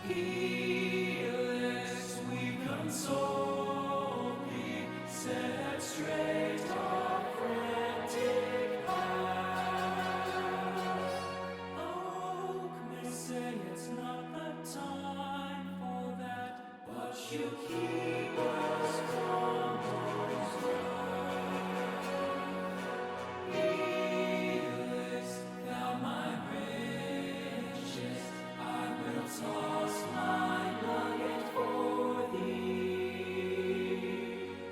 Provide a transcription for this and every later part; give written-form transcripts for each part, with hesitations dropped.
Healers, we console thee, set straight our frantic path. Oak may say it's not the time for that, but you keep us from those wrath. Healers, thou my riches, I will toss my nugget for thee.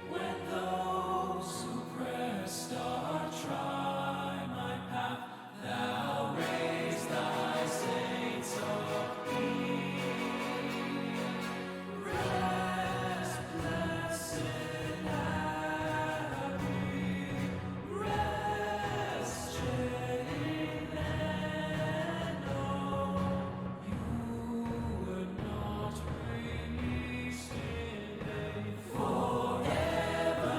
When those who press start try my path, thou raise thy saints up rest, blessed, happy, rest, shedding and all. You would not release in forever,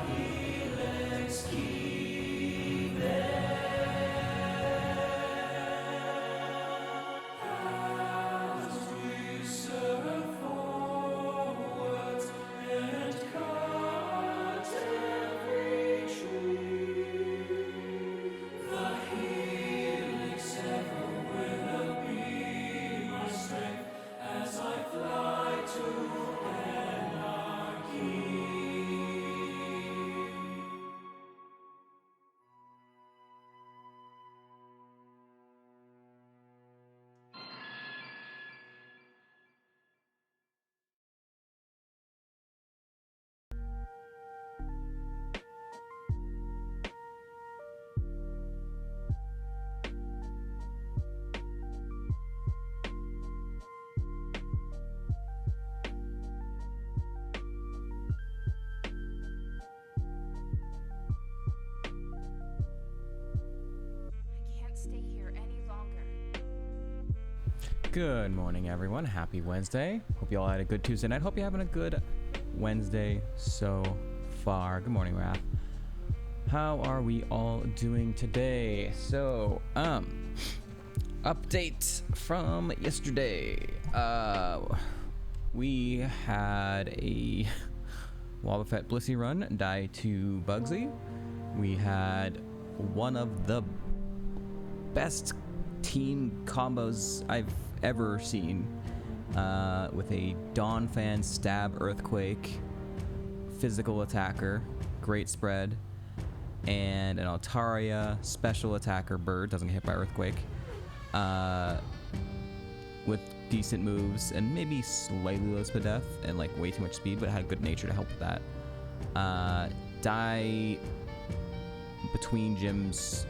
Helix keep as we serve forwards and cut every tree. The helix ever will be my strength as I fly to anarchy. I can't stay here any longer. Good morning, everyone. Happy Wednesday. Hope you all had a good Tuesday night. Hope you're having a good Wednesday so far. Good morning, Raph. How are we all doing today? So, update from yesterday. We had a Wobbuffet Blissey run die to Bugsy. We had one of the best team combos I've ever seen, with a Donphan stab earthquake, physical attacker, great spread, and an Altaria special attacker bird, doesn't get hit by earthquake, with decent moves and maybe slightly low speed death and like way too much speed, but had good nature to help with that. Die between gyms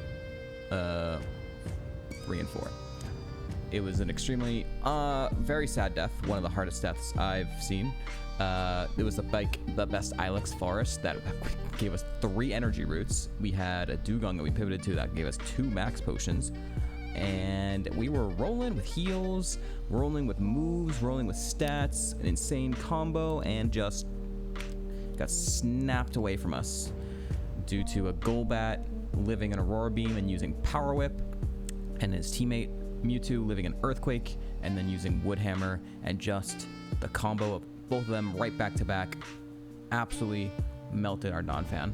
3 and 4. It was an extremely very sad death, one of the hardest deaths I've seen. It was the best Ilex forest that gave us 3 energy roots. We had a Dugong that we pivoted to that gave us 2 max potions, and we were rolling with heals, rolling with moves, rolling with stats, an insane combo, and just got snapped away from us due to a Golbat living in Aurora Beam and using Power Whip, and his teammate Mewtwo living in Earthquake and then using Woodhammer, and just the combo of both of them right back to back absolutely melted our Donphan,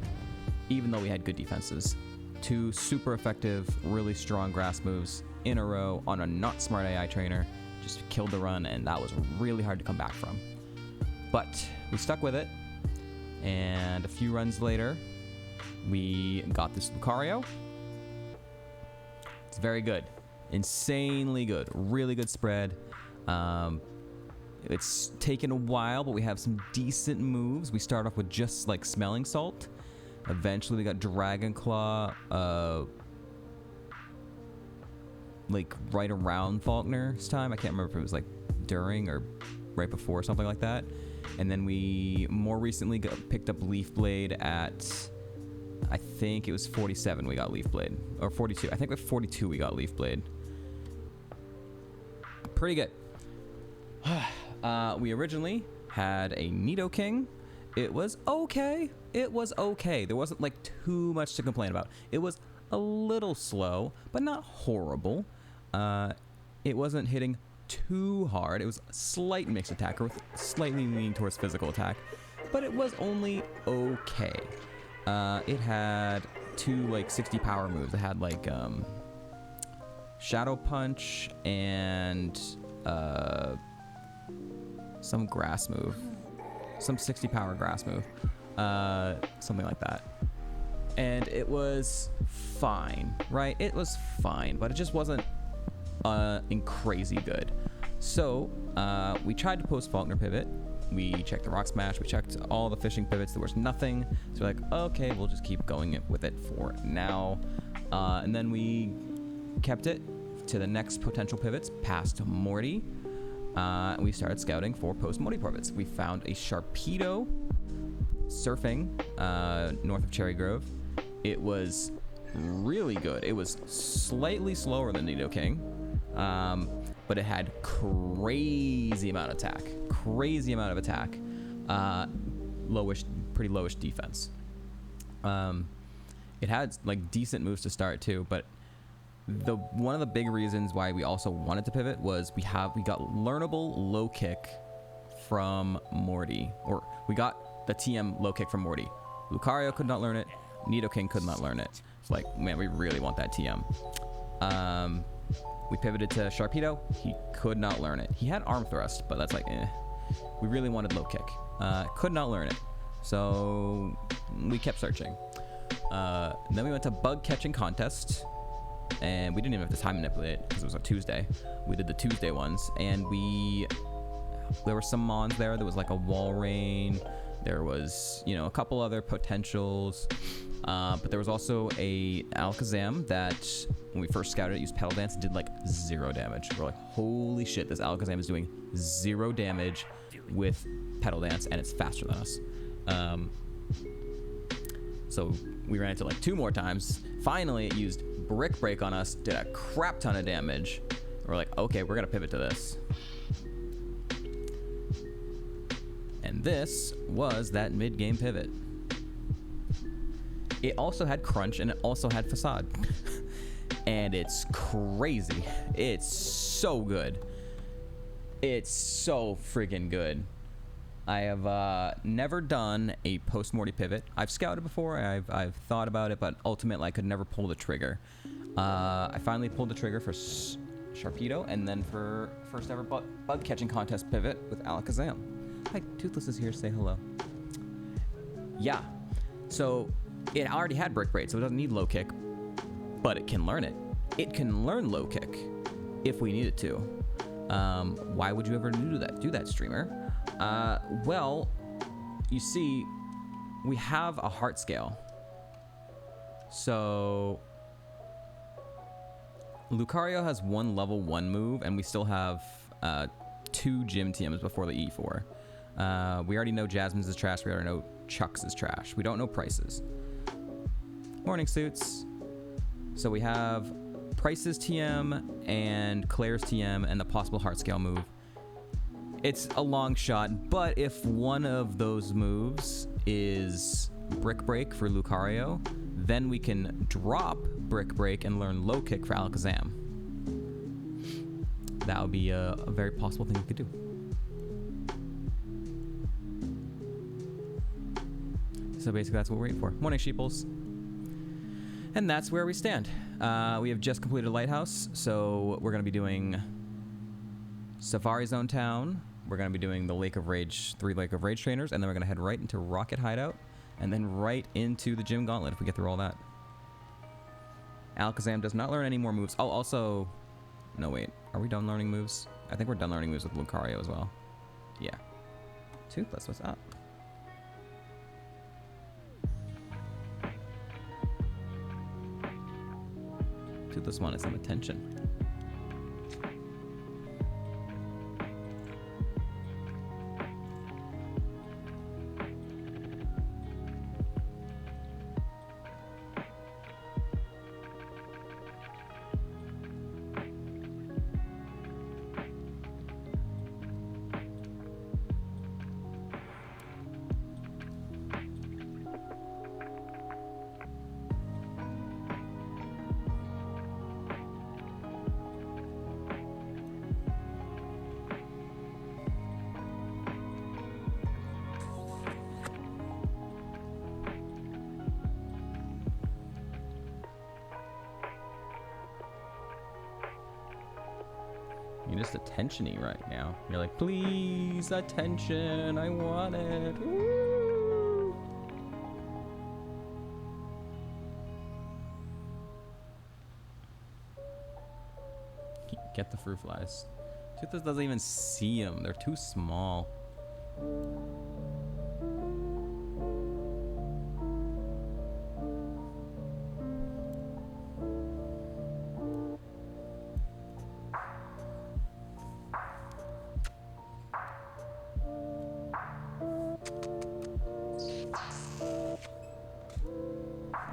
even though we had good defenses. 2 super effective, really strong grass moves in a row on a not smart AI trainer just killed the run, and that was really hard to come back from. But we stuck with it, and a few runs later, we got this Lucario. It's very good. Insanely good. Really good spread. It's taken a while, but we have some decent moves. We start off with just like Smelling Salt. Eventually we got Dragon Claw, like right around Faulkner's time. I can't remember if it was like during or right before or something like that. And then we more recently picked up Leaf Blade at, I think it was 47 we got Leaf Blade. Or 42. I think with 42 we got Leaf Blade. Pretty good. We originally had a Nidoking. It was okay. It was okay. There wasn't like too much to complain about. It was a little slow, but not horrible. It wasn't hitting too hard. It was a slight mixed attacker with slightly leaning towards physical attack, but it was only okay. It had 2 like 60 power moves. It had like Shadow Punch and some grass move, some 60 power grass move, something like that. And it was fine, right? It was fine, but it just wasn't crazy good. So we tried to post Faulkner pivot. We checked the Rock Smash. We checked all the fishing pivots. There was nothing. So we're like, okay, we'll just keep going with it for now. And then we kept it to the next potential pivots past Morty. We started scouting for post-Morty pivots. We found a Sharpedo surfing north of Cherry Grove. It was really good. It was slightly slower than Nidoking, but it had crazy amount of attack. Crazy amount of attack. Pretty lowish defense. It had like decent moves to start too, but one of the big reasons why we also wanted to pivot was we got learnable low kick from Morty, or we got the TM low kick from Morty. Lucario could not learn it. Nidoking could not learn it. It's like, man, we really want that TM. We pivoted to Sharpedo. He could not learn it. He had arm thrust, but that's like, eh. We really wanted low kick. Could not learn it. So we kept searching. Then we went to bug catching contest. And we didn't even have to time manipulate it because it was a Tuesday. We did the Tuesday ones, and there were some mons there. There was like a Walrein. There was, a couple other potentials. But there was also a Alakazam that, when we first scouted it, used Petal Dance, did like 0 damage. We're like, holy shit, this Alakazam is doing 0 damage with Petal Dance, and it's faster than us. So we ran into like 2 more times. Finally, it used Brick Break on us, did a crap ton of damage. We're like, okay, we're gonna pivot to this. And this was that mid-game pivot. It also had Crunch, and it also had Facade. And it's crazy. It's so good. It's so freaking good. I have never done a post-Morty pivot. I've scouted before, I've thought about it, but ultimately I could never pull the trigger. I finally pulled the trigger for Sharpedo, and then for first ever bug catching contest pivot with Alakazam. Hi, Toothless is here, say hello. Yeah, so it already had Brick Braid, so it doesn't need low kick, but it can learn it. It can learn low kick if we need it to. Why would you ever do that, streamer? Well, you see, we have a heart scale. So Lucario has 1 level 1 move, and we still have 2 gym TMs before the E4. We already know Jasmine's is trash. We already know Chuck's is trash. We don't know Price's. Morning Suits. So we have Price's TM and Claire's TM and the possible heart scale move. It's a long shot, but if one of those moves is Brick Break for Lucario, then we can drop Brick Break and learn Low Kick for Alakazam. That would be a very possible thing we could do. So basically that's what we're waiting for. Morning Sheeples. And that's where we stand. We have just completed Lighthouse, so we're going to be doing Safari Zone Town. We're going to be doing the Lake of Rage, 3 Lake of Rage trainers, and then we're going to head right into Rocket Hideout, and then right into the Gym Gauntlet if we get through all that. Alakazam does not learn any more moves. Oh, also... No, wait. Are we done learning moves? I think we're done learning moves with Lucario as well. Yeah. Toothless, what's up? Toothless wanted some attention. You're just attention-y right now. You're like, please, attention, I want it. Woo! Get the fruit flies. Toothless doesn't even see them. They're too small.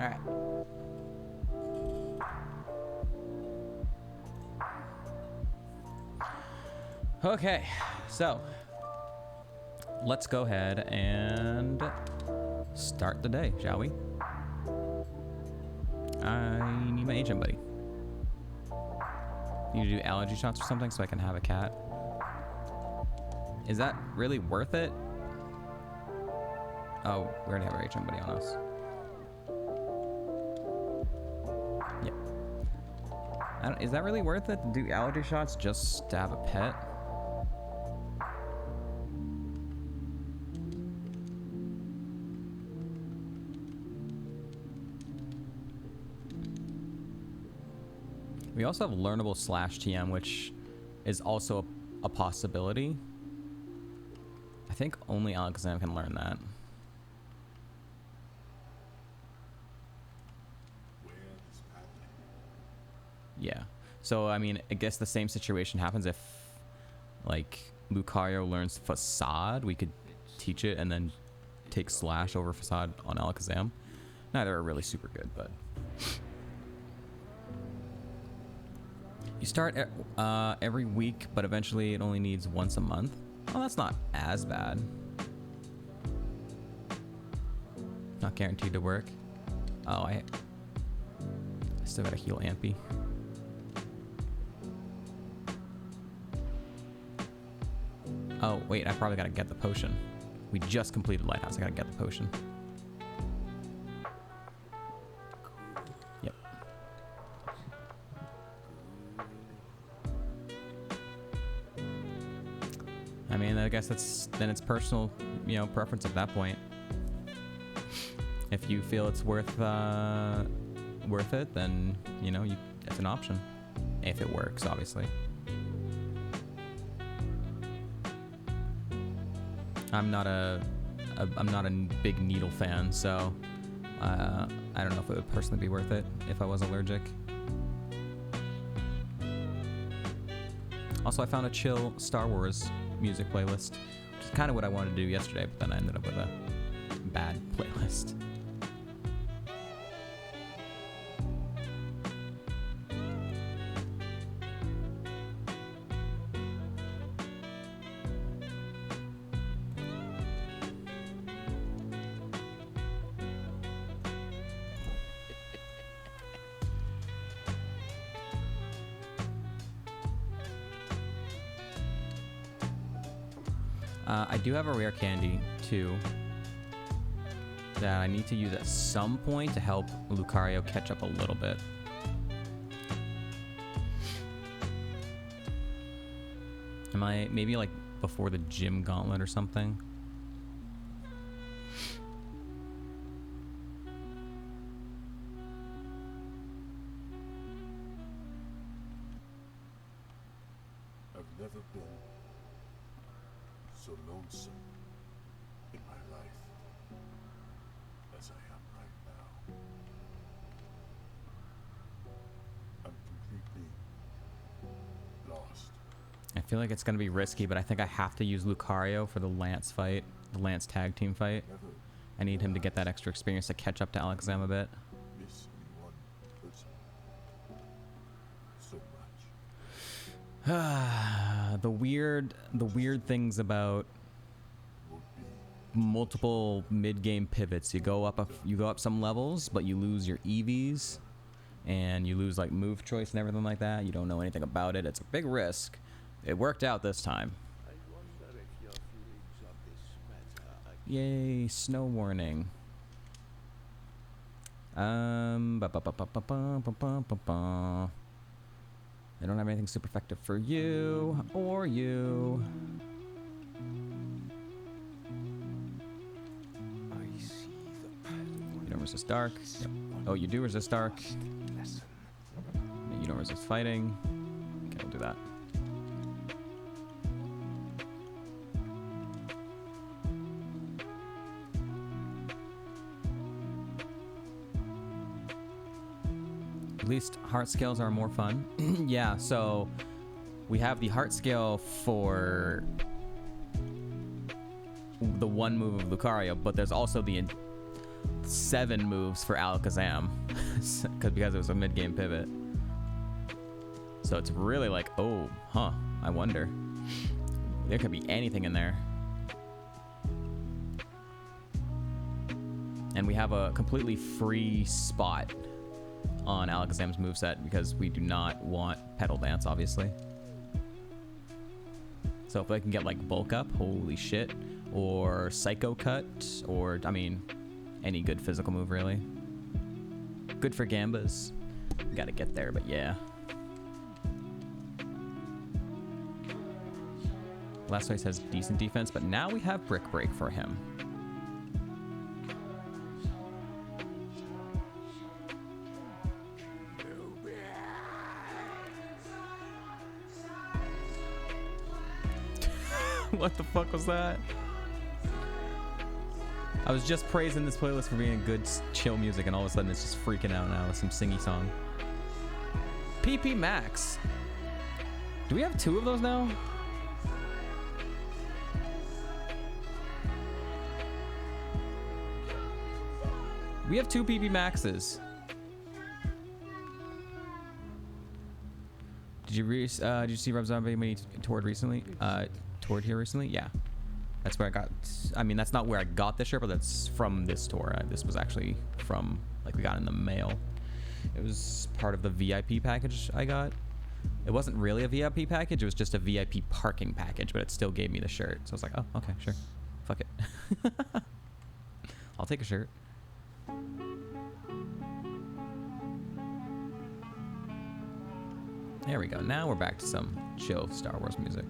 Alright. Okay, so let's go ahead and start the day, shall we? I need my agent buddy. Need to do allergy shots or something so I can have a cat. Is that really worth it? Oh, we already have our agent buddy on us. Yep. Is that really worth it to do allergy shots just to have a pet? We also have learnable /TM, which is also a possibility. I think only Alakazam can learn that. Yeah. So, I mean, I guess the same situation happens if, like, Lucario learns Facade. We could teach it and then take Slash over Facade on Alakazam. Neither are really super good, but... You start every week, but eventually it only needs once a month. Oh, that's not as bad. Not guaranteed to work. Oh, I still gotta heal Ampy. Oh, wait, I probably gotta get the potion. We just completed Lighthouse. I gotta get the potion. Yep. I mean, I guess then it's personal, you know, preference at that point. If you feel it's worth it, then, you know, it's an option. If it works, obviously. I'm not a big needle fan, so I don't know if it would personally be worth it if I was allergic. Also, I found a chill Star Wars music playlist, which is kind of what I wanted to do yesterday, but then I ended up with a bad playlist. I do have a rare candy, too, that I need to use at some point to help Lucario catch up a little bit. Am I maybe like before the gym gauntlet or something? I've never been so lonesome in my life as I am right now. I'm completely lost. I feel like it's going to be risky, but I think I have to use Lucario for the Lance fight, the Lance tag team fight. I need him to get that extra experience to catch up to Alakazam a bit. Miss one person so much. The weird things about multiple mid-game pivots. You go up some levels, but you lose your EVs, and you lose like move choice and everything like that. You don't know anything about it. It's a big risk. It worked out this time. I wonder if your feelings of this matter are Yay, snow warning. I don't have anything super effective for you or you. I see the pattern. You don't resist dark. Yep. Oh, you do resist dark. Lesson. You don't resist fighting. Okay, we'll do that. At least heart scales are more fun. Yeah, so we have the heart scale for the one move of Lucario, but there's also the 7 moves for Alakazam because it was a mid-game pivot. So it's really like, oh, huh, I wonder. There could be anything in there. And we have a completely free spot on Alakazam's moveset because we do not want Petal Dance, obviously. So if I can get like Bulk Up, holy shit, or Psycho Cut, or, I mean, any good physical move, really. Good for Gambas. Gotta get there, but yeah. Blastoise has decent defense, but now we have Brick Break for him. What the fuck was that? I was just praising this playlist for being good, chill music, and all of a sudden it's just freaking out now with some singy song. PP Max. Do we have 2 of those now? We have 2 PP Maxes. Did you see Rob Zombie when he toured recently? Toured here recently? Yeah. That's where I got, I mean, that's not where I got this shirt, but that's from this tour. This was actually from, like, we got in the mail. It was part of the VIP package I got. It wasn't really a VIP package, it was just a VIP parking package, but it still gave me the shirt. So I was like, oh, okay, sure. Fuck it. I'll take a shirt. There we go. Now we're back to some chill Star Wars music.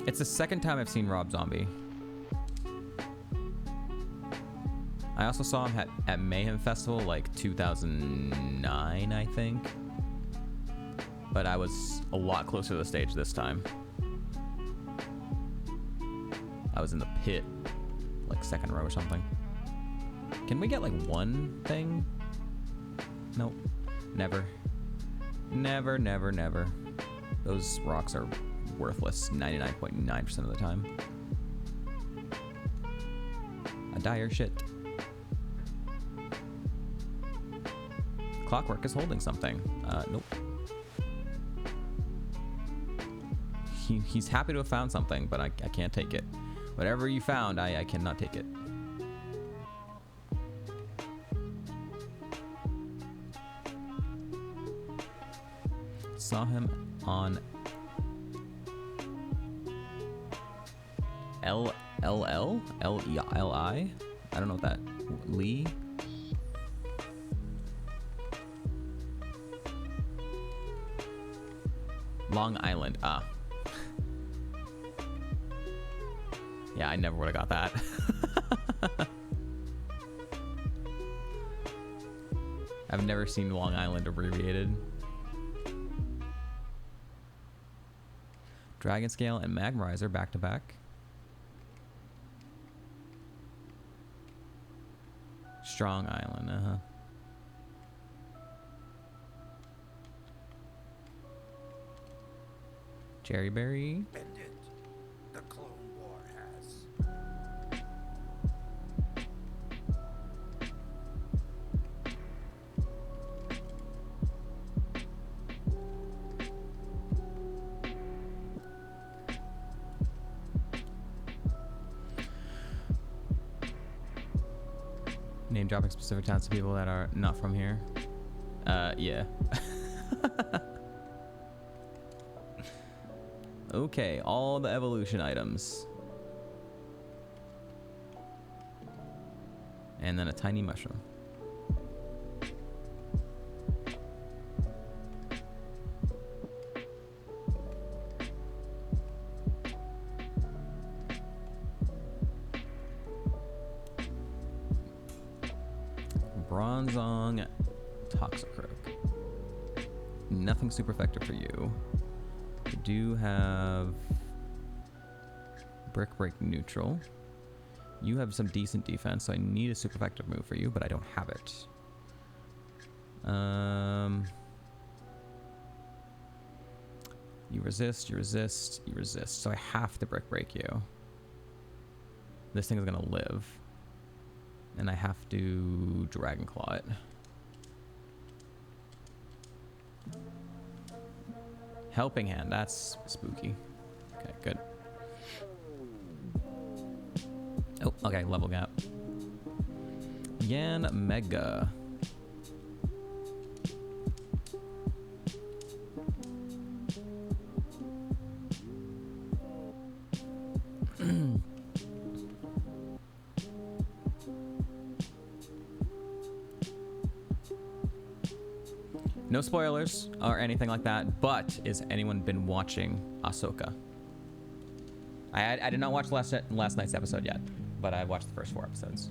It's the second time I've seen Rob Zombie. I also saw him at Mayhem Festival like 2009, I think. But I was a lot closer to the stage this time. I was in the pit, like 2nd row or something. Can we get like 1 thing? Nope. Never. Never, never, never. Those rocks are worthless 99.9% of the time. A dire shit. Clockwork is holding something. Nope. He's happy to have found something, but I can't take it. Whatever you found, I cannot take it. Saw him on LLL? L-E-L-I? I don't know what that... Lee? Long Island. Ah. Yeah, I never would have got that. I've never seen Long Island abbreviated. Dragon Scale and Magmarizer back to back. Strong Island, uh-huh. Cherry Berry. Bend it. The Clone War has. Name dropping specific towns to people that are not from here. Yeah. Okay, all the evolution items. and then a tiny mushroom. Bronzong Toxicroak. Nothing super effective for you. We do have Brick Break neutral. You have some decent defense, so I need a super effective move for you, but I don't have it. You resist, you resist, you resist. So I have to Brick Break you. This thing is gonna live. And I have to Dragon Claw it. Helping Hand, that's spooky. Okay, good. Oh, okay, level gap. Yan Mega. No spoilers or anything like that, but has anyone been watching Ahsoka? I did not watch last night's episode yet, but I watched the first 4 episodes.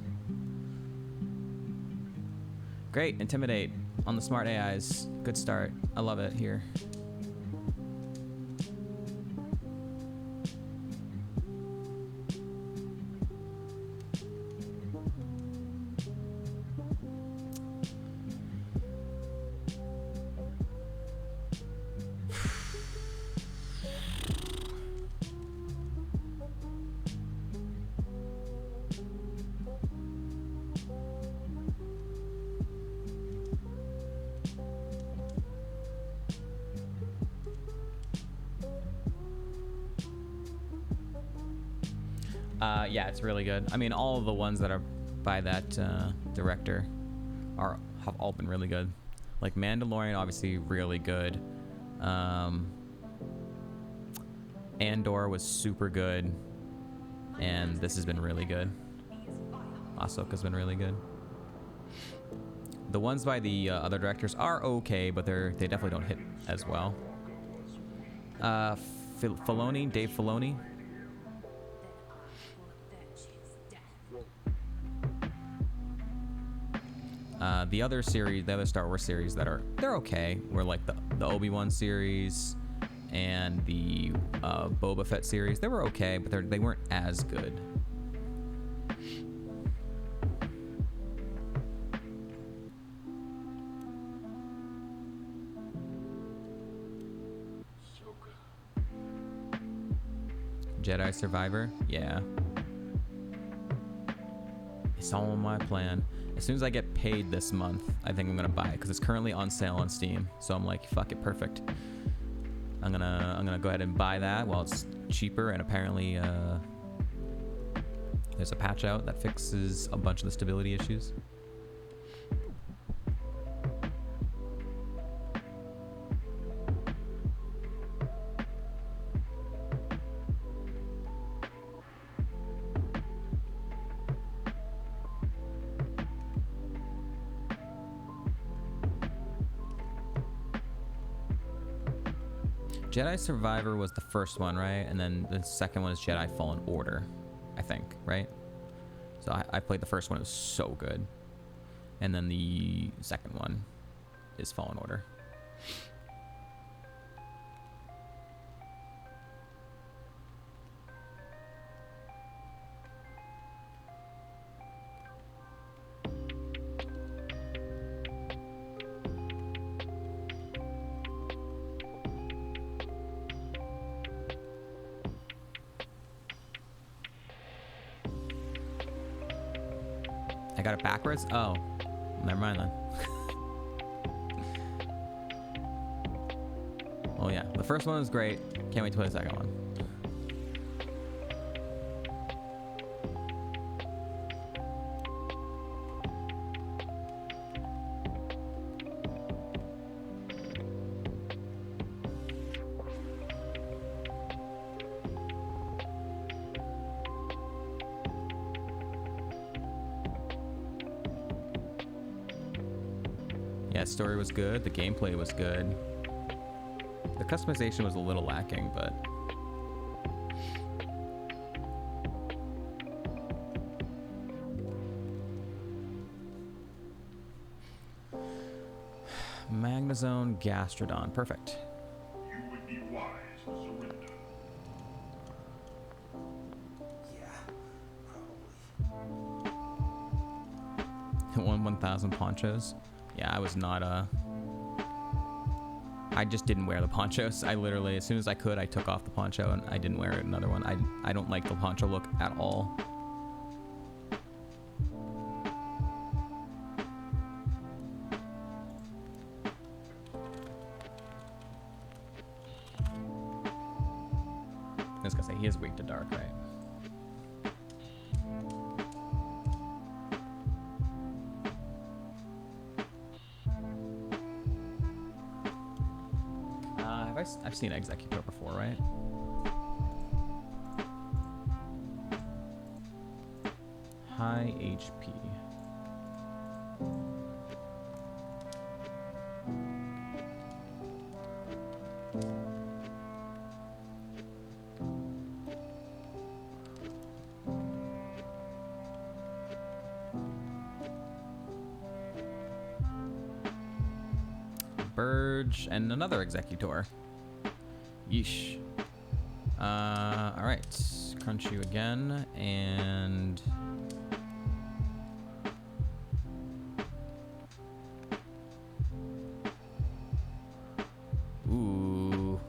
Great, Intimidate on the smart AIs. Good start. I love it here. Yeah, it's really good. I mean, all of the ones that are by that director have all been really good. Like Mandalorian, obviously really good. Andor was super good, and this has been really good. Ahsoka's been really good. The ones by the other directors are okay, but they definitely don't hit as well. Filoni, Dave Filoni. The other series, the other Star Wars series they're okay, were like the Obi-Wan series and the Boba Fett series. They were okay, but they weren't as good. Jedi Survivor, yeah. It's all on my plan. As soon as I get paid this month, I think I'm gonna buy it because it's currently on sale on Steam. So I'm like, fuck it, perfect. I'm gonna go ahead and buy that while it's cheaper, and apparently there's a patch out that fixes a bunch of the stability issues. Jedi Survivor was the first one, right? And then the second one is Jedi Fallen Order, I think, right? So I played the first one, it was so good. And then the second one is Fallen Order. I got it backwards? Oh, never mind then. Oh yeah, the first one was great. Can't wait to play the second one. Yeah, story was good. The gameplay was good. The customization was a little lacking, but... Magnezone, Gastrodon. Perfect. You would be wise to surrender. Yeah, probably. Won 1,000 ponchos. Yeah, I was not, I just didn't wear the ponchos. I literally, as soon as I could, I took off the poncho and I didn't wear another one. I don't like the poncho look at all. I was gonna say, he is weak to dark, right? I've seen Executor before, right? High HP. Burge and another Executor. Yeesh. Alright. Crunch you again, and... Ooh.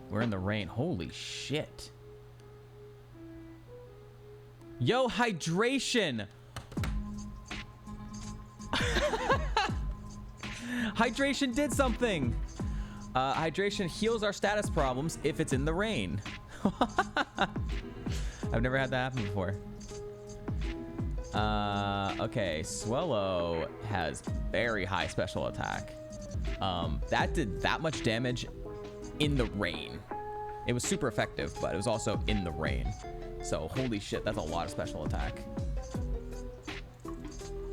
We're in the rain. Holy shit. Yo, hydration! Hydration did something! Hydration heals our status problems if it's in the rain. I've never had that happen before. Okay, Swellow has very high special attack. That did that much damage in the rain. It was super effective, but it was also in the rain. So holy shit, that's a lot of special attack.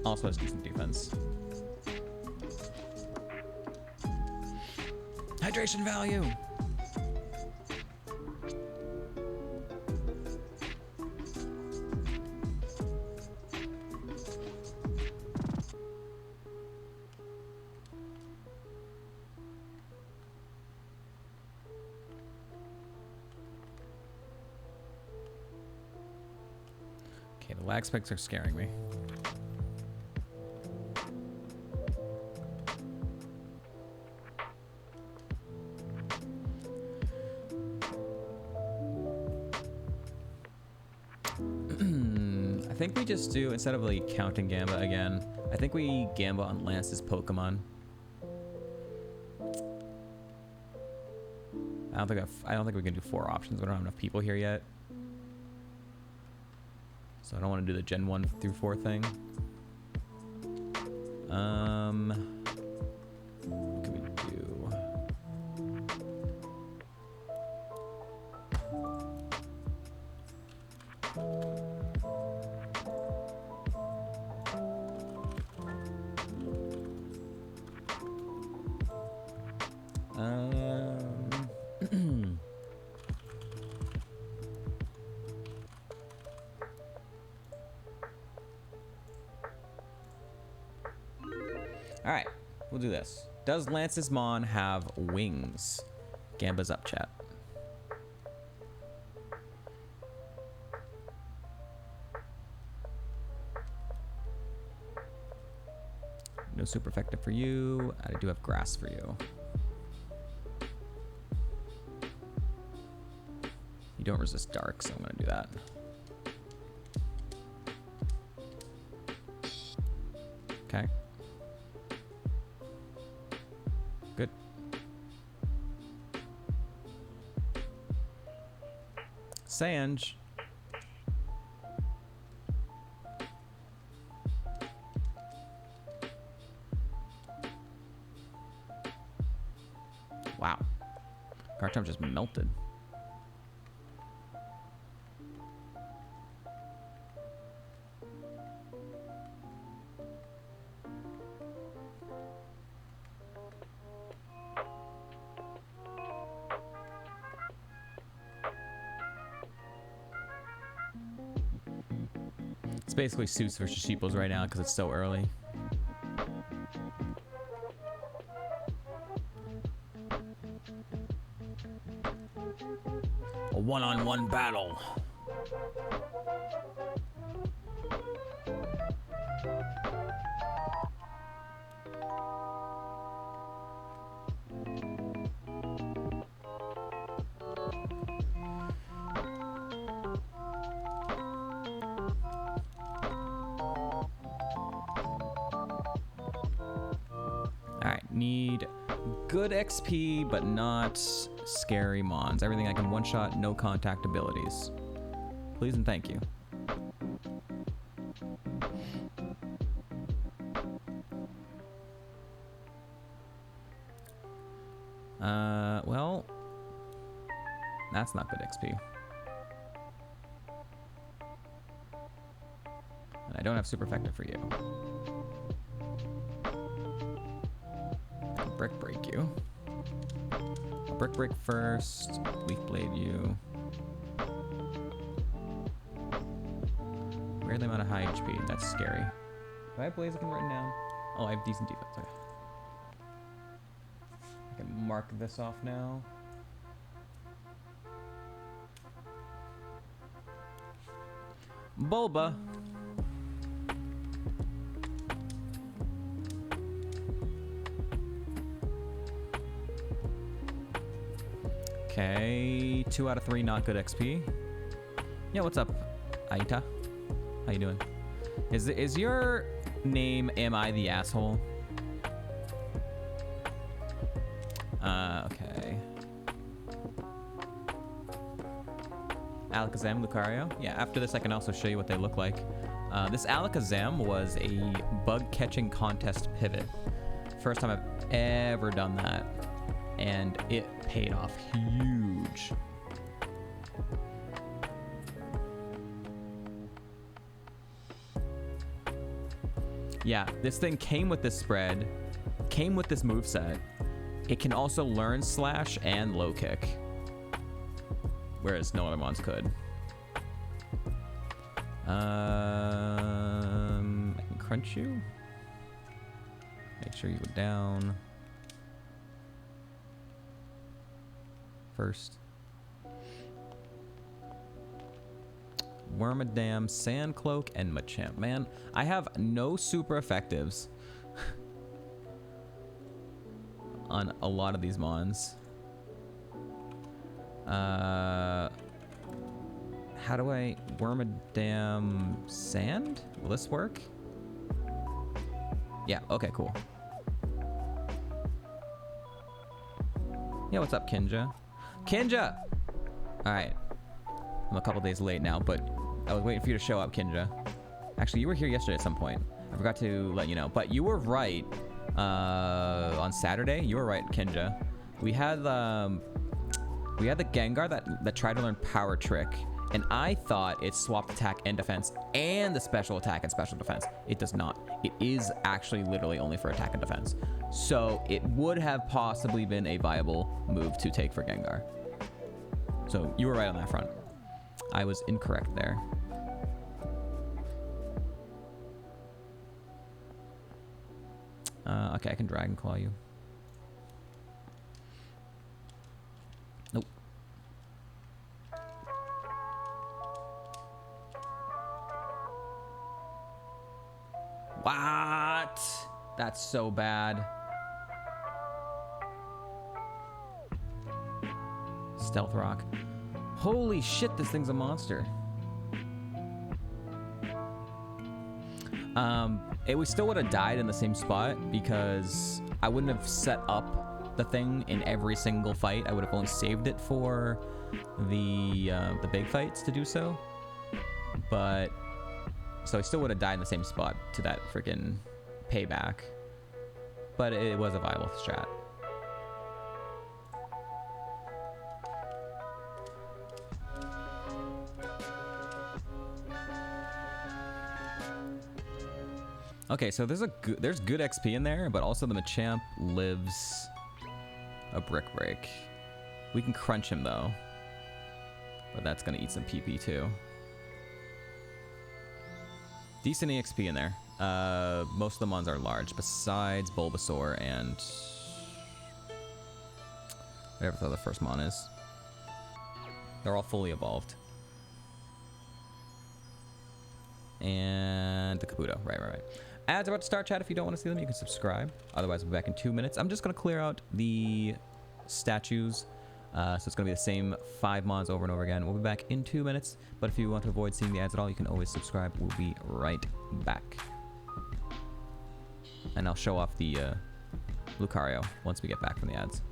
Also has decent defense. Hydration value. Okay, the lag spikes are scaring me. I think we just do, instead of like counting Gamba again, I think we Gamba on Lance's Pokemon. I don't think we can do 4 options. We don't have enough people here yet. So I don't want to do the Gen 1 through 4 thing. What can we do? Alright, we'll do this. Does Lance's Mon have wings? Gamba's up, chat. No super effective for you. I do have grass for you. You don't resist dark, so I'm gonna do that. Okay. Good. Sanj. Wow. Garchomp just melted. It's basically Suits versus Sheeples right now because it's so early. A one-on-one battle. Alright, need good XP, but not scary mons. Everything I can one-shot, no contact abilities. Please and thank you. Well, that's not good XP. And I don't have super effective for you. I'll brick break you. I'll brick break first. Leaf blade you. Weirdly amount of high HP. That's scary. Do I have Blaziken written down? Oh, I have decent defense. Okay. I can mark this off now. Bulba. Okay, 2 out of 3 not good XP. Yeah, what's up, Aita? How you doing? Is your name Am I the Asshole? Okay. Alakazam, Lucario. Yeah, after this I can also show you what they look like. This Alakazam was a bug catching contest pivot. First time I've ever done that. And it paid off huge. Yeah, this thing came with this spread, came with this moveset. It can also learn Slash and Low Kick, whereas no other mons could. I can crunch you. Make sure you go down first. Wormadam, Sandcloak, and Machamp. Man, I have no super effectives on a lot of these mons. How do I Wormadam Sand? Will this work? Yeah, okay, cool. Yeah, what's up, Kinja? Kinja! Alright. I'm a couple days late now, but I was waiting for you to show up, Kinja. Actually, you were here yesterday at some point. I forgot to let you know. But you were right. On Saturday, you were right, Kinja. We had the Gengar that tried to learn Power Trick, and I thought it swapped attack and defense and the special attack and special defense. It does not. It is actually literally only for attack and defense. So it would have possibly been a viable move to take for Gengar. So you were right on that front. I was incorrect there. Okay, I can Dragon Claw you. Nope. What? That's so bad. Stealth Rock. Holy shit, this thing's a monster. We still would have died in the same spot because I wouldn't have set up the thing in every single fight. I would have only saved it for the big fights to do so. But so I still would have died in the same spot to that freaking payback. But it was a viable strat. Okay, so there's good XP in there, but also the Machamp lives a brick break. We can crunch him though, but that's gonna eat some PP too. Decent EXP in there. Most of the mons are large, besides Bulbasaur and whatever the other first mon is. They're all fully evolved. And the Kabuto. Right. Ads are about to start, chat. If you don't want to see them, you can subscribe. Otherwise, we'll be back in 2 minutes. I'm just going to clear out the statues. So it's going to be the same 5 mons over and over again. We'll be back in 2 minutes. But if you want to avoid seeing the ads at all, you can always subscribe. We'll be right back. And I'll show off the Lucario once we get back from the ads.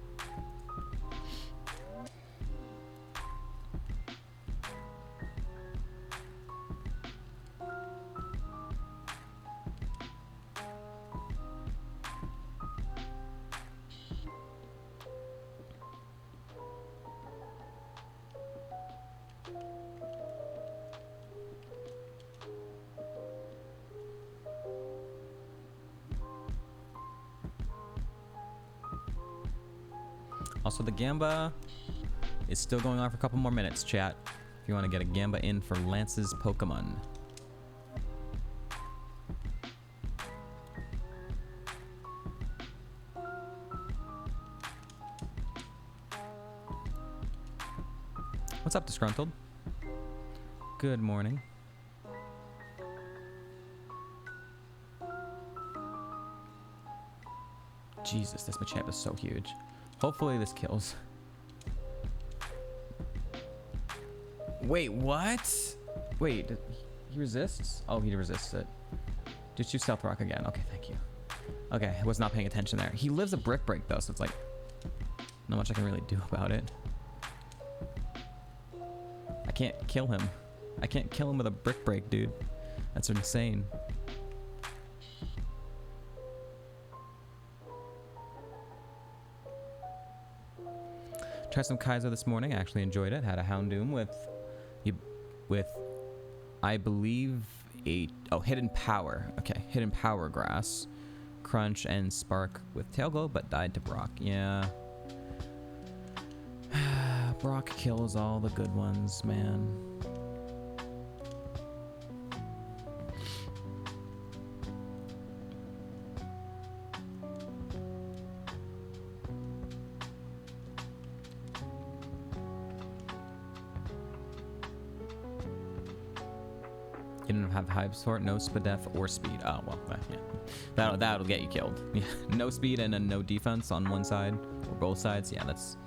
Also, the Gamba is still going on for a couple more minutes, chat. If you want to get a Gamba in for Lance's Pokemon. What's up, Disgruntled? Good morning. Jesus, this Machamp is so huge. Hopefully this kills. Wait, what? Wait, he resists? Oh, he resists it. Just use Stealth Rock again. Okay, thank you. Okay, I was not paying attention there. He lives a Brick Break though, so it's like not much I can really do about it. I can't kill him. I can't kill him with a Brick Break, dude. That's insane. Tried some Kaizo this morning. I actually enjoyed it. Had a Houndoom with I believe Hidden Power. Okay, Hidden Power Grass, Crunch, and Spark with Tail Glow, but died to Brock. Yeah. Brock kills all the good ones, man. You don't have Hive Sort, no Spadef or Speed. Oh, well, yeah. That'll get you killed. Yeah. No speed and then no defense on one side or both sides. Yeah, that's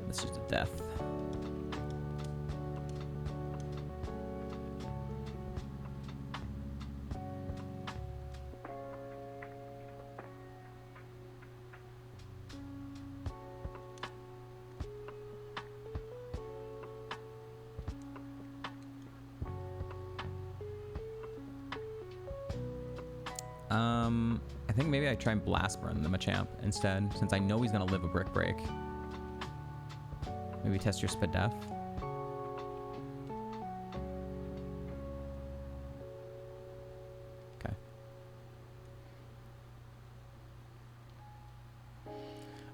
just a death. I think maybe I try and Blast Burn the Machamp instead, since I know he's gonna live a Brick Break. Maybe test your Spadef. Okay.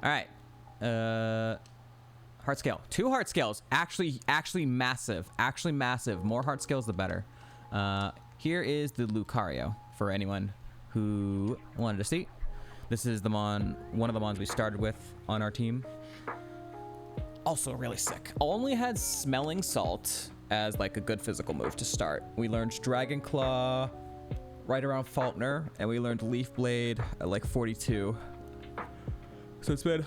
All right. Heart Scale. 2 Heart Scales. Actually massive. Actually massive. More Heart Scales, the better. Here is the Lucario for anyone who wanted to see. This is the one of the mons we started with on our team. Also really sick. Only had Smelling Salt as like a good physical move to start. We learned Dragon Claw right around Faulkner, and we learned Leaf Blade at like 42. So it's been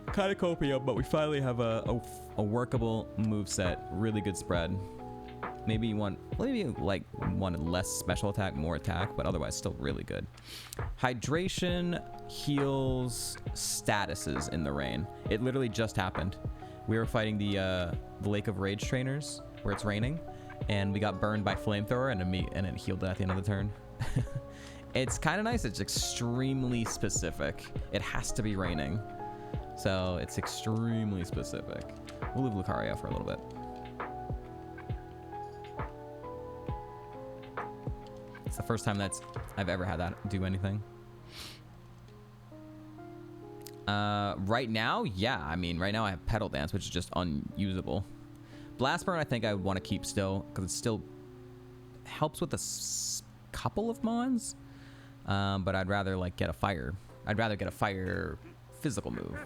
kind of copium, but we finally have a workable move set. Really good spread. Maybe like one less special attack, more attack, but otherwise still really good. Hydration heals statuses in the rain. It literally just happened. We were fighting the Lake of Rage trainers where it's raining, and we got burned by Flamethrower, and it healed at the end of the turn. It's kind of nice. It's extremely specific. It has to be raining, so it's extremely specific. We'll leave Lucario for a little bit. It's the first time I've ever had that do anything. Right now, yeah. I mean, right now I have Petal Dance, which is just unusable. Blast Burn, I think I would want to keep still, because it still helps with the couple of Mons, but I'd rather like get a fire. I'd rather get a fire physical move.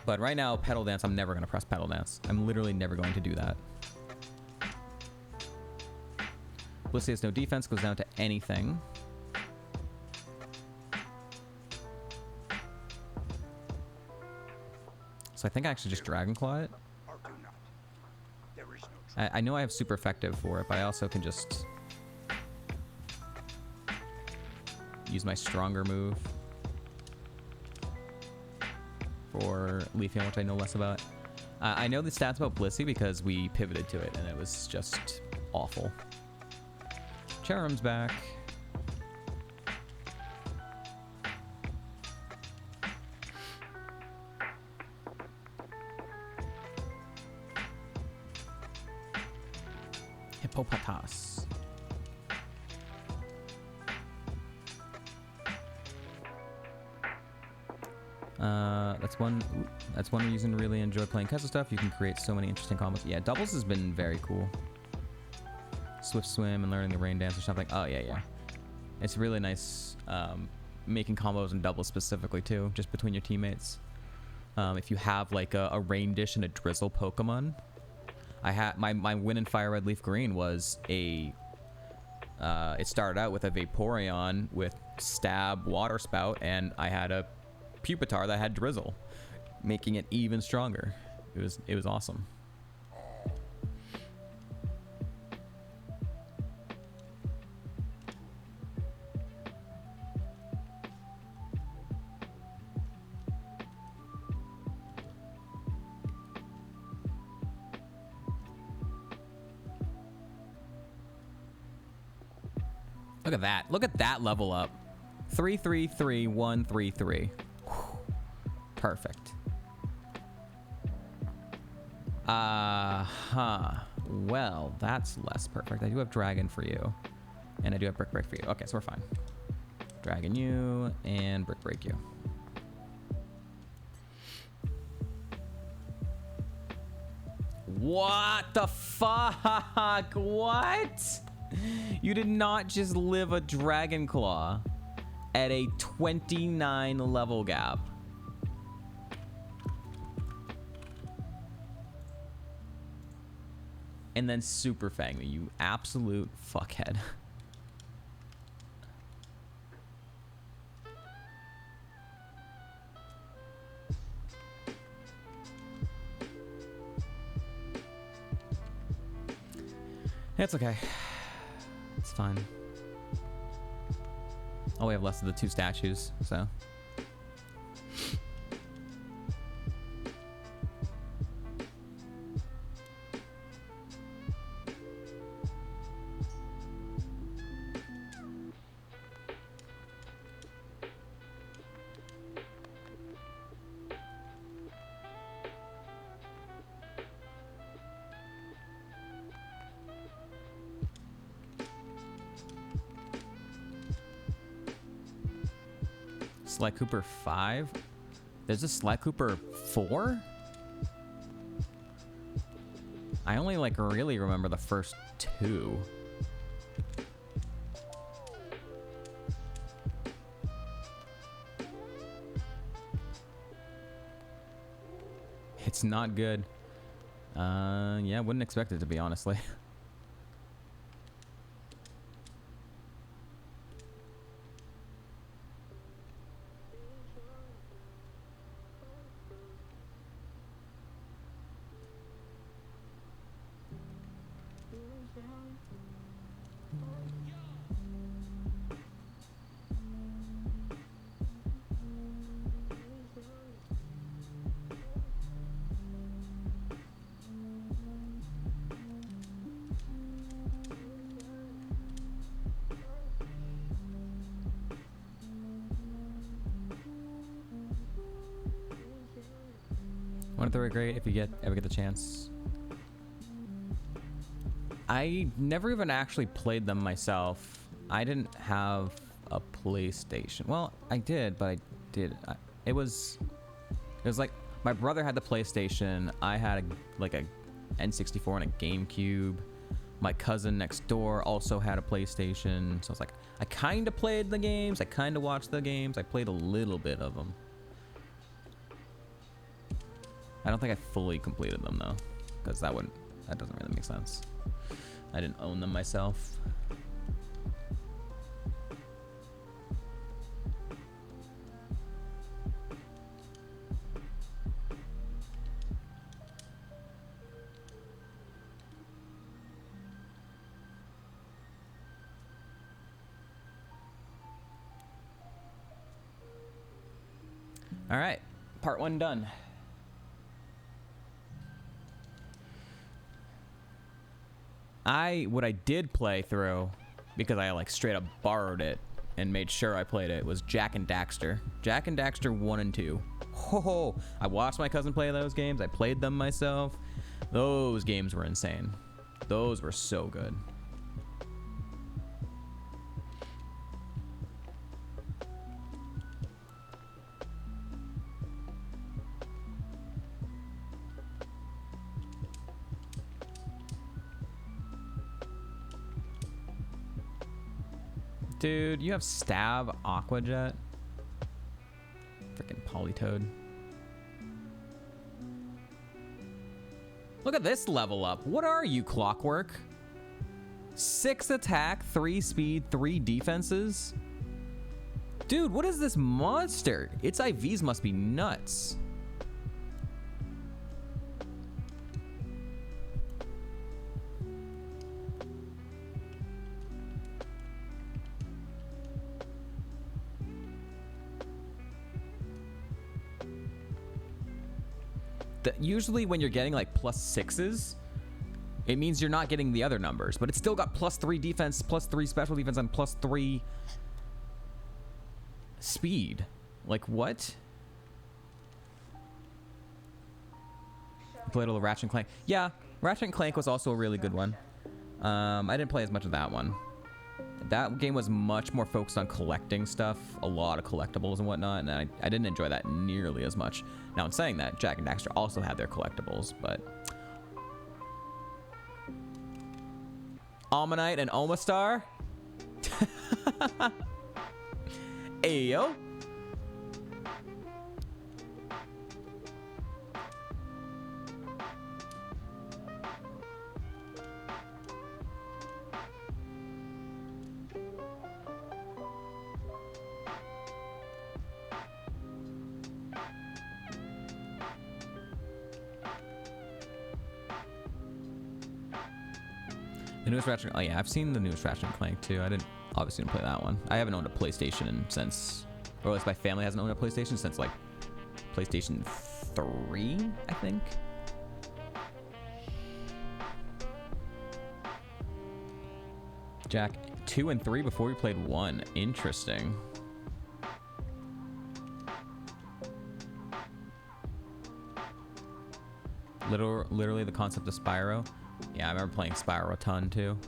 But right now, Petal Dance, I'm never going to press Petal Dance. I'm literally never going to do that. Blissey has no defense, goes down to anything. So I think I actually just Dragon Claw it. I know I have super effective for it, but I also can just use my stronger move for Leafeon, which I know less about. I know the stats about Blissey because we pivoted to it, and it was just awful. Cherum's back. Hippopotas. That's one reason to really enjoy playing Kaizo stuff. You can create so many interesting combos. Yeah, doubles has been very cool. Swift Swim and learning the rain dance or something. Oh yeah. It's really nice making combos and doubles specifically too, just between your teammates. If you have like a rain dish and a drizzle Pokemon. I had my win in Fire Red Leaf Green was a it started out with a Vaporeon with Stab Water Spout, and I had a Pupitar that had Drizzle, making it even stronger. It was awesome. Look at that. Look at that level up. 3-3-3-1-3-3. Perfect. Well, that's less perfect. I do have Dragon for you. And I do have Brick Break for you. Okay, so we're fine. Dragon you and Brick Break you. What the fuck? What? You did not just live a Dragon Claw at a 29 level gap. And then Super Fang me, you absolute fuckhead. It's okay. It's fine. Oh, we have less of the two statues, so. Sly Cooper 5? There's a Sly Cooper 4? I only like really remember the first two. It's not good. Yeah, wouldn't expect it to be, honestly. Wouldn't they be great if you ever get the chance? I never even actually played them myself. I didn't have a PlayStation. Well, I did, but it was like my brother had the PlayStation. I had a N64 and a GameCube. My cousin next door also had a PlayStation. So it's like, I kind of played the games. I kind of watched the games. I played a little bit of them. I don't think I fully completed them though, because that doesn't really make sense. I didn't own them myself. All right, part 1 done. What I did play through, because I like straight up borrowed it and made sure I played it, was Jak and Daxter. Jak and Daxter 1 and 2. Ho! I watched my cousin play those games. I played them myself. Those games were insane. Those were so good. Dude, you have Stab, Aquajet. Freaking Polytoad. Look at this level up. What are you, Clockwork? 6 attack, 3 speed, 3 defenses? Dude, what is this monster? Its IVs must be nuts. Usually when you're getting like +6s, it means you're not getting the other numbers, but it's still got +3 defense, +3 special defense, and +3 speed. Like what? Played a little Ratchet and Clank. Yeah, Ratchet and Clank was also a really good one. I didn't play as much of that one. That game was much more focused on collecting stuff, a lot of collectibles and whatnot, and I didn't enjoy that nearly as much. Now, in saying that, Jak and Daxter also had their collectibles, but... Almanite and Omastar? Ayo! The newest Ratchet... Oh yeah, I've seen the newest Ratchet and Clank too. I obviously didn't play that one. I haven't owned a PlayStation since... Or at least my family hasn't owned a PlayStation since like PlayStation 3, I think. Jak 2 and 3 before we played 1. Interesting. Literally the concept of Spyro. Yeah, I remember playing Spyro a ton too.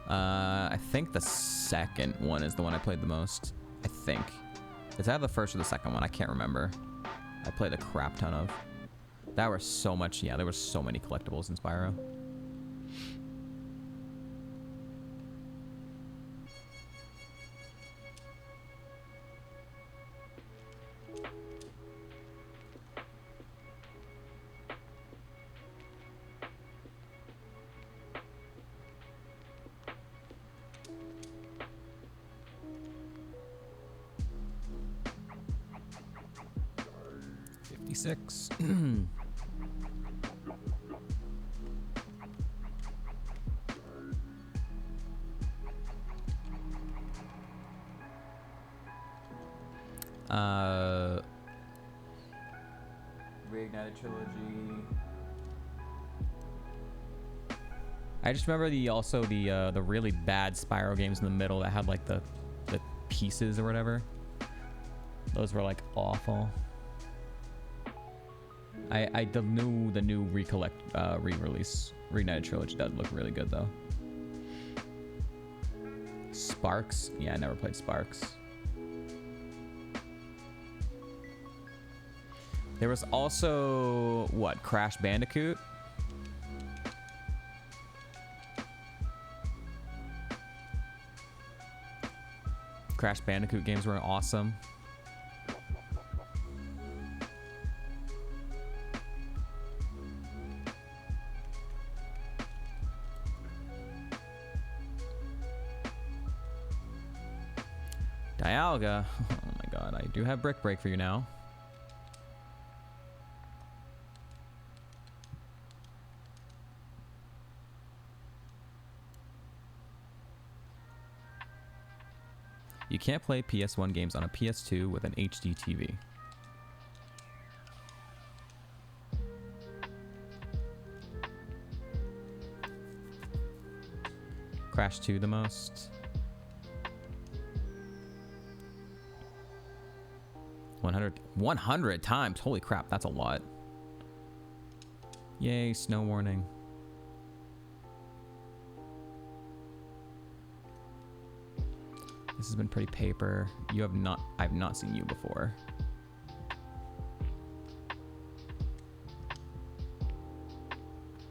I think the second one is the one I played the most. I think. It's either the first or the second one. I can't remember. I played a crap ton of. That were so much. Yeah, there were so many collectibles in Spyro. Six. Reignited trilogy. I just remember the really bad Spyro games in the middle that had like the pieces or whatever. Those were like awful. The new re-release Reignited Trilogy does look really good though. Sparks? Yeah, I never played Sparks. There was also, what, Crash Bandicoot? Crash Bandicoot games were awesome. Dialga. Oh my god, I do have Brick Break for you now. You can't play PS1 games on a PS2 with an HD TV. Crash 2 the most. 100 times. Holy crap, that's a lot. Yay, snow warning. This has been pretty paper. You have not, I've not seen you before.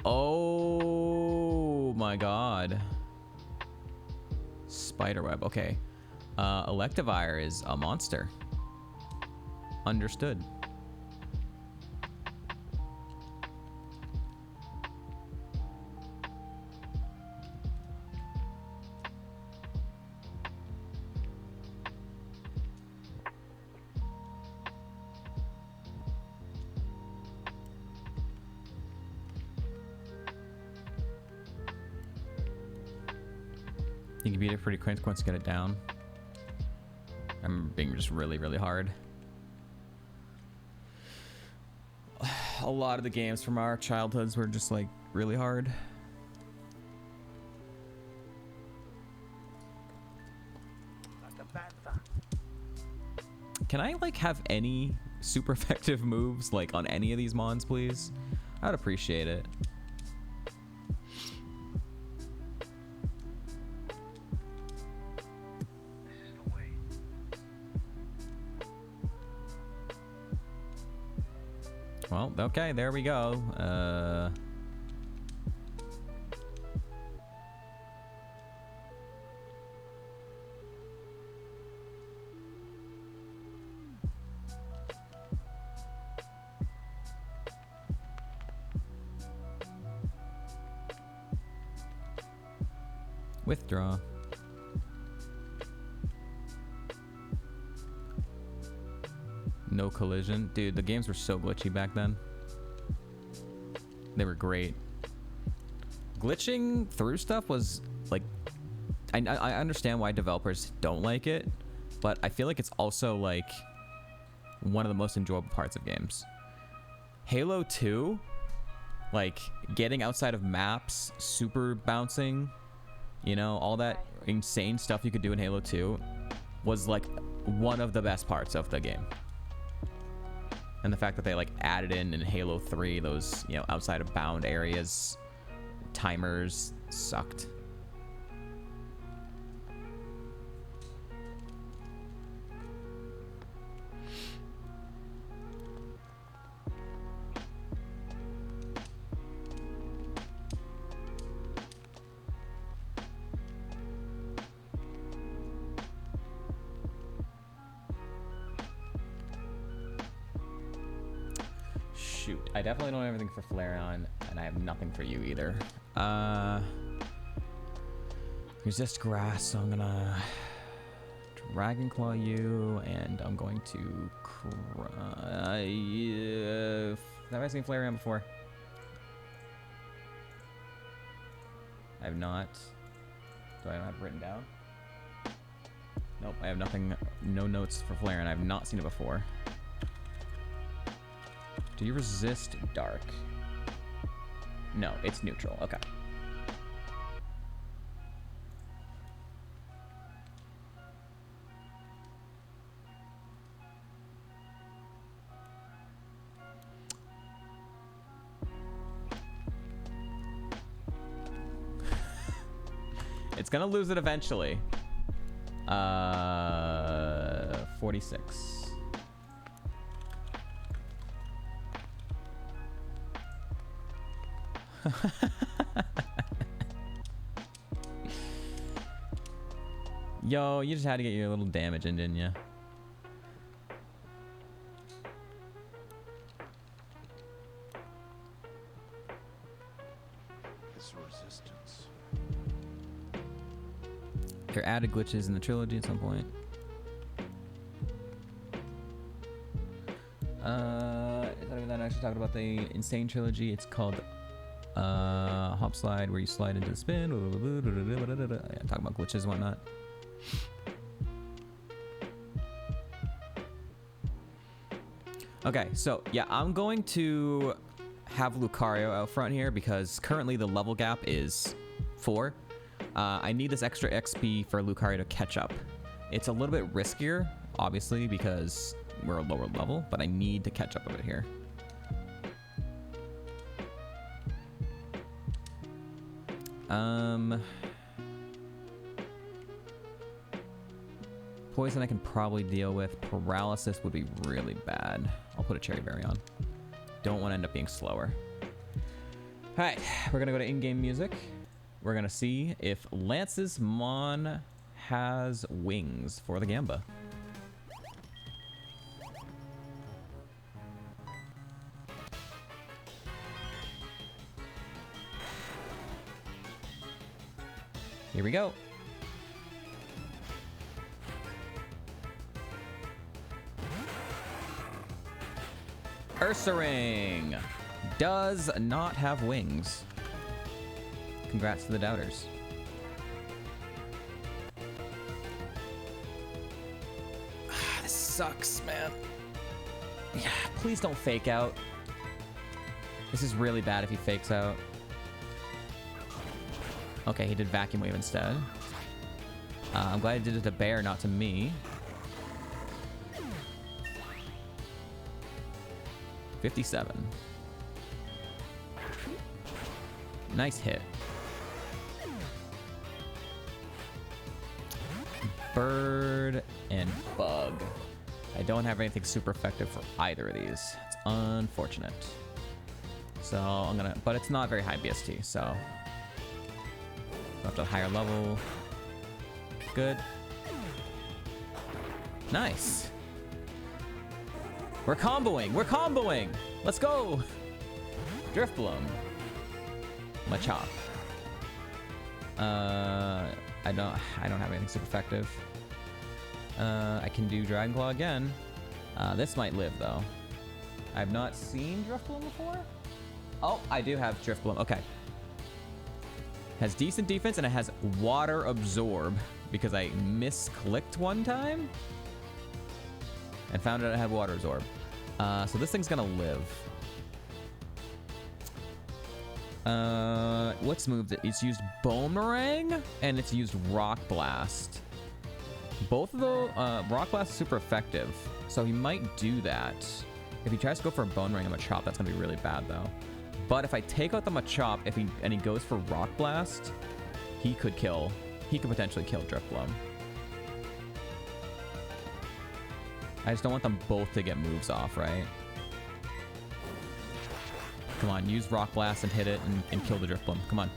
Oh my god. Spiderweb, okay. Electivire is a monster. Understood. You can beat it pretty quick once you get it down. I'm being just really, really hard. A lot of the games from our childhoods were just like really hard. Can I like have any super effective moves like on any of these mons, please? I would appreciate it. Well, okay, there we go. Withdraw. No collision. Dude, the games were so glitchy back then. They were great. Glitching through stuff was like... I understand why developers don't like it, but I feel like it's also like one of the most enjoyable parts of games. Halo 2, like getting outside of maps, super bouncing, you know, all that insane stuff you could do in Halo 2 was like one of the best parts of the game. And the fact that they like added in Halo 3 those, you know, outside of bound areas, timers sucked. Shoot, I definitely don't have everything for Flareon, and I have nothing for you either. Resist grass, so I'm gonna Dragon Claw you, and I'm going to have I seen Flareon before? I have not. Do I have it written down? Nope, I have nothing, no notes for Flareon. I have not seen it before. Do you resist dark? No, it's neutral. Okay. It's gonna lose it eventually. 46. Yo, you just had to get your little damage in, didn't you? His resistance. There are added glitches in the trilogy at some point. Is that even that? I'm actually talking about the Insane trilogy. It's called Hop Slide, where you slide into the spin. Yeah, talking about glitches and whatnot. Okay, so yeah, I'm going to have Lucario out front here because currently the level gap is 4. I need this extra XP for Lucario to catch up. It's a little bit riskier, obviously, because we're a lower level, but I need to catch up a bit here. Poison I can probably deal with. Paralysis would be really bad. I'll put a Cherry Berry on. Don't want to end up being slower. All right, we're gonna go to in-game music. We're gonna see if Lance's Mon has wings for the Gamba. Here we go. Ursaring does not have wings. Congrats to the doubters. This sucks, man. Yeah, please don't fake out. This is really bad if he fakes out. Okay, he did Vacuum Wave instead. I'm glad he did it to Bear, not to me. 57. Nice hit. Bird and Bug. I don't have anything super effective for either of these. It's unfortunate. So I'm gonna, but it's not very high BST, so up to a higher level. Good. Nice. We're comboing. We're comboing. Let's go. Drifbloom. Machop. I don't have anything super effective. I can do Dragon Claw again. This might live though. I've not seen Drifbloom before. Oh, I do have Drifbloom. Okay. Has decent defense and it has Water Absorb because I misclicked one time and found out it had Water Absorb. So this thing's gonna live. What's moved it? It's used Boomerang and it's used Rock Blast. Both of the Rock Blast is super effective, so he might do that. If he tries to go for a Boomerang and Machop, that's gonna be really bad though. But if I take out the Machop, and he goes for Rock Blast, he could potentially kill Drifbloom. I just don't want them both to get moves off, right? Come on, use Rock Blast and hit it and kill the Drifbloom. Come on.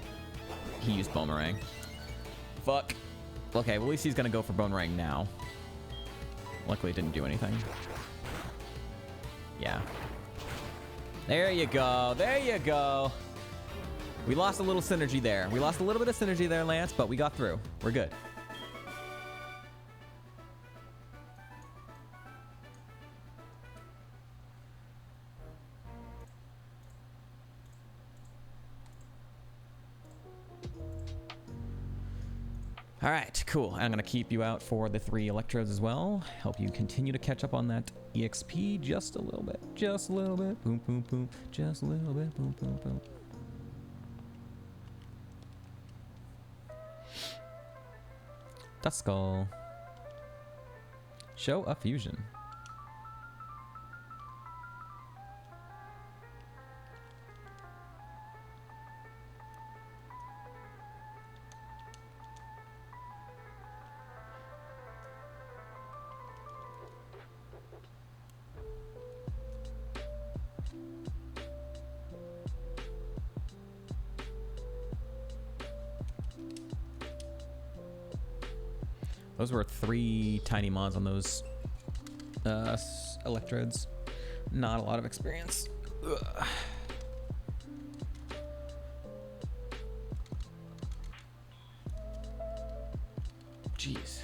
He used Boomerang. Fuck. Okay, well at least he's gonna go for Boomerang now. Luckily it didn't do anything. Yeah. There you go. There you go. We lost a little synergy there. We lost a little bit of synergy there, Lance, but we got through. We're good. All right, cool. I'm going to keep you out for the 3 electrodes as well. Help you continue to catch up on that EXP just a little bit. Just a little bit. Boom, boom, boom. Just a little bit. Boom, boom, boom. Duskull. Show a fusion. Those were 3 tiny mods on those electrodes. Not a lot of experience. Ugh. Jeez.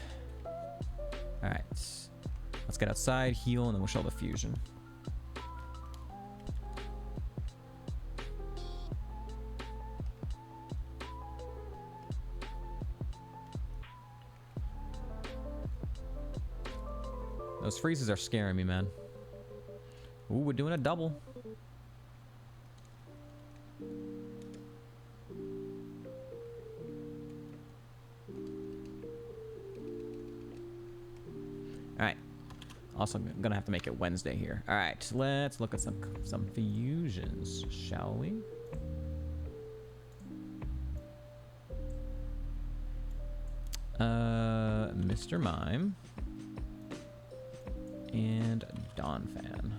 Alright. Let's get outside, heal, and then we'll show the fusion. Those freezes are scaring me, man. Ooh, we're doing a double. Alright. Also, I'm gonna have to make it Wednesday here. Alright, let's look at some fusions, shall we? Mr. Mime. And Dawn Fan.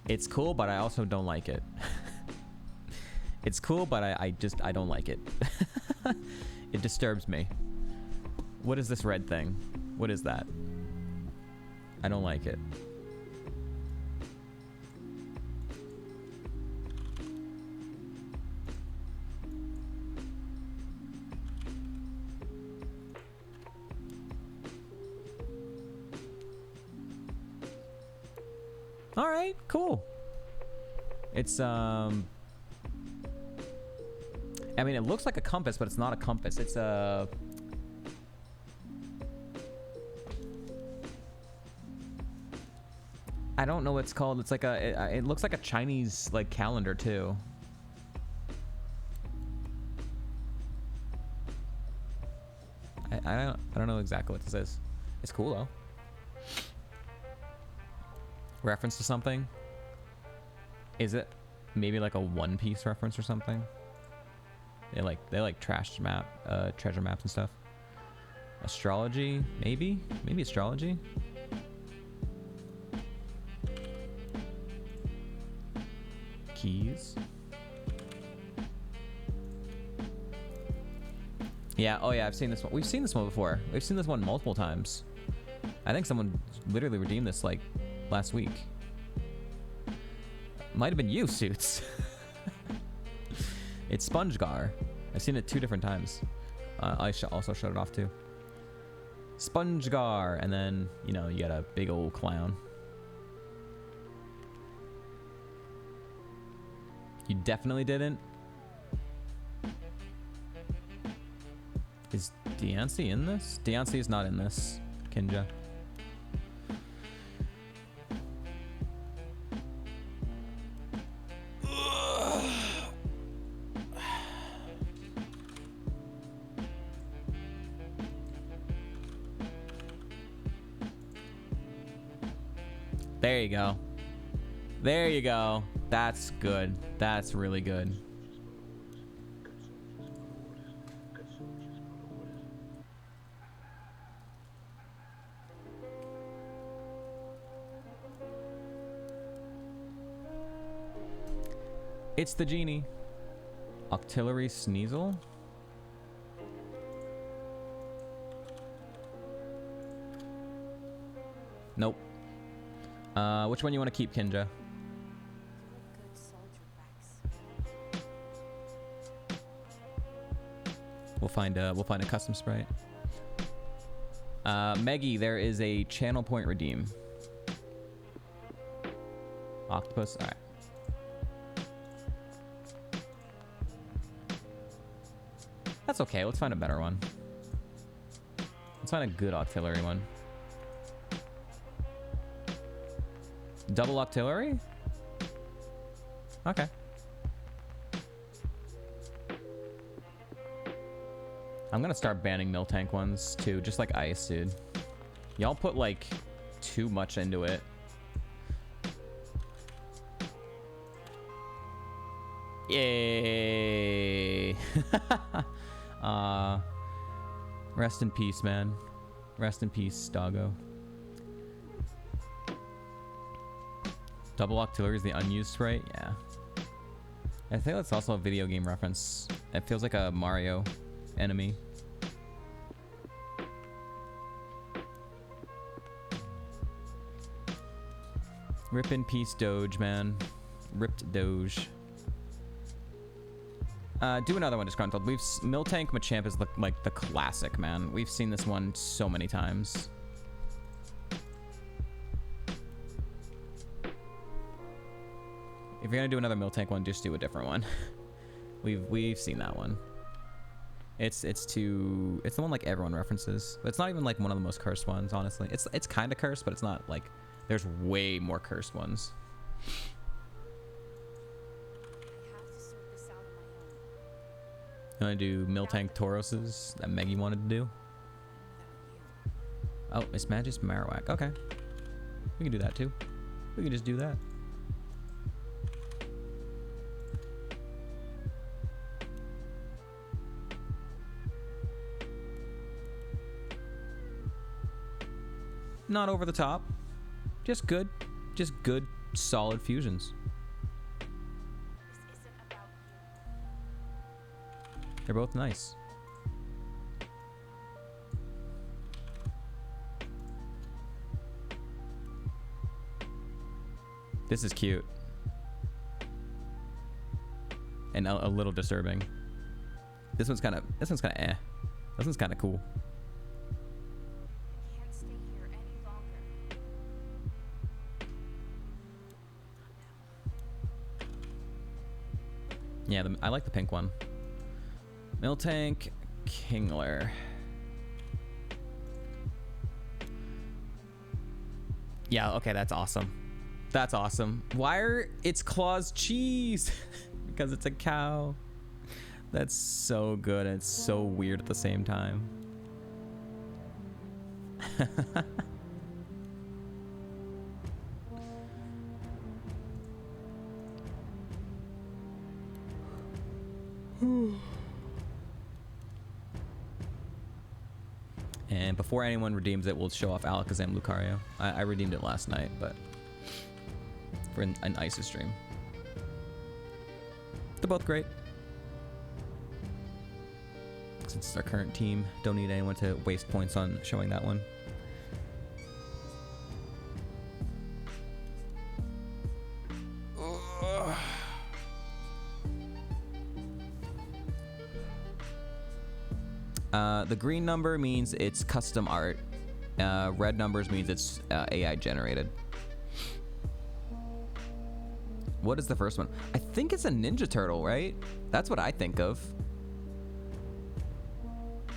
It's cool, but I also don't like it. It's cool, but I don't like it. It disturbs me. What is this red thing? What is that? I don't like it. All right, cool. It's I mean, it looks like a compass, but it's not a compass. It's a I don't know what it's called. It's like it looks like a Chinese like calendar too. I don't know exactly what this is. It's cool though. Reference to something? Is it maybe like a One Piece reference or something? They like trash map, treasure maps and stuff. Astrology, maybe astrology. Keys. Yeah. Oh yeah, I've seen this one. We've seen this one before. We've seen this one multiple times. I think someone literally redeemed this like last week. Might have been you, Suits. It's SpongeGar. I've seen it 2 different times. I also showed it off too. SpongeGar, and then you know you got a big old clown. You definitely didn't. Is Deancey in this? Deancey is not in this, Kinja. There you go. There you go. That's good. That's really good. It's the genie. Octillery Sneasel. Nope. Which one you want to keep, Kinja? Good soldier wax. We'll find a custom sprite. Meggy, there is a channel point redeem. Octopus. All right. That's okay. Let's find a better one. Let's find a good Octillery one. Double Octillery? Okay. I'm gonna start banning Miltank ones too, just like Ice, dude. Y'all put like too much into it. Yay! Rest in peace, man. Rest in peace, doggo. Double Octillery is the unused sprite? Yeah. I think that's also a video game reference. It feels like a Mario enemy. Rip in peace, Doge, man. Ripped Doge. Do another one, Disgruntled. Miltank Machamp is like the classic, man. We've seen this one so many times. If you're gonna do another Miltank one, just do a different one. We've seen that one. It's the one like everyone references. But it's not even like one of the most cursed ones, honestly. It's kind of cursed, but it's not like there's way more cursed ones. I have to sort this out on my own. You wanna do Miltank Tauroses that Meggy wanted to do? Without you. Oh, it's Magus Marowak. Okay. We can do that too. We can just do that. Not over the top. Just good, solid fusions. This isn't about you. They're both nice. This is cute. And a little disturbing. This one's kind of eh. This one's kind of cool. I can't stay here any longer. Yeah, I like the pink one. Miltank Kingler. Yeah, okay, that's awesome. That's awesome. Why are its claws cheese? Because it's a cow. That's so good and it's so weird at the same time. And before anyone redeems it, we'll show off Alakazam Lucario. I redeemed it last night, but for an ISIS stream. They're both great. Since it's our current team, don't need anyone to waste points on showing that one. The green number means it's custom art. Red numbers means it's AI generated. What is the first one? I think it's a Ninja Turtle, right? That's what I think of.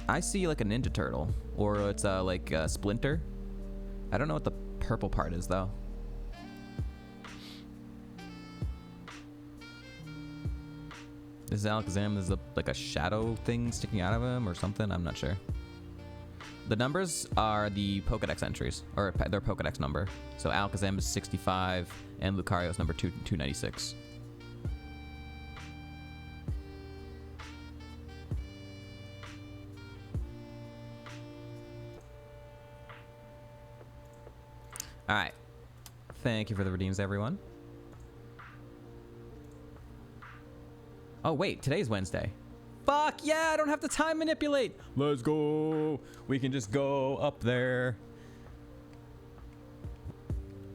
I see like a Ninja Turtle, or it's like a Splinter. I don't know what the purple part is though. This Alakazam is like a shadow thing sticking out of him or something. I'm not sure. The numbers are the Pokedex entries, or their Pokedex number. So Alakazam is 65, and Lucario is number 296. All right. Thank you for the redeems, everyone. Oh, wait, today's Wednesday. Fuck yeah, I don't have to time manipulate. Let's go. We can just go up there.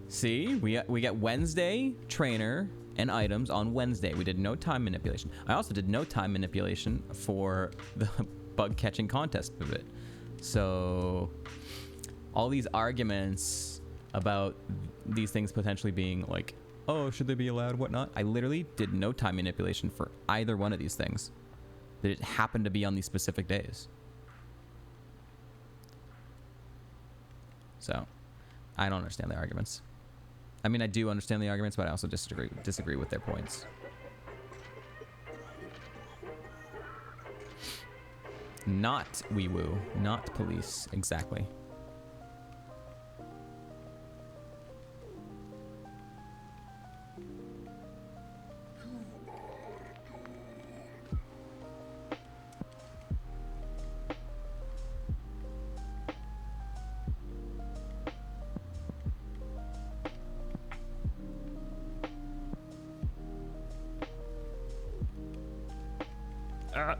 See, we get Wednesday trainer and items on Wednesday. We did no time manipulation. I also did no time manipulation for the bug catching contest of it. So all these arguments about these things potentially being like, oh, should they be allowed, whatnot? I literally did no time manipulation for either one of these things. That it happened to be on these specific days. So, I don't understand the arguments. I mean, I do understand the arguments, but I also disagree with their points. Not wee woo, not police, exactly. What's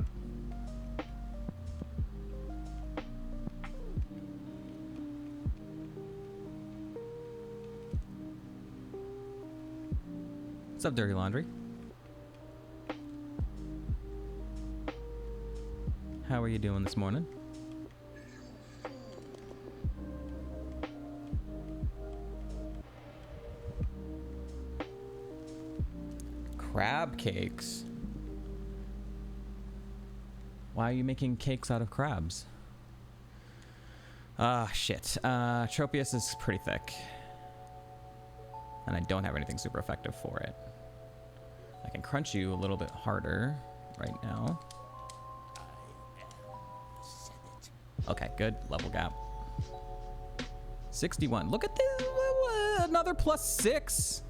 up, Dirty Laundry? How are you doing this morning? Crab cakes. Why are you making cakes out of crabs? Ah, shit. Tropius is pretty thick. And I don't have anything super effective for it. I can crunch you a little bit harder right now. Okay, good. Level gap. 61. Look at this. Another +6.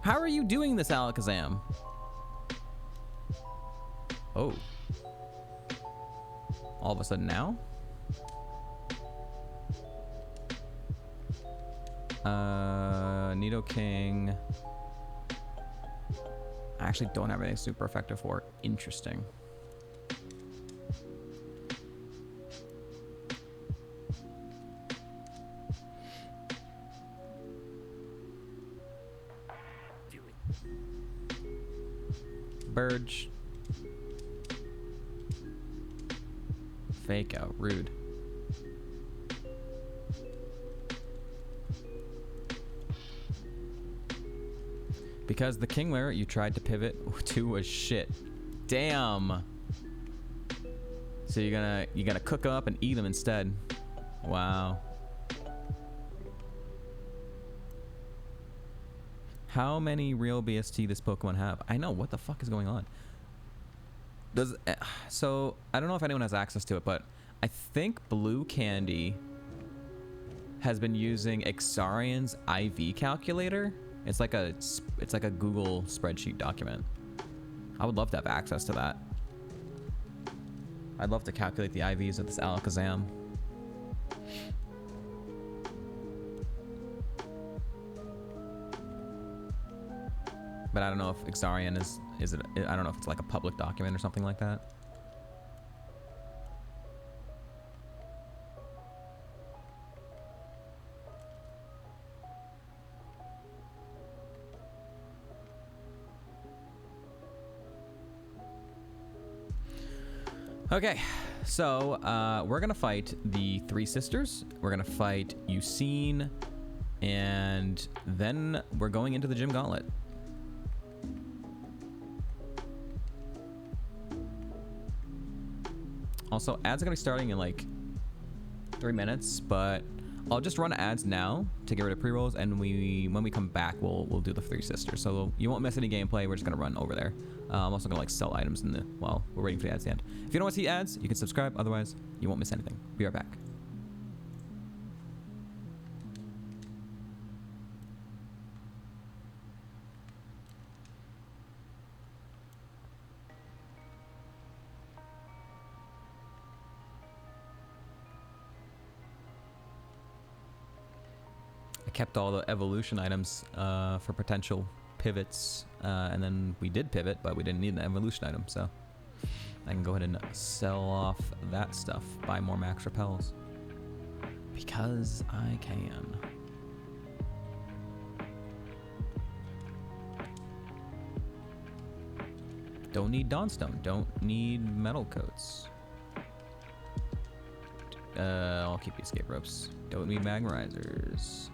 How are you doing this, Alakazam? Oh. All of a sudden now? Nidoking. I actually don't have anything super effective for it. Interesting. Burge. Fake out. Rude. Because the Kingler you tried to pivot to was shit. Damn. So you're gonna cook up and eat them instead. Wow. How many real BST does Pokemon have? I know, what the fuck is going on? So I don't know if anyone has access to it, but I think Blue Candy has been using Exarion's IV calculator. It's like a Google spreadsheet document. I would love to have access to that. I'd love to calculate the IVs of this Alakazam. But I don't know if Exarion is it, I don't know if it's like a public document or something like that. Okay, so we're gonna fight the three sisters. We're gonna fight Eusine, and then we're going into the gym gauntlet. Also, ads are gonna be starting in like 3 minutes, but I'll just run ads now to get rid of pre-rolls, and when we come back, we'll do the three sisters. So you won't miss any gameplay. We're just gonna run over there. I'm also gonna like sell items while we're waiting for the ads to end. If you don't want to see ads, you can subscribe. Otherwise, you won't miss anything. Be right back. I kept all the evolution items for potential pivots, and then we did pivot, but we didn't need an evolution item, so I can go ahead and sell off that stuff, buy more max repels, because I can. Don't need Dawnstone, don't need metal coats. I'll keep the escape ropes. Don't need Magmarizers.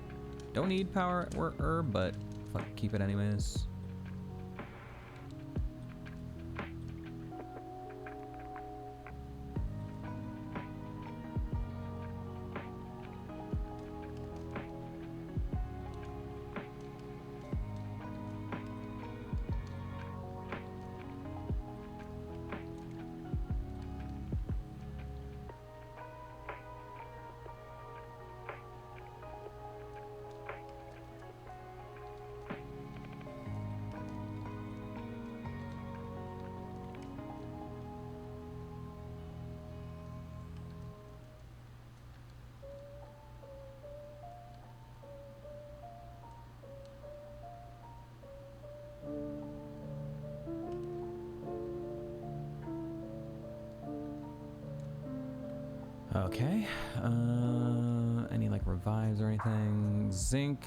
Don't need power or herb, but fuck, keep it anyways. Okay. Any like revives or anything? Zinc.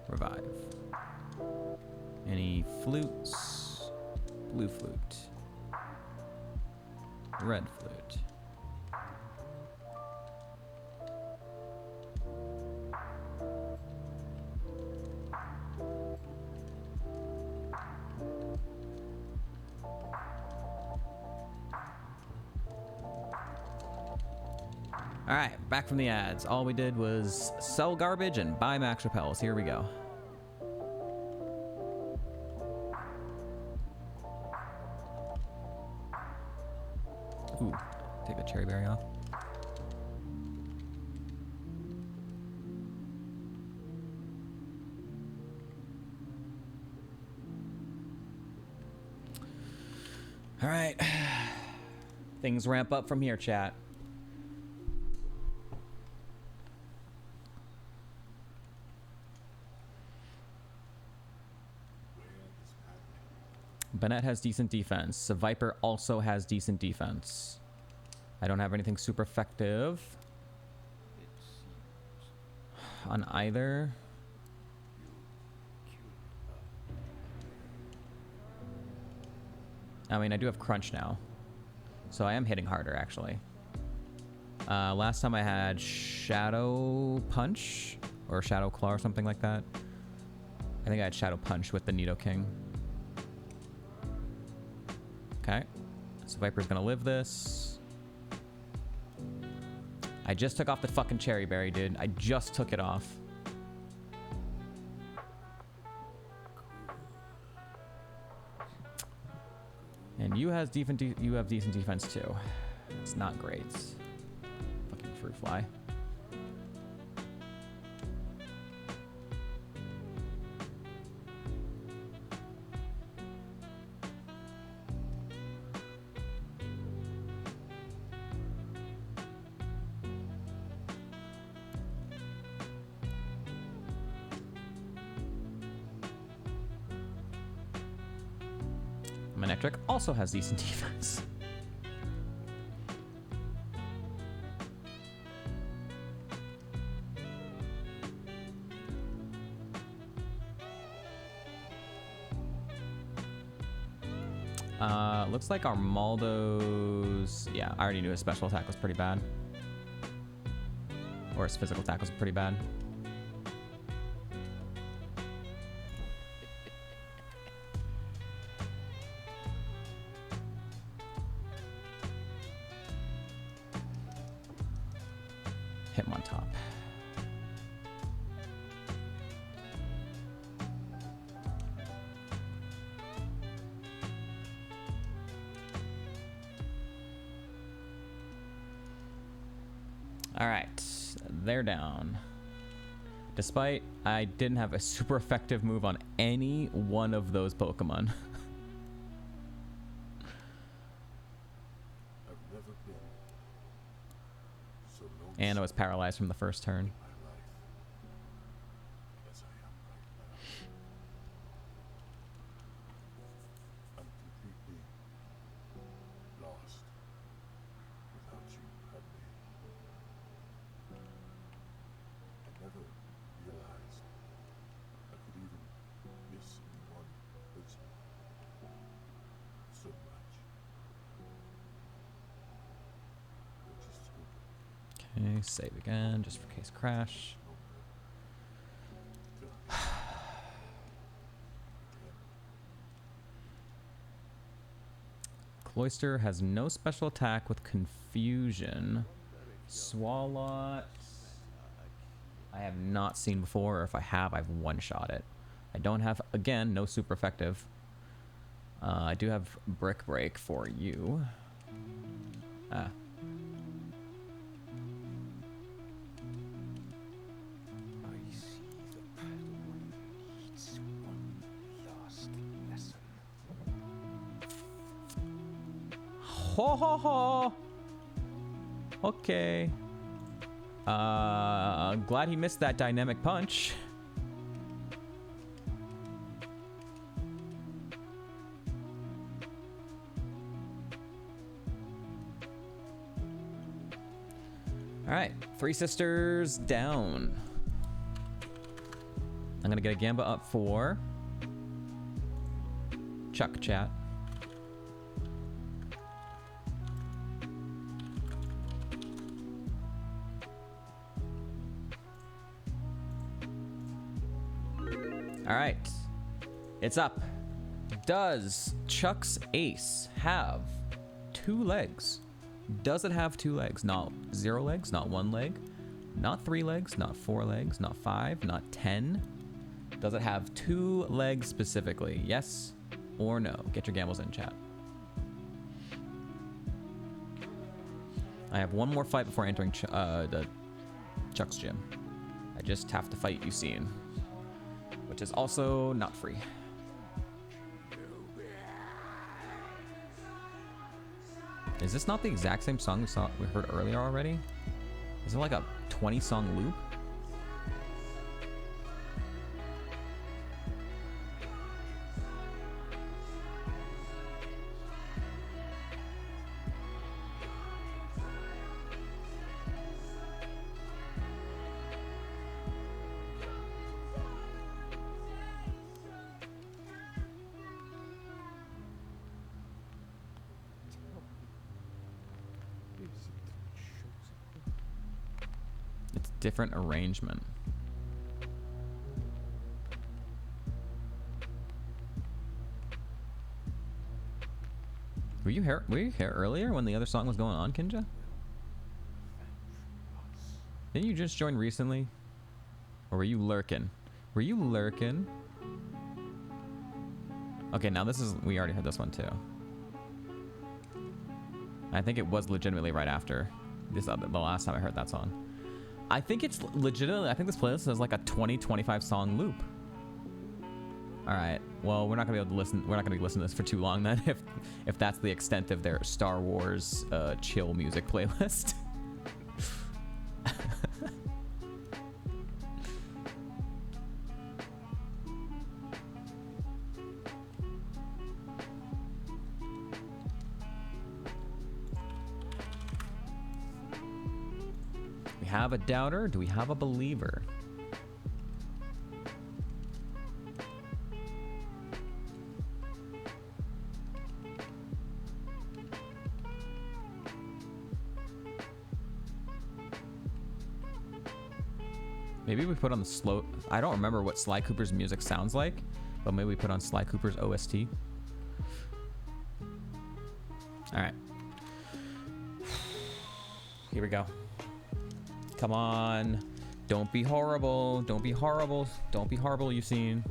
Revive. Any flutes? Blue flute. Red flute. All right, back from the ads. All we did was sell garbage and buy max repels. Here we go. Ooh, take the cherry berry off. All right. Things ramp up from here, chat. Bennett has decent defense. Viper also has decent defense. I don't have anything super effective on either. I mean, I do have Crunch now. So I am hitting harder, actually. Last time I had Shadow Punch or Shadow Claw or something like that. I think I had Shadow Punch with the Nidoking. Okay, so Viper's gonna live this. I just took off the fucking cherry berry, dude. I just took it off. And you have decent defense too. It's not great. Fucking fruit fly. Manectric also has decent defense. Looks like Armaldo's... Yeah, I already knew his special attack was pretty bad. Or his physical attack was pretty bad. Hit him on top. All right, they're down. Despite I didn't have a super effective move on any one of those Pokemon. I've never been so lonesome And I was paralyzed from the first turn. in my life as I am right now. I'm completely lost without you, Huntley. I never realized I could even miss one person so much. Which is true. Okay, save again, just for case crash. Cloyster has no special attack with confusion. Swalot, I have not seen before, or if I have, I've one-shot it. I don't have, again, no super effective. I do have Brick Break for you. Ah. I see the Padawan needs one last lesson. Ho ho ho! Okay. Glad he missed that dynamic punch. All right, 3 sisters down. I'm gonna get a Gamba up for Chuck chat. All right, it's up. Does Chuck's ace have 2 legs? Does it have 2 legs? Not 0 legs, not 1 leg, not 3 legs, not 4 legs, not 5, not 10. Does it have 2 legs specifically? Yes or no? Get your gambles in, chat. I have 1 more fight before entering the Chuck's gym. I just have to fight Usain, which is also not free. Is this not the exact same song we heard earlier already? Is it like a 20-song loop? It's different arrangement. Were you here earlier when the other song was going on, Kinja? Didn't you just join recently? Or were you lurking? Were you lurking? Okay, now this is, we already heard this one too. I think it was legitimately right after this, the last time I heard that song. I think it's legitimately, I think this playlist is like a 20-25 song loop. All right, well, we're not gonna be able to listen, we're not gonna listen to this for too long then, if that's the extent of their Star Wars chill music playlist. We have a doubter, do we have a believer? Maybe we put on the slow, I don't remember what Sly Cooper's music sounds like, but maybe we put on Sly Cooper's OST. All right. Here we go. Come on. Don't be horrible. Don't be horrible. Don't be horrible, Usain.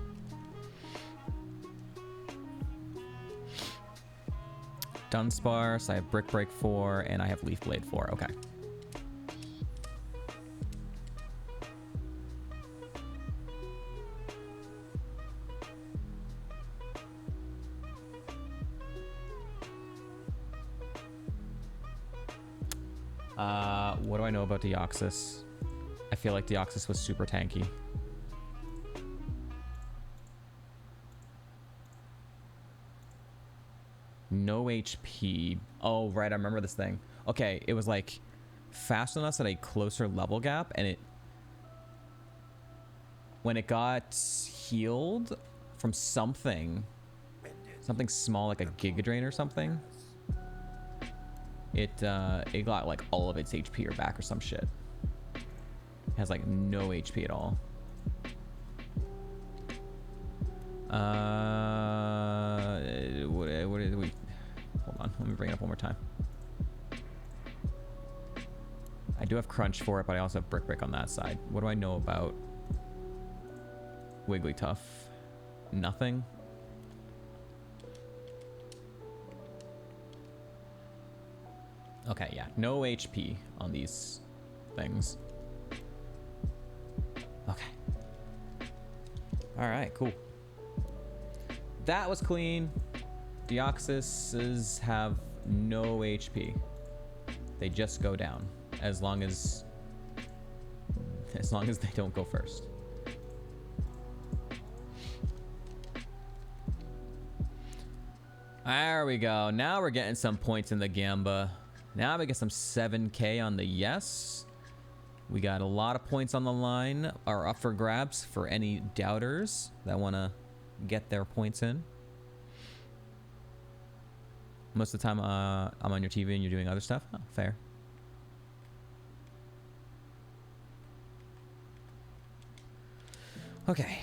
Dunsparce, I have Brick Break 4, and I have Leaf Blade 4. Okay. What do I know about Deoxys? I feel like Deoxys was super tanky. No HP. Oh, right, I remember this thing. Okay, it was like fast on us at a closer level gap, and it... when it got healed from something small like a Giga Drain or something, it got like all of its HP or back or some shit. It has like no HP at all. What is we? Hold on, let me bring it up one more time. I do have Crunch for it, but I also have Brick Break on that side. What do I know about Wigglytuff? Nothing. Okay, yeah, no HP on these things. Okay. All right, cool. That was clean. Deoxyses have no HP. They just go down as long as they don't go first. There we go. Now we're getting some points in the Gamba. Now we get some 7K on the yes. We got a lot of points on the line, are up for grabs for any doubters that want to get their points in. Most of the time, I'm on your TV and you're doing other stuff. Oh, fair. Okay.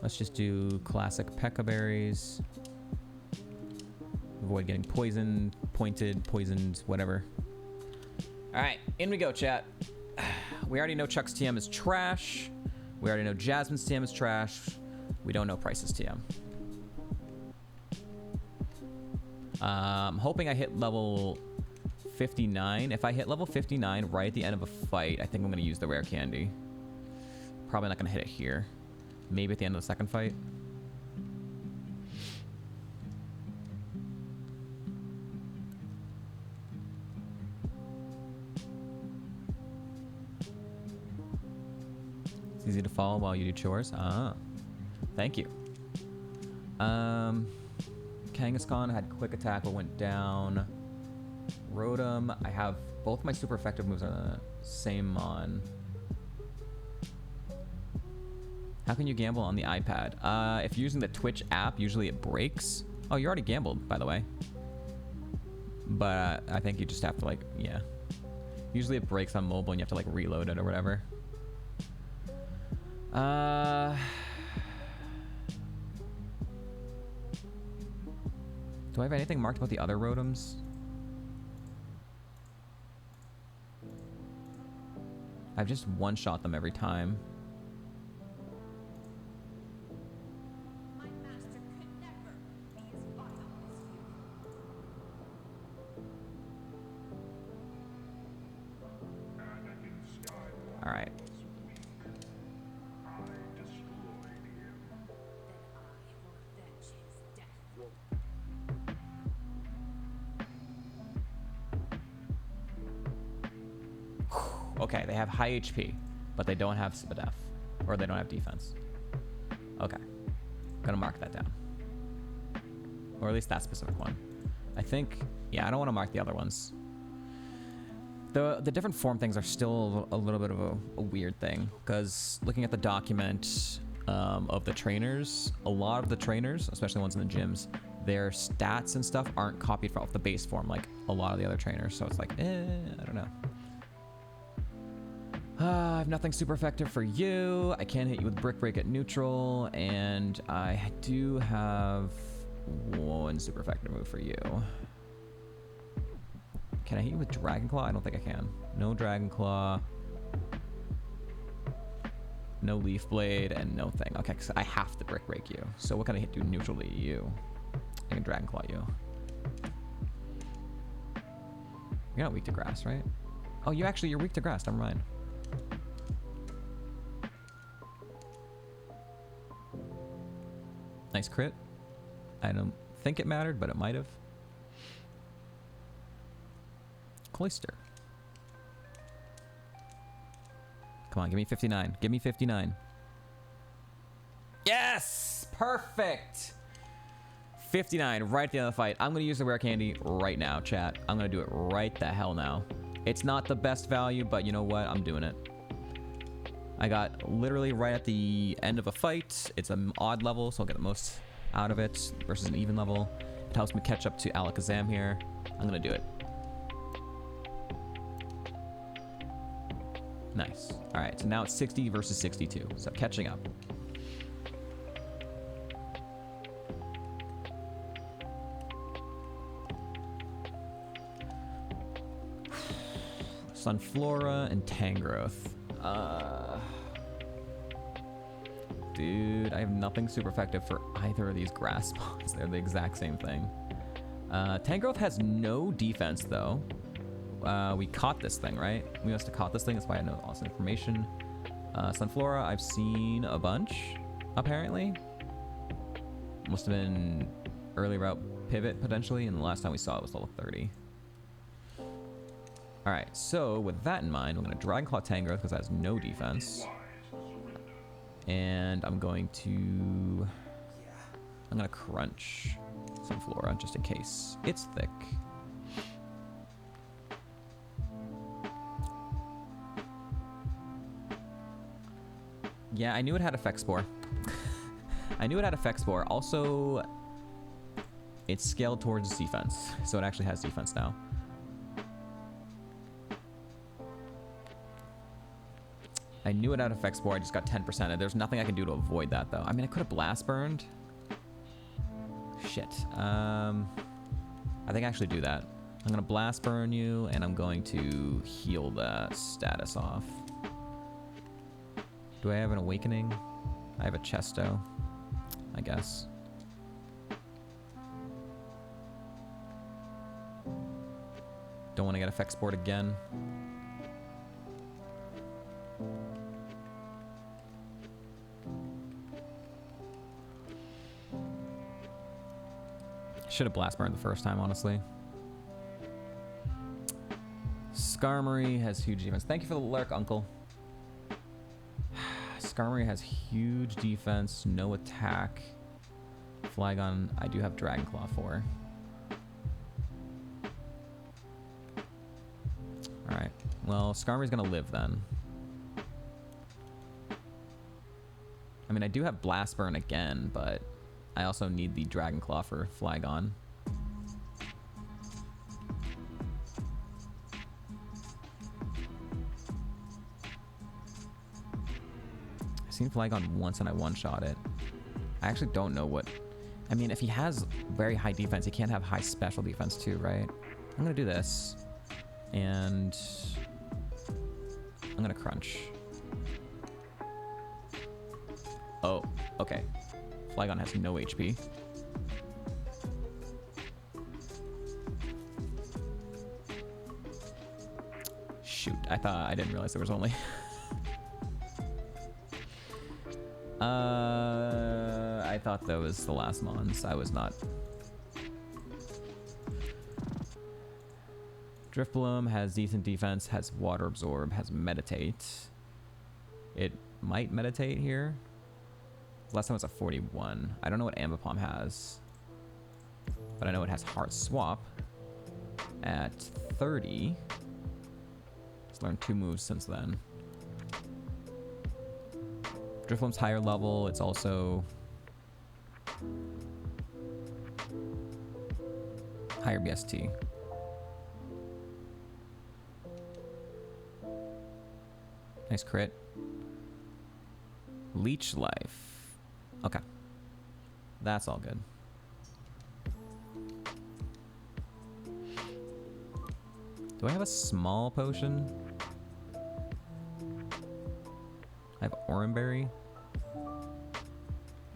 Let's just do classic Pekka berries. Avoid getting poisoned, poisoned, whatever. All right, in we go, chat. We already know Chuck's TM is trash. We already know Jasmine's TM is trash. We don't know Price's TM. I'm hoping I hit level 59. If I hit level 59 right at the end of a fight, I think I'm going to use the rare candy. Probably not going to hit it here. Maybe at the end of the second fight. It's easy to follow while you do chores. Ah, thank you. Kangaskhan had quick attack but went down. Rotom, I have both my super effective moves on the same mon. How can you gamble on the iPad? If you're using the Twitch app, usually it breaks. Oh, you already gambled, by the way. But I think you just have to, like, yeah. Usually it breaks on mobile and you have to, like, reload it or whatever. Do I have anything marked about the other Rotoms? I've just one-shot them every time. My master could never be as vile as you. All right. Okay, they have high HP, but they don't have Spadef, or they don't have defense. Okay, gonna mark that down, or at least that specific one. I think, yeah, I don't want to mark the other ones. The different form things are still a little bit of a weird thing, because looking at the document of the trainers, a lot of the trainers, especially ones in the gyms, their stats and stuff aren't copied off the base form like a lot of the other trainers. So it's like, I don't know. I have nothing super effective for you. I can hit you with Brick Break at neutral, and I do have one super effective move for you. Can I hit you with Dragon Claw? I don't think I can. No Dragon Claw. No Leaf Blade, and no thing. Okay, because I have to Brick Break you. So what can I hit do neutral to you? I can Dragon Claw you. You're not weak to grass, right? Oh, you're weak to grass. Never mind. Nice crit. I don't think it mattered, but it might have. Cloister. Come on, give me 59. Give me 59. Yes! Perfect! 59, right at the end of the fight. I'm going to use the rare candy right now, chat. I'm going to do it right the hell now. It's not the best value, but you know what? I'm doing it. I got literally right at the end of a fight. It's an odd level, so I'll get the most out of it versus an even level. It helps me catch up to Alakazam here. I'm going to do it. Nice. All right, so now it's 60 versus 62. So catching up. Sunflora and Tangrowth. Dude, I have nothing super effective for either of these grass spawns. They're the exact same thing. Tangrowth has no defense, though. We caught this thing, right? We must have caught this thing. That's why I know all this information. Sunflora, I've seen a bunch, apparently. Must have been early route pivot, potentially, and the last time we saw it was level 30. All right, so with that in mind, I'm going to Dragon Claw Tangrowth because it has no defense. And I'm going to crunch Sunflora just in case. It's thick. Yeah, I knew it had Effect Spore. I knew it had Effect Spore. Also, it's scaled towards defense, so it actually has defense now. I knew it had Effect Spore, I just got 10%. There's nothing I can do to avoid that, though. I mean, I could have Blast Burned. Shit. I think I actually do that. I'm going to Blast Burn you, and I'm going to heal the status off. Do I have an Awakening? I have a Chesto, I guess. Don't want to get Effect Sport again. Should have Blast Burned the first time, honestly. Skarmory has huge defense. Thank you for the lurk, Uncle. Skarmory has huge defense, no attack. Flygon, I do have Dragon Claw for. Alright. Well, Skarmory's gonna live then. I mean, I do have Blast Burn again, but I also need the Dragon Claw for Flygon. I've seen Flygon once and I one-shot it. I actually don't know what... I mean, if he has very high defense, he can't have high special defense too, right? I'm gonna do this. And... I'm gonna Crunch. Oh, okay. Flygon has no HP. Shoot, I didn't realize there was only... I thought that was the last Mons. I was not. Drifbloom has decent defense, has Water Absorb, has Meditate. It might Meditate here. Last time it was a 41. I don't know what Ambipom has, but I know it has Heart Swap at 30. It's learned 2 moves since then. Drifloom's higher level. It's also higher BST. Nice crit. Leech Life. Okay. That's all good. Do I have a small potion? I have Oranberry.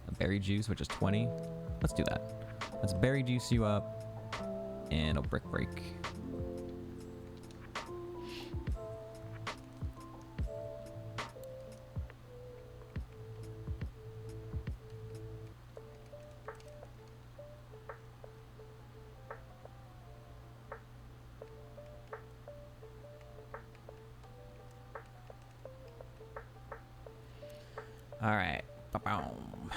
A Berry Juice, which is 20. Let's do that. Let's Berry Juice you up. And a Brick Break. All right. Ba-boom.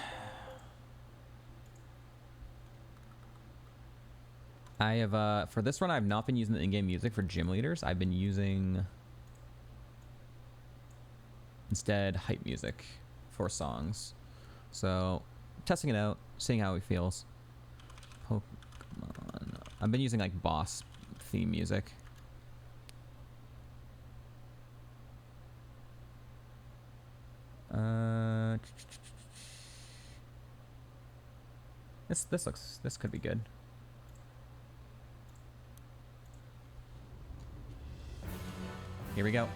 I have, for this run, I've not been using the in-game music for gym leaders. I've been using, instead, hype music for songs. So, testing it out, seeing how it feels. Pokemon. I've been using, like, boss theme music. This could be good. Here we go.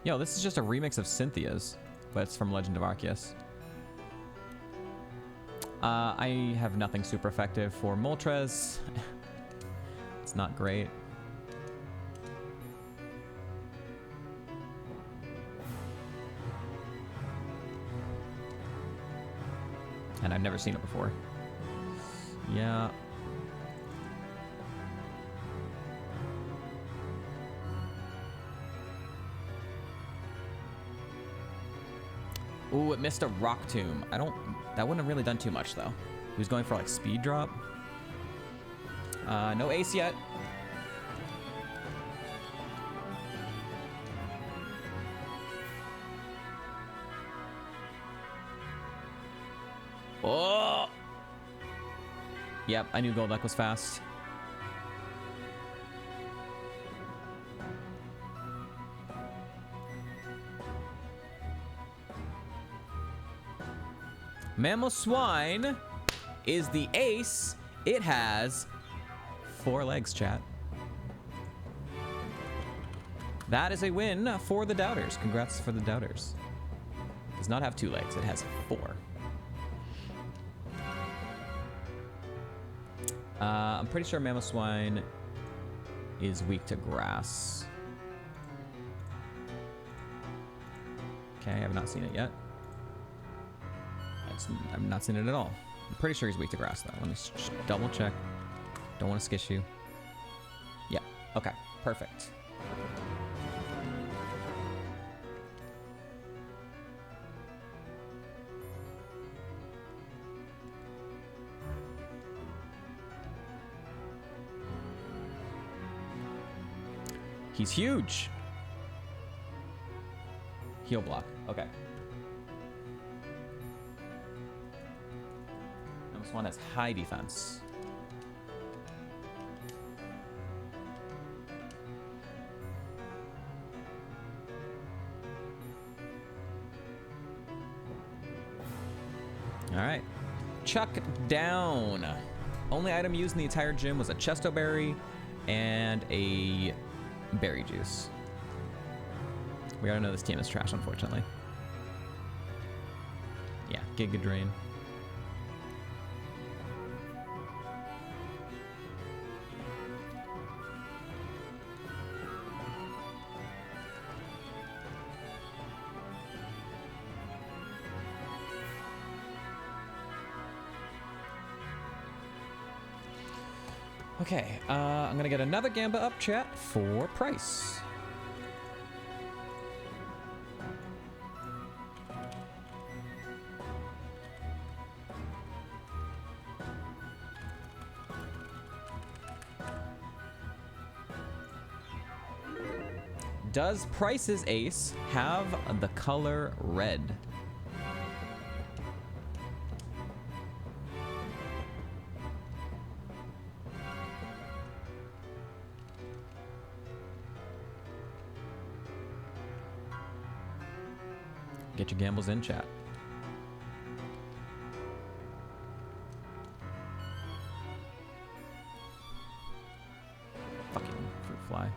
Yo, this is just a remix of Cynthia's, but it's from Legend of Arceus. I have nothing super effective for Moltres. It's not great. And I've never seen it before. Yeah. Ooh, it missed a rock tomb. That wouldn't have really done too much though. He was going for like speed drop. No ace yet. Oh! Yep, I knew Golduck was fast. Mamoswine is the ace. It has 4 legs, chat. That is a win for the Doubters. Congrats for the Doubters. Does not have 2 legs. It has 4. I'm pretty sure Mamoswine is weak to grass. Okay, I have not seen it yet. I've not seen it at all. I'm pretty sure he's weak to grass though. Let me double check. Don't want to skish you. Yeah, okay, perfect. He's huge. Heal block. Okay. This one has high defense. All right. Chuck down. Only item used in the entire gym was a chesto berry and a berry juice. We already know this team is trash, unfortunately. Yeah, Giga Drain. Okay, I'm gonna get another Gamba up, chat, for price. Does Price's ace have the color red? Get your gambles in, chat. Fucking fruit fly.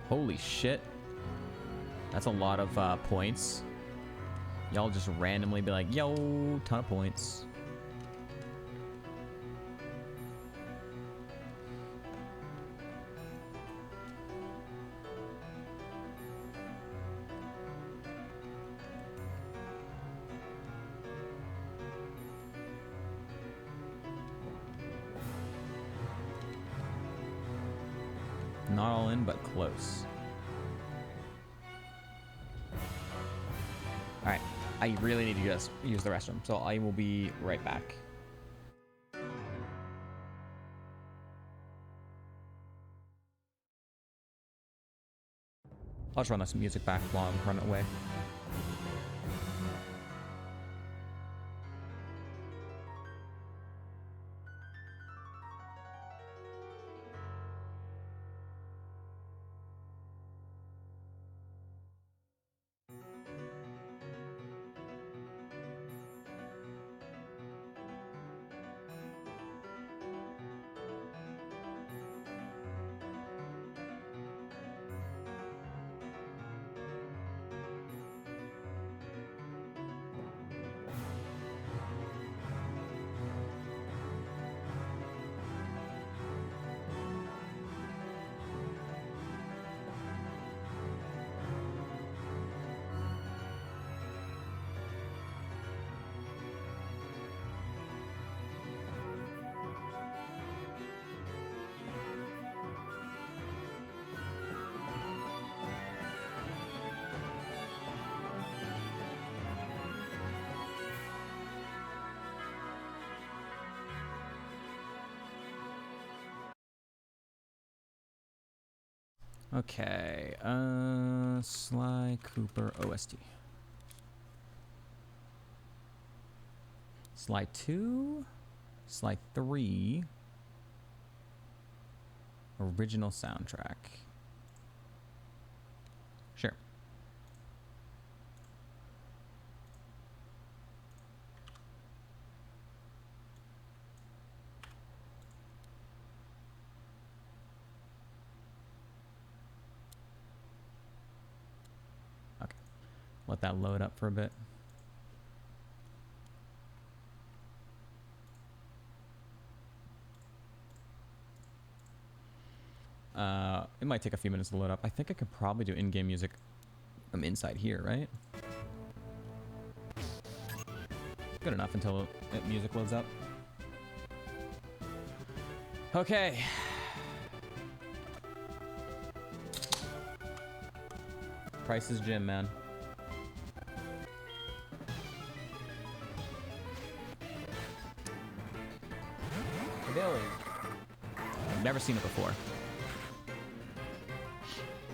Holy shit. That's a lot of points. Y'all just randomly be like, yo, ton of points. Not all in, but close. All right. I really need to use the restroom, so I will be right back. I'll just run this music back while I'm running away. Okay, Sly Cooper OST. Sly 2, Sly 3, original soundtrack. Sure. Okay, let that load up for a bit. It might take a few minutes to load up. I think I could probably do in-game music from inside here, right? Good enough until music loads up. Okay. Price is Jim, man. Billy. I've never seen it before.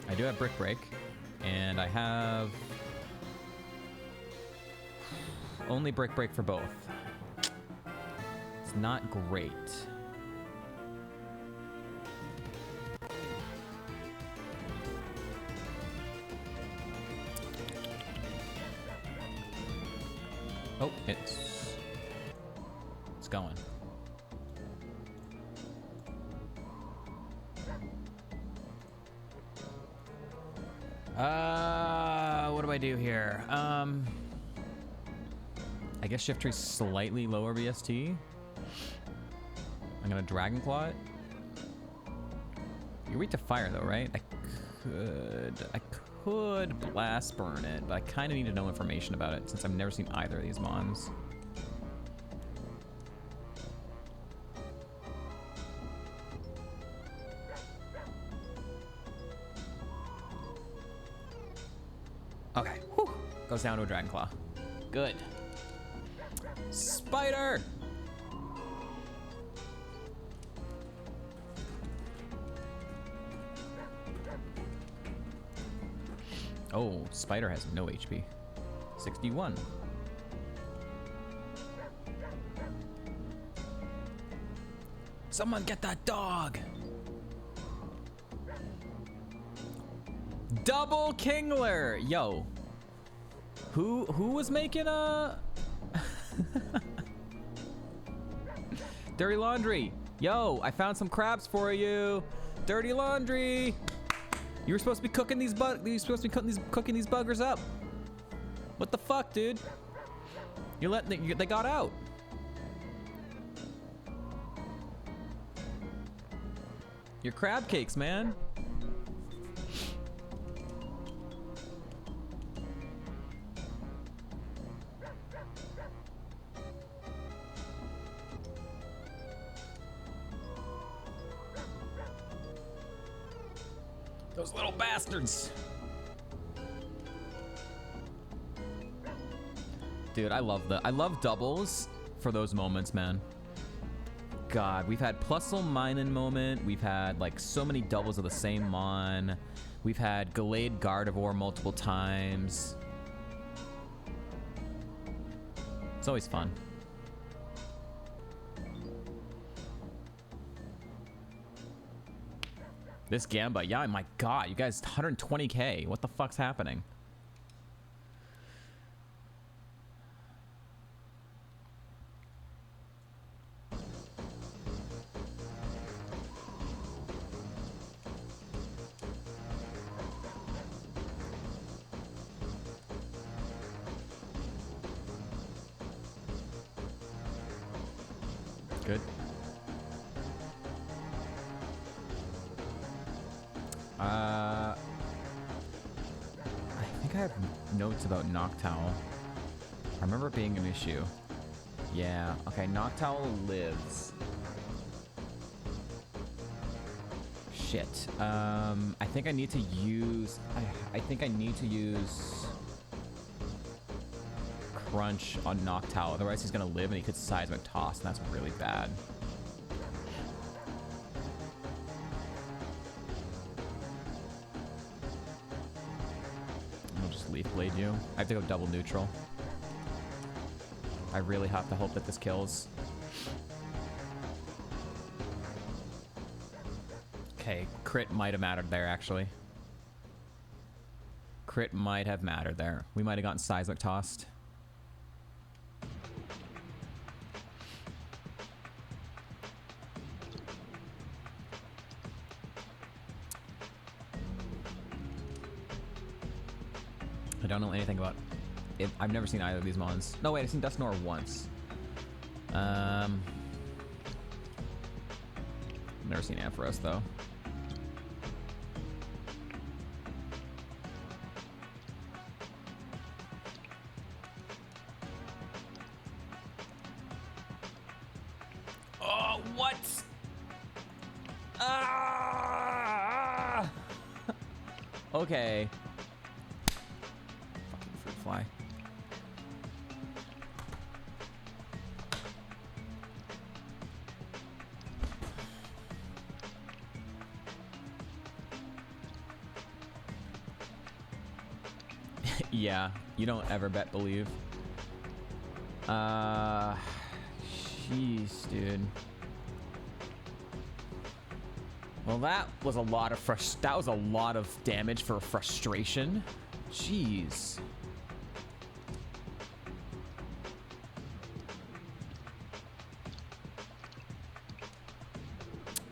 I do have Brick Break, and I have only Brick Break for both. It's not great. Oh, it's going. What do I do here? I guess Shift Tree slightly lower BST. I'm gonna Dragon Claw it. You're weak to fire though, right? I could Blast Burn it, but I kind of need to know information about it since I've never seen either of these mons. Okay, whew. Goes down to a Dragon Claw. Good. Spider! Oh, Spider has no HP. 61. Someone get that dog! Double Kingler! Yo. Who was making a... Dirty Laundry. Yo, I found some crabs for you. Dirty Laundry. You were supposed to be cooking these cooking these buggers up. What the fuck, dude? You're letting they got out. Your crab cakes, man. Those little bastards. Dude, I love doubles for those moments, man. God, we've had Plusle Minen moment. We've had like so many doubles of the same mon. We've had Gallade Gardevoir multiple times. It's always fun. This Gamba, yeah, my God, you guys, 120k. What the fuck's happening? Good. I think I have notes about Noctowl. I remember it being an issue. Yeah, okay, Noctowl lives. Shit. I think I need to use... I think I need to use... Crunch on Noctowl, otherwise he's gonna live and he could Seismic Toss, and that's really bad. Leaf Blade you. I have to go double neutral. I really have to hope that this kills. Okay, crit might have mattered there, actually. Crit might have mattered there. We might have gotten seismic tossed. I don't know anything about it. I've never seen either of these mons. No, wait, I've seen Dusknoir once. Never seen Ampharos, though. Oh, what? Ah! Okay. Fucking fruit fly. Yeah, you don't ever bet believe. Jeez, dude. Well, that was a lot of that was a lot of damage for frustration. Jeez.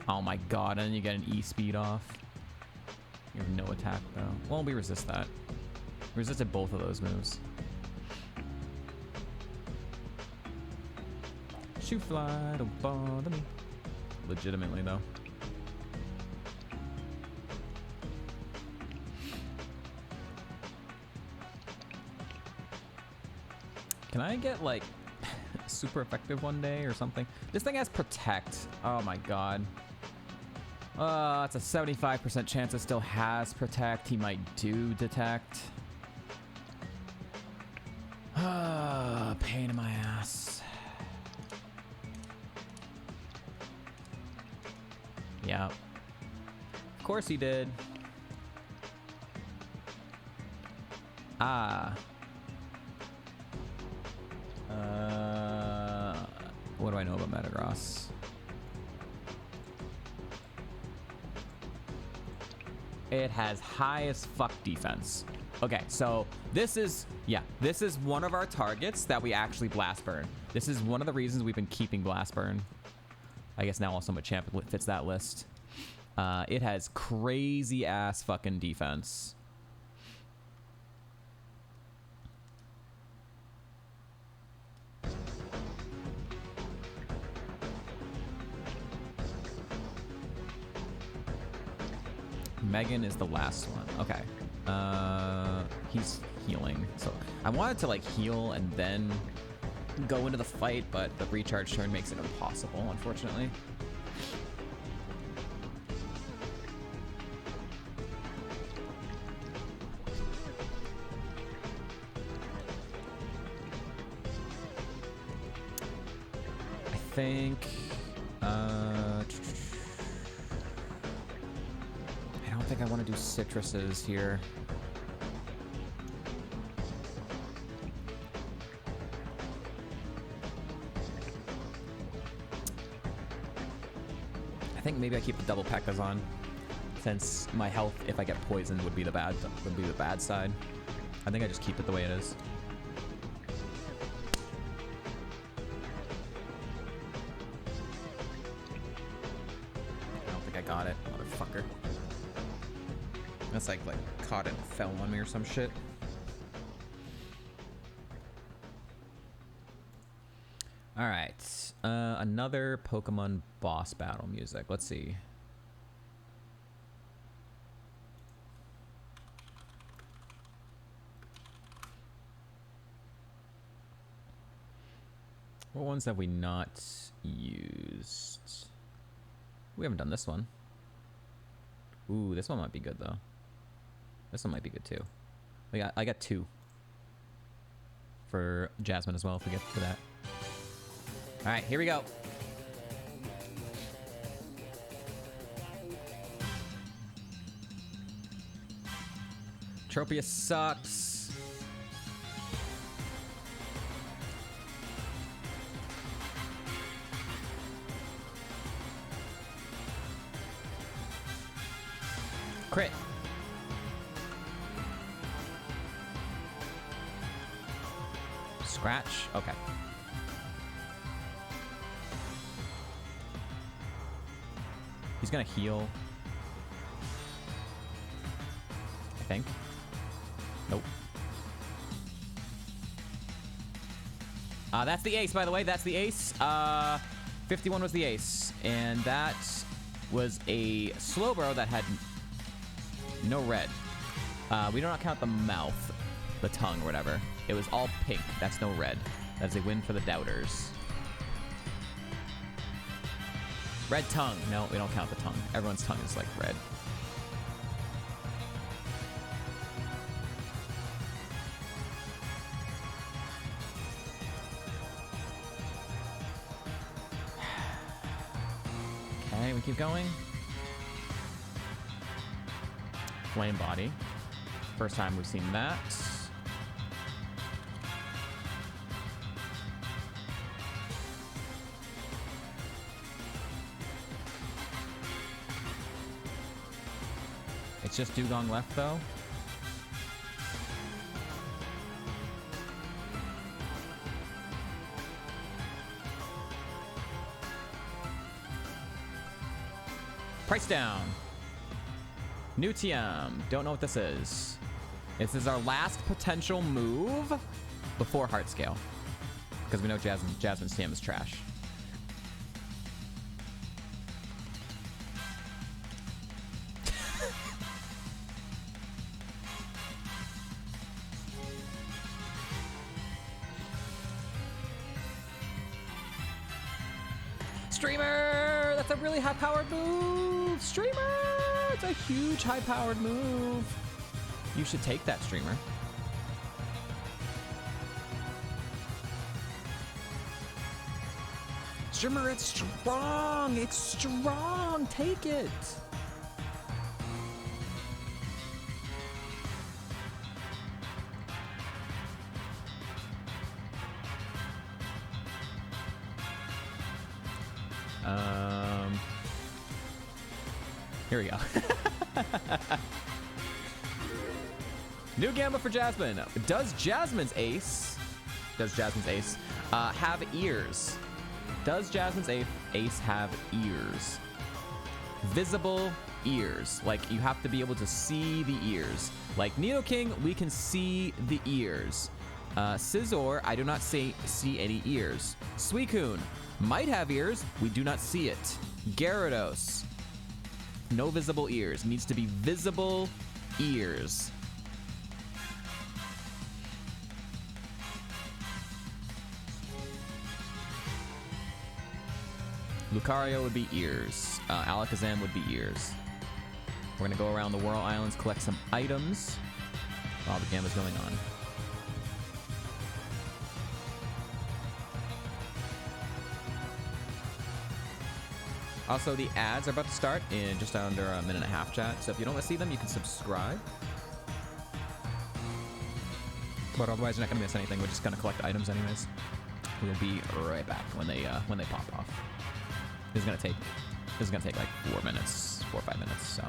Oh my god, and then you get an E speed off. You have no attack though. Well, we resist that. We resisted both of those moves. Shoot fly, don't bother me. Legitimately though. Can I get like super effective one day or something? This thing has protect. Oh my god. It's a 75% chance it still has protect. He might do detect. Pain in my ass. Yeah. Of course he did. What do I know about Metagross? It has high as fuck defense. Okay, so this is one of our targets that we actually blast burn. This is one of the reasons we've been keeping blast burn. I guess now also Machamp fits that list. It has crazy ass fucking defense. Megan is the last one. Okay. He's healing. So I wanted to like heal and then go into the fight, but the recharge turn makes it impossible, unfortunately. I think I don't think I want to do citruses here. I think maybe I keep the double P.E.K.K.A.s on, since my health, if I get poisoned, would be the bad side. I think I just keep it the way it is. I don't think I got it, motherfucker. That's like caught it and fell on me or some shit. All right, another Pokemon boss battle music. Let's see. What ones have we not used? We haven't done this one. Ooh, this one might be good though. This one might be good too. I got two for Jasmine as well if we get to that. All right, here we go. Tropius sucks. Crit. Scratch. Okay. He's gonna heal. I think. Nope. That's the ace, by the way. That's the ace. 51 was the ace. And that was a Slowbro that had no red. We do not count the mouth, the tongue, or whatever. It was all pink. That's no red. That's a win for the doubters. Red tongue. No, we don't count the tongue. Everyone's tongue is like red. Okay, we keep going. Flame body. First time we've seen that. It's just Dugong left, though. Price down. New TM. Don't know what this is. This is our last potential move before Heart Scale. Because we know Jasmine's TM is trash. Streamer! That's a really high-powered move! Streamer! It's a huge high-powered move. You should take that, Streamer. Streamer, it's strong! It's strong! Take it! Here we go. New Gamma for Jasmine. Does Jasmine's ace have ears? Does Jasmine's ace have ears? Visible ears. Like, you have to be able to see the ears. Like Nidoking, we can see the ears. Scizor, I do not see any ears. Suicune might have ears. We do not see it. Gyarados. No visible ears. Needs to be visible ears. Lucario would be ears. Alakazam would be ears. We're gonna go around the Whirl Islands, collect some items while the game is going on. Also, the ads are about to start in just under a minute and a half, chat. So if you don't want to see them, you can subscribe. But otherwise, you're not gonna miss anything. We're just gonna collect items anyways. We'll be right back when they pop off. This is gonna take like 4 minutes, 4 or 5 minutes. So.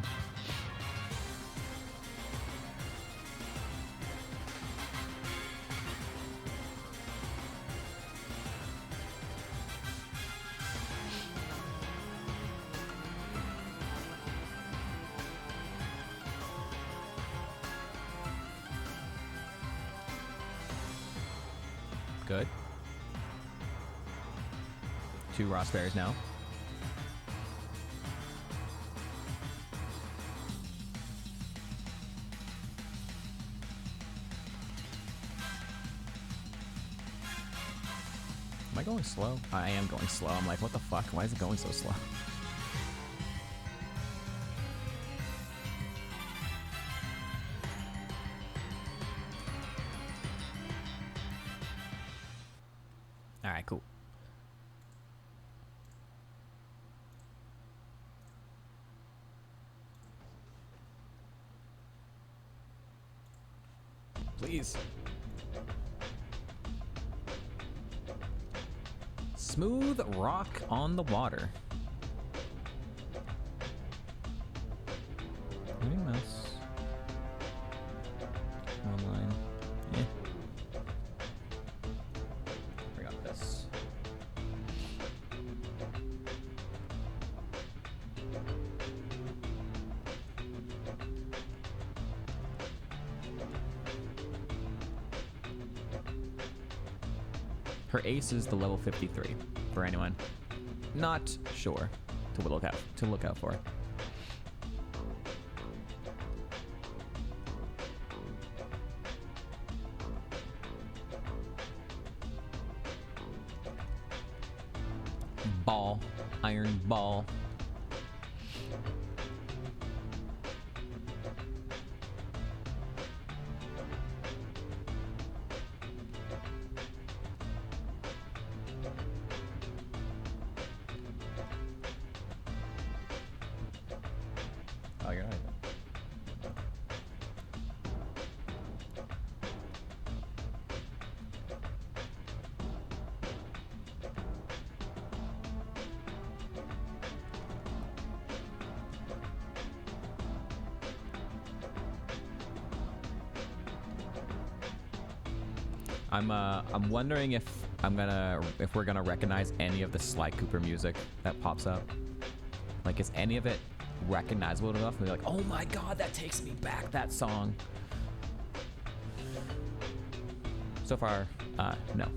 Good. 2 raspberries now. Am I going slow? I am going slow. I'm like, what the fuck? Why is it going so slow? All right, cool. Please. Smooth rock on the water. Maybe not. Her ace is the level 53 for anyone not sure to look out for. Ball, iron ball. Oh, you're right. I'm wondering if we're gonna recognize any of the Sly Cooper music that pops up. Like, is any of it recognizable enough? And be like, oh my god, that takes me back, that song. So far, no.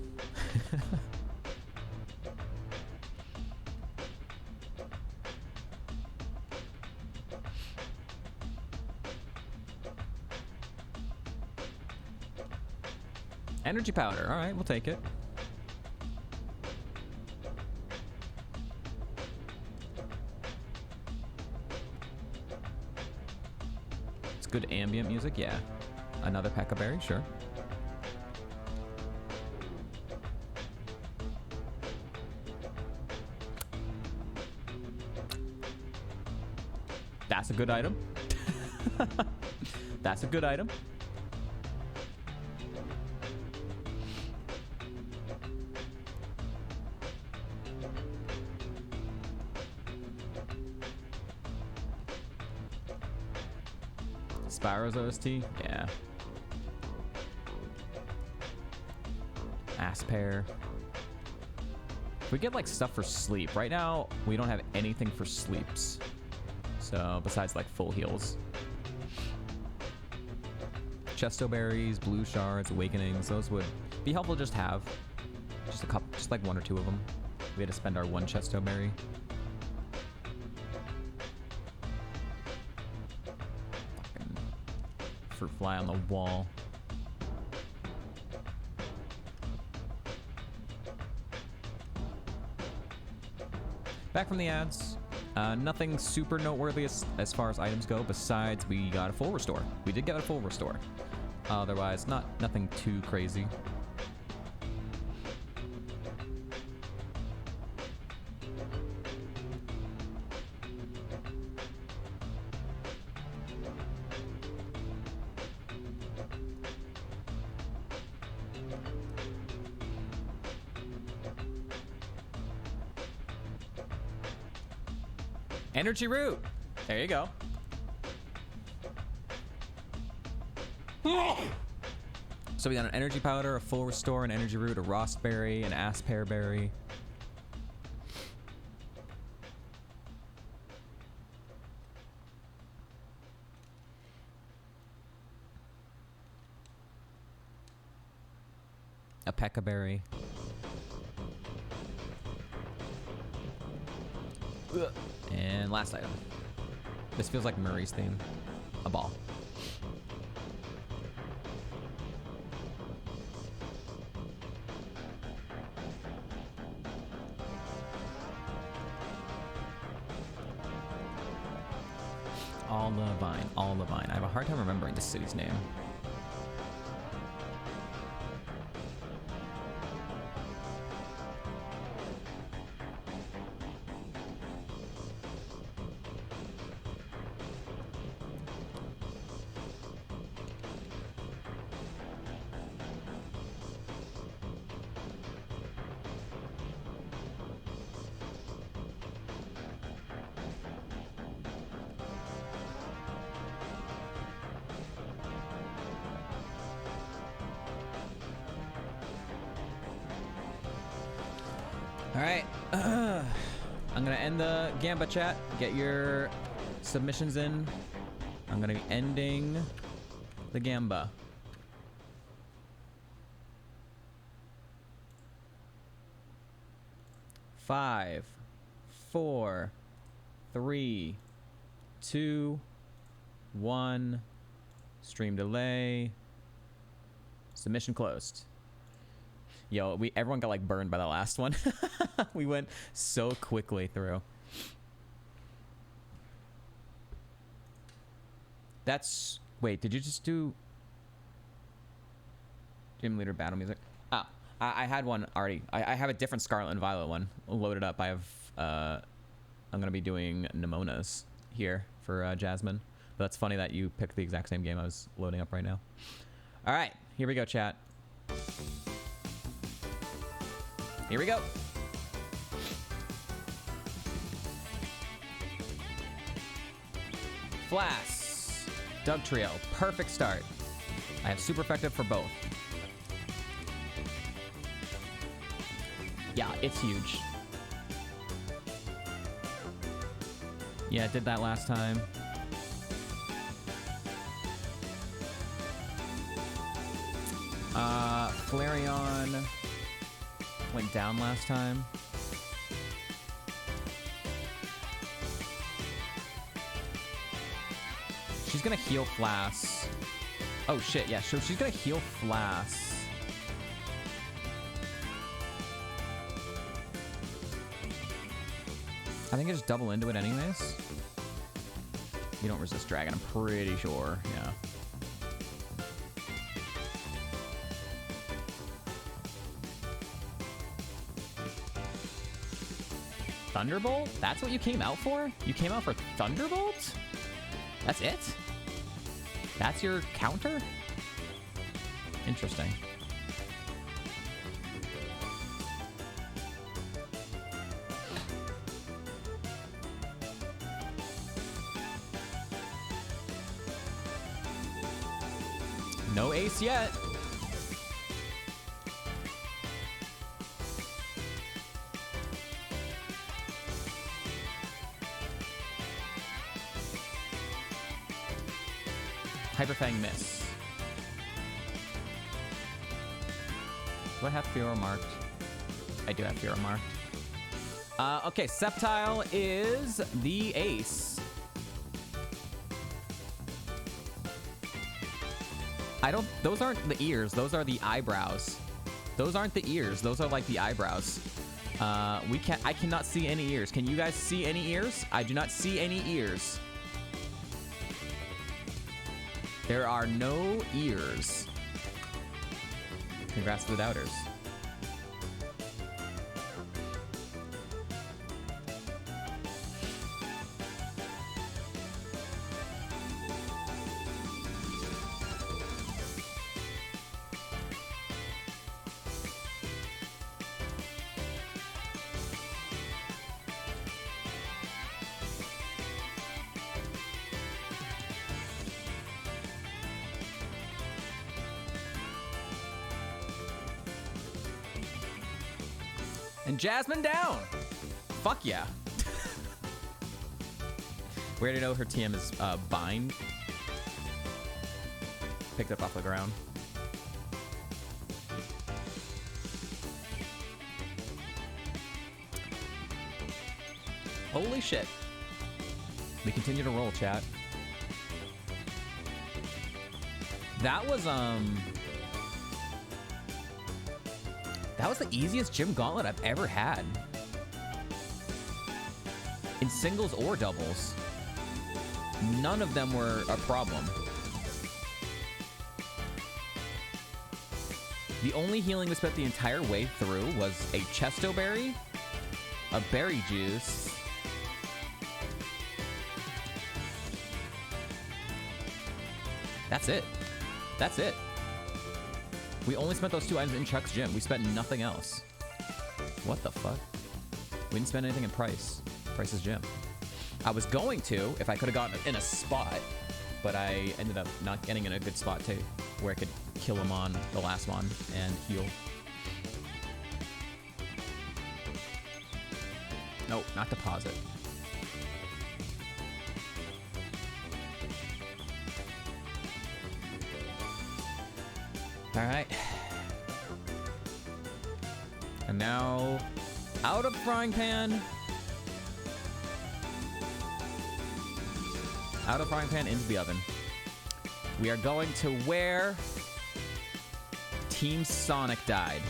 Energy powder. All right, we'll take it. It's good ambient music, yeah. Another Peccaberry, sure. That's a good item. That's a good item. Spyro's OST? Yeah. Aspear. We get like stuff for sleep. Right now, we don't have anything for sleeps. So, besides like full heals. Chesto berries, blue shards, awakenings, those would be helpful to just have. Just a couple, just like one or two of them. We had to spend our one Chesto berry. Fruit fly on the wall. Back from the ads. Nothing super noteworthy as far as items go, besides we got a full restore. We did get a full restore. Otherwise, nothing too crazy. Energy root. There you go. So we got an energy powder, a full restore, an energy root, a Rost berry, an Aspear berry. A Pekka berry. And last item. This feels like Murray's theme. A ball. All the vine. I have a hard time remembering this city's name. Alright, I'm gonna end the Gamba chat. Get your submissions in. I'm gonna be ending the Gamba. 5, 4, 3, 2, 1. Stream delay. Submission closed. Yo, everyone got like burned by the last one. We went so quickly through. That's... Wait, did you just do... Gym leader battle music? Ah, I had one already. I have a different Scarlet and Violet one loaded up. I have... I'm going to be doing Nemonas here for Jasmine. But that's funny that you picked the exact same game I was loading up right now. All right, here we go, chat. Here we go. Flass. Doug Trio. Perfect start. I have super effective for both. Yeah, it's huge. Yeah, I did that last time. Flareon went down last time. She's gonna heal Flass. Oh shit, yeah, so she's gonna heal Flass. I think I just double into it anyways. You don't resist Dragon, I'm pretty sure, yeah. Thunderbolt? That's what you came out for? You came out for Thunderbolt? That's it? That's your counter? Interesting. No ace yet. Hyperfang miss. Do I have Fearow marked? I do have Fearow marked. Okay, Sceptile is the ace. Those aren't the ears, those are the eyebrows. Those aren't the ears, those are like the eyebrows. I cannot see any ears. Can you guys see any ears? I do not see any ears. There are no ears. Congrats to the doubters. And Jasmine down. Fuck yeah. We already know her TM is bind. Picked up off the ground. Holy shit. We continue to roll, chat. That was the easiest gym gauntlet I've ever had. In singles or doubles. None of them were a problem. The only healing we spent the entire way through was a Chesto Berry, a Berry Juice, that's it. That's it. We only spent those 2 items in Chuck's gym. We spent nothing else. What the fuck? We didn't spend anything in Price's gym. I was going to, if I could have gotten in a spot, but I ended up not getting in a good spot to where I could kill him on the last one and heal. No, not deposit. All right. And now Out of frying pan. Out of frying pan into the oven. We are going to where Team Sonic died.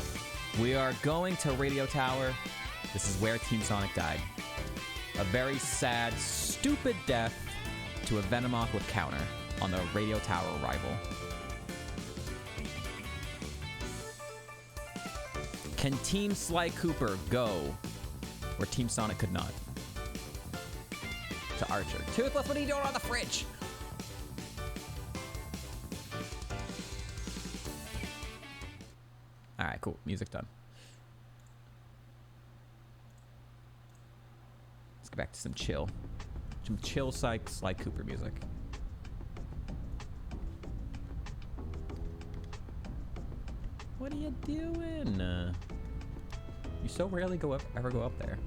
We are going to Radio Tower. This is where Team Sonic died. A very sad, stupid death to a Venomoth with counter on the Radio Tower rival. Can Team Sly Cooper go where Team Sonic could not? To Archer. Toothless, what are you doing on the fridge? Alright, cool. Music done. Let's get back to some chill. Some chill Sly Cooper music. What are you doing? You so rarely ever go up there.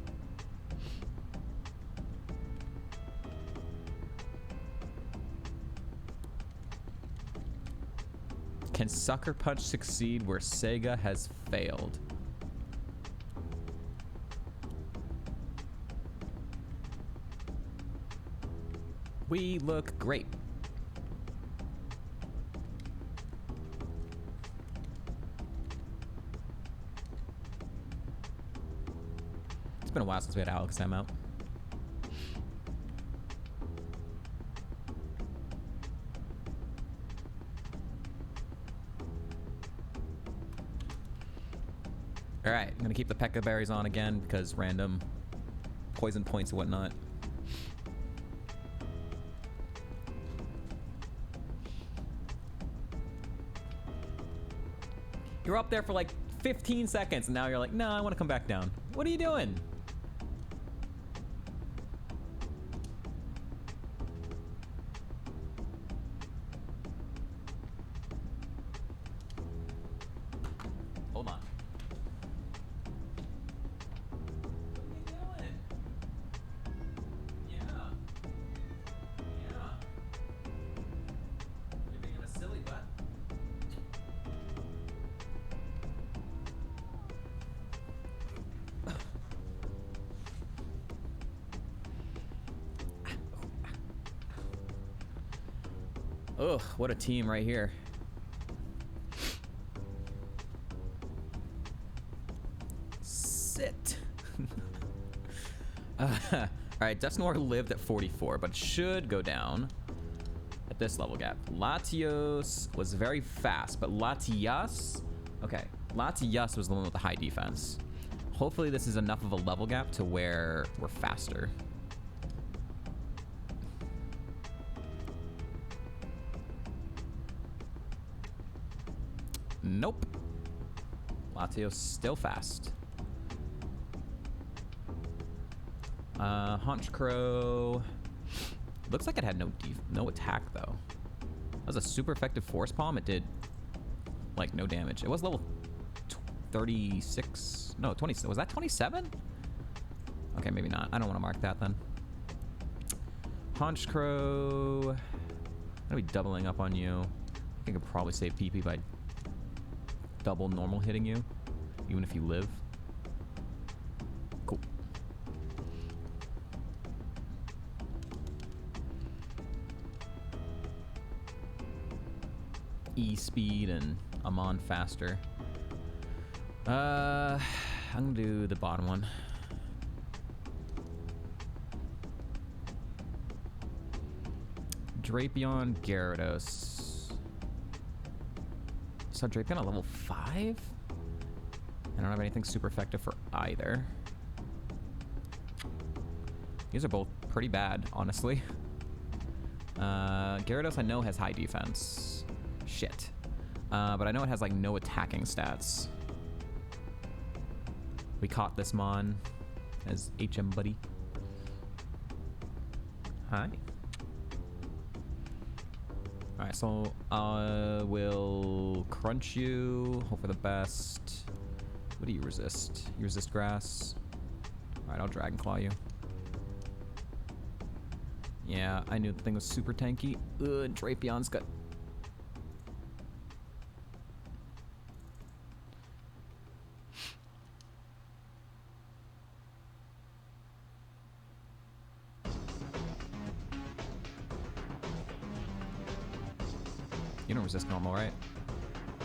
Can Sucker Punch succeed where Sega has failed? We look great. It's been a while since we had Alex M out. Alright, I'm gonna keep the Pekka berries on again because random poison points and whatnot. You're up there for like 15 seconds and now you're like, no, I want to come back down. What are you doing? Hold on. What are you doing? Yeah. Yeah. You're being a silly butt. Ugh, what a team right here. Sit. Alright, Dusknoir lived at 44, but should go down at this level gap. Latios was very fast, but Latias... Okay, Latias was the one with the high defense. Hopefully this is enough of a level gap to where we're faster. Nope. Latios still fast. Honchkrow. Looks like it had no attack though. That was a super effective force palm. It did like no damage. It was level 36. No, 20. Was that 27? Okay, maybe not. I don't want to mark that then. Honchkrow. I'm gonna be doubling up on you. I think I could probably save PP by double normal hitting you, even if you live. Cool. E-speed and Amon faster. I'm gonna do the bottom one. Drapion, Gyarados. So Drapion at level 5? I don't have anything super effective for either. These are both pretty bad, honestly. Gyarados I know has high defense. Shit. But I know it has like no attacking stats. We caught this Mon as HM buddy. Hi. Alright, so we'll crunch you. Hope for the best. What do you resist? You resist grass. Alright, I'll Dragon Claw you. Yeah, I knew the thing was super tanky. Ugh, Drapion's got... You don't resist normal, right?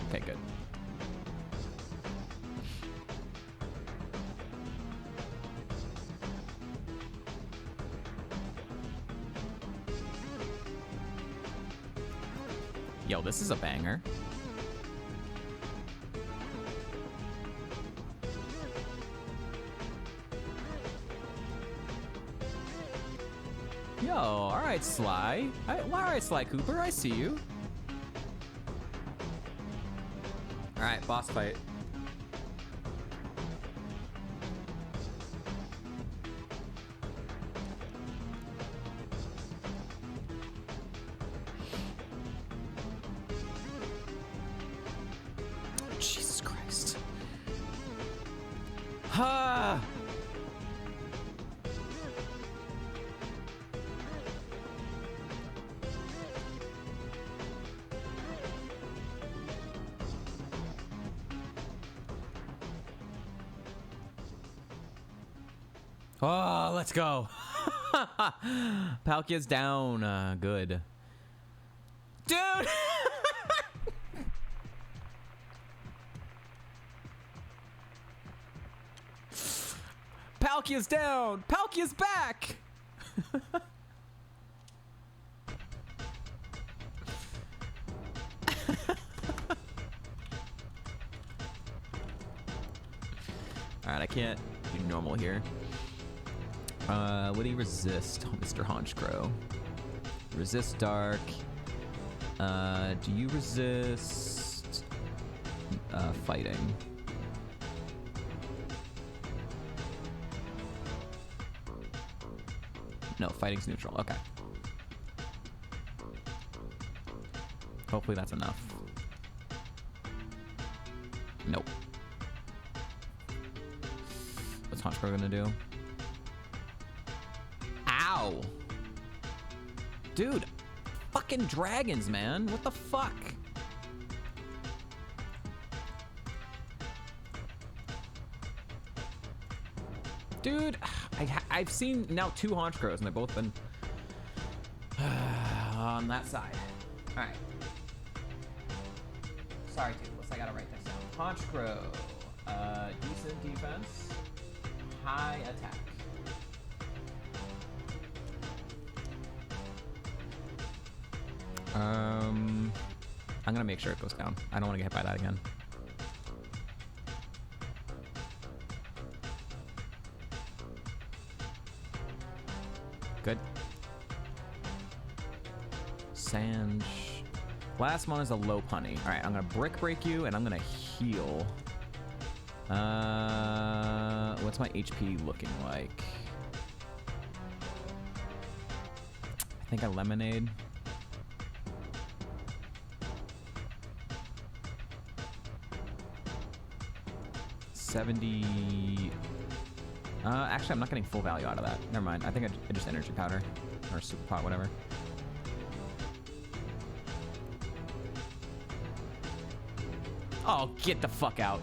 Okay, good. Yo, this is a banger. Yo, all right, Sly. All right, Sly Cooper, I see you. All right, boss fight. Jesus Christ. Ha! Oh, let's go. Palkia's down. Good. Dude! Palkia's down! Palkia's back! Alright, I can't do normal here. What do you resist? Oh, Mr. Honchcrow. Resist dark. Do you resist fighting? No, fighting's neutral. Okay. Hopefully that's enough. Nope. What's Honchcrow gonna do? Ow! Dude, fucking dragons, man. What the fuck? Dude, I've seen now 2 Honchcrows and they've both been on that side. All right. Sorry, Toothless. I gotta write this down. Honchcrow. Decent defense. High attack. I'm gonna make sure it goes down. I don't want to get hit by that again. Good. Sanj. Last one is a low punny. All right, I'm gonna brick break you, and I'm gonna heal. What's my HP looking like? I think I lemonade. Actually, I'm not getting full value out of that. Never mind. I think I just energy powder or super pot, whatever. Oh, get the fuck out.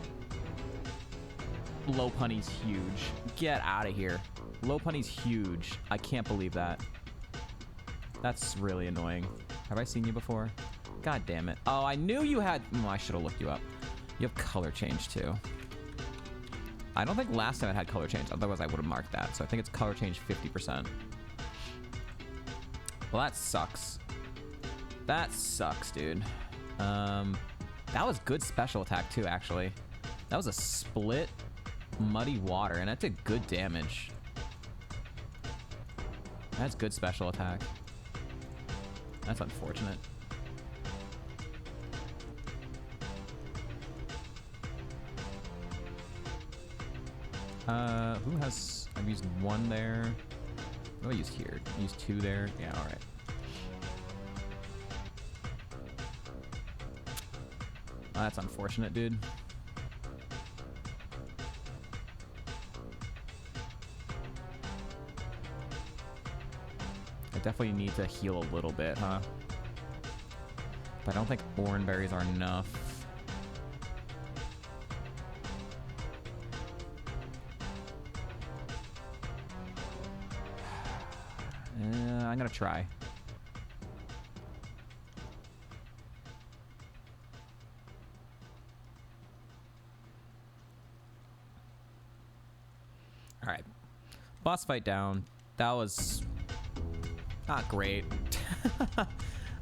Low punny's huge. Get out of here. Low punny's huge. I can't believe that. That's really annoying. Have I seen you before? God damn it. Oh, I knew you had... Oh, I should have looked you up. You have color change too. I don't think last time it had color change. Otherwise, I would have marked that. So I think it's color change 50%. Well, that sucks. That sucks, dude. That was good special attack too, actually. That was a split muddy water, and that did good damage. That's good special attack. That's unfortunate. Who has... I've used 1 there. What do I use here? I used 2 there. Yeah, alright. Oh, that's unfortunate, dude. I definitely need to heal a little bit, huh? But I don't think orange berries are enough. I'm gonna try. boss fight down. That was not great.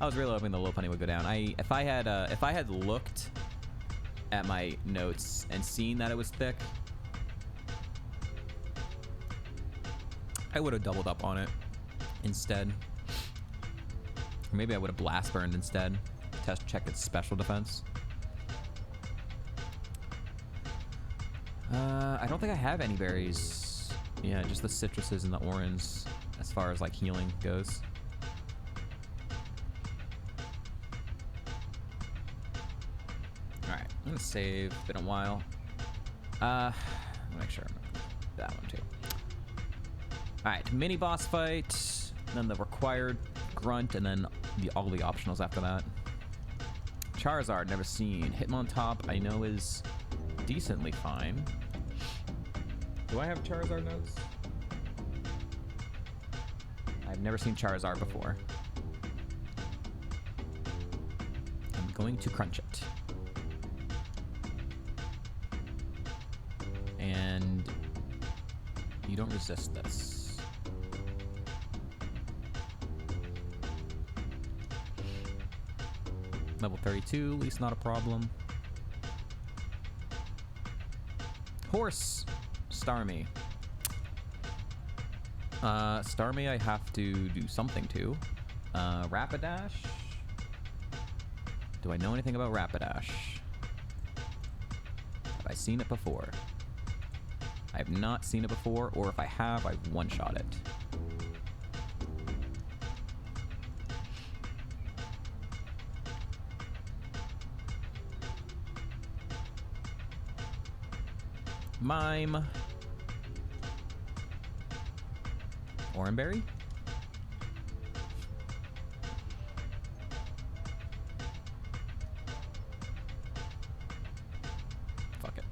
I was really hoping the low penny would go down. If I had looked at my notes and seen that it was thick, I would have doubled up on it instead. Or maybe I would have blast burned instead. Check its special defense. I don't think I have any berries. Yeah, just the citruses and the orange as far as like healing goes. Alright, I'm gonna save. Been a while. I'll make sure I'm that one too. Alright, mini boss fight, then the required grunt, and then all the optionals after that. Charizard, never seen. Hitmontop, I know is decently fine. Do I have Charizard notes? I've never seen Charizard before. I'm going to crunch it. And you don't resist this. Level 32, at least not a problem. Horse, Starmie. Starmie I have to do something to. Rapidash. Do I know anything about Rapidash? Have I seen it before? I have not seen it before, or if I have, I've one-shot it. Mime. Oranberry? Fuck it.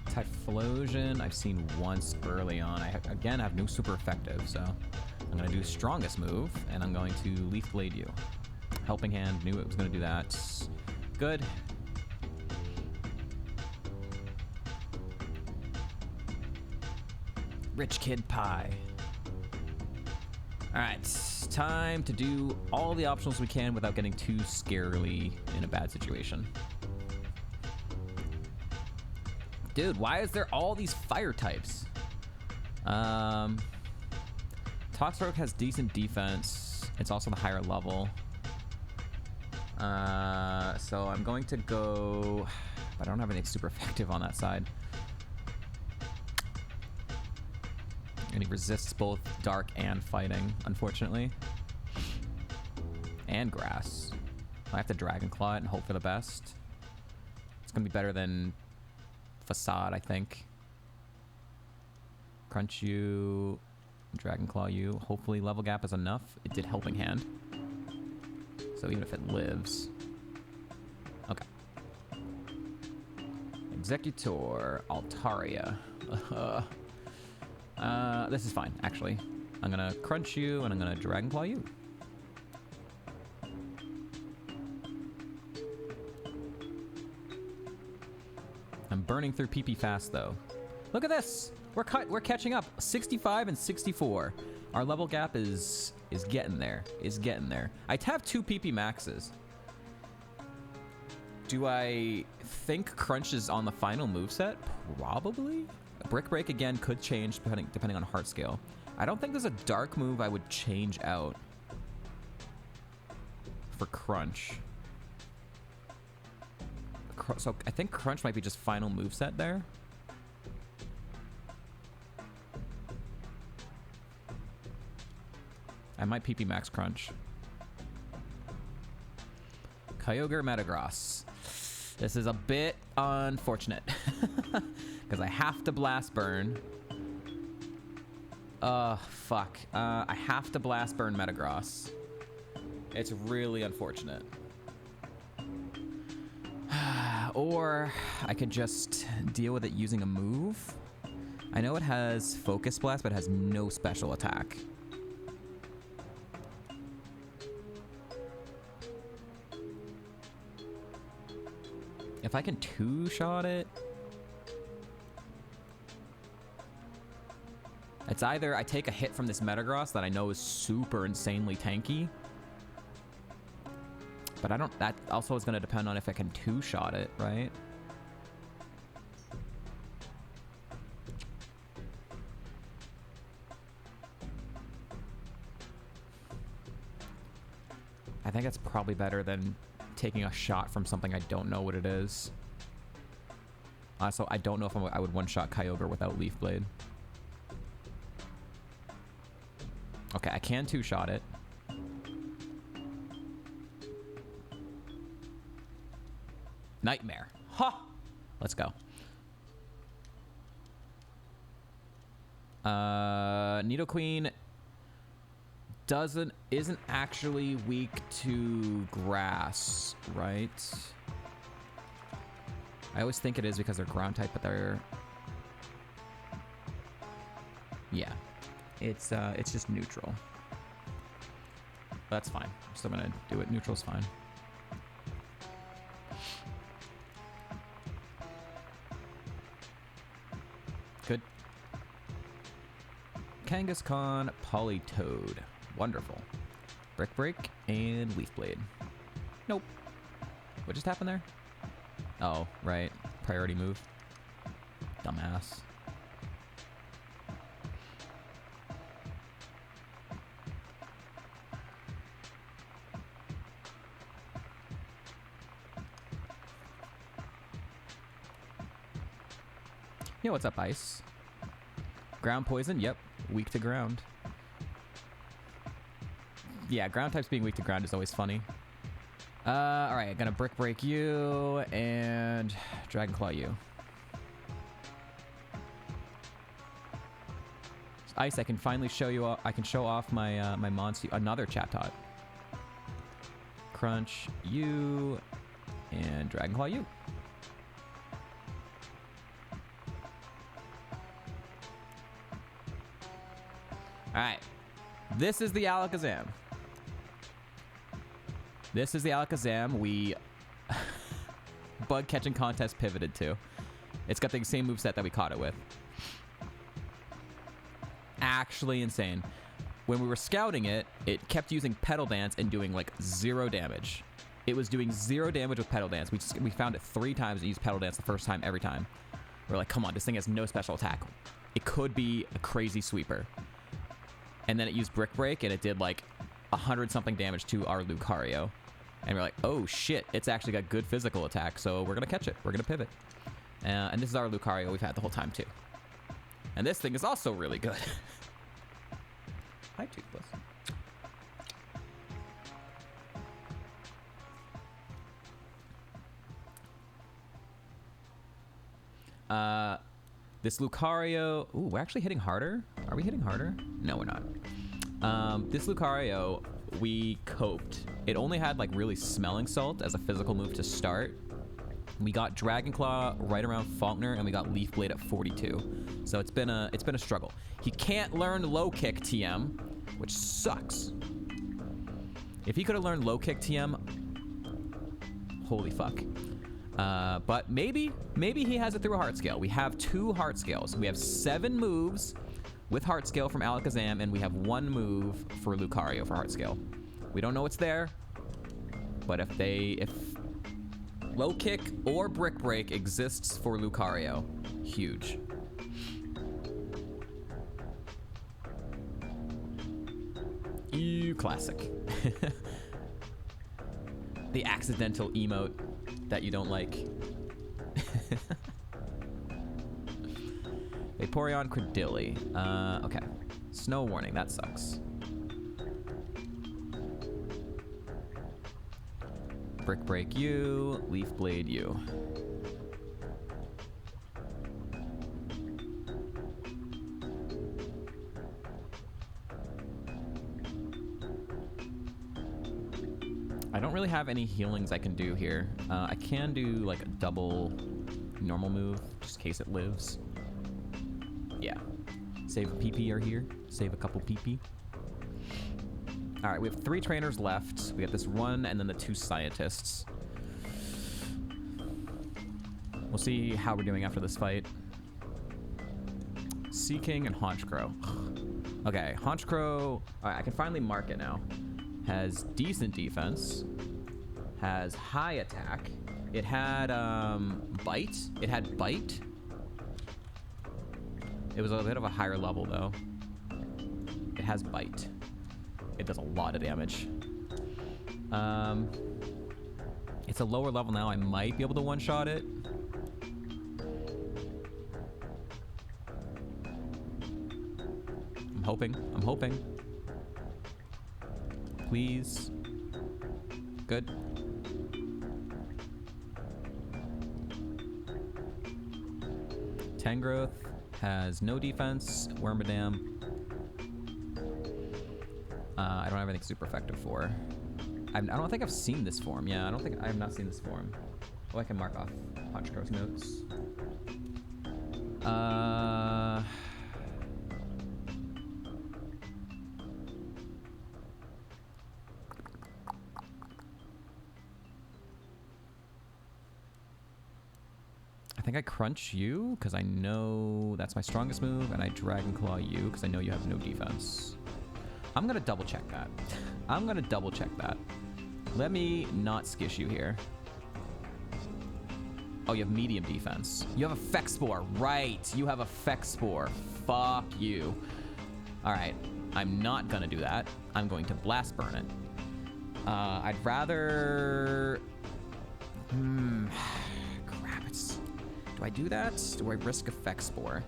Typhlosion I've seen once early on. I again have no super effective, so I'm gonna do strongest move, and I'm going to Leaf Blade you. Helping Hand, knew it was gonna do that. Good. Rich Kid Pie. Alright, time to do all the optionals we can without getting too scarily in a bad situation. Dude, why is there all these fire types? Toxrogue has decent defense. It's also the higher level. So I'm going to go... But I don't have anything super effective on that side. And he resists both dark and fighting, unfortunately. And grass. I have to Dragon Claw it and hope for the best. It's gonna be better than Facade, I think. Crunch you, Dragon Claw you. Hopefully level gap is enough. It did Helping Hand. So even if it lives. Okay. Executor, Altaria. This is fine, actually. I'm gonna crunch you and I'm gonna Dragon Claw you. I'm burning through PP fast though. Look at this. We're catching up. 65 and 64. Our level gap is getting there. Is getting there. I have 2 PP maxes. Do I think Crunch is on the final moveset? Probably. Brick Break again could change depending on heart scale. I don't think there's a dark move I would change out for Crunch. So I think Crunch might be just final moveset there. I might PP max Crunch. Kyogre Metagross. This is a bit unfortunate. Because I have to Blast Burn. Fuck. I have to Blast Burn Metagross. It's really unfortunate. Or I could just deal with it using a move. I know it has Focus Blast, but it has no special attack. If I can two-shot it... It's either I take a hit from this Metagross that I know is super insanely tanky. But I don't... That also is going to depend on if I can two-shot it, right? I think it's probably better than taking a shot from something I don't know what it is. Also, I don't know if I would one-shot Kyogre without Leaf Blade. Okay, I can two-shot it. Nightmare. Ha! Let's go. Nidoqueen isn't actually weak to grass, right? I always think it is because they're ground type, but they're... Yeah. It's just neutral. That's fine. I'm still gonna do it. Neutral's fine. Good. Kangaskhan, Politoed. Wonderful. Brick Break and Leaf Blade. Nope. What just happened there? Oh, right. Priority move. Dumbass. Yeah, what's up, Ice? Ground poison? Yep. Weak to ground. Yeah, ground types being weak to ground is always funny. Alright, gonna Brick Break you and Dragon Claw you. Ice, I can finally show you. I can show off my my monster. Another Chatot. Crunch you and Dragon Claw you. Alright. This is the Alakazam. This is the Alakazam we bug catching contest pivoted to. It's got the same moveset that we caught it with. Actually insane. When we were scouting it, it kept using Petal Dance and doing like 0 damage. It was doing 0 damage with Petal Dance. We found it 3 times and used Petal Dance the first time every time. We're like, come on, this thing has no special attack. It could be a crazy sweeper. And then it used Brick Break, and it did like 100-something damage to our Lucario. And we're like, oh shit, it's actually got good physical attack, so we're gonna catch it. We're gonna pivot. And this is our Lucario we've had the whole time too. And this thing is also really good. Hi, Toothless. This Lucario... Ooh, we're actually hitting harder? Are we hitting harder? No, we're not. This Lucario, we coped. It only had, like, really Smelling Salt as a physical move to start. We got Dragon Claw right around Faulkner, and we got Leaf Blade at 42. So it's been a struggle. He can't learn Low Kick TM, which sucks. If he could have learned Low Kick TM... Holy fuck. But maybe he has it through a Heart Scale. We have 2 Heart Scales. We have 7 moves with Heart Scale from Alakazam, and we have 1 move for Lucario for Heart Scale. We don't know what's there, but if Low Kick or Brick Break exists for Lucario, huge. Ew, classic. The accidental emote that you don't like. Vaporeon, Credilli. Okay. Snow Warning, that sucks. Brick Break you, Leaf Blade you. have any healings I can do here. I can do like a double normal move, just in case it lives. Yeah. Save a PP are here. Save a couple PP. All right, we have 3 trainers left. We got this one and then the 2 scientists. We'll see how we're doing after this fight. Sea King and Haunch Crow. Okay, Haunch Crow. All right, I can finally mark it now. Has decent defense. Has high attack. It had bite. It had bite. It was a bit of a higher level though. It has bite. It does a lot of damage. It's a lower level now. I might be able to one-shot it. I'm hoping. I'm hoping. Please. Good. Tangrowth has no defense. Wormadam. I don't have anything super effective for. I don't think I've seen this form. Yeah, I have not seen this form. Oh, I can mark off Honchcrow's notes. I think I crunch you because I know that's my strongest move, and I Dragon Claw you because I know you have no defense. I'm gonna double check that. I'm gonna double check that. Let me not skish you here. Oh, you have medium defense. You have Effect Spore. Right, you have Effect Spore. Fuck you. All right, I'm not gonna do that. I'm going to Blast Burn it. I'd rather... Crap, it's... Do I do that? Do I risk Effect Spore?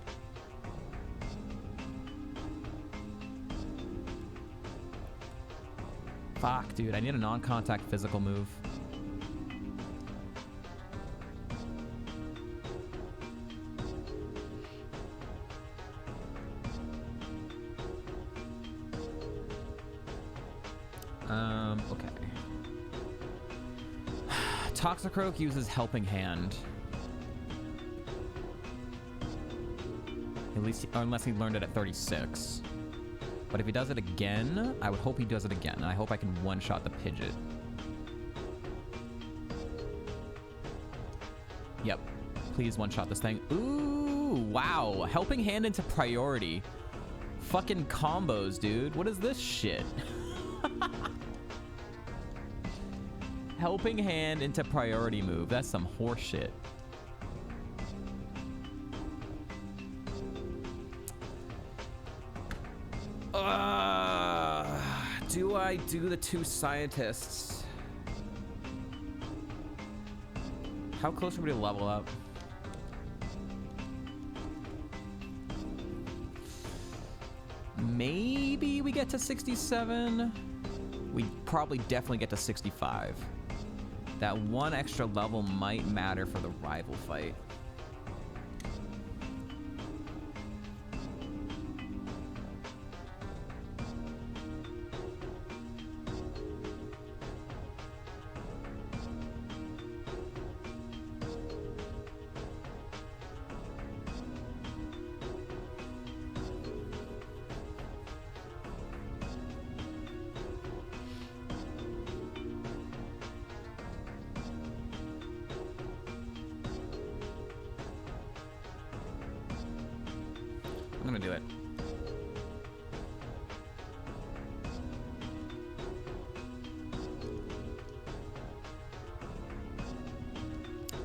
Fuck, dude, I need a non-contact physical move. Okay. Toxicroak uses Helping Hand. At least, unless he learned it at 36. But if he does it again, I would hope he does it again. I hope I can one-shot the Pidgeot. Yep. Please one-shot this thing. Ooh, wow. Helping Hand into priority. Fucking combos, dude. What is this shit? Helping Hand into priority move. That's some horse shit. Do I do the 2 scientists? How close are we to level up? Maybe we get to 67. We probably definitely get to 65. That 1 extra level might matter for the rival fight. I'm gonna do it.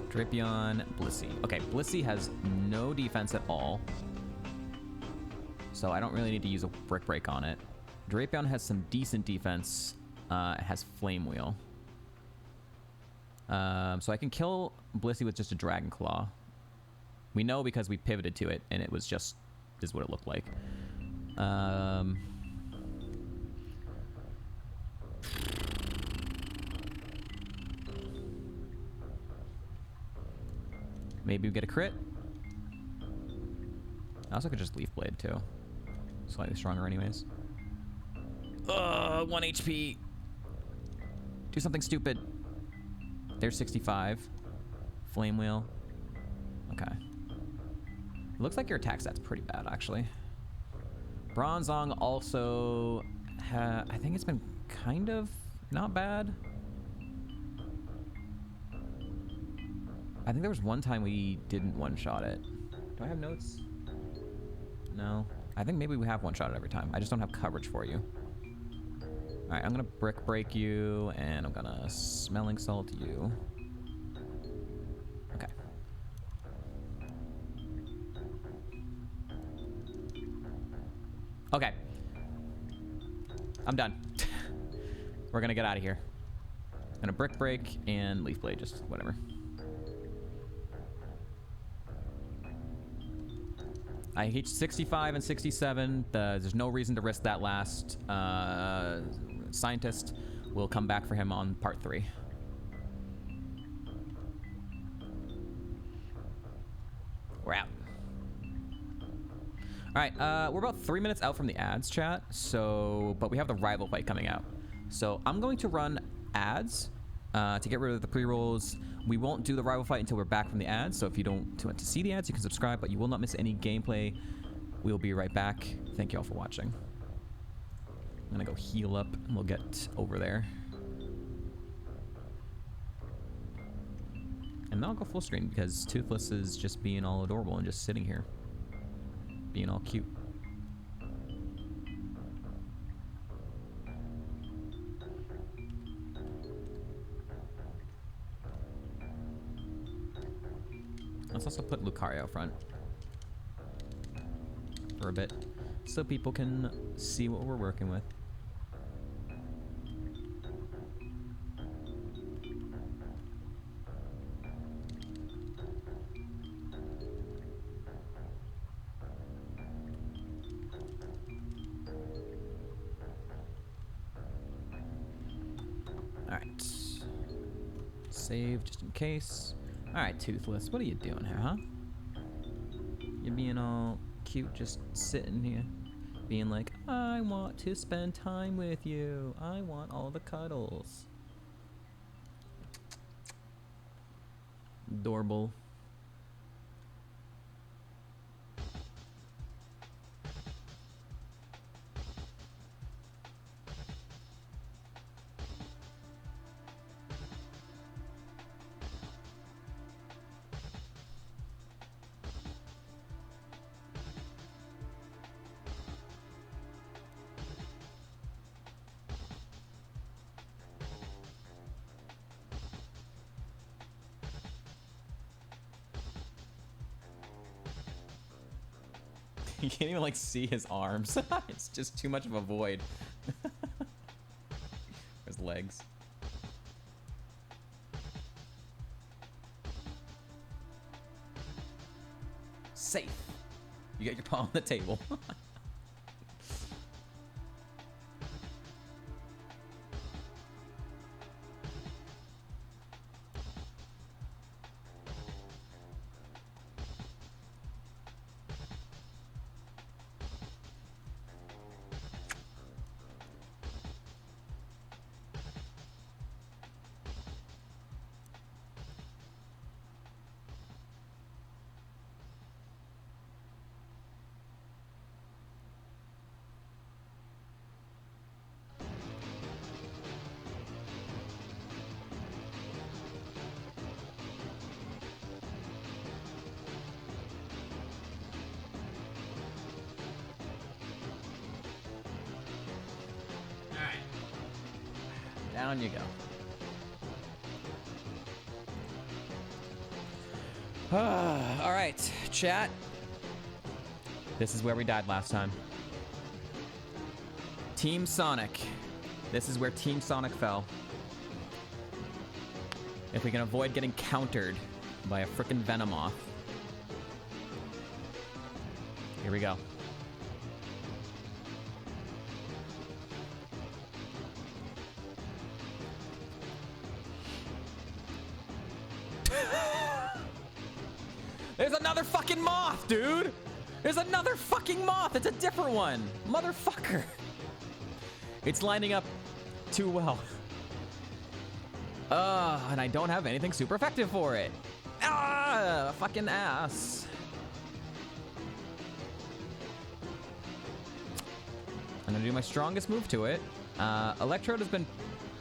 Drapion, Blissey. Okay, Blissey has no defense at all. So I don't really need to use a Brick Break on it. Drapion has some decent defense. It has Flame Wheel. So I can kill Blissey with just a Dragon Claw. We know because we pivoted to it and it was just... is what it looked like. Maybe we get a crit. I also could just Leaf Blade too. Slightly stronger anyways. 1 HP. Do something stupid. There's 65. Flame Wheel. Okay. Looks like your attack stat's pretty bad, actually. Bronzong also... I think it's been kind of not bad. I think there was one time we didn't one-shot it. Do I have notes? No. I think maybe we have one-shot it every time. I just don't have coverage for you. Alright, I'm gonna Brick Break you, and I'm gonna Smelling Salt you. Okay. Okay. I'm done. We're gonna get out of here. I'm gonna Brick Break and Leaf Blade, just whatever. I hit 65 and 67. There's no reason to risk that last scientist. We'll come back for him on part 3. We're out. All right, we're about 3 minutes out from the ads, chat. So, but we have the rival fight coming out. So I'm going to run ads to get rid of the pre-rolls. We won't do the rival fight until we're back from the ads. So if you don't want to see the ads, you can subscribe, but you will not miss any gameplay. We'll be right back. Thank you all for watching. I'm gonna go heal up and we'll get over there. And then I'll go full screen because Toothless is just being all adorable and just sitting here. Being all cute. Let's also put Lucario out front for a bit so people can see what we're working with. Alright. Save just in case. Alright, Toothless, what are you doing here, huh? You're being all cute, just sitting here. Being like, I want to spend time with you. I want all the cuddles. Adorable. You can't even like see his arms. It's just too much of a void. His legs. Safe. You got your paw on the table. Down you go. All right, chat. This is where we died last time. Team Sonic. This is where Team Sonic fell. If we can avoid getting countered by a frickin' Venomoth. Here we go. There's another fucking moth, dude! There's another fucking moth! It's a different one! Motherfucker! It's lining up too well. And I don't have anything super effective for it. Ah, fucking ass. I'm gonna do my strongest move to it. Electrode has been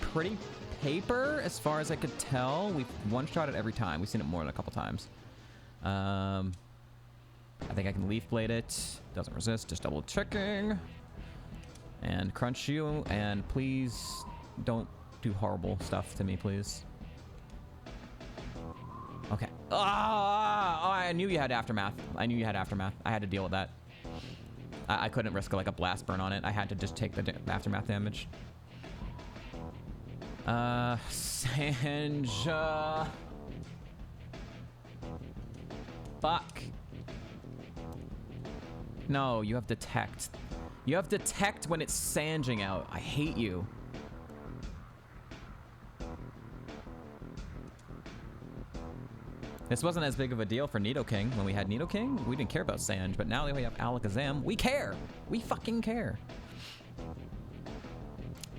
pretty paper as far as I could tell. We've one-shot it every time. We've seen it more than a couple times. I think I can Leaf Blade it. Doesn't resist, just double checking. And crunch you, and please don't do horrible stuff to me, please. Okay. Oh, I knew you had Aftermath. I knew you had Aftermath. I had to deal with that. I couldn't risk like a blast burn on it. I had to just take the Aftermath damage. Sanja. Fuck. No, you have Detect. You have Detect when it's Sanjing out. I hate you. This wasn't as big of a deal for Nidoking. When we had Nidoking, we didn't care about Sanj, but now that we have Alakazam, we care. We fucking care.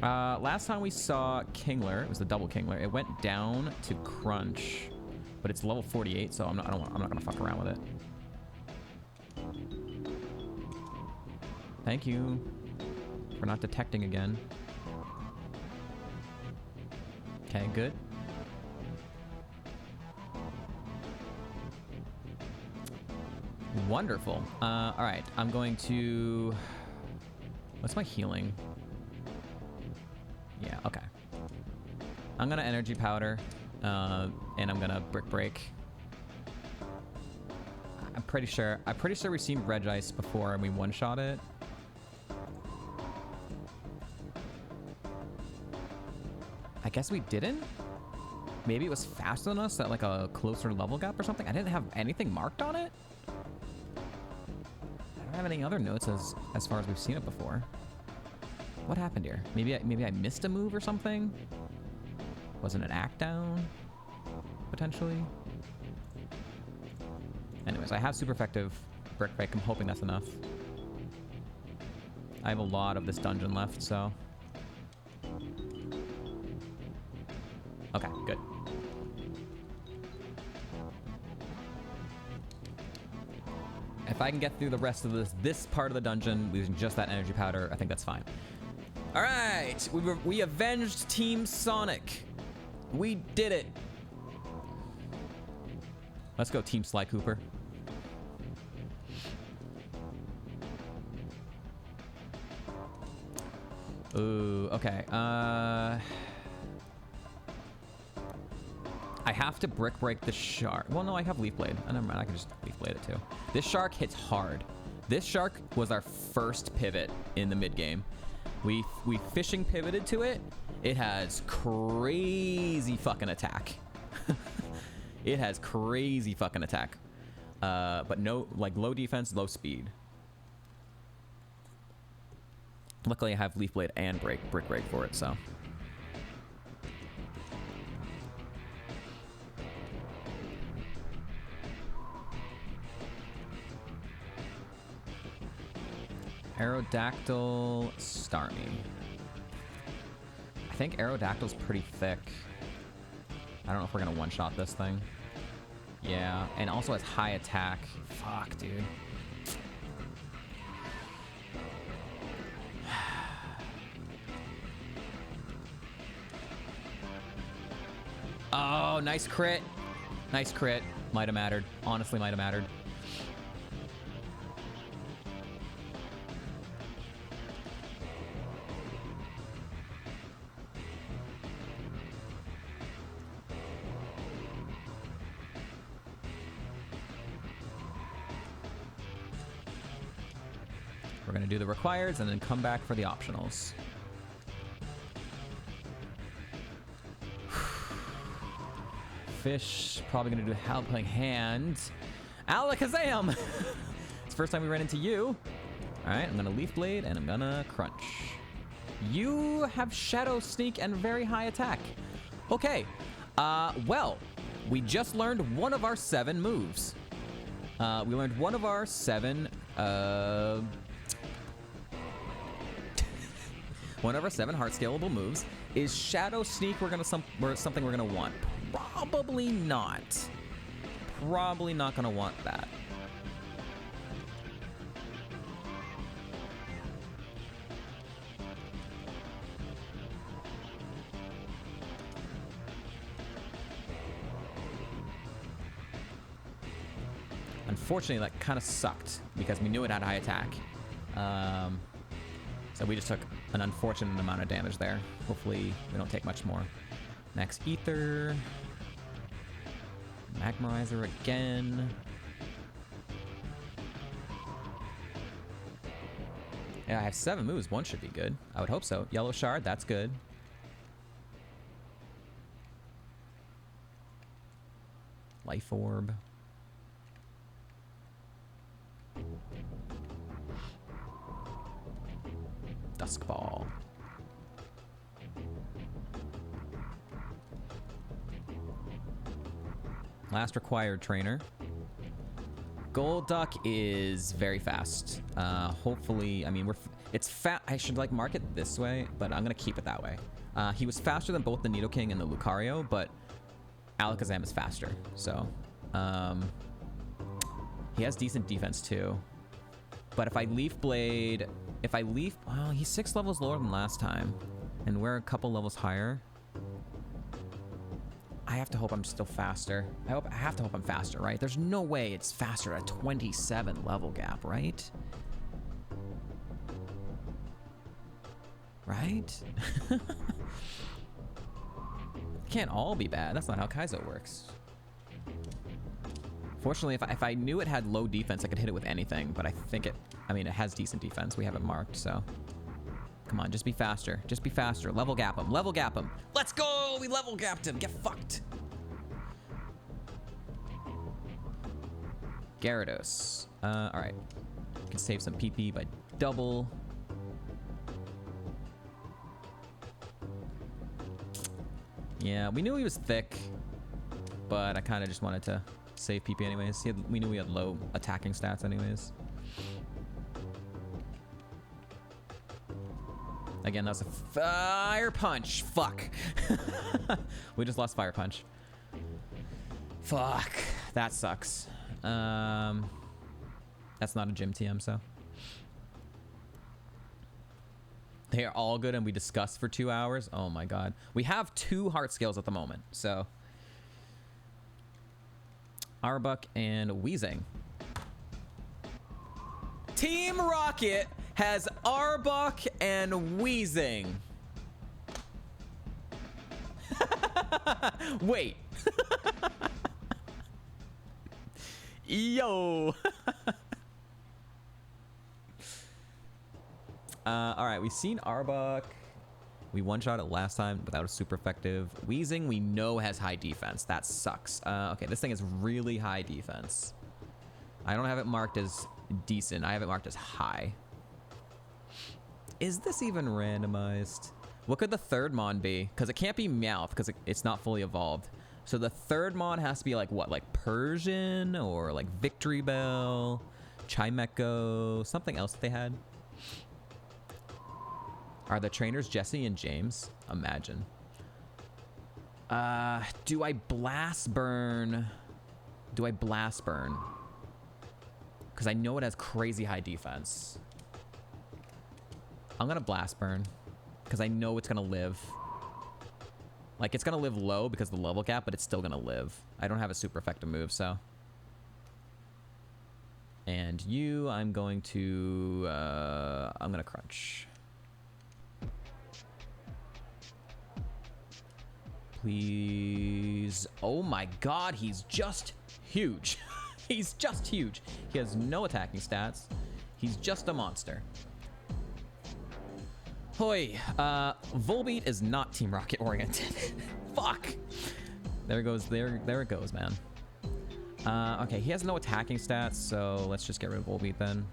Last time we saw Kingler, it was the double Kingler. It went down to Crunch, but it's level 48, so I'm not gonna fuck around with it. Thank you for not detecting again. Okay, good. Wonderful. All right, I'm going to... What's my healing? Yeah, okay. I'm gonna Energy Powder, and I'm gonna Brick Break. I'm pretty sure we've seen Regice before and we one-shot it. I guess we didn't? Maybe it was faster than us at like a closer level gap or something? I didn't have anything marked on it? I don't have any other notes as far as we've seen it before. What happened here? Maybe I missed a move or something? Wasn't an act down? Potentially? Anyways, I have super effective Brick Break. I'm hoping that's enough. I have a lot of this dungeon left, so... Okay, good. If I can get through the rest of this part of the dungeon using just that Energy Powder, I think that's fine. All right, we avenged Team Sonic. We did it. Let's go, Team Sly Cooper. Ooh, okay. I have to Brick Break the shark. Well, no, I have Leaf Blade. Oh, never mind, I can just Leaf Blade it too. This shark hits hard. This shark was our first pivot in the mid game. We fishing pivoted to it. It has crazy fucking attack. It has crazy fucking attack. But no, like low defense, low speed. Luckily I have Leaf Blade and Brick Break for it, so. Aerodactyl, Starmie. I think Aerodactyl's pretty thick. I don't know if we're gonna one-shot this thing. Yeah, and also has high attack. Fuck, dude. Oh, nice crit. Nice crit. Might have mattered. Honestly, might have mattered. We're gonna do the requireds and then come back for the optionals. Fish, probably gonna do Helping Hand. Alakazam! It's the first time we ran into you. Alright, I'm gonna Leaf Blade and I'm gonna Crunch. You have Shadow Sneak and very high attack. Okay, well, we just learned one of our 7 moves. We learned one of our 7, one of our 7 heart scalable moves, Is Shadow Sneak something we're gonna want? Probably not. Probably not gonna want that. Unfortunately, that kind of sucked because we knew it had high attack. So we just took an unfortunate amount of damage there. Hopefully, we don't take much more. Next, Ether. Magmarizer again. Yeah, I have 7 moves. One should be good. I would hope so. Yellow Shard, that's good. Life Orb. Dusk Ball. Last required trainer. Golduck is very fast. Hopefully, I mean, it's fat. I should like mark it this way, but I'm gonna keep it that way. He was faster than both the Nidoking and the Lucario, but Alakazam is faster. So, he has decent defense too. But if I Leaf Blade, well, he's 6 levels lower than last time, and we're a couple levels higher. I have to hope I'm still faster. I have to hope I'm faster, right? There's no way it's faster at 27 level gap, right? Right? Can't all be bad. That's not how Kaizo works. Fortunately, if I knew it had low defense, I could hit it with anything, but I mean, it has decent defense. We have it marked, so. Come on, just be faster. Just be faster. Level gap him. Level gap him. Let's go! We level gapped him. Get fucked. Gyarados. Alright. Can save some PP by double. Yeah, we knew he was thick, but I kind of just wanted to save PP anyways. We knew he had low attacking stats anyways. Again, that's a Fire Punch. Fuck. We just lost Fire Punch. Fuck. That sucks. That's not a gym TM, so. They are all good and we discussed for 2 hours. Oh my god. We have 2 heart scales at the moment, so. Arbok and Weezing. Team Rocket has Arbok and Weezing. Wait. Yo. All right, we've seen Arbok. We one-shot it last time without a super effective. Weezing, we know has high defense. That sucks. Okay, this thing is really high defense. I don't have it marked as decent. I have it marked as high. Is this even randomized? What could the third Mon be? Because it can't be Meowth because it's not fully evolved. So the third Mon has to be like what? Like Persian or like Victory Bell, Chimecho, something else that they had. Are the trainers Jesse and James? Imagine. Do I Blast Burn? Because I know it has crazy high defense. I'm gonna Blast Burn because I know it's gonna live. Like, it's gonna live low because of the level gap, but it's still gonna live. I don't have a super effective move, so. And you, I'm going to, I'm gonna Crunch. Please. Oh my god, he's just huge. He's just huge. He has no attacking stats. He's just a monster. Hoi. Volbeat is not Team Rocket oriented. Fuck. There it goes. There it goes, man. Okay, he has no attacking stats, so let's just get rid of Volbeat then.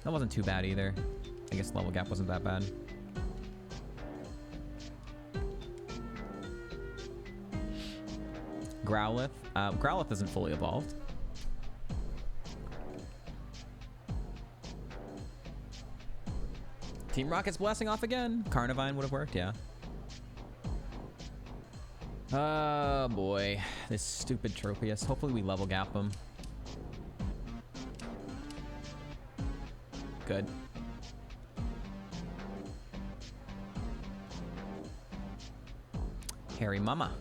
That wasn't too bad either. I guess level gap wasn't that bad. Growlithe. Growlithe isn't fully evolved. Team Rocket's blasting off again. Carnivine would have worked, yeah. Oh boy, this stupid Tropius. Hopefully we level gap him. Good. Harry Mama.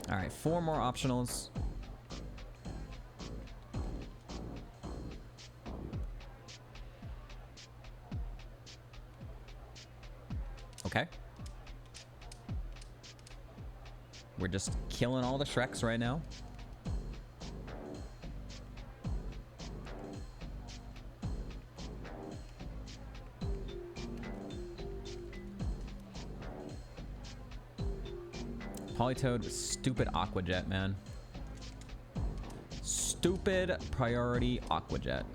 All right, 4 more optionals. Okay. We're just killing all the Shreks right now. Polytoad with stupid Aqua Jet, man. Stupid priority Aqua Jet.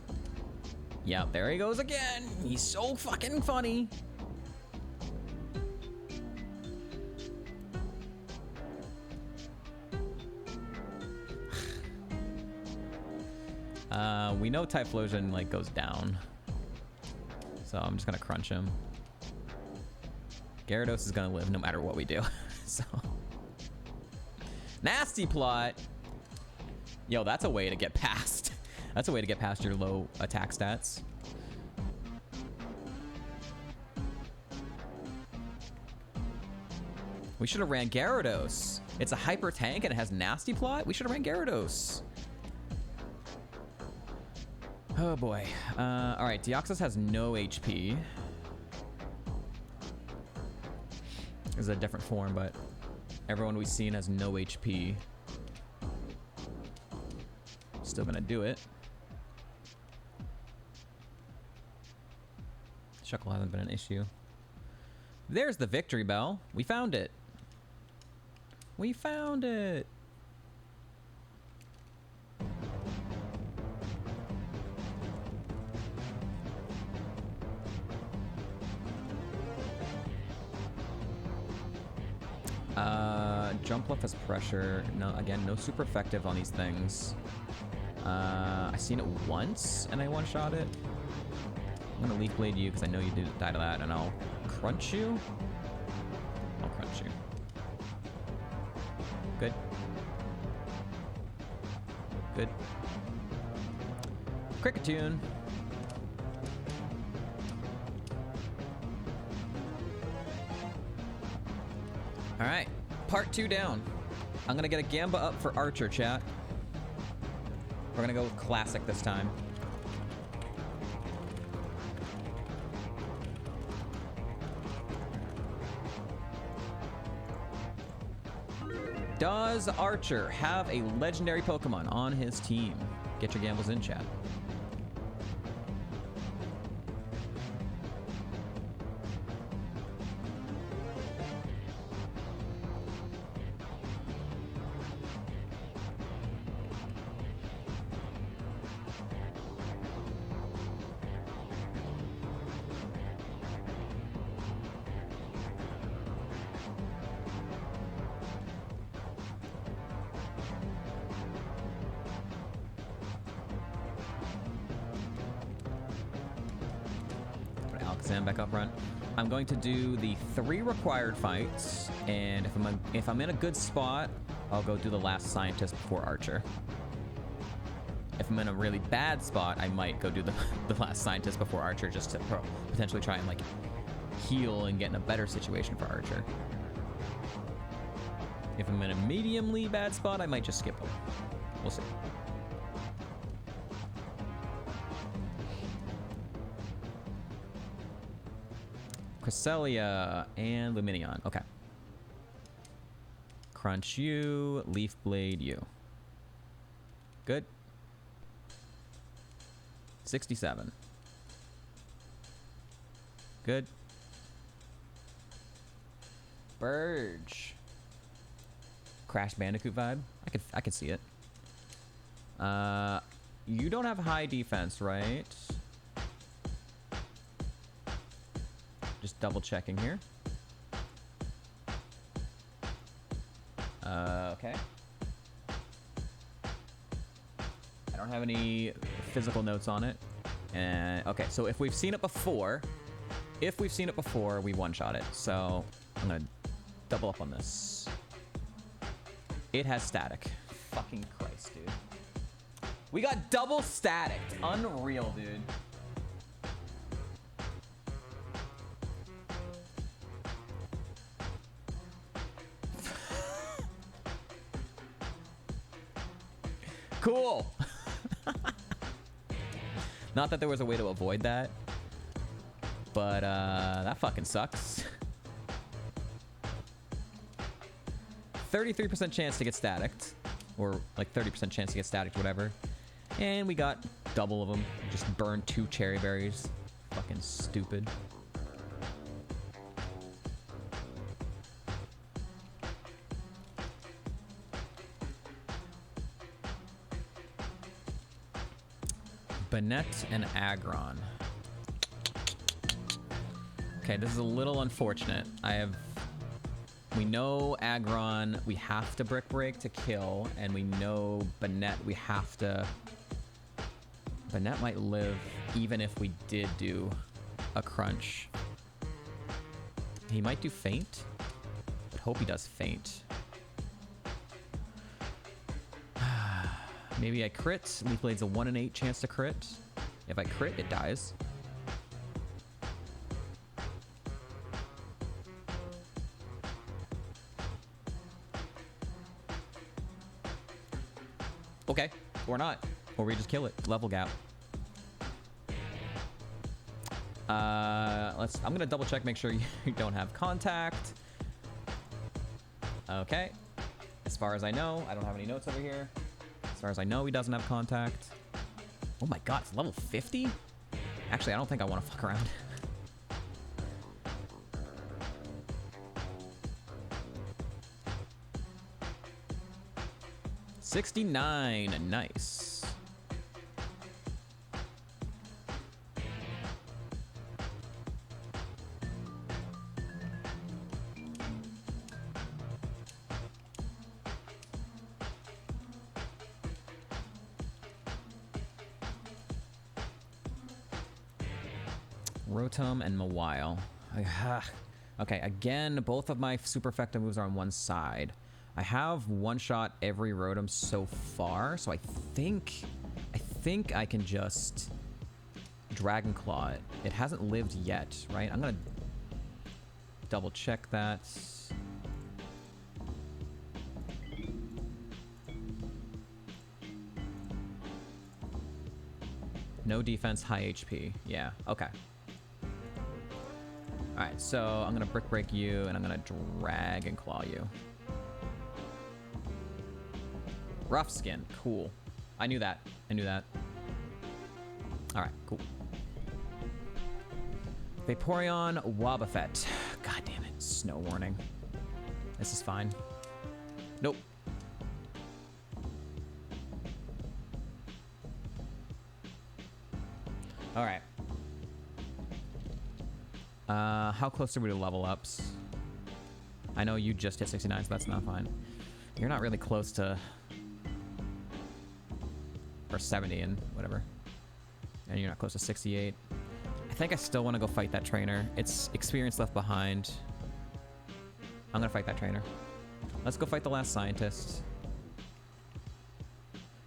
Yeah, there he goes again. He's so fucking funny. We know Typhlosion like goes down, so I'm just gonna crunch him. Gyarados is gonna live no matter what we do. So nasty plot. Yo, that's a way to get past. That's a way to get past your low attack stats. We should have ran Gyarados. It's a hyper tank and it has nasty plot. We should have ran Gyarados. Oh boy. All right, Deoxys has no HP. It's a different form, but everyone we've seen has no HP. Still gonna do it. Shuckle hasn't been an issue. There's the victory bell. We found it. We found it. Jump left has pressure. No, again, no super effective on these things. I seen it once and I one-shot it. I'm gonna Leaf Blade you because I know you did die to that, and I'll crunch you. I'll crunch you. Good. Good. Cricketune. All right, part 2 down. I'm gonna get a Gamba up for Archer, chat. We're gonna go with classic this time. Does Archer have a legendary Pokemon on his team? Get your gambles in, chat. Back up front. I'm going to do the 3 required fights, and if I'm in a good spot, I'll go do the last scientist before Archer. If I'm in a really bad spot, I might go do the last scientist before Archer, just to potentially try and like heal and get in a better situation for Archer. If I'm in a mediumly bad spot, I might just skip him. We'll see. Cresselia and Luminion. Okay. Crunch you, Leaf Blade you. Good. 67. Good. Burge. Crash Bandicoot vibe. I could see it. You don't have high defense, right? Just double checking here. Okay. I don't have any physical notes on it. And okay, so if we've seen it before, we one-shot it. So I'm gonna double up on this. It has static. Fucking Christ, dude. We got double static. Unreal, dude. Cool. Not that there was a way to avoid that, but that fucking sucks. 33% chance to get staticked, or like 30% chance to get staticked, whatever. And we got double of them. Just burned 2 cherry berries. Fucking stupid. Banette and Aggron. Okay, this is a little unfortunate. We know Aggron we have to Brick Break to kill, and we know Banette we have to... Banette might live even if we did do a crunch. He might do Faint. I hope he does Faint. Maybe I crit. Leaf Blade's a 1 in 8 chance to crit. If I crit, it dies. Okay, or not. Or we just kill it. Level gap. I'm gonna double check, make sure you don't have contact. Okay. As far as I know, I don't have any notes over here. As far as I know, he doesn't have contact. Oh my god, it's level 50? Actually, I don't think I want to fuck around. $69, nice. Rotom and Mawile. Okay, again, both of my super effective moves are on one side. I have one-shot every Rotom so far, so I think I can just Dragon Claw it. It hasn't lived yet, right? I'm gonna double check that. No defense, high HP. Yeah, okay. Alright, so I'm gonna Brick Break you, and I'm gonna Dragon Claw you. Rough Skin, cool. I knew that. Alright, cool. Vaporeon, Wobbuffet. God damn it, Snow Warning. This is fine. Nope. Alright. How close are we to level ups? I know you just hit 69, so that's not fine. You're not really close to... Or 70 and whatever. And you're not close to 68. I think I still want to go fight that trainer. It's experience left behind. I'm gonna fight that trainer. Let's go fight the last scientist.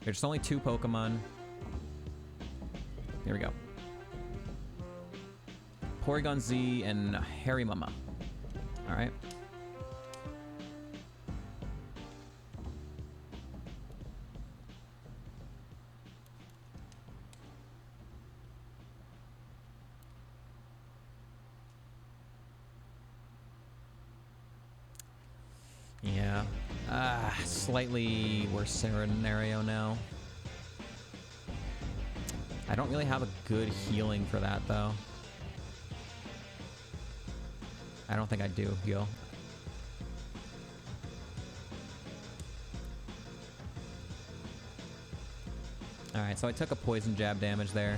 There's only 2 Pokemon. Here we go. Porygon Z and Harry Mama. Alright. Yeah. Slightly worse scenario now. I don't really have a good healing for that, though. I don't think I do heal. Alright, so I took a poison jab damage there.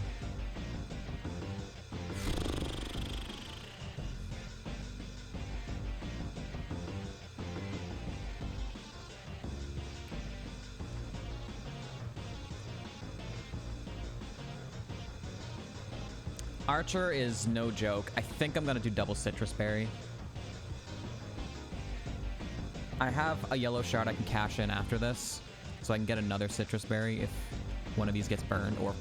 Archer is no joke. I think I'm gonna do double citrus berry. I have a yellow shard I can cash in after this, so I can get another citrus berry if one of these gets burned, or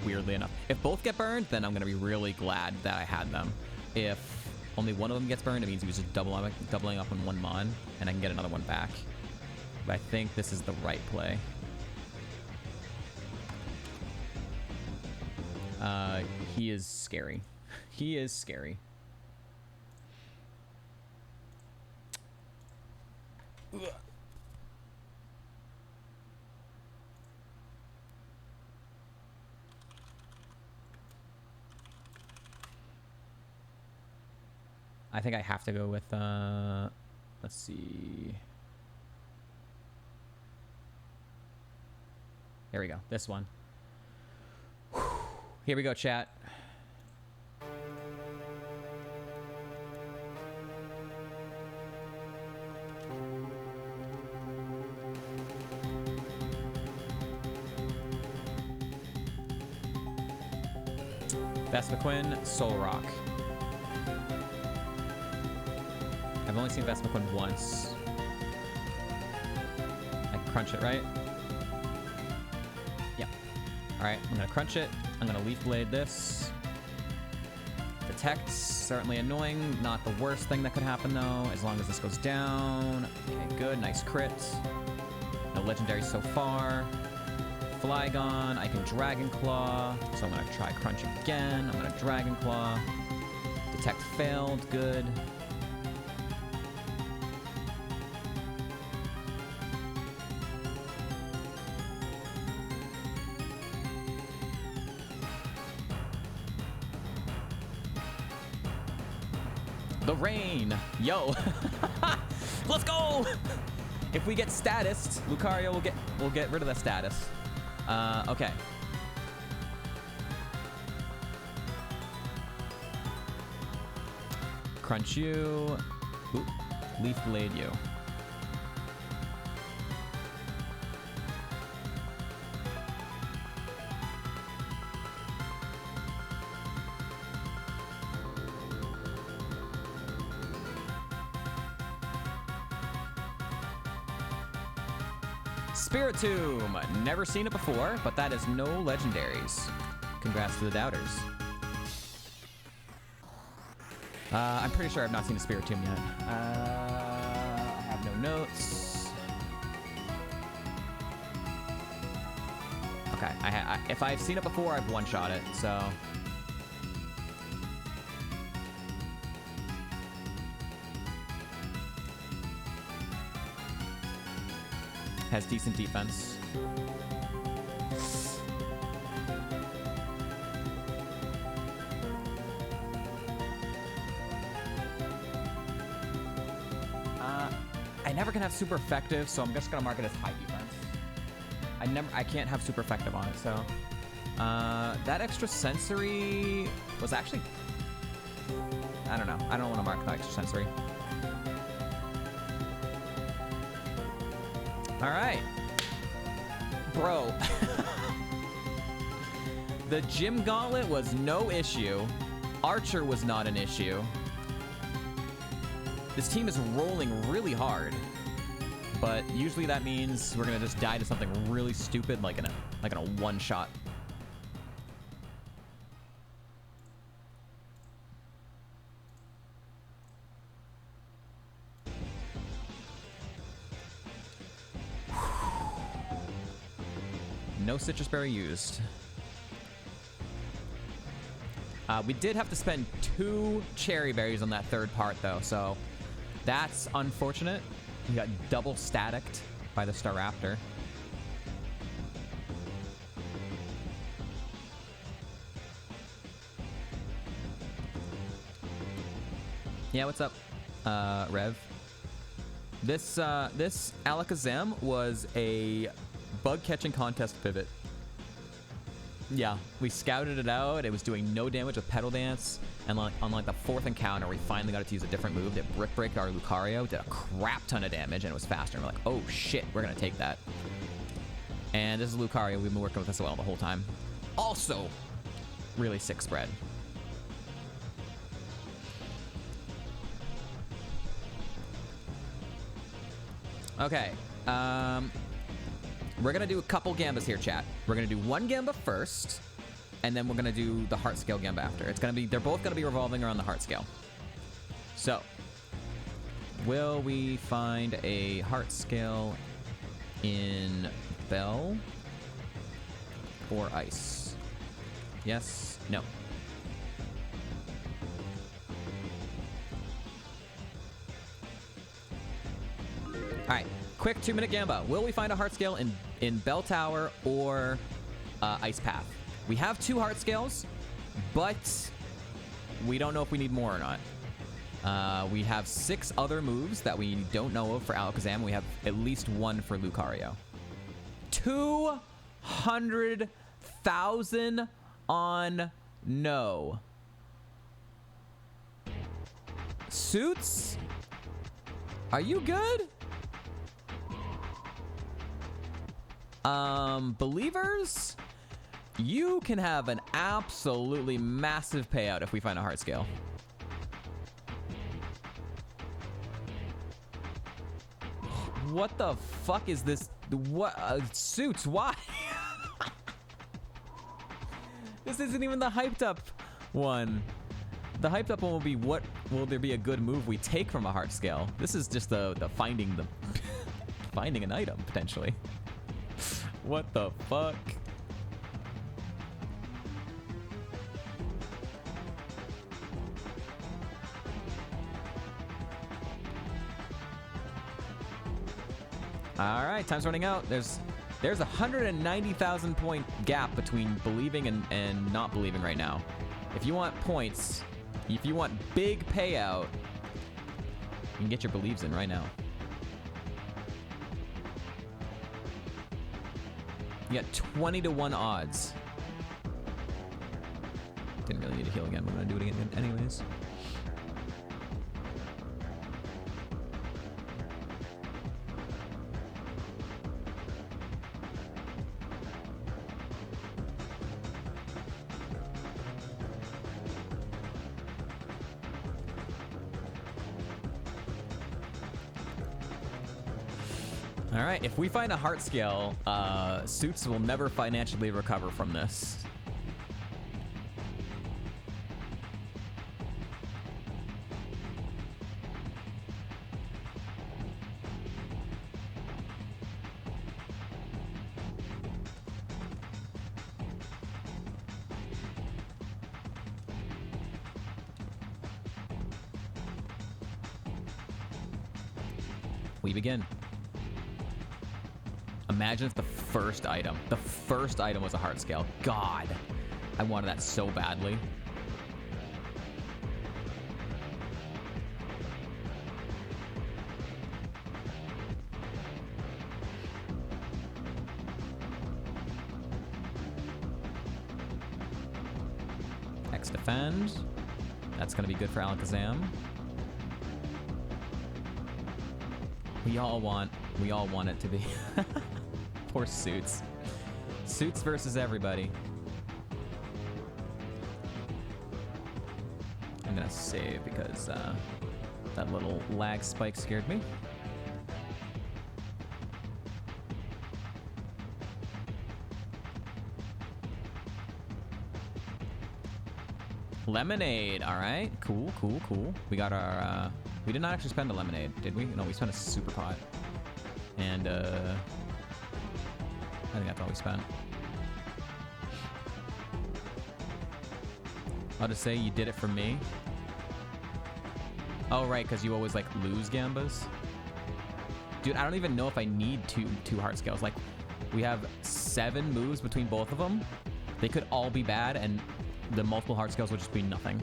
weirdly enough. If both get burned, then I'm gonna be really glad that I had them. If only one of them gets burned, it means he was just doubling up on one mon, and I can get another one back. But I think this is the right play. He is scary. He is scary. Ugh. I think I have to go with, let's see. There we go. This one. Whew. Here we go, chat. Vespiquen, Soul Rock. I've only seen Vespiquen once. I can crunch it, right? Yep. Alright, I'm gonna crunch it. I'm gonna Leaf Blade this. Detect's certainly annoying. Not the worst thing that could happen, though, as long as this goes down. Okay, good. Nice crit. No legendary so far. Flygon, I can Dragon Claw, so I'm gonna try Crunch again. I'm gonna Dragon Claw. Detect failed, good. The rain, yo, let's go. If we get status, Lucario will get rid of that status. Okay. Crunch you. Ooh, Leaf Blade you. Spiritomb! Never seen it before, but that is no legendaries. Congrats to the doubters. I'm pretty sure I've not seen a Spiritomb yet. I have no notes. Okay, if I've seen it before, I've one-shot it, so... Has decent defense. I never can have super effective, so I'm just gonna mark it as high defense. I can't have super effective on it, so that extra sensory was actually, I don't know. I don't want to mark the extra sensory. All right, bro. The gym gauntlet was no issue. Archer was not an issue. This team is rolling really hard, but usually that means we're gonna just die to something really stupid, like in a one-shot. No citrus berry used. We did have to spend 2 cherry berries on that third part, though, so that's unfortunate. We got double staticked by the Staraptor. Yeah, what's up, Rev? This Alakazam was a bug catching contest pivot. Yeah, we scouted it out. It was doing no damage with Petal Dance, and on the 4th encounter, we finally got it to use a different move that Brick Breaked our Lucario, did a crap ton of damage, and it was faster. And we're like, oh shit, we're gonna take that. And this is Lucario. We've been working with this well the whole time. Also, really sick spread. Okay. We're gonna do a couple gambas here, chat. We're gonna do one gamba first, and then we're gonna do the heart scale gamba after. It's gonna be, they're both gonna be revolving around the heart scale. So, will we find a heart scale in Bell or Ice? Yes, no. All right, quick 2-minute gamba. Will we find a heart scale in Bell Tower or Ice Path? We have 2 heart scales, but we don't know if we need more or not. We have 6 other moves that we don't know of for Alakazam. We have at least 1 for Lucario. 200,000 on no. Suits? Are you good? Believers? You can have an absolutely massive payout if we find a heart scale. What the fuck is this? What? Suits, why? This isn't even the hyped up one. The hyped up one will be, what will there be a good move we take from a heart scale? This is just the finding finding an item, potentially. What the fuck? All right, time's running out. There's a 190,000 point gap between believing and not believing right now. If you want points, if you want big payout, you can get your believes in right now. You got 20 to 1 odds. Didn't really need to heal again, but I'm gonna do it again anyways. All right, if we find a heart scale, Suits will never financially recover from this. We begin. Imagine if the first item was a heart scale. God, I wanted that so badly. X defend. That's gonna be good for Alakazam. We all want it to be. Poor Suits. Suits versus everybody. I'm gonna save because that little lag spike scared me. Lemonade. All right. Cool, cool, cool. We got our... we did not actually spend a lemonade, did we? No, we spent a super pot. And, I think that's all we spent. I'll just say you did it for me. Oh, right, because you always, like, lose gambas. Dude, I don't even know if I need two heart scales. Like, we have 7 moves between both of them. They could all be bad, and the multiple heart scales would just be nothing.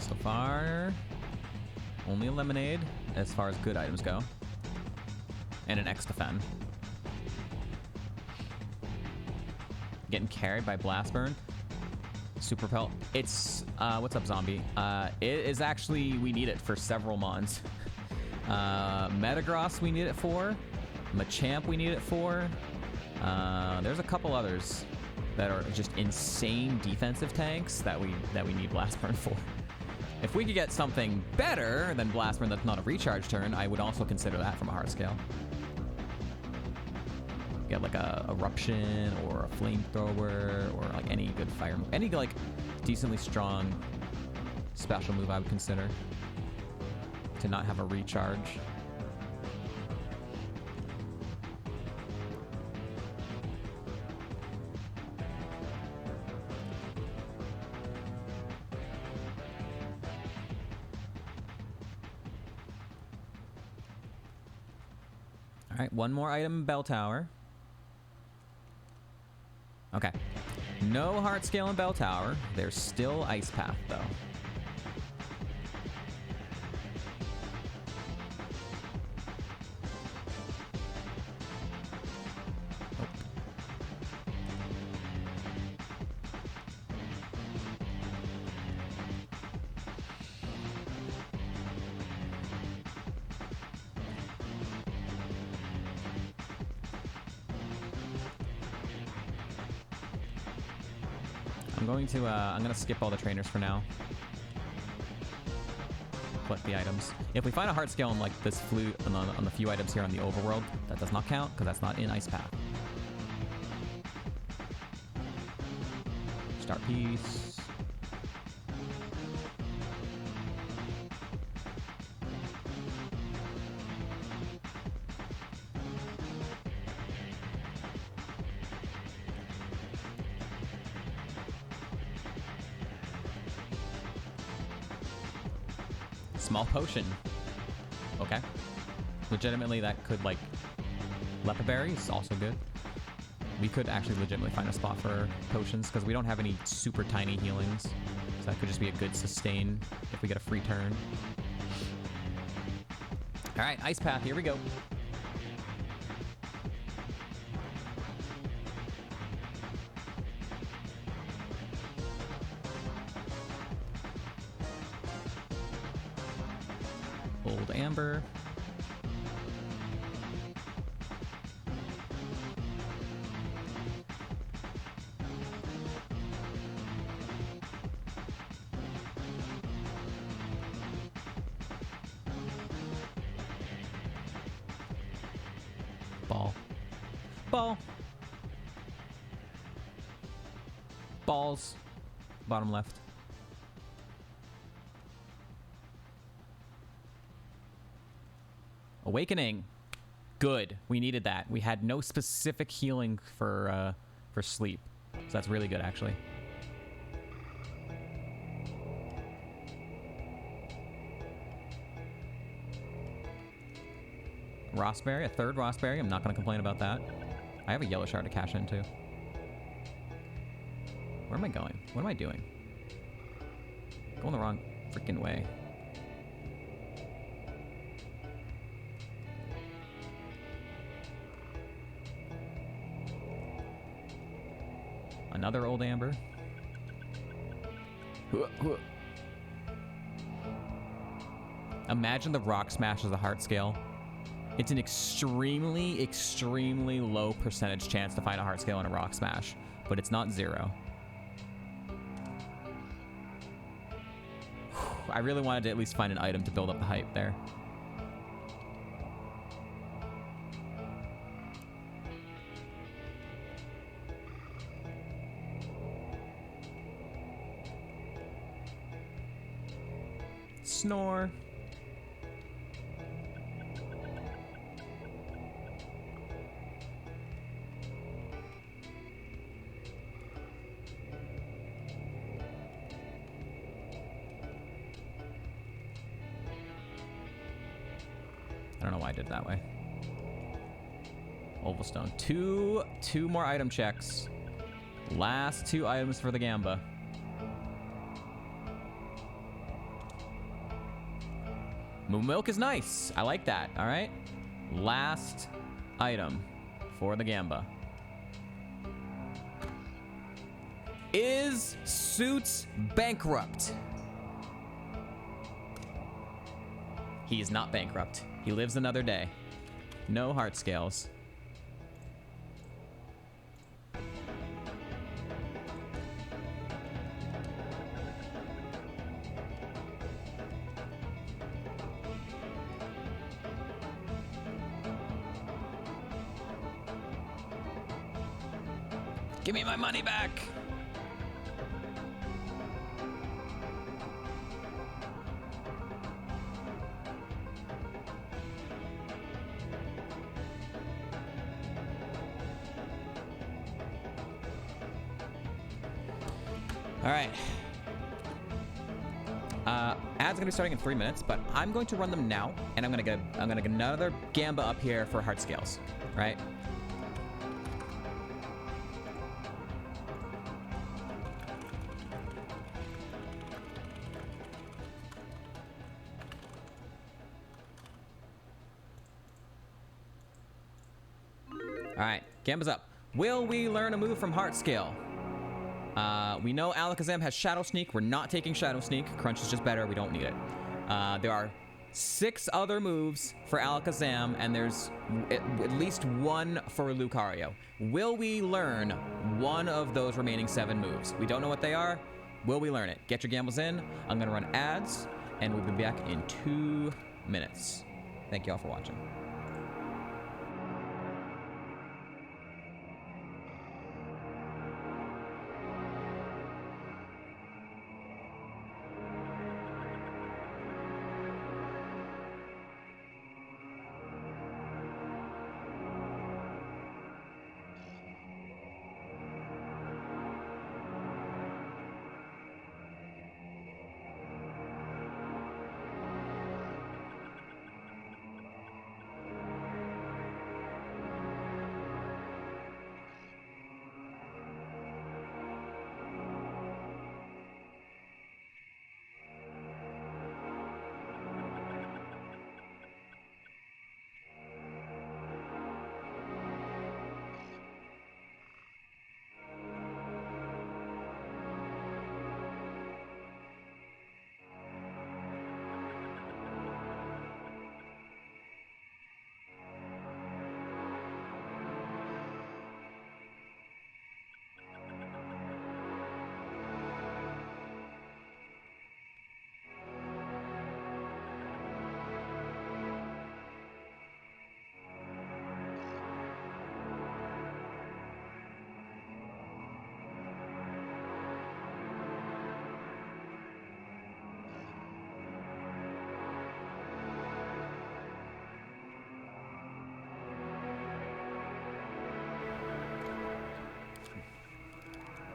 So far, only a lemonade as far as good items go. And an X defend. Getting carried by Blast Burn. Super Pelt. It's, what's up, zombie? It is actually, we need it for several mons. Metagross we need it for. Machamp we need it for. There's a couple others that are just insane defensive tanks that we need Blast Burn for. If we could get something better than Blast Burn that's not a recharge turn, I would also consider that from a hard scale. Get like a Eruption or a Flamethrower or like any good fire move. Any like decently strong special move I would consider to not have a recharge. All right, one more item, Bell Tower. Okay. No Heart Scale in Bell Tower. There's still Ice Path, though. I'm gonna skip all the trainers for now. Collect the items. If we find a heart scale on like this flute on the few items here on the overworld, that does not count because that's not in Ice Path. Start piece. Small potion. Okay. Legitimately, that could, like... Lepa Berry is also good. We could actually legitimately find a spot for potions, because we don't have any super tiny healings. So that could just be a good sustain if we get a free turn. Alright, Ice Path, here we go. Old Amber. Ball. Balls. Bottom left. Awakening. Good. We needed that. We had no specific healing for sleep. So that's really good, actually. Rossberry, a third Rossberry. I'm not going to complain about that. I have a yellow shard to cash in, too. Where am I going? What am I doing? Going the wrong freaking way. Another old amber. Imagine the rock smash as a heart scale. It's an extremely, extremely low percentage chance to find a heart scale in a rock smash, but it's not zero. I really wanted to at least find an item to build up the hype there. Snore. I don't know why I did it that way. Ovalstone. Two more item checks. Last two items for the Gamba. Moo Milk is nice. I like that. All right. Last item for the Gamba. Is Suits bankrupt? He is not bankrupt. He lives another day. No heart scales. Give me my money back. All right. Ads gonna be starting in 3 minutes, but I'm going to run them now, and I'm gonna get another Gamba up here for heart scales, right? All right, Gamba's up. Will we learn a move from heart scale? We know Alakazam has Shadow Sneak. We're not taking Shadow Sneak. Crunch is just better. We don't need it. There are 6 other moves for Alakazam, and there's at least 1 for Lucario. Will we learn one of those remaining 7 moves? We don't know what they are. Will we learn it? Get your gambles in. I'm going to run ads, and we'll be back in 2 minutes. Thank you all for watching.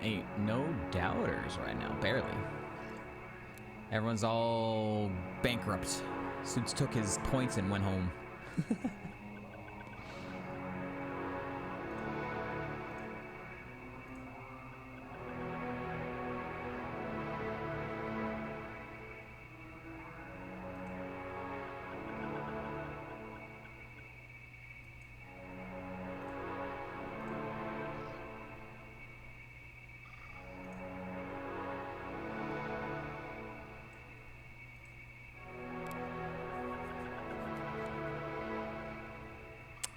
Ain't no doubters right now, barely. Everyone's all bankrupt. Suits took his points and went home.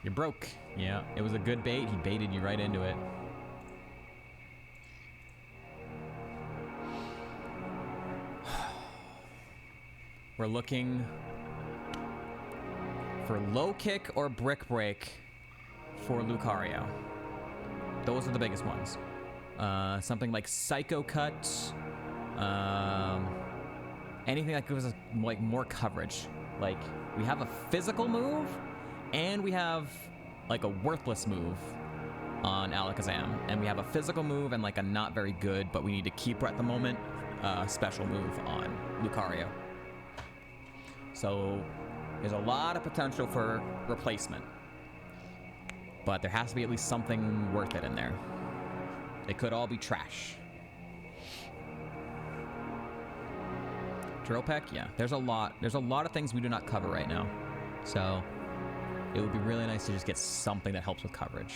You're broke. Yeah, it was a good bait. He baited you right into it. We're looking for low kick or brick break for Lucario. Those are the biggest ones. Something like Psycho Cut. Anything that gives us like more coverage. Like we have a physical move, and we have like a worthless move on Alakazam, and we have a physical move and like a not very good, but we need to keep her at the moment, special move on Lucario. So there's a lot of potential for replacement, but there has to be at least something worth it in there. They could all be trash. Drill Peck? Yeah. There's a lot of things we do not cover right now. So it would be really nice to just get something that helps with coverage.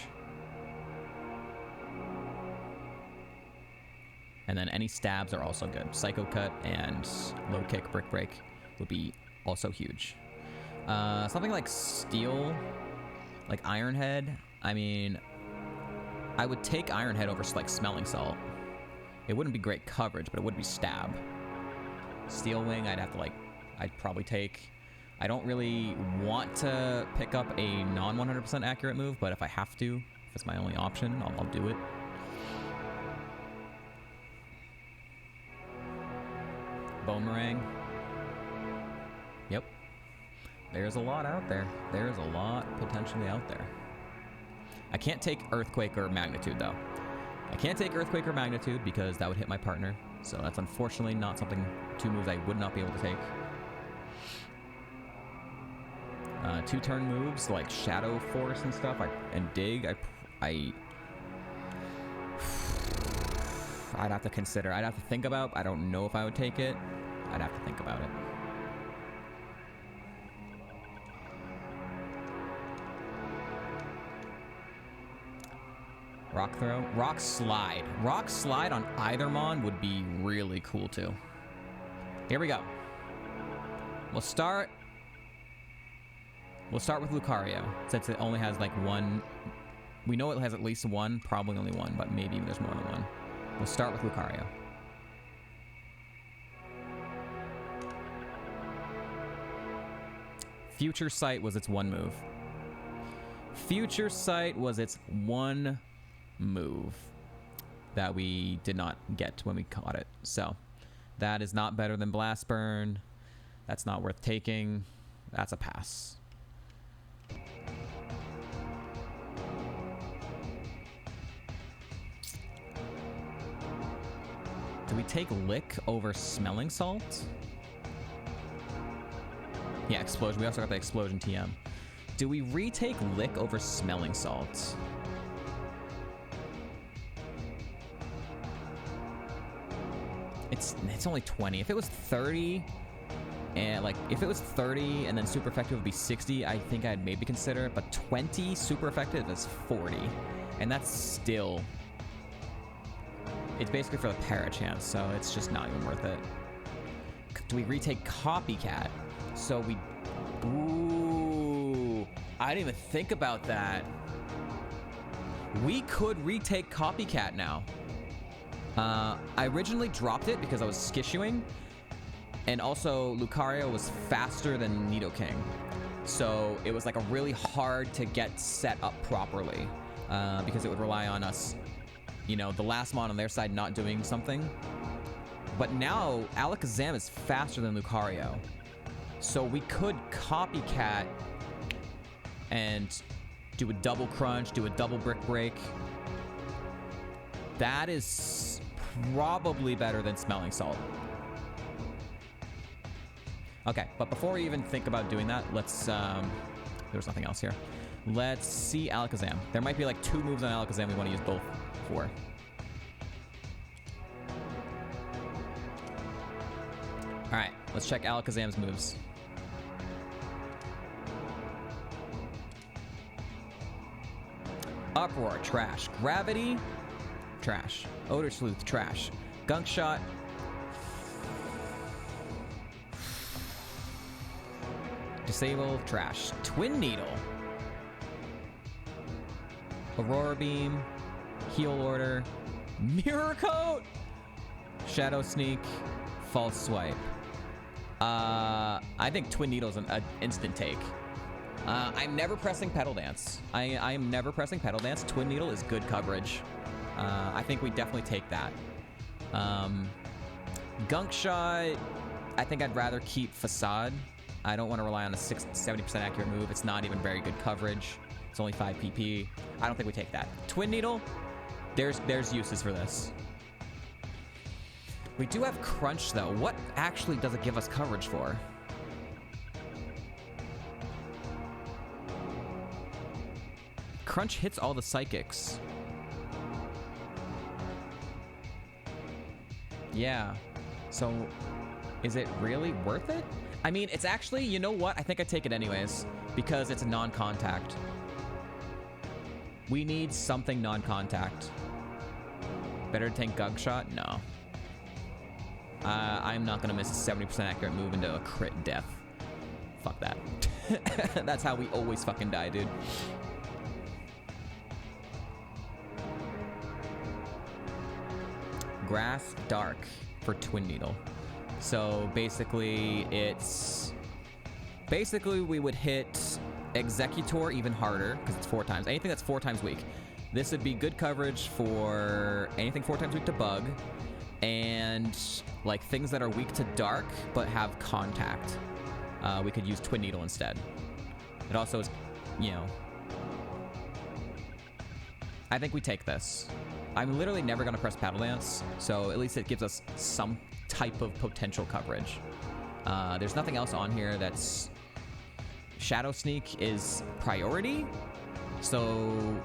And then any stabs are also good. Psycho Cut and Low Kick, Brick Break would be also huge. Something like Steel, like Iron Head. I mean, I would take Iron Head over like Smelling Salt. It wouldn't be great coverage, but it would be stab. Steel Wing, I'd probably take. I don't really want to pick up a non 100% accurate move, but if I have to, if it's my only option, I'll do it. Boomerang. Yep. There's a lot out there. There's a lot potentially out there. I can't take Earthquake or Magnitude, though. I can't take Earthquake or Magnitude because that would hit my partner. So that's unfortunately not something, 2 moves I would not be able to take. 2-turn moves like Shadow Force and stuff, and Dig, I'd have to consider. I'd have to think about. I don't know if I would take it. I'd have to think about it. Rock Throw. Rock Slide. Rock Slide on either Mon would be really cool too. Here we go. We'll start with Lucario, since it only has like one. We know it has at least one, probably only one, but maybe there's more than one. We'll start with Lucario. Future Sight was its one move. Future Sight was its one move that we did not get when we caught it. So that is not better than Blast Burn. That's not worth taking. That's a pass. Do we take Lick over Smelling Salt? Yeah, Explosion. We also got the Explosion TM. Do we retake Lick over Smelling Salt? It's only 20. If it was 30, and like if it was 30 and then super effective would be 60, I think I'd maybe consider it. But 20 super effective is 40, and that's still. It's basically for the para chance, so it's just not even worth it. Do we retake Copycat? So we... Ooh. I didn't even think about that. We could retake Copycat now. I originally dropped it because I was skishuing. And also, Lucario was faster than Nidoking. So it was like a really hard to get set up properly. Because it would rely on us... You know, the last Mon on their side not doing something. But now, Alakazam is faster than Lucario. So we could Copycat and do a double crunch, do a double brick break. That is probably better than Smelling Salt. Okay, but before we even think about doing that, let's... there's nothing else here. Let's see Alakazam. There might be like 2 moves on Alakazam we want to use both for. Alright, let's check Alakazam's moves. Uproar, trash. Gravity, trash. Odor Sleuth, trash. Gunk Shot. Disable, trash. Twin Needle. Aurora Beam. Heal Order. Mirror Coat. Shadow Sneak. False Swipe. I think Twin Needle's an instant take. I'm never pressing Pedal Dance. I am never pressing Pedal Dance. Twin Needle is good coverage. I think we definitely take that. Gunk Shot, I think I'd rather keep Facade. I don't want to rely on a 70% accurate move. It's not even very good coverage. It's only 5 PP. I don't think we take that. Twin Needle, there's uses for this. We do have Crunch, though. What actually does it give us coverage for? Crunch hits all the Psychics. Yeah. So Is it really worth it? I mean, it's actually, you know what? I think I take it anyways because it's non-contact. We need something non-contact. Better to tank Gug Shot? No. I'm not gonna miss a 70% accurate move into a crit death. Fuck that. That's how we always fucking die, dude. Grass Dark for Twin Needle. So basically we would hit Executor even harder because it's 4 times. Anything that's 4 times weak. This would be good coverage for anything 4 times weak to bug and like things that are weak to dark but have contact. We could use Twin Needle instead. It also is, you know, I think we take this. I'm literally never going to press Paddle Dance, so at least it gives us some type of potential coverage. There's nothing else on here that's... Shadow Sneak is priority, so...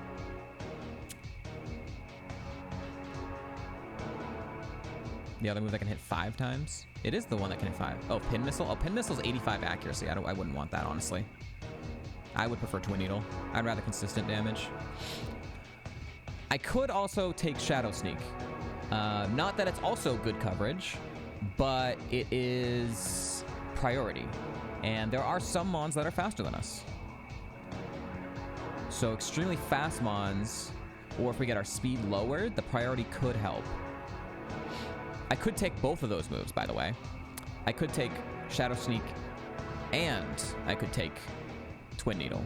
The other move that can hit 5 times? It is the one that can hit 5. Oh, Pin Missile? Oh, Pin Missile's 85 accuracy. I wouldn't want that, honestly. I would prefer Twin Needle. I'd rather consistent damage. I could also take Shadow Sneak. Not that it's also good coverage, but it is priority. And there are some mons that are faster than us. So extremely fast mons, or if we get our speed lowered, the priority could help. I could take both of those moves, by the way. I could take Shadow Sneak, and I could take Twin Needle.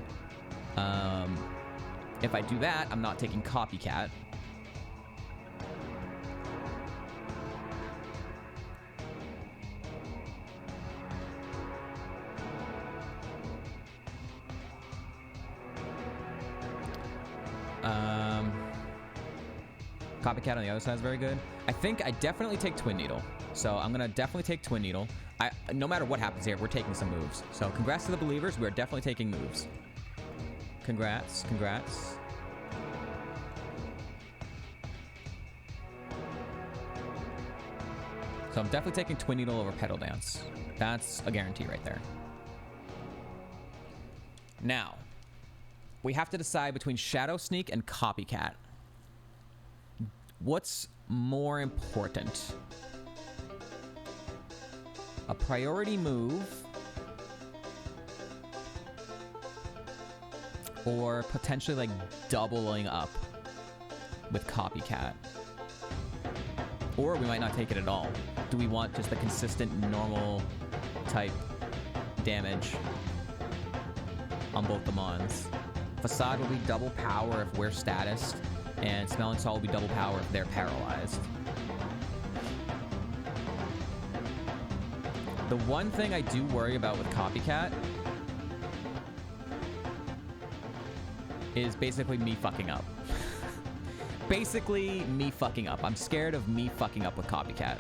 If I do that, I'm not taking Copycat. Copycat on the other side is very good. I think I definitely take Twin Needle. So I'm going to definitely take Twin Needle. No matter what happens here, we're taking some moves. So congrats to the believers. We're definitely taking moves. Congrats. Congrats. So I'm definitely taking Twin Needle over Petal Dance. That's a guarantee right there. Now, we have to decide between Shadow Sneak and Copycat. What's more important? A priority move or potentially like doubling up with Copycat? Or we might not take it at all. Do we want just the consistent normal type damage on both the mons? Facade will be double power if we're statused, and Smelling Salt will be double power if they're paralyzed. The one thing I do worry about with Copycat is basically me fucking up. Basically me fucking up. I'm scared of me fucking up with Copycat.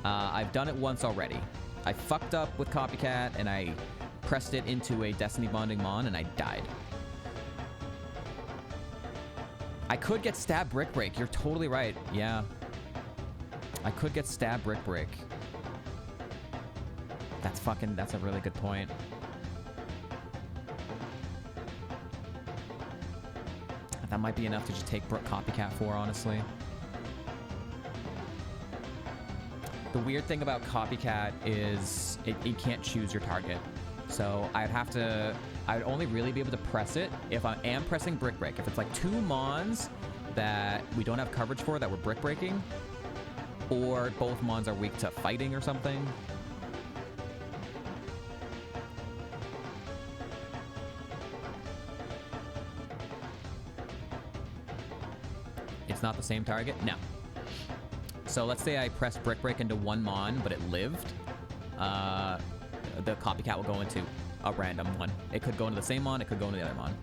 I've done it once already. I fucked up with Copycat and I pressed it into a Destiny Bonding Mon and I died. I could get Stab Brick Break. You're totally right. Yeah. I could get Stab Brick Break. That's a really good point. That might be enough to just take Copycat for, honestly. The weird thing about Copycat is it can't choose your target. So I'd only really be able to press it if I am pressing Brick Break. If it's like 2 mons that we don't have coverage for that we're Brick Breaking, or both mons are weak to fighting or something. It's not the same target? No. So let's say I press Brick Break into 1 mon, but it lived. The Copycat will go into a random one. It could go into the same mon, it could go into the other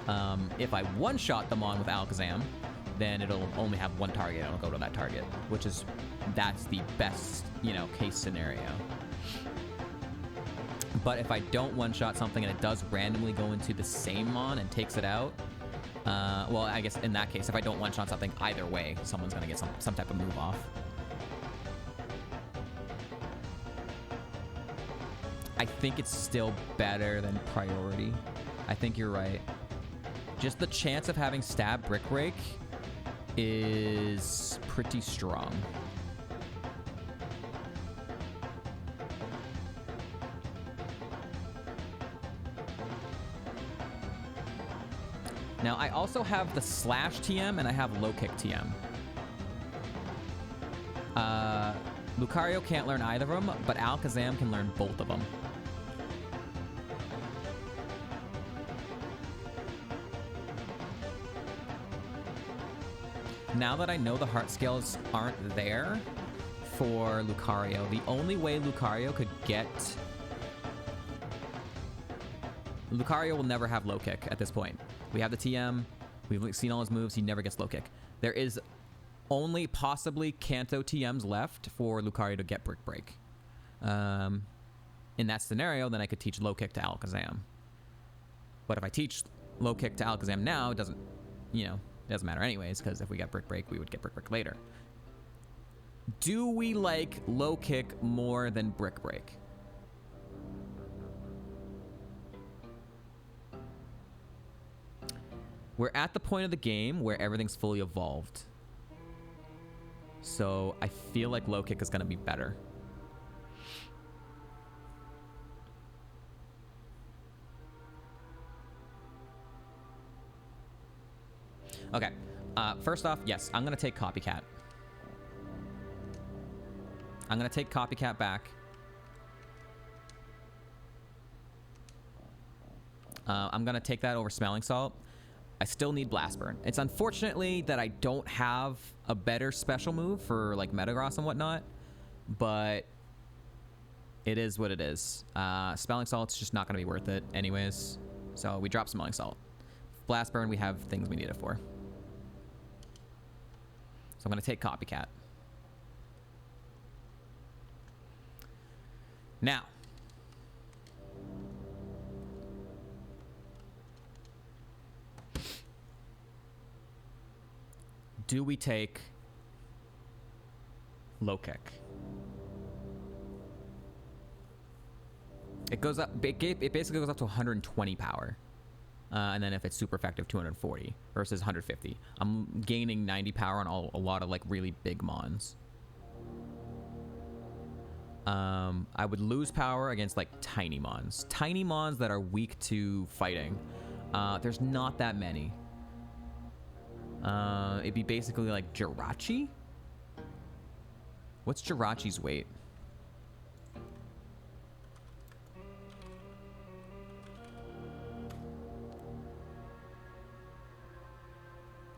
mon. If I one-shot the mon with Alakazam, then it'll only have 1 target, and it'll go to that target, that's the best, case scenario. But if I don't one-shot something and it does randomly go into the same mon and takes it out, well, I guess in that case, if I don't one-shot something, either way, someone's gonna get some type of move off. I think it's still better than priority. I think you're right. Just the chance of having stab brick break is pretty strong. Now, I also have the slash TM and I have low kick TM. Lucario can't learn either of them, but Alakazam can learn both of them. Now that I know the heart scales aren't there for Lucario, the only way Lucario could get... Lucario will never have low kick at this point. We have the TM. We've seen all his moves. He never gets low kick. There is only possibly Kanto TMs left for Lucario to get Brick Break. In that scenario, then I could teach low kick to Alakazam. But if I teach low kick to Alakazam now, it doesn't, you know, it doesn't matter anyways, because if we got Brick Break, we would get Brick Break later. Do we like low kick more than Brick Break? We're at the point of the game where everything's fully evolved. So I feel like low kick is going to be better. Okay. First off, yes, I'm going to take Copycat. I'm going to take Copycat back. I'm going to take that over Smelling Salt. I still need Blast Burn. It's unfortunately that I don't have a better special move for like Metagross and whatnot, but it is what it is. Smelling Salt's just not going to be worth it anyways, so we drop Smelling Salt. Blast Burn, we have things we need it for. So I'm going to take Copycat. Now, do we take low kick? It goes up. It basically goes up to 120 power, and then if it's super effective, 240 versus 150. I'm gaining 90 power on a lot of like really big mons. I would lose power against like tiny mons. Tiny mons that are weak to fighting. There's not that many. It'd be basically like Jirachi? What's Jirachi's weight?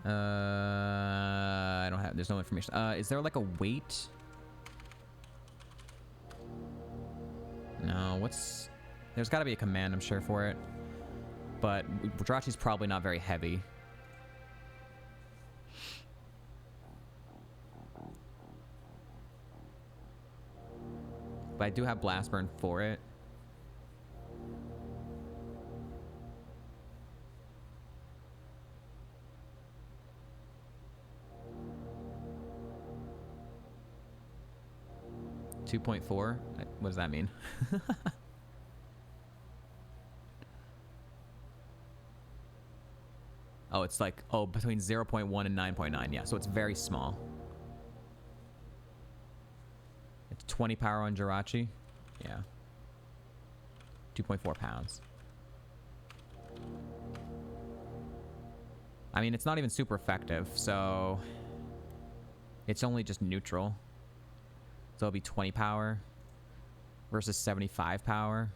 I don't have, there's no information. Is there like a weight? No, there's gotta be a command, I'm sure, for it. But Jirachi's probably not very heavy. But I do have Blast Burn for it. .4? What does that mean? Oh, it's like, oh, between 0.1 and 9.9. Yeah, so it's very small. It's 20 power on Jirachi. Yeah. 2.4 pounds. I mean, it's not even super effective, so it's only just neutral. So it'll be 20 power versus 75 power.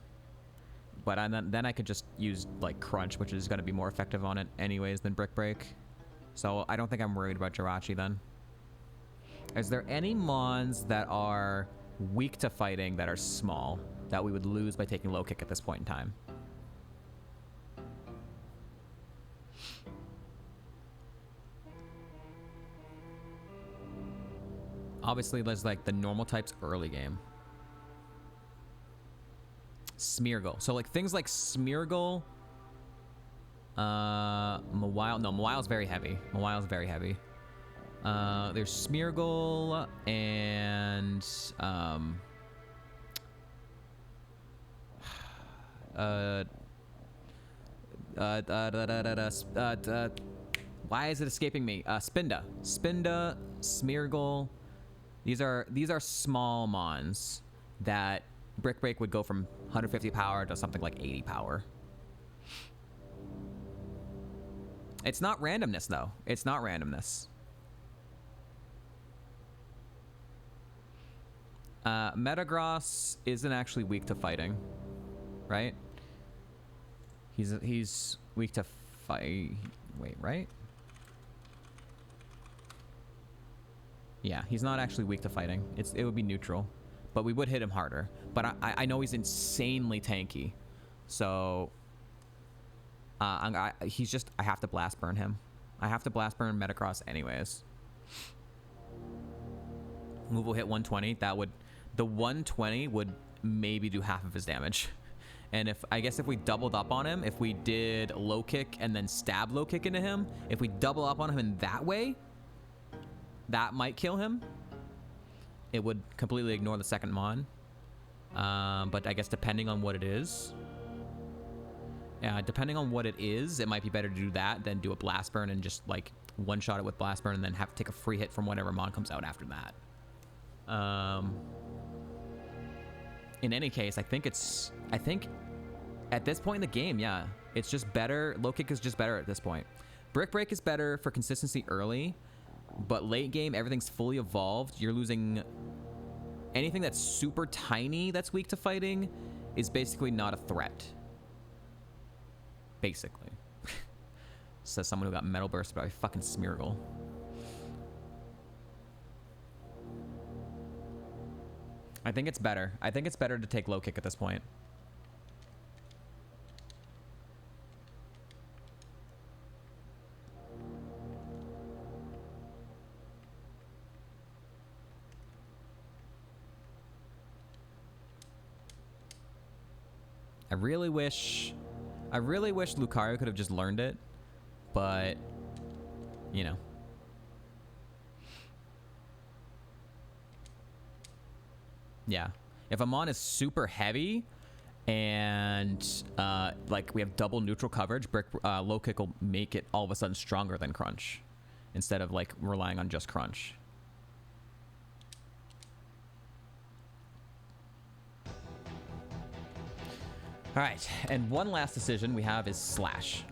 But then I could just use like Crunch, which is going to be more effective on it anyways than Brick Break. So I don't think I'm worried about Jirachi then. Is there any mons that are weak to fighting that are small that we would lose by taking low kick at this point in time? Obviously, there's like the normal types early game. Smeargle. So like things like Smeargle, Mawile. No, Mawile's very heavy. Mawile's very heavy. There's Smeargle and Why is it escaping me? Spinda, Smeargle. These are small mons that Brick Break would go from 150 power to something like 80 power. It's not randomness though. It's not randomness. Metagross isn't actually weak to fighting, right? He's weak to fight. Wait, right? Yeah, he's not actually weak to fighting. It would be neutral, but we would hit him harder. But I know he's insanely tanky, so he's just, I have to blast burn him. I have to blast burn Metagross anyways. Move will hit 120. The 120 would maybe do half of his damage. And I guess if we doubled up on him, if we did low kick and then stab low kick into him, if we double up on him in that way, that might kill him. It would completely ignore the second mon. But I guess depending on what it is, it might be better to do that than do a blast burn and just like one shot it with blast burn and then have to take a free hit from whatever mon comes out after that. In any case, I think at this point in the game, yeah, it's just better. Low kick is just better at this point. Brick Break is better for consistency early, but late game, everything's fully evolved. You're losing anything that's super tiny that's weak to fighting is basically not a threat. Basically. Says someone who got Metal Burst by fucking Smeargle. I think it's better. I think it's better to take low kick at this point. I really wish Lucario could have just learned it, but you know. Yeah, if a mon is super heavy and like we have double neutral coverage, low kick will make it all of a sudden stronger than crunch instead of like relying on just crunch. All right, and one last decision we have is Slash.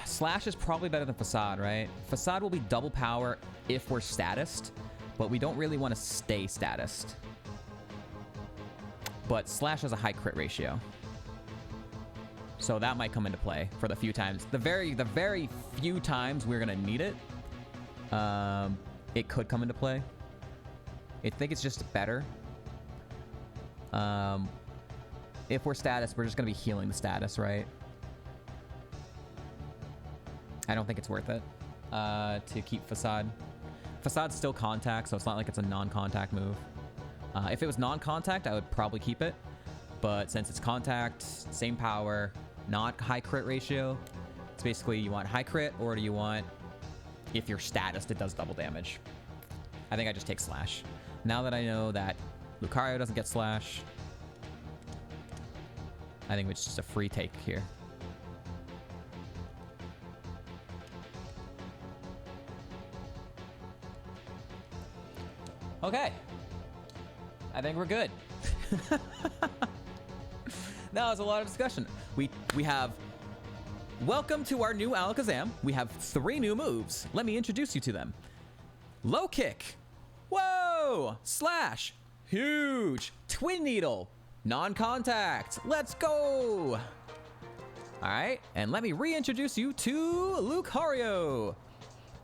Slash is probably better than Facade, right? Facade will be double power if we're statist, but we don't really want to stay statist. But Slash has a high crit ratio, so that might come into play for the few times. The very few times we're gonna need it, it could come into play. I think it's just better. If we're status, we're just gonna be healing the status, right? I don't think it's worth it to keep Facade. Facade's still contact, so it's not like it's a non-contact move. If it was non-contact, I would probably keep it. But since it's contact, same power, not high crit ratio, it's basically you want high crit, or do you want, if you're status, it does double damage. I think I just take Slash. Now that I know that Lucario doesn't get Slash, I think it's just a free take here. Okay. I think we're good. That was a lot of discussion. We have... Welcome to our new Alakazam. We have 3 new moves. Let me introduce you to them. Low kick. Whoa! Slash. Huge. Twin Needle. Non-contact. Let's go! Alright, and let me reintroduce you to Lucario.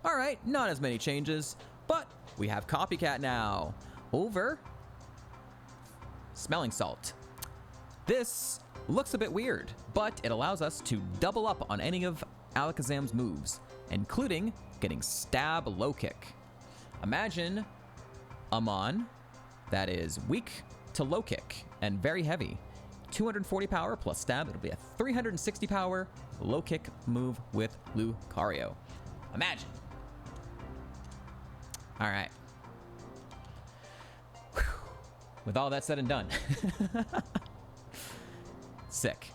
Alright, not as many changes, but we have Copycat now. Over Smelling Salt. This looks a bit weird, but it allows us to double up on any of Alakazam's moves, including getting Stab Low Kick. Imagine a mon that is weak to low kick and very heavy. 240 power plus stab. It'll be a 360 power low kick move with Lucario. Imagine. All right. With all that said and done. Sick.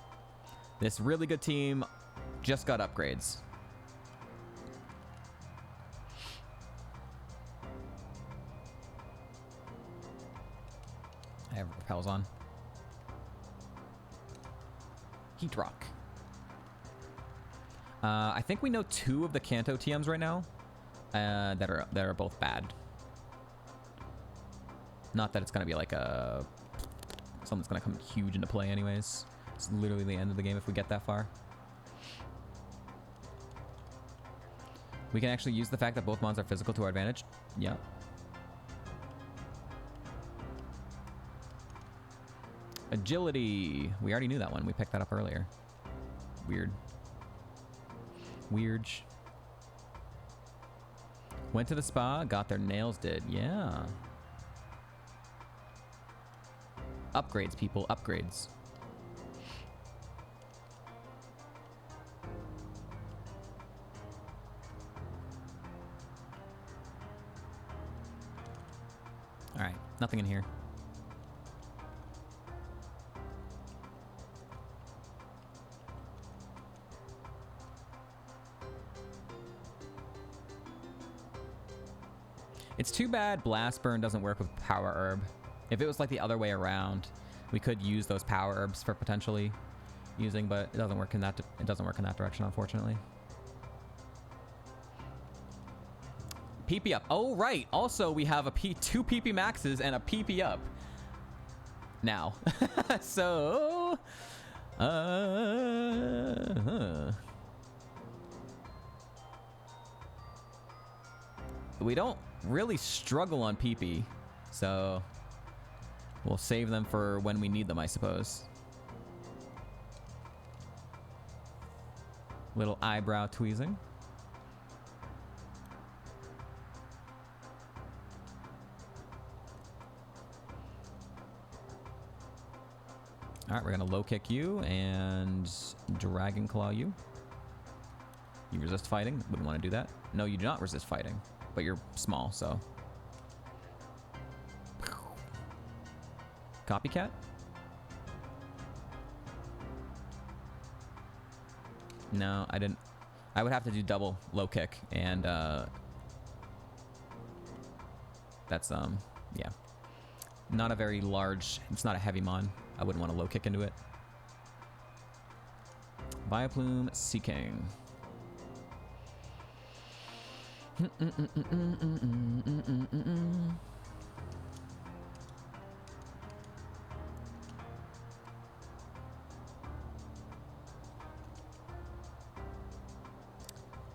This really good team just got upgrades. I have repels on. Heat Rock. I think we know 2 of the Kanto TMs right now that are both bad. Not that it's gonna be like a something that's gonna come huge into play anyways. It's literally the end of the game if we get that far. We can actually use the fact that both mons are physical to our advantage. Yep. Agility. We already knew that one. We picked that up earlier. Weird. Weird. Went to the spa, got their nails did. Yeah. Upgrades, people. Upgrades. All right. Nothing in here. It's too bad Blast Burn doesn't work with Power Herb. If it was like the other way around, we could use those Power Herbs for potentially using, but it doesn't work in that. It doesn't work in that direction, unfortunately. PP up. Oh right. Also, we have a two PP maxes and a PP up now. So, we don't really struggle on PP, so we'll save them for when we need them, I suppose. Little eyebrow tweezing. All right, we're gonna low kick you and dragon claw you. You resist fighting. Wouldn't want to do that. No, you do not resist fighting, but you're small, so. Copycat? No, I didn't. I would have to do double low kick, and that's yeah. Not a very large, it's not a heavy mon. I wouldn't want to low kick into it. Vileplume Seeking.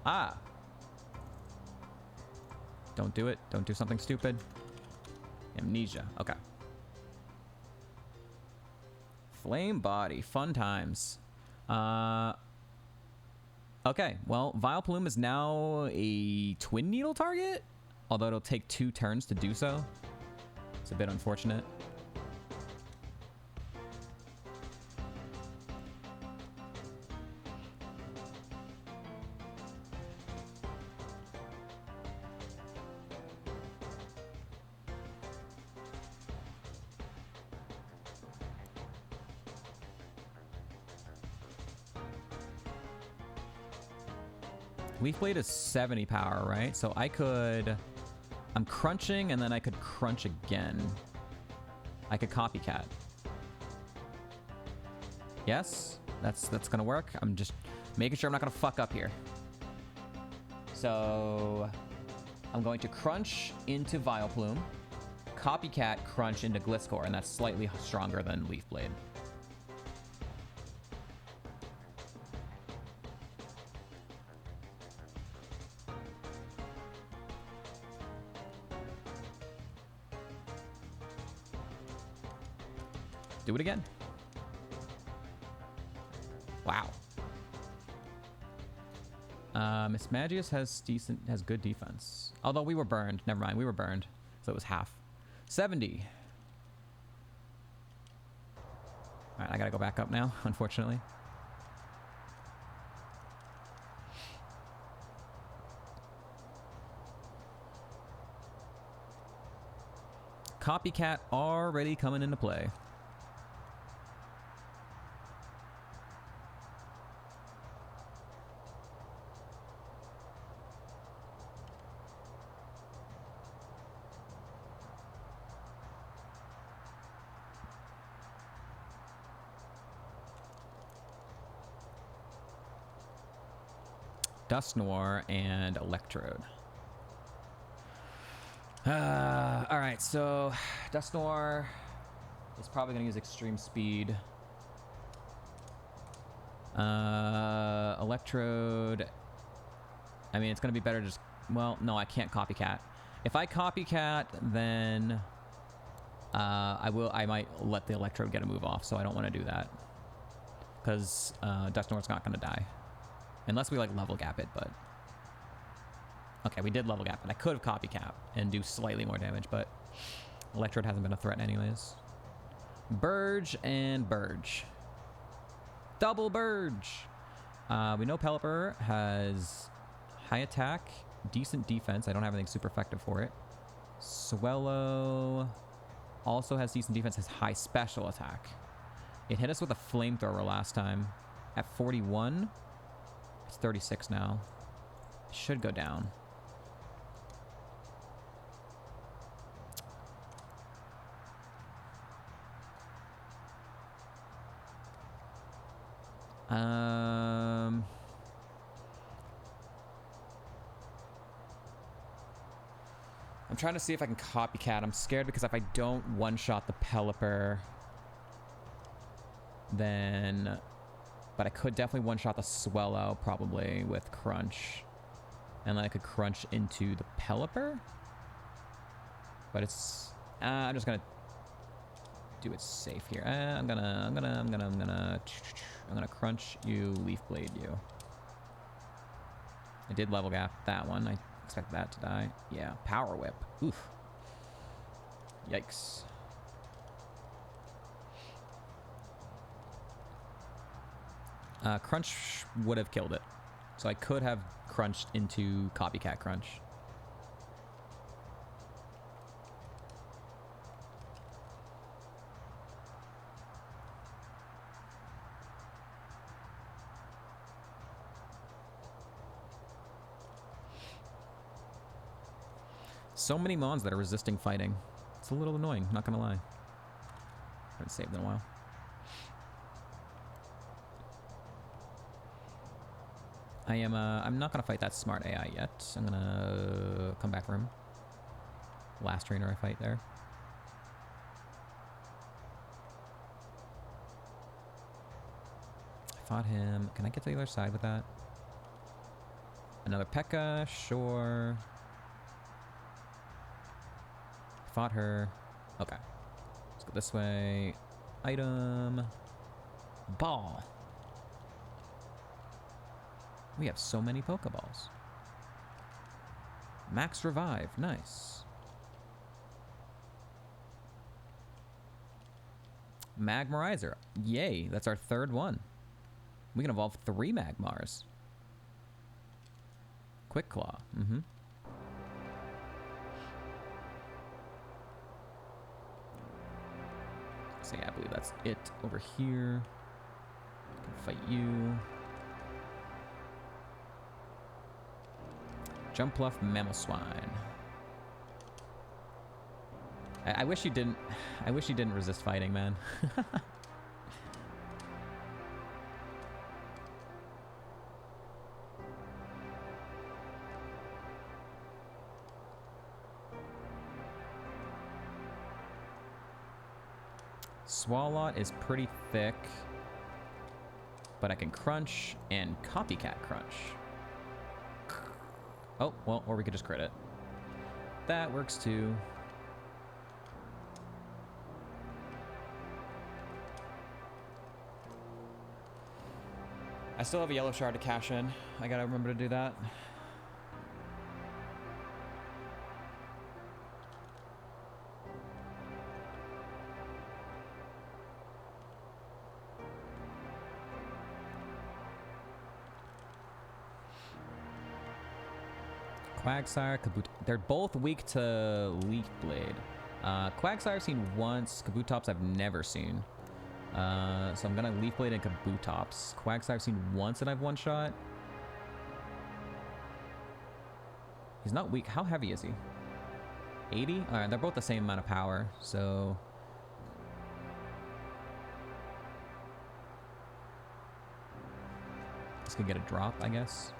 Ah. Don't do it. Don't do something stupid. Amnesia. Okay. Flame Body. Fun times. Okay. Well, Vileplume is now a Twin Needle target, although it'll take 2 turns to do so. It's a bit unfortunate. Leaf Blade is 70 power, right? So I could... I'm crunching, and then I could crunch again. I could Copycat. Yes? That's gonna work. I'm just making sure I'm not gonna fuck up here. So... I'm going to crunch into Vileplume. Copycat crunch into Gliscor, and that's slightly stronger than Leaf Blade. Do it again. Wow. Miss Magius has good defense. Although we were burned. Never mind, we were burned. So it was half. 70. Alright, I gotta go back up now, unfortunately. Copycat already coming into play. Dust Noir and Electrode. All right, so Dust Noir is probably going to use Extreme Speed. Electrode. I mean, it's going to be better just... Well, no, I can't Copycat. If I Copycat, then I might let the Electrode get a move off, so I don't want to do that. Because Dust Noir's not going to die. Unless we, like, level gap it, but... Okay, we did level gap it. I could have Copycat and do slightly more damage, but Electrode hasn't been a threat anyways. Burge and Burge. Double Burge! We know Pelipper has high attack, decent defense. I don't have anything super effective for it. Swellow also has decent defense, has high special attack. It hit us with a flamethrower last time at 41. It's 36 now. Should go down. I'm trying to see if I can Copycat. I'm scared because if I don't one-shot the Pelipper, then... But I could definitely one-shot the Swellow, probably, with Crunch. And then I could Crunch into the Pelipper? But it's... I'm just gonna do it safe here. I'm gonna Crunch you, Leaf Blade you. I did level gap that one. I expect that to die. Yeah, Power Whip. Oof. Yikes. Crunch would have killed it. So I could have crunched into Copycat Crunch. So many mons that are resisting fighting. It's a little annoying, not gonna lie. Haven't saved in a while. I'm not gonna fight that smart AI yet. I'm gonna come back for him. Last trainer I fight there. I fought him. Can I get to the other side with that? Another P.E.K.K.A, sure. Fought her. Okay. Let's go this way. Item. Ball. We have so many Pokeballs. Max Revive. Nice. Magmarizer. Yay. That's our third one. We can evolve 3 Magmars. Quick Claw. Mm-hmm. So yeah, I believe that's it over here. Can fight you. Jumpluff Mamoswine. I wish you didn't. I wish you didn't resist fighting, man. Swalot is pretty thick, but I can Crunch and Copycat Crunch. Oh, well, or we could just crit it. That works too. I still have a yellow shard to cash in. I gotta remember to do that. Quagsire, Kabuto. They're both weak to Leaf Blade. Quagsire I've seen once. Kabutops I've never seen. So I'm gonna Leaf Blade and Kabutops. Quagsire I've seen once and I've one-shot. He's not weak. How heavy is he? 80? Alright, they're both the same amount of power, so... This could get a drop, I guess.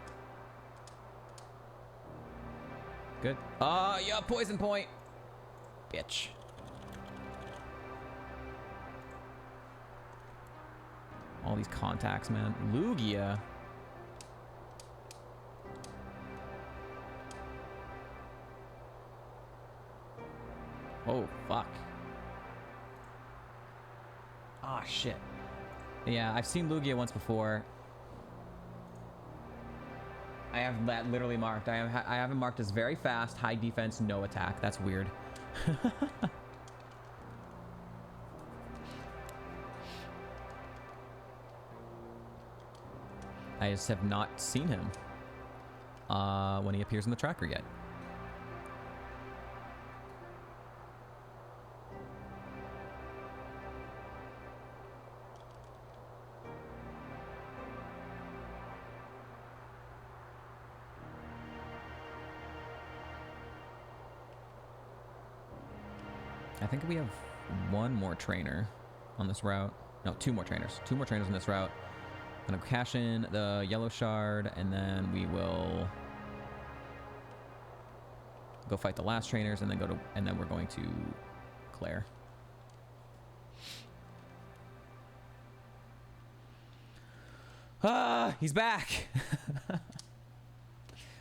Good. Yeah, poison point! Bitch. All these contacts, man. Lugia. Oh, fuck. Ah, shit. Yeah, I've seen Lugia once before. I have that literally marked. I have him marked as very fast, high defense, no attack. That's weird. I just have not seen him when he appears in the tracker yet. I think we have one more trainer on this route. No, two more trainers. Two more trainers on this route. I'm gonna cash in the yellow shard, and then we will go fight the last trainers, and then we're going to Claire. Ah, he's back.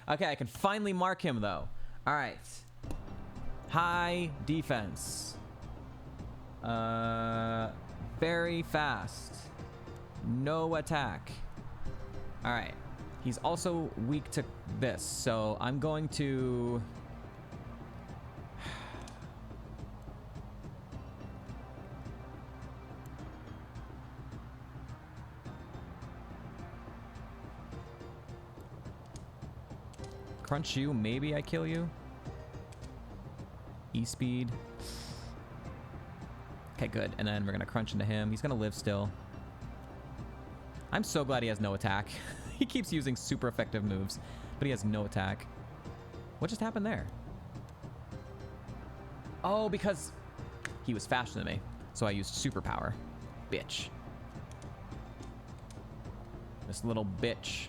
Okay, I can finally mark him though. All right. High defense. Very fast. No attack. All right. He's also weak to this, so I'm going to... Crunch you, maybe I kill you. E-speed. Okay, good. And then we're gonna crunch into him. He's gonna live still. I'm so glad he has no attack. He keeps using super effective moves, but he has no attack. What just happened there? Oh, because he was faster than me, so I used superpower. Bitch. This little bitch.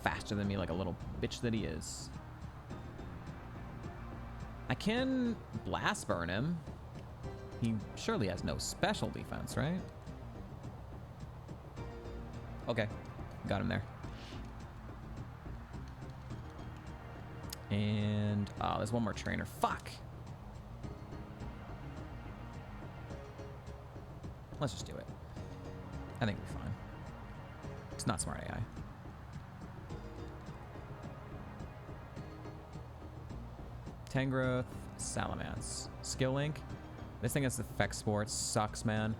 Faster than me like a little bitch that he is. I can blast burn him. He surely has no special defense, right? Okay, got him there. And there's one more trainer. Fuck. Let's just do it. I think we're fine. It's not smart AI. Tangrowth, Salamence. Skill Link. This thing has effect sports. Sucks, man.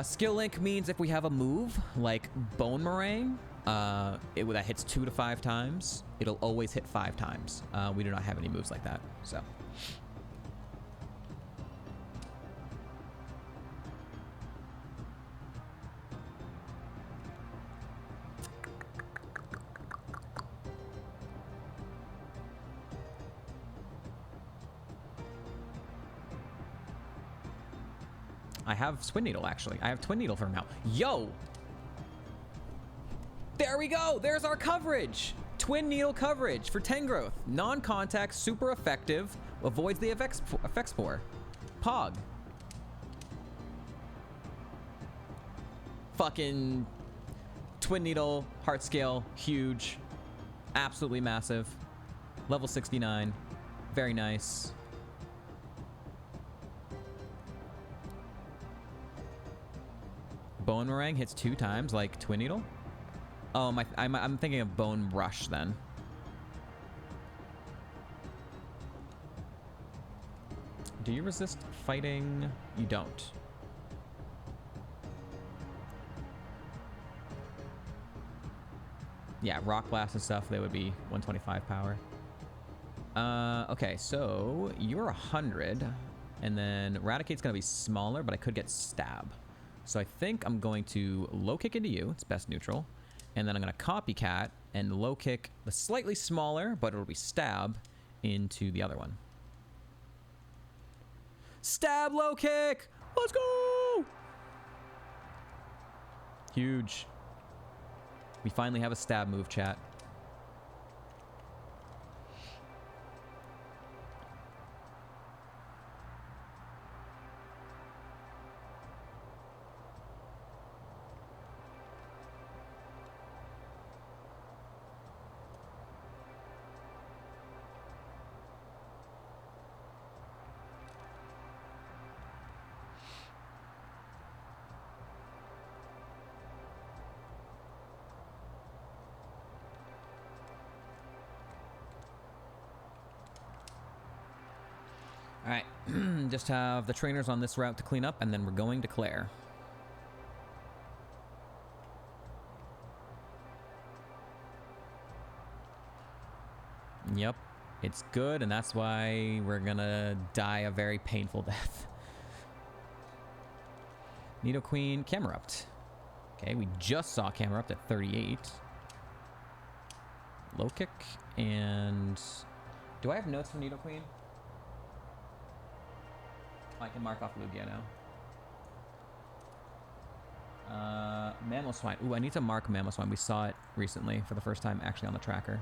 Skill Link means if we have a move like Bone Meringue, that hits 2 to 5 times, it'll always hit 5 times. We do not have any moves like that, so. I have Twin Needle, actually. I have Twin Needle for him now. Yo! There we go! There's our coverage! Twin Needle coverage for Tangrowth. Non-contact, super effective, avoids the effect spore. Pog. Fucking Twin Needle, heart scale, huge. Absolutely massive. Level 69. Very nice. Bone Meringue hits 2 times like Twin Needle? Oh, I'm thinking of Bone Rush then. Do you resist fighting? You don't. Yeah, Rock Blast and stuff, they would be 125 power. Okay, so you're 100, and then Raticate's gonna be smaller, but I could get Stab. So I think I'm going to low kick into you. It's best neutral. And then I'm gonna copycat and low kick the slightly smaller, but it'll be Stab, into the other one. Stab low kick! Let's go! Huge. We finally have a stab move, chat. All right, just have the trainers on this route to clean up, and then we're going to Claire. Yep, it's good, and that's why we're gonna die a very painful death. Nidoqueen, Camerupt. Okay, we just saw Camerupt at 38. Low kick, and... Do I have notes for Nidoqueen? I can mark off Lugia now. Mamoswine. Ooh, I need to mark Mamoswine. We saw it recently for the first time actually on the tracker.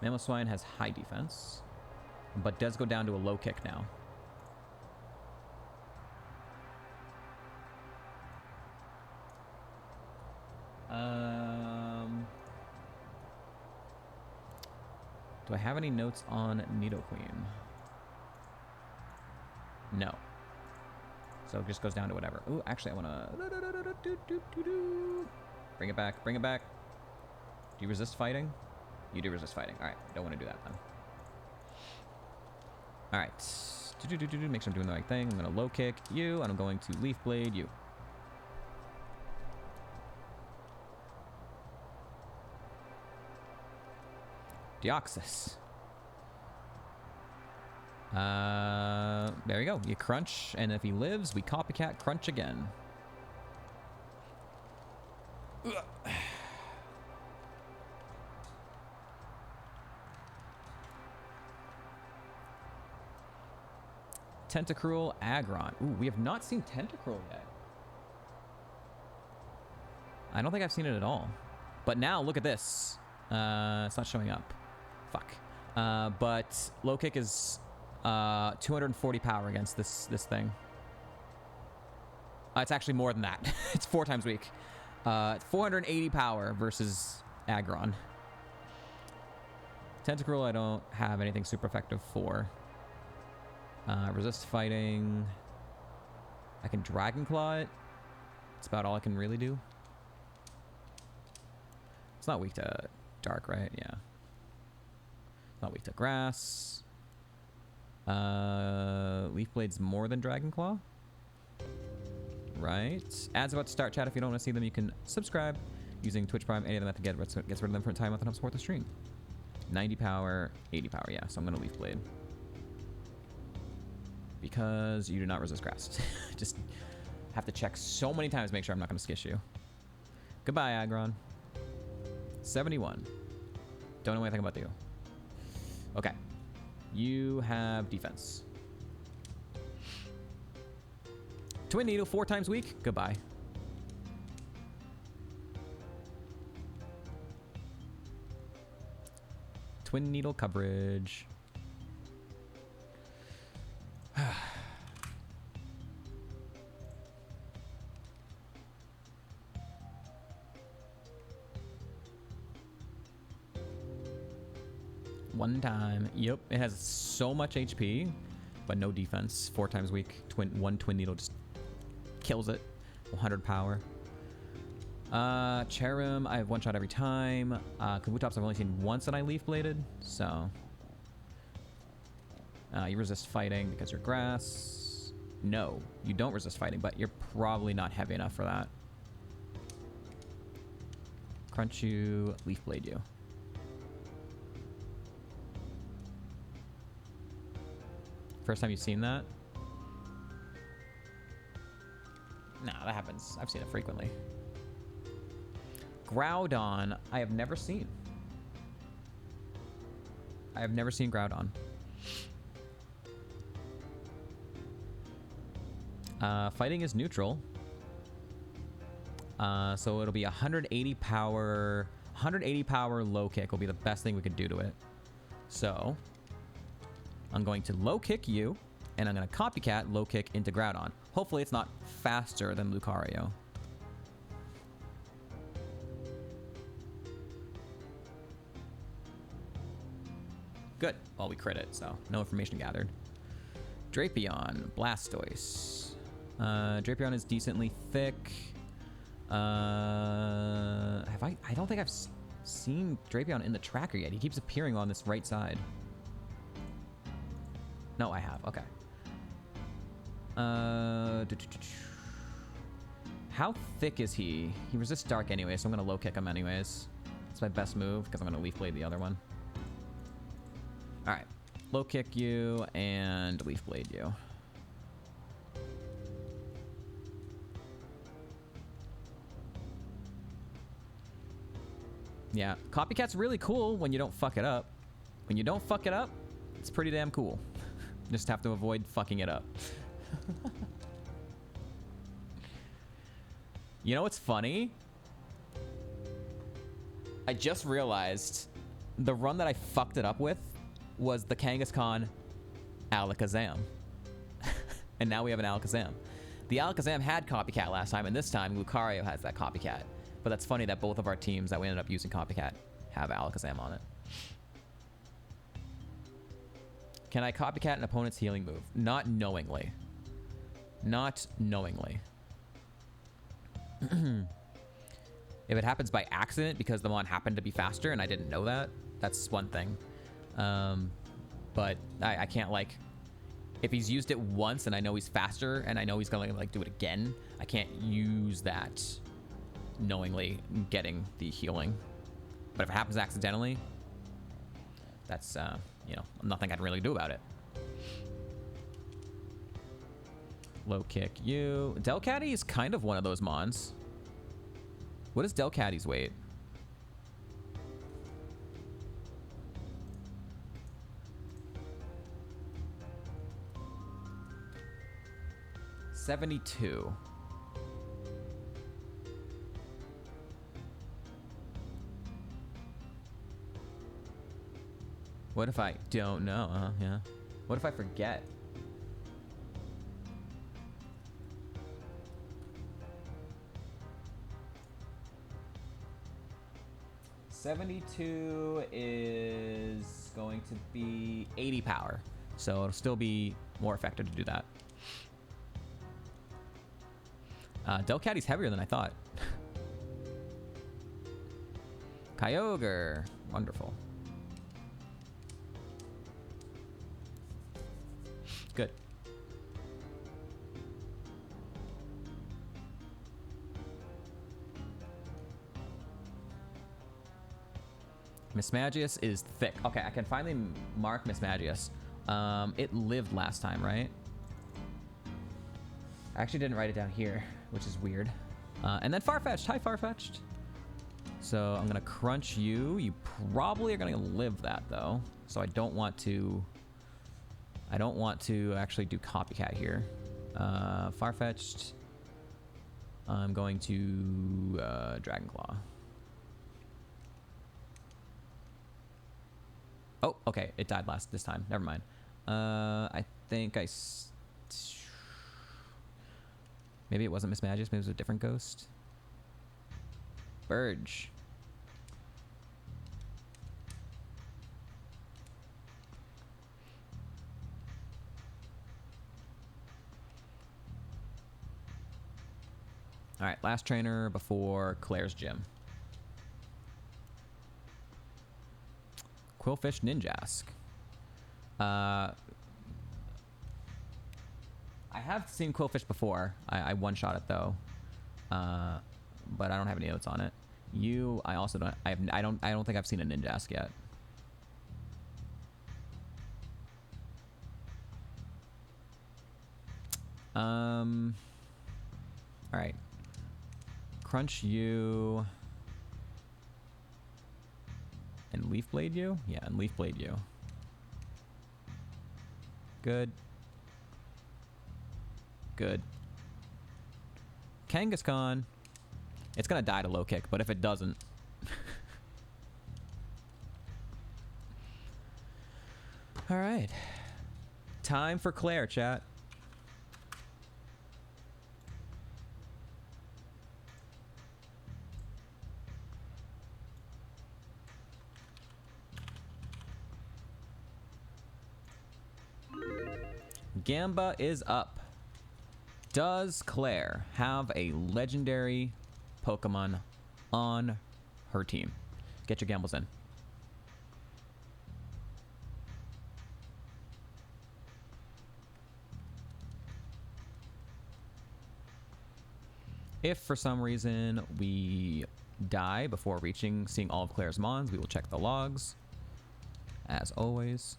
Mamoswine has high defense, but does go down to a low kick now. Do I have any notes on Nidoqueen? No. So it just goes down to whatever. Ooh, actually, I want to... Bring it back. Bring it back. Do you resist fighting? You do resist fighting. All right. Don't want to do that then. All right. Make sure I'm doing the right thing. I'm going to low kick you, and I'm going to Leaf Blade you. Deoxys. There you go. You crunch, and if he lives, we copycat crunch again. Ugh. Tentacruel, Aggron. Ooh, we have not seen Tentacruel yet. I don't think I've seen it at all. But now, look at this. It's not showing up. Fuck. But low kick is 240 power against this thing. It's actually more than that. It's 4 times weak. 480 power versus Aggron. Tentacruel I don't have anything super effective for. Resist fighting. I can Dragon Claw it. That's about all I can really do. It's not weak to dark, right? Yeah. Not weak to grass. Leaf Blade's more than Dragon Claw. Right. Ads about to start, chat. If you don't want to see them, you can subscribe using Twitch Prime. Any of them that gets rid of them for a time and help support the stream. 90 power, 80 power. Yeah, so I'm going to Leaf Blade. Because you do not resist grass. Just have to check so many times to make sure I'm not going to skish you. Goodbye, Aggron. 71. Don't know anything about you. Okay. You have defense. Twin Needle 4 times weak. Goodbye. Twin Needle coverage. One time. Yep, it has so much HP, but no defense. 4 times weak. One Twin Needle just kills it. 100 power. Cherim, I have 1 shot every time. Kabutops I've only seen once and I Leaf Bladed, so. You resist fighting because you're grass. No, you don't resist fighting, but you're probably not heavy enough for that. Crunch you, Leaf Blade you. First time you've seen that? Nah, that happens. I've seen it frequently. Groudon, I have never seen. I have never seen Groudon. Fighting is neutral. So it'll be 180 power. 180 power low kick will be the best thing we could do to it. So I'm going to low kick you, and I'm going to copycat low kick into Groudon. Hopefully it's not faster than Lucario. Good. Well, we crit it, so no information gathered. Drapion, Blastoise. Drapion is decently thick. I don't think I've seen Drapion in the tracker yet. He keeps appearing on this right side. No, I have. Okay. How thick is he? He resists dark anyway, so I'm gonna low kick him anyways. It's my best move because I'm gonna leaf blade the other one. All right, low kick you and leaf blade you. Yeah, copycat's really cool when you don't fuck it up. When you don't fuck it up, it's pretty damn cool. Just have to avoid fucking it up. You know what's funny? I just realized the run that I fucked it up with was the Kangaskhan Alakazam. And now we have an Alakazam. The Alakazam had copycat last time, and this time Lucario has that copycat. But that's funny that both of our teams that we ended up using copycat have Alakazam on it. Can I copycat an opponent's healing move? Not knowingly. Not knowingly. If it happens by accident because the mon happened to be faster and I didn't know that, that's one thing. But I can't, like, if he's used it once and I know he's faster and I know he's gonna like do it again, I can't use that knowingly getting the healing. But if it happens accidentally, that's you know, nothing I can really do about it. Low kick you. Delcatty is kind of one of those mons. What is Delcatty's weight? $72. What if I don't know? Yeah. What if I forget? $72 is going to be 80 power. So it'll still be more effective to do that. Delcatty's heavier than I thought. Kyogre. Wonderful. Good. Mismagius is thick. Okay, I can finally mark Mismagius. It lived last time, right? I actually didn't write it down here, which is weird. And then Farfetch'd. Hi, Farfetch'd. So I'm gonna crunch you. You probably are gonna live that though. So I don't want to actually do copycat here. Farfetch'd. I'm going to Dragon Claw. Oh, okay. It died this time. Never mind. I think maybe it wasn't Mismagius. Maybe it was a different ghost. Burge. All right, last trainer before Claire's gym. Quillfish Ninjask. I have seen Quillfish before. I one-shot it though, but I don't have any notes on it. I also don't. I don't think I've seen a Ninjask yet. Alright. Crunch you. And Leaf Blade you? Yeah, and Leaf Blade you. Good. Good. Kangaskhan. It's gonna die to low kick, but if it doesn't... Alright. Time for Claire, chat. Gamba is up. Does Claire have a legendary Pokemon on her team? Get your gambles in. If for some reason we die before seeing all of Claire's mons, we will check the logs, as always.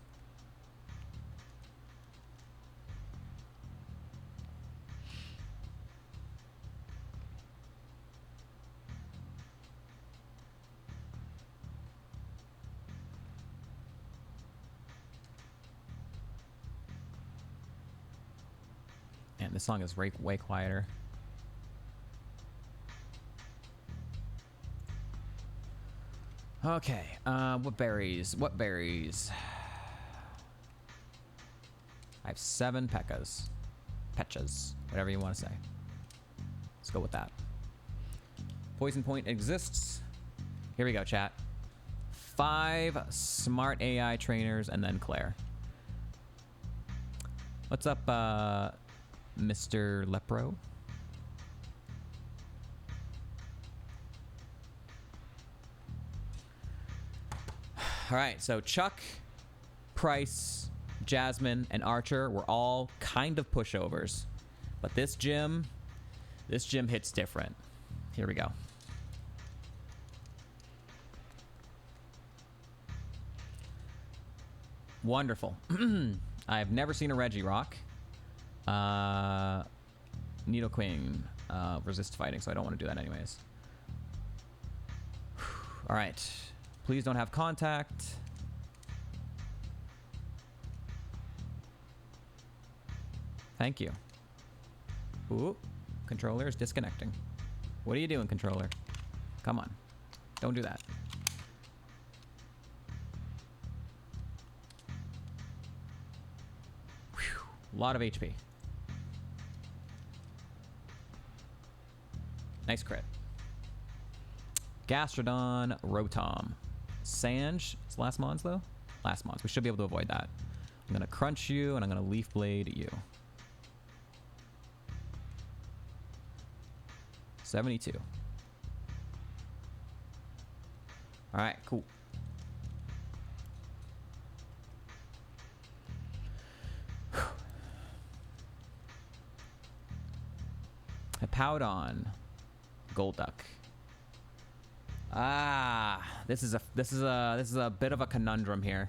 And this song is way quieter. Okay, what berries? What berries? I have 7 Pekkas. Petchas. Whatever you want to say. Let's go with that. Poison Point exists. Here we go, chat. 5 smart AI trainers and then Claire. What's up, Mr. Lepro? All right, so Chuck, Price, Jasmine, and Archer were all kind of pushovers. But this gym hits different. Here we go. Wonderful. I've never seen a Regirock. Nidoqueen resist fighting, so I don't want to do that anyways. All right. Please don't have contact. Thank you. Ooh, controller is disconnecting. What are you doing, controller? Come on. Don't do that. Whew, a lot of HP. Nice crit. Gastrodon, Rotom. Sange. It's last mons though? Last mons. We should be able to avoid that. I'm going to crunch you and I'm going to leaf blade you. 72. Alright, cool. Hippowdon. Golduck. Ah, this is a bit of a conundrum here.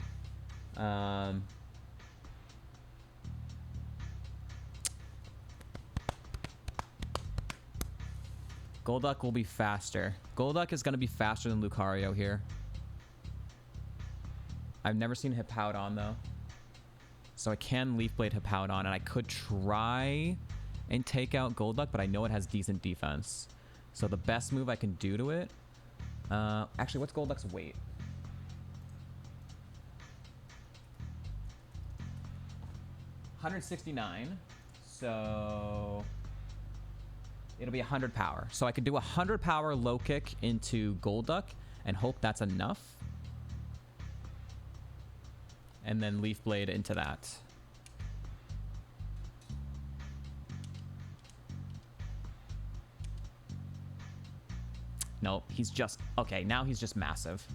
Golduck will be faster. Golduck is going to be faster than Lucario here. I've never seen Hippowdon though. So I can Leaf Blade Hippowdon and I could try and take out Golduck, but I know it has decent defense. So the best move I can do to it... actually, what's Golduck's weight? $169. So... it'll be 100 power. So I could do 100 power low kick into Golduck and hope that's enough. And then Leaf Blade into that. Nope, he's just... okay, now he's just massive.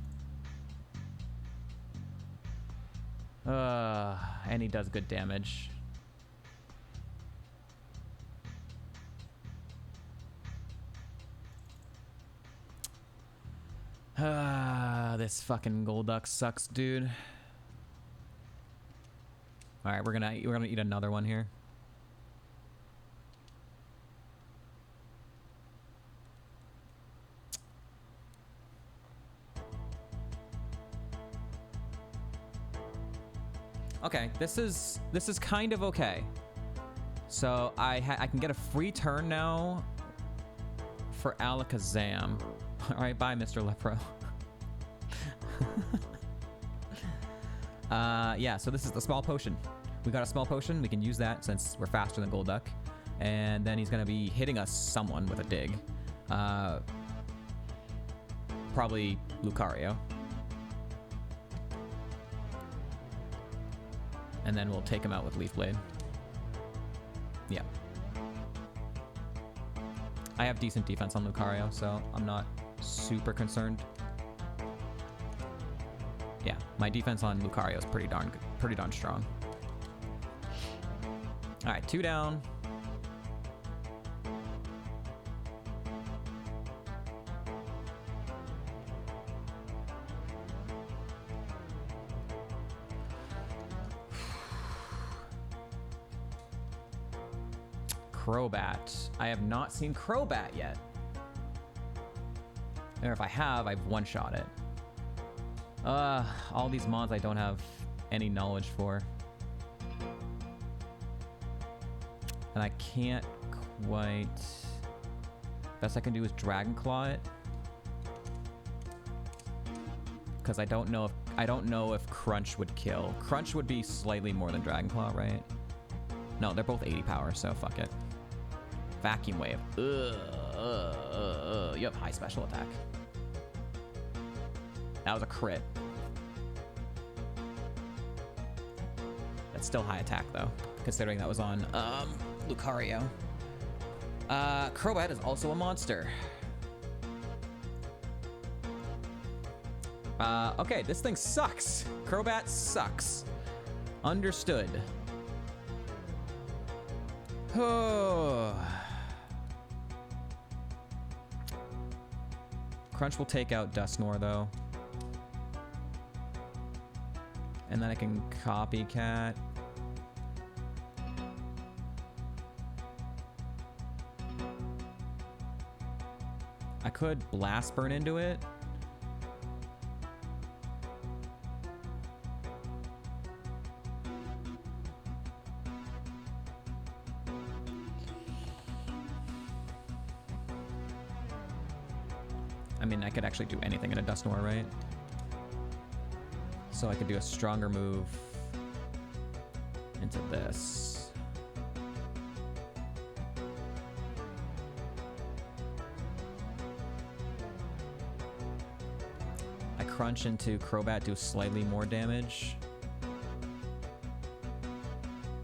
And he does good damage. This fucking Golduck sucks, dude. All right, we're gonna eat another one here. Okay, this is kind of okay. So I can get a free turn now for Alakazam. All right, bye, Mr. Lepro. Yeah, so this is the small potion. We got a small potion. We can use that since we're faster than Golduck. And then he's going to be hitting us someone with a dig. Probably Lucario. And then we'll take him out with Leaf Blade. Yeah. I have decent defense on Lucario, so I'm not super concerned. Yeah, my defense on Lucario is pretty darn strong. All right, 2 down. Crobat. I have not seen Crobat yet. Or if I have, I've one-shot it. All these mods I don't have any knowledge for. And I can't quite... Best I can do is Dragon Claw it. Because I don't know if Crunch would kill. Crunch would be slightly more than Dragon Claw, right? No, they're both 80 power, so fuck it. Vacuum Wave. You have high special attack. That was a crit. That's still high attack, though, considering that was on Lucario. Crobat is also a monster. Okay, this thing sucks. Crobat sucks. Understood. Crunch will take out Dusknoir, though. And then I can Copycat. I could Blast Burn into it. I mean, I could actually do anything in a Dusknoir, right? So I could do a stronger move into this. I crunch into Crobat, do slightly more damage.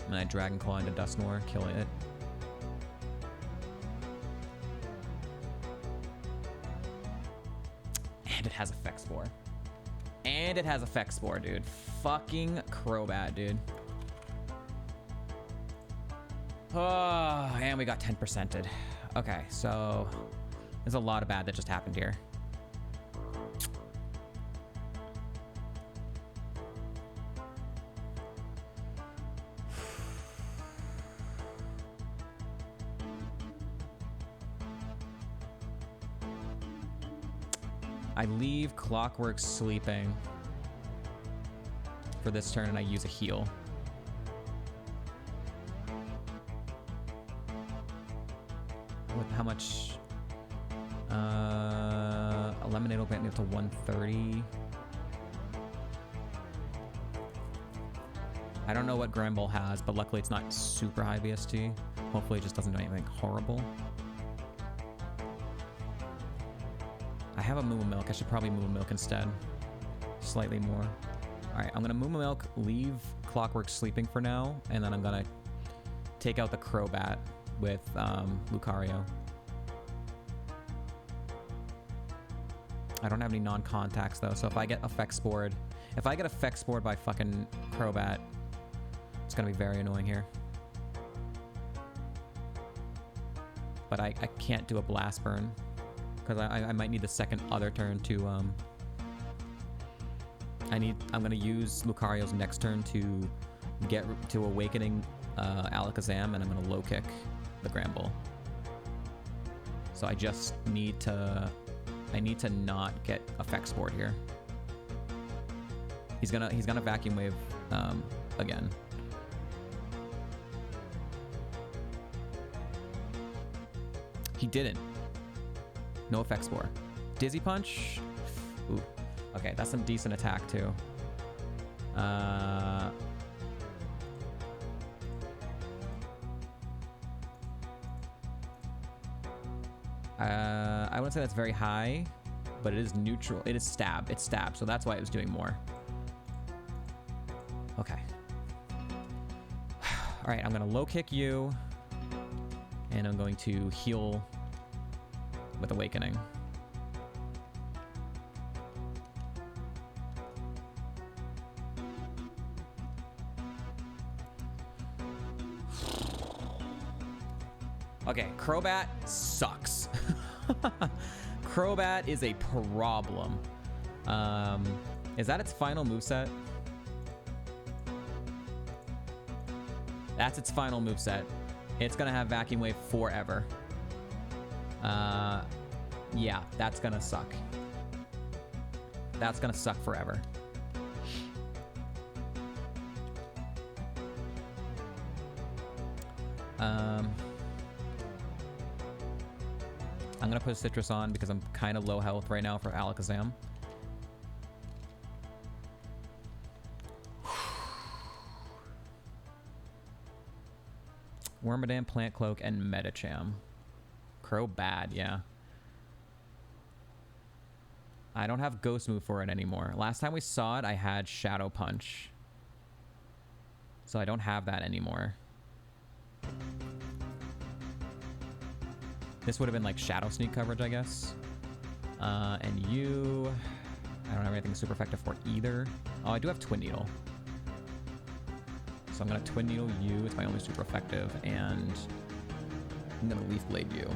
And I Dragon Claw into Dusknoir, kill it. And it has Effect Spore. And it has Effect Spore, dude. Fucking Crobat, dude. Oh, and we got 10%ed. Okay, so there's a lot of bad that just happened here. I leave Clockwork sleeping for this turn and I use a heal. With how much? Lemonade will grant me up to 130. I don't know what Granbull has, but luckily it's not super high BST. Hopefully it just doesn't do anything horrible. I have a Moo Milk. I should probably Moo Milk instead. Slightly more. Alright, I'm gonna Moo Milk, leave Clockwork sleeping for now, and then I'm gonna take out the Crobat with Lucario. I don't have any non-contacts though, so if I get Effect Spored, by fucking Crobat, it's gonna be very annoying here. But I can't do a Blast Burn. Because I might need the second other turn to, I'm gonna use Lucario's next turn to get to Awakening Alakazam, and I'm gonna low kick the Granbull. So I just need to, not get Effect Spored here. He's gonna Vacuum Wave again. He didn't. No effect score. Dizzy Punch. Ooh. Okay, that's some decent attack too. I wouldn't say that's very high, but it is neutral. It is stab. It's stab, so that's why it was doing more. Okay. All right, I'm gonna low kick you, and I'm going to heal with Awakening. Okay, Crobat sucks. Crobat is a problem. Is that its final moveset? That's its final moveset. It's gonna have Vacuum Wave forever. Yeah, that's gonna suck. That's gonna suck forever. I'm gonna put Citrus on because I'm kind of low health right now for Alakazam. Wormadam, Plant Cloak, and Medicham. Crow bad, yeah. I don't have Ghost Move for it anymore. Last time we saw it, I had Shadow Punch. So I don't have that anymore. This would have been like Shadow Sneak coverage, I guess. And you... I don't have anything super effective for either. Oh, I do have Twin Needle. So I'm going to Twin Needle you. It's my only super effective. And I'm going to Leaf Blade you.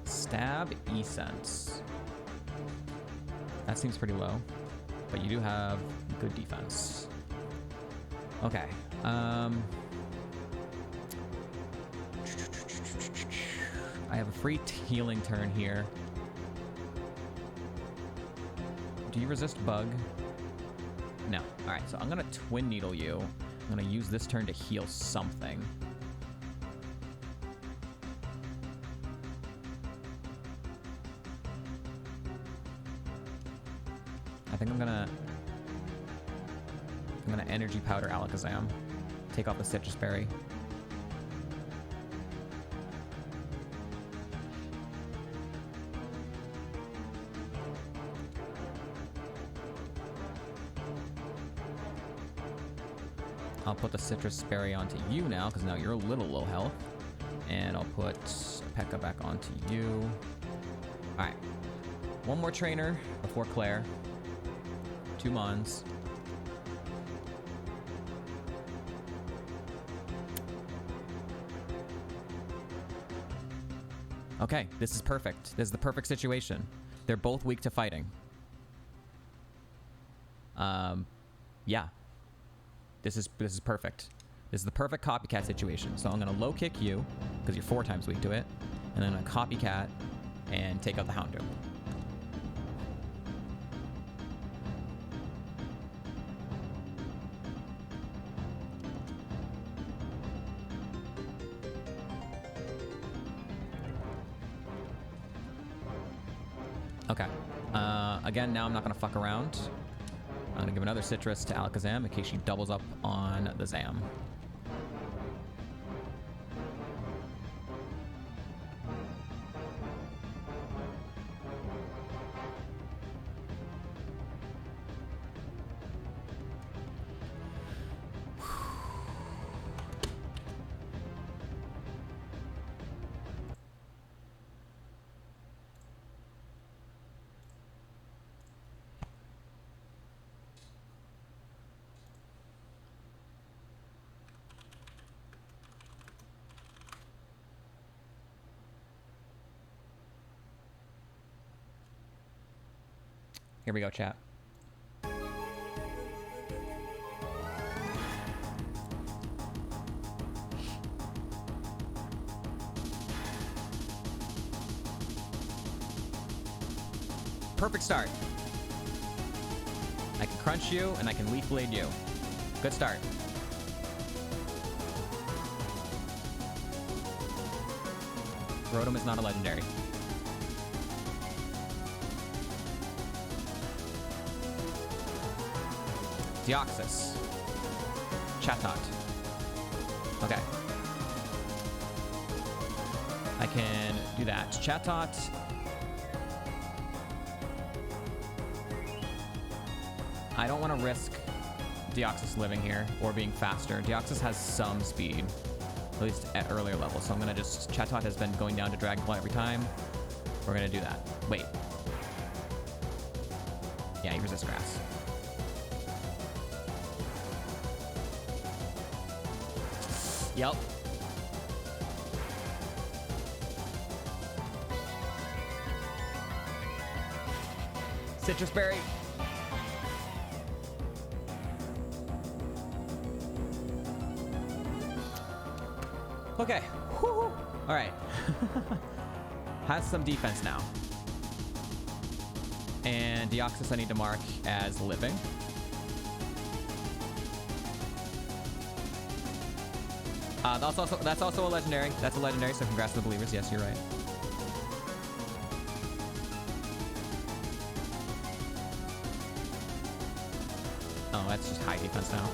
Stab E-Sense. That seems pretty low. But you do have good defense. Okay. I have a free healing turn here. Do you resist bug? No. Alright, so I'm gonna Twin Needle you. I'm gonna use this turn to heal something. I think I'm gonna Energy Powder Alakazam. Take off the Citrus Berry. I'll put the Citrus Berry onto you now, because now you're a little low health. And I'll put P.E.K.K.A back onto you. Alright. One more trainer before Claire. 2 Mons. Okay, this is perfect. This is the perfect situation. They're both weak to fighting. Yeah. This is perfect. This is the perfect copycat situation. So I'm gonna low kick you, because you're 4 times weak to it, and then I'm gonna copycat and take out the Houndoom. Okay. Again, now I'm not gonna fuck around. I'm gonna give another Citrus to Alakazam in case she doubles up on the Zam. Here we go, chat. perfect start. I can crunch you, and I can leaf blade you. Good start. Rotom is not a legendary. Deoxys. Chatot. Okay. I can do that. Chatot. I don't want to risk Deoxys living here or being faster. Deoxys has some speed, at least at earlier levels. So I'm going to just... Chatot has been going down to Dragon Claw every time. We're going to do that. Wait. Yeah, he resists grass. Yep. Citrus berry. Okay. Woo-hoo. All right. Has some defense now. And Deoxys I need to mark as living. That's also a legendary. That's a legendary, so congrats to the believers. Yes, you're right. Oh, that's just high defense now.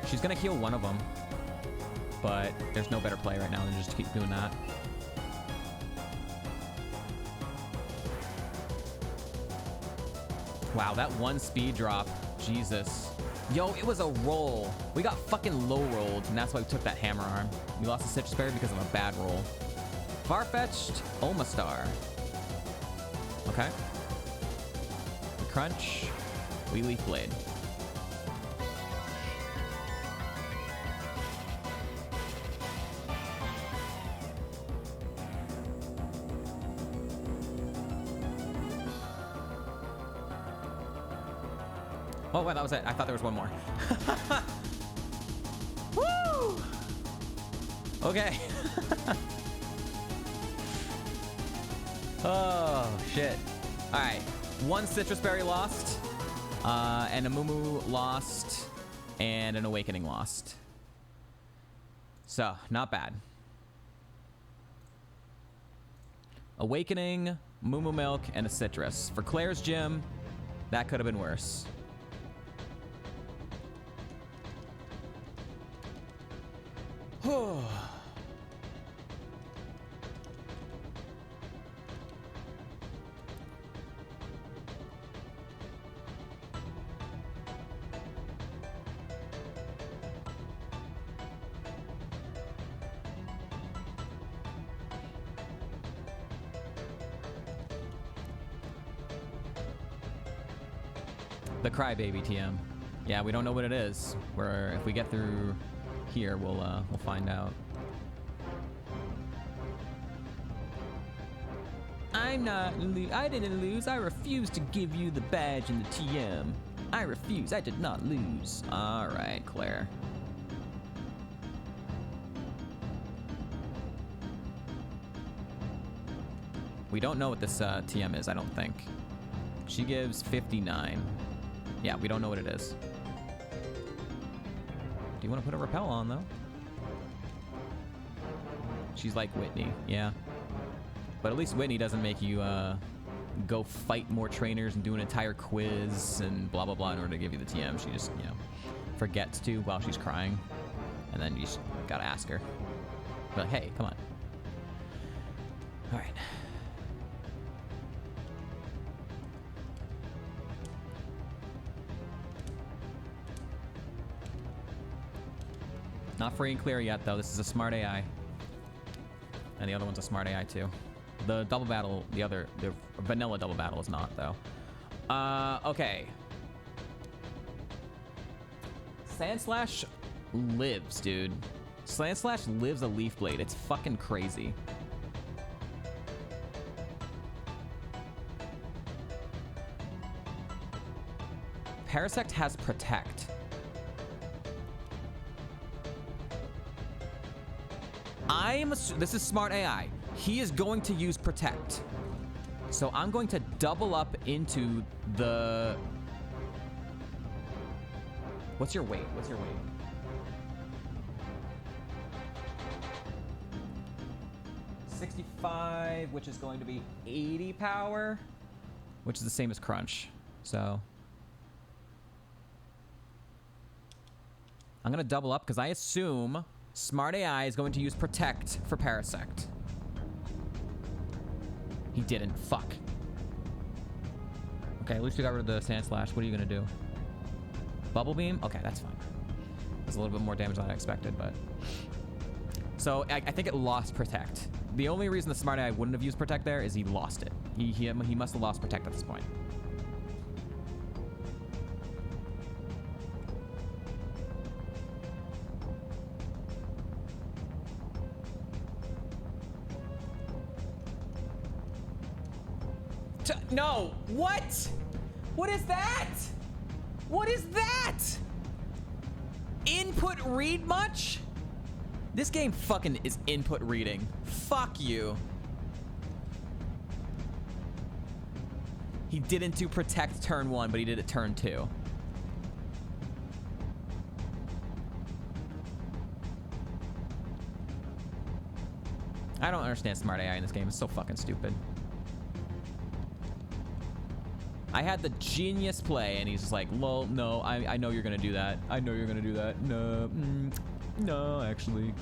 She's gonna heal one of them, but there's no better play right now than just keep doing that. Wow, that one speed drop. Jesus. Yo, it was a roll. We got fucking low rolled, and that's why we took that hammer arm. We lost the Citrus Berry because of a bad roll. Farfetch'd Omastar. Okay. We crunch. We Leaf Blade. Oh, wait, that was it. I thought there was one more. Woo! Okay. Oh, shit. All right. One Citrus Berry lost, and a Moo lost, and an Awakening lost. So, not bad. Awakening, Moo Milk, and a Citrus. For Claire's gym, that could have been worse. The Crybaby TM. Yeah, we don't know what it is. If we get through here, we'll find out. I didn't lose. I refuse to give you the badge and the TM. I refuse. I did not lose. All right, Claire. We don't know what this TM is, I don't think. She gives 59. Yeah, we don't know what it is. Do you want to put a repel on, though? She's like Whitney, yeah. But at least Whitney doesn't make you go fight more trainers and do an entire quiz and blah, blah, blah in order to give you the TM. She just, forgets to while she's crying. And then you just gotta ask her. Be like, hey, come on. All right. Not free and clear yet, though. This is a smart AI. And the other one's a smart AI, too. The double battle, the vanilla double battle is not, though. Okay. Sandslash lives, dude. Sandslash lives a Leaf Blade. It's fucking crazy. Parasect has Protect. this is smart AI. He is going to use protect. So I'm going to double up into the... What's your weight? What's your weight? $65, which is going to be 80 power, which is the same as Crunch. So I'm going to double up because I assume Smart AI is going to use Protect for Parasect. He didn't. Fuck. Okay, at least we got rid of the Sand Slash. What are you going to do? Bubble Beam? Okay, that's fine. That's a little bit more damage than I expected, but... So, I think it lost Protect. The only reason the Smart AI wouldn't have used Protect there is he lost it. He must have lost Protect at this point. No! What? What is that? What is that? Input read much? This game fucking is input reading. Fuck you. He didn't do Protect turn 1, but he did it turn 2. I don't understand Smart AI in this game. It's so fucking stupid. I had the genius play, and he's just like, lol, no, I know you're gonna do that. I know you're gonna do that. No, no, actually.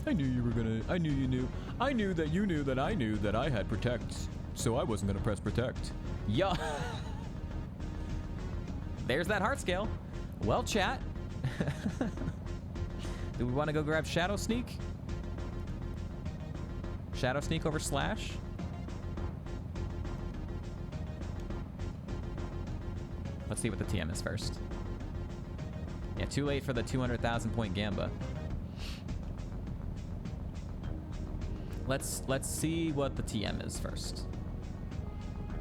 I knew you were gonna, I knew you knew. I knew that you knew that I knew that I had Protect, so I wasn't gonna press Protect. Yeah. There's that heart scale. Well, chat. Do we want to go grab Shadow Sneak? Shadow Sneak over Slash? Let's see what the TM is first. Yeah, too late for the 200,000 point Gamba. Let's see what the TM is first.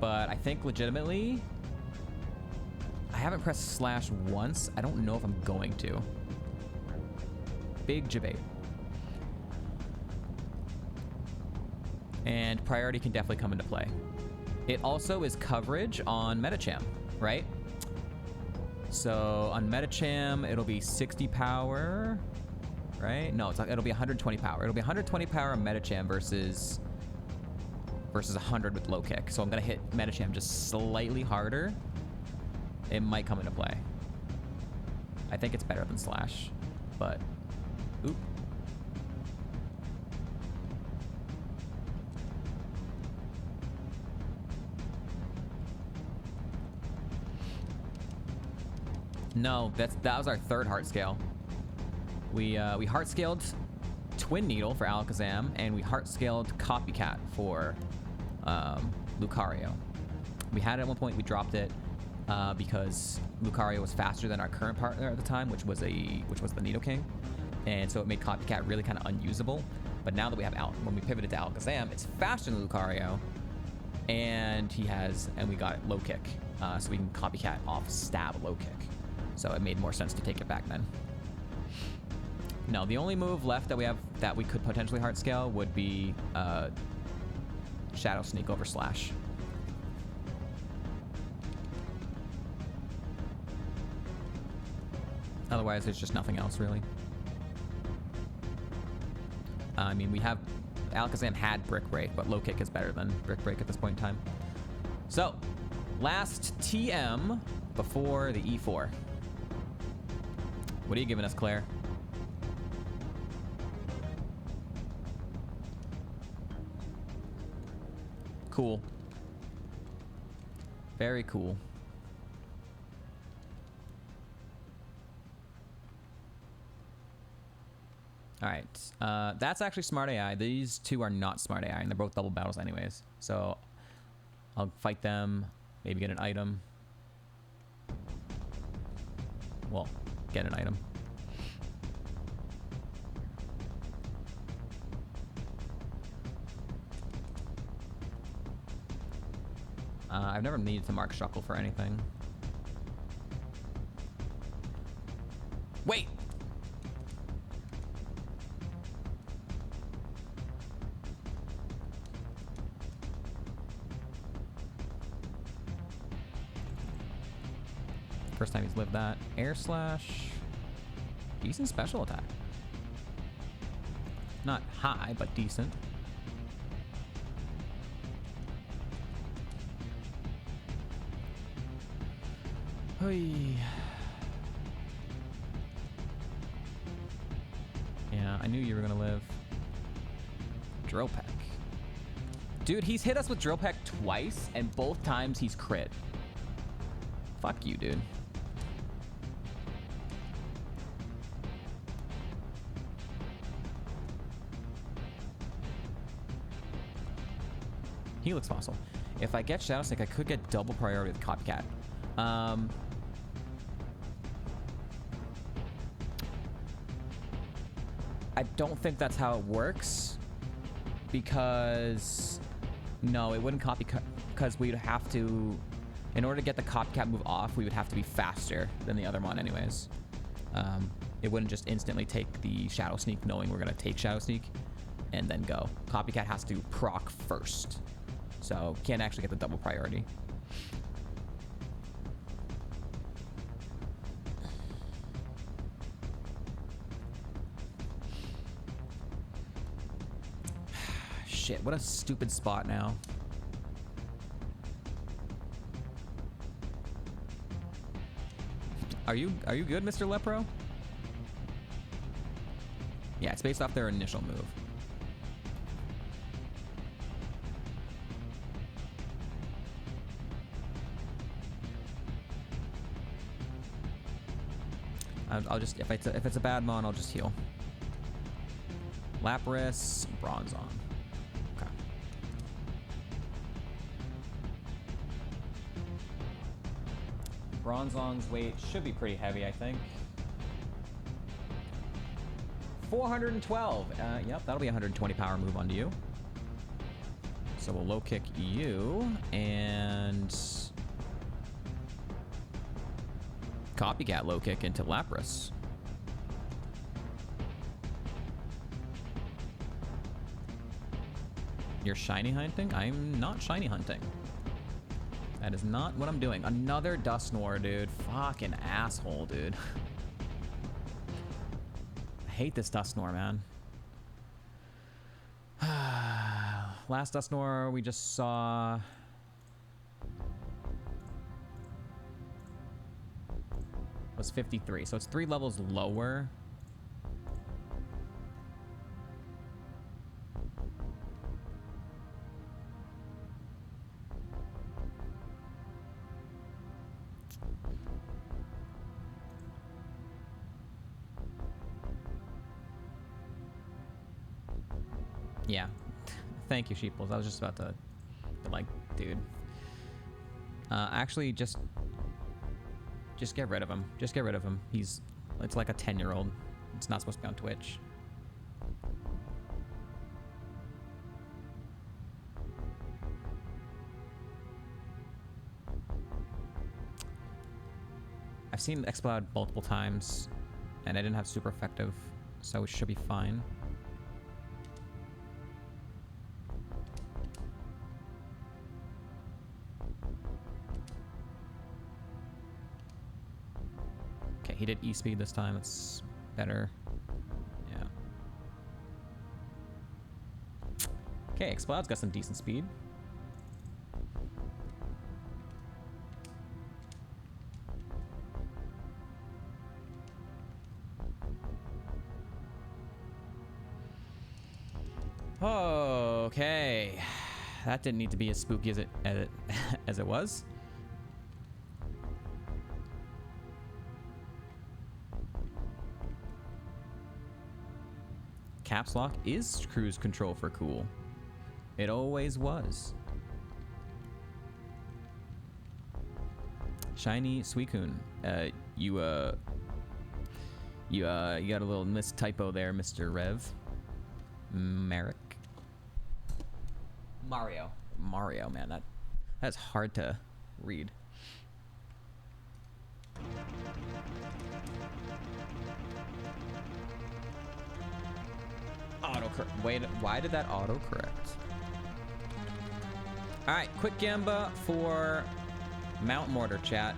But I think legitimately, I haven't pressed Slash once. I don't know if I'm going to. Big debate. And priority can definitely come into play. It also is coverage on Metacham, right? So on Metacham, it'll be 60 power. Right? No, it'll be 120 power. It'll be 120 power on Metacham versus 100 with low kick. So I'm gonna hit Metacham just slightly harder. It might come into play. I think it's better than Slash, but oop. No, that was our third heart scale. We heart scaled Twin Needle for Alakazam, and we heart scaled Copycat for Lucario. We had it at one point, we dropped it because Lucario was faster than our current partner at the time, which was the Nidoking, and so it made Copycat really kind of unusable. But now that we have when we pivoted to Alakazam, it's faster than Lucario, and we got low kick, so we can Copycat off stab low kick. So it made more sense to take it back then. No, the only move left that we have that we could potentially heart scale would be Shadow Sneak over Slash. Otherwise, there's just nothing else, really. I mean, we have... Alakazam had Brick Break, but Low Kick is better than Brick Break at this point in time. So, last TM before the E4. What are you giving us, Claire? Cool. Very cool. All right. That's actually Smart AI. These two are not Smart AI, and they're both double battles anyways. So I'll fight them, maybe get an item. Well, get an item. I've never needed to mark Shuckle for anything. Wait! First time he's lived that. Air Slash. Decent special attack. Not high, but decent. Hoi. Yeah, I knew you were gonna live. Drill Peck. Dude, he's hit us with Drill Peck twice, and both times he's crit. Fuck you, dude. Helix Fossil. If I get Shadow Snake, I could get double priority with Copycat. I don't think that's how it works, because no, it wouldn't copy, because we'd have to, in order to get the Copycat move off, we would have to be faster than the other mon anyways. It wouldn't just instantly take the Shadow Sneak knowing we're gonna take Shadow Sneak and then go. Copycat has to proc first, so can't actually get the double priority. Shit, what a stupid spot now. Are you good, Mr. Lepro? Yeah, it's based off their initial move. I'll just, if it's a bad mon, I'll just heal. Lapras, Bronzong. Okay. Bronzong's weight should be pretty heavy, I think. 412. Yep, that'll be a 120 power move onto you. So we'll low kick you and Copycat low kick into Lapras. You're shiny hunting? I'm not shiny hunting. That is not what I'm doing. Another Dusknoir, dude. Fucking asshole, dude. I hate this Dusknoir, man. Last Dusknoir we just saw was 53, so it's 3 levels lower. Yeah. Thank you, Sheeples. I was just about to like, dude. Actually, just get rid of him. Just get rid of him. It's like a 10-year-old. It's not supposed to be on Twitch. I've seen Exploud multiple times, and I didn't have super effective, so it should be fine. He did E-Speed this time. It's better. Yeah. Okay, Exploud's got some decent speed. Okay. That didn't need to be as spooky as it was. Caps Lock is cruise control for cool. It always was. Shiny Suicune. You got a little mistypo there, Mr. Rev. Merrick. Mario, man, That's hard to read. Autocorrect. Wait, why did that autocorrect? All right, quick gamba for Mount Mortar, chat.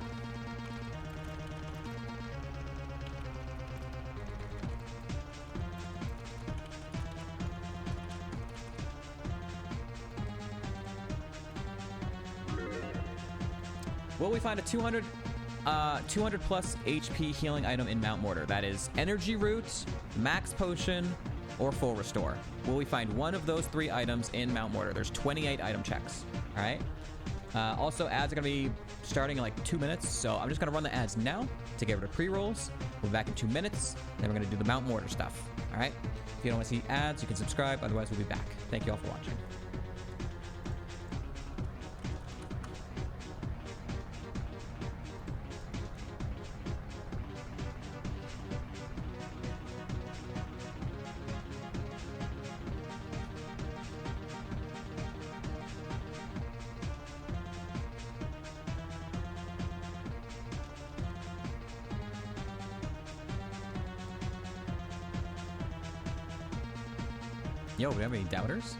Will we find a 200 plus HP healing item in Mount Mortar? That is Energy Root, Max Potion, or Full Restore. Will we find one of those 3 items in Mount Mortar? There's 28 item checks. All right. Also, ads are going to be starting in like 2 minutes, so I'm just going to run the ads now to get rid of pre-rolls. We'll be back in 2 minutes, then we're going to do the Mount Mortar stuff. All right. If you don't want to see ads, you can subscribe. Otherwise, we'll be back. Thank you all for watching. Yo, do we have any doubters?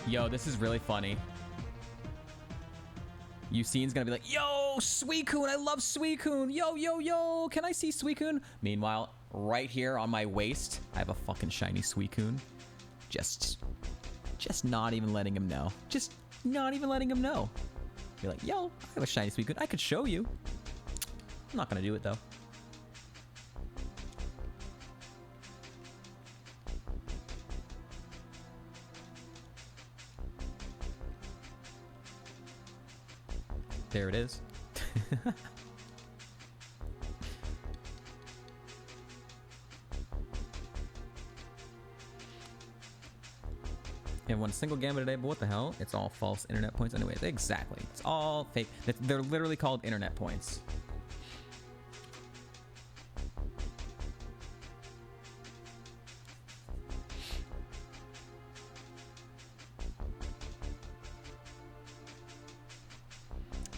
Yo, this is really funny. Yusin's gonna be like, yo, Suicune, I love Suicune. Yo, yo, yo, can I see Suicune? Meanwhile, right here on my waist, I have a fucking shiny Suicune. Just not even letting him know. Just not even letting him know. Be like, yo, I have a shiny Suicune. I could show you. I'm not gonna do it though. There it is. And one single gambit today, but what the hell? It's all false internet points anyways. Exactly. It's all fake. They're literally called internet points.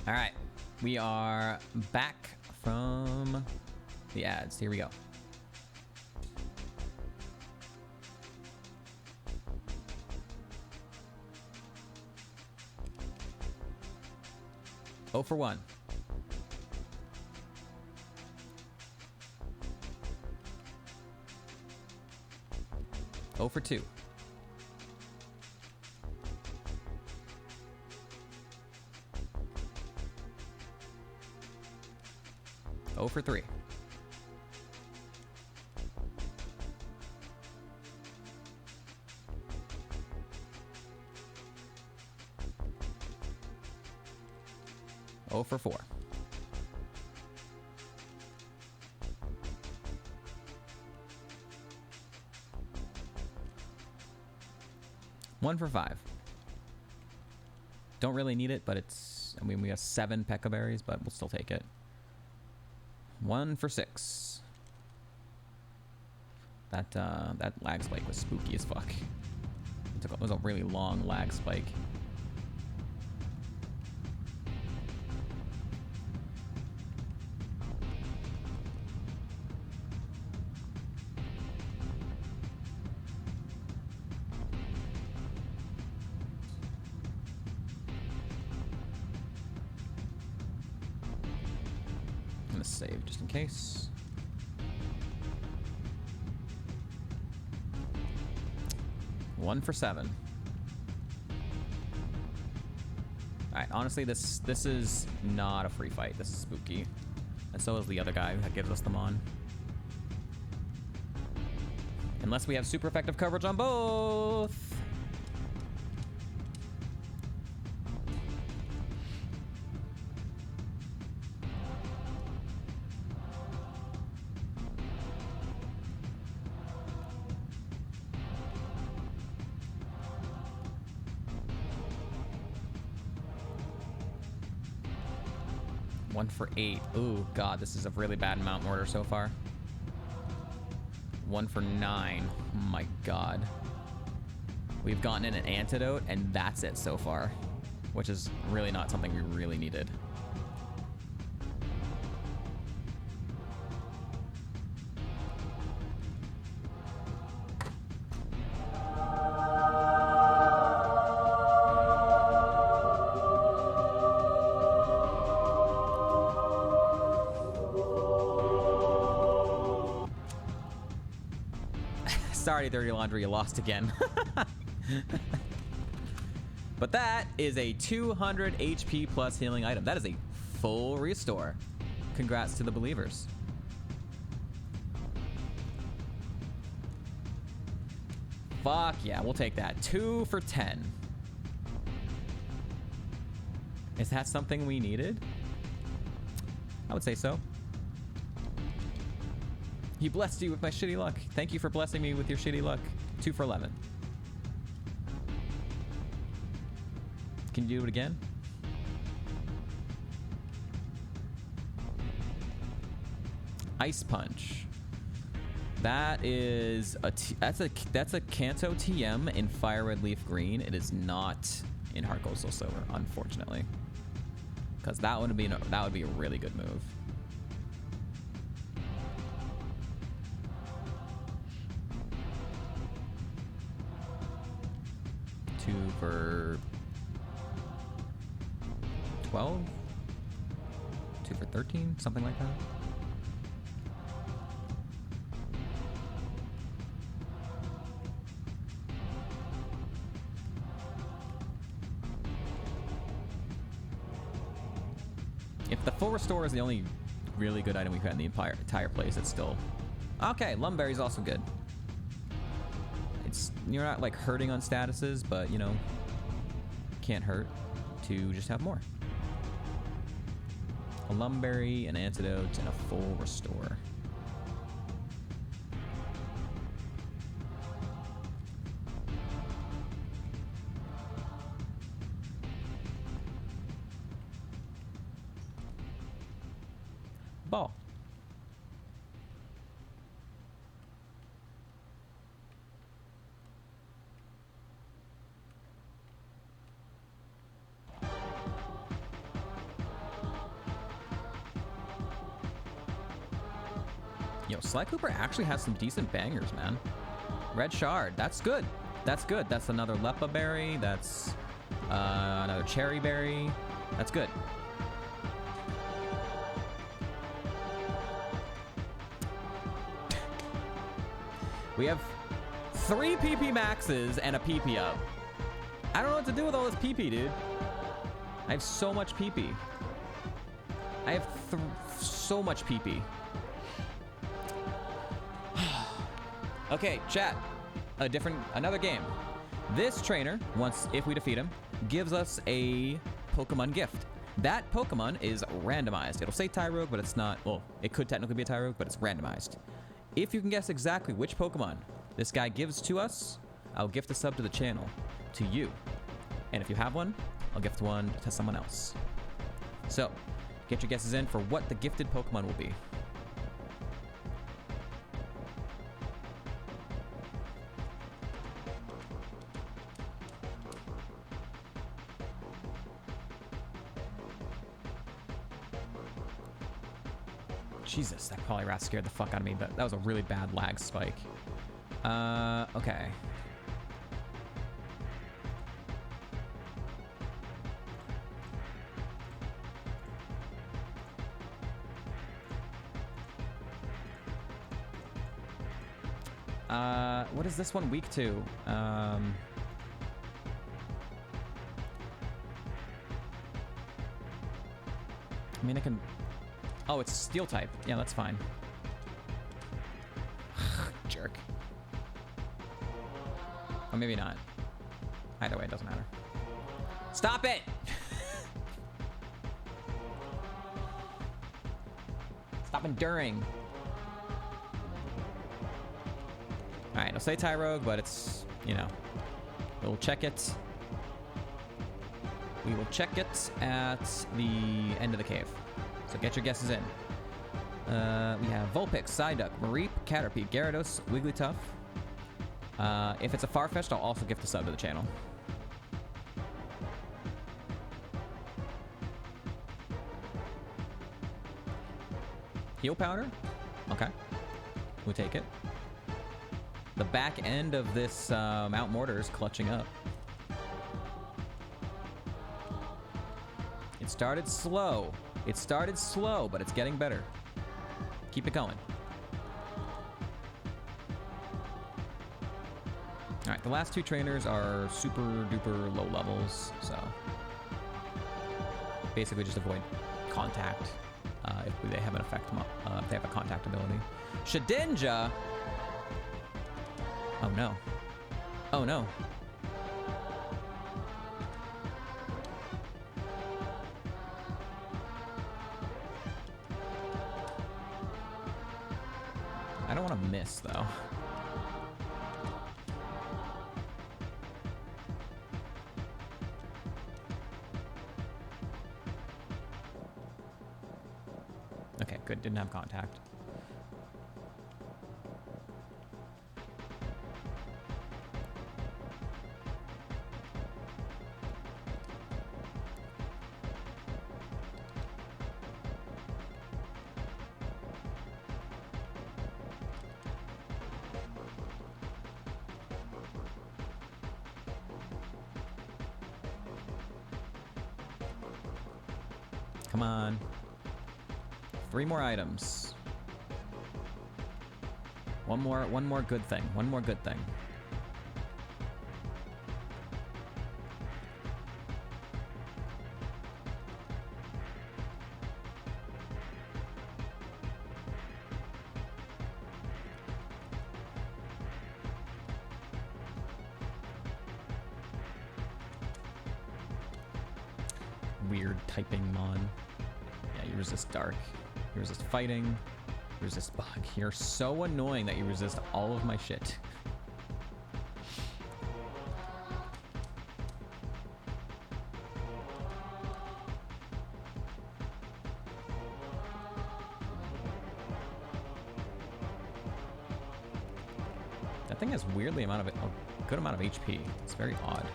All right, we are back from the ads. Here we go. Oh for 1. Oh for 2. Oh for 3. Oh for 4. One for 5. Don't really need it, but it's, I mean, we have 7 Pekka berries, but we'll still take it. 1 for 6. That lag spike was spooky as fuck. It was a really long lag spike. I'm gonna save just in case. One for 7. Alright, honestly, this is not a free fight. This is spooky. And so is the other guy who gives us them on. Unless we have super effective coverage on both. One for 8. Ooh, God, this is a really bad mount order so far. 1 for 9. My God. We've gotten in an antidote, and that's it so far, which is really not something we really needed. Sorry, Dirty Laundry, you lost again. But that is a 200 HP plus healing item. That is a full restore. Congrats to the believers. Fuck yeah, we'll take that. 2 for 10. Is that something we needed? I would say so. He blessed you with my shitty luck. Thank you for blessing me with your shitty luck. 2 for 11. Can you do it again? Ice Punch. That is that's a Kanto TM in Fire Red Leaf Green. It is not in HeartGold Soul Silver, unfortunately, because that would be a really good move. For 12, 2 for 13, something like that. If the full restore is the only really good item we've had in the entire place, it's still okay. Lumberry's also good. You're not like hurting on statuses, but you know, can't hurt to just have more. A Lumberry, an antidote, and a full restore. Ball. Yo, Sly Cooper actually has some decent bangers, man. Red Shard, that's good. That's good. That's another Lepa Berry. That's another Cherry Berry. That's good. We have 3 PP maxes and a PP up. I don't know what to do with all this PP, dude. I have so much PP. I have so much PP. Okay, chat. Another game. This trainer, if we defeat him, gives us a Pokemon gift. That Pokemon is randomized. It'll say Tyrogue, but it's not. Well, it could technically be a Tyrogue, but it's randomized. If you can guess exactly which Pokemon this guy gives to us, I'll gift a sub to the channel to you. And if you have one, I'll gift one to someone else. So, get your guesses in for what the gifted Pokemon will be. Jesus, that Poliwrath scared the fuck out of me. That was a really bad lag spike. Okay. What is this one weak to? I mean, I can... Oh, it's steel type. Yeah, that's fine. Jerk. Or maybe not. Either way, it doesn't matter. Stop it! Stop enduring. Alright, I'll say Tyrogue, but it's, you know, we'll check it. We will check it at the end of the cave. So get your guesses in. We have Vulpix, Psyduck, Mareep, Caterpie, Gyarados, Wigglytuff. If it's a Farfetch'd, I'll also gift a sub to the channel. Heal Powder? Okay. We'll take it. The back end of this Mount Mortar is clutching up. It started slow. It started slow, but it's getting better. Keep it going. All right, the last two trainers are super duper low levels, so basically just avoid contact if they have an effect, if they have a contact ability. Shedinja. Oh no. Oh no. I don't want to miss though. Okay, good. Didn't have contact. Come on. 3 more items. One more good thing. One more good thing. Weird typing mon. Yeah, you resist dark. You resist fighting. You resist bug. You're so annoying that you resist all of my shit. That thing has weirdly a good amount of HP. It's very odd.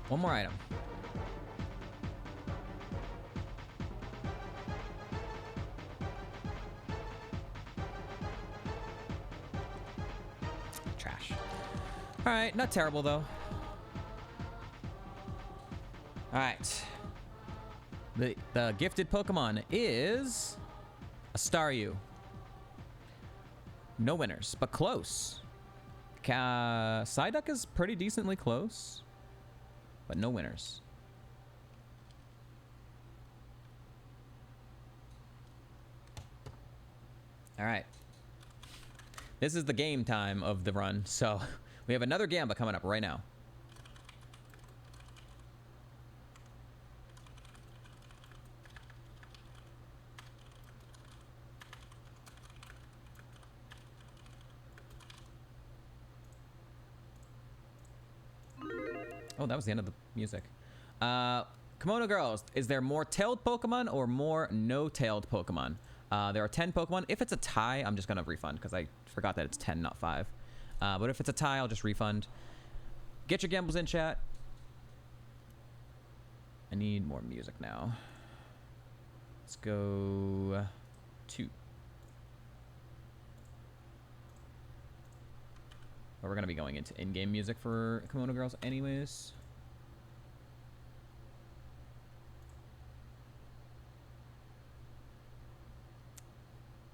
One more item. Trash. All right, not terrible though. All right. The gifted Pokemon is a Staryu. No winners, but close. Psyduck is pretty decently close. But no winners. All right. This is the game time of the run. So we have another Gamba coming up right now. Oh, that was the end of the music. Kimono Girls, is there more tailed Pokemon or more no-tailed Pokemon? There are 10 Pokemon. If it's a tie, I'm just going to refund because I forgot that it's 10, not 5. But if it's a tie, I'll just refund. Get your gambles in, chat. I need more music now. Let's go 2. But we're going to be going into in-game music for Kimono Girls anyways.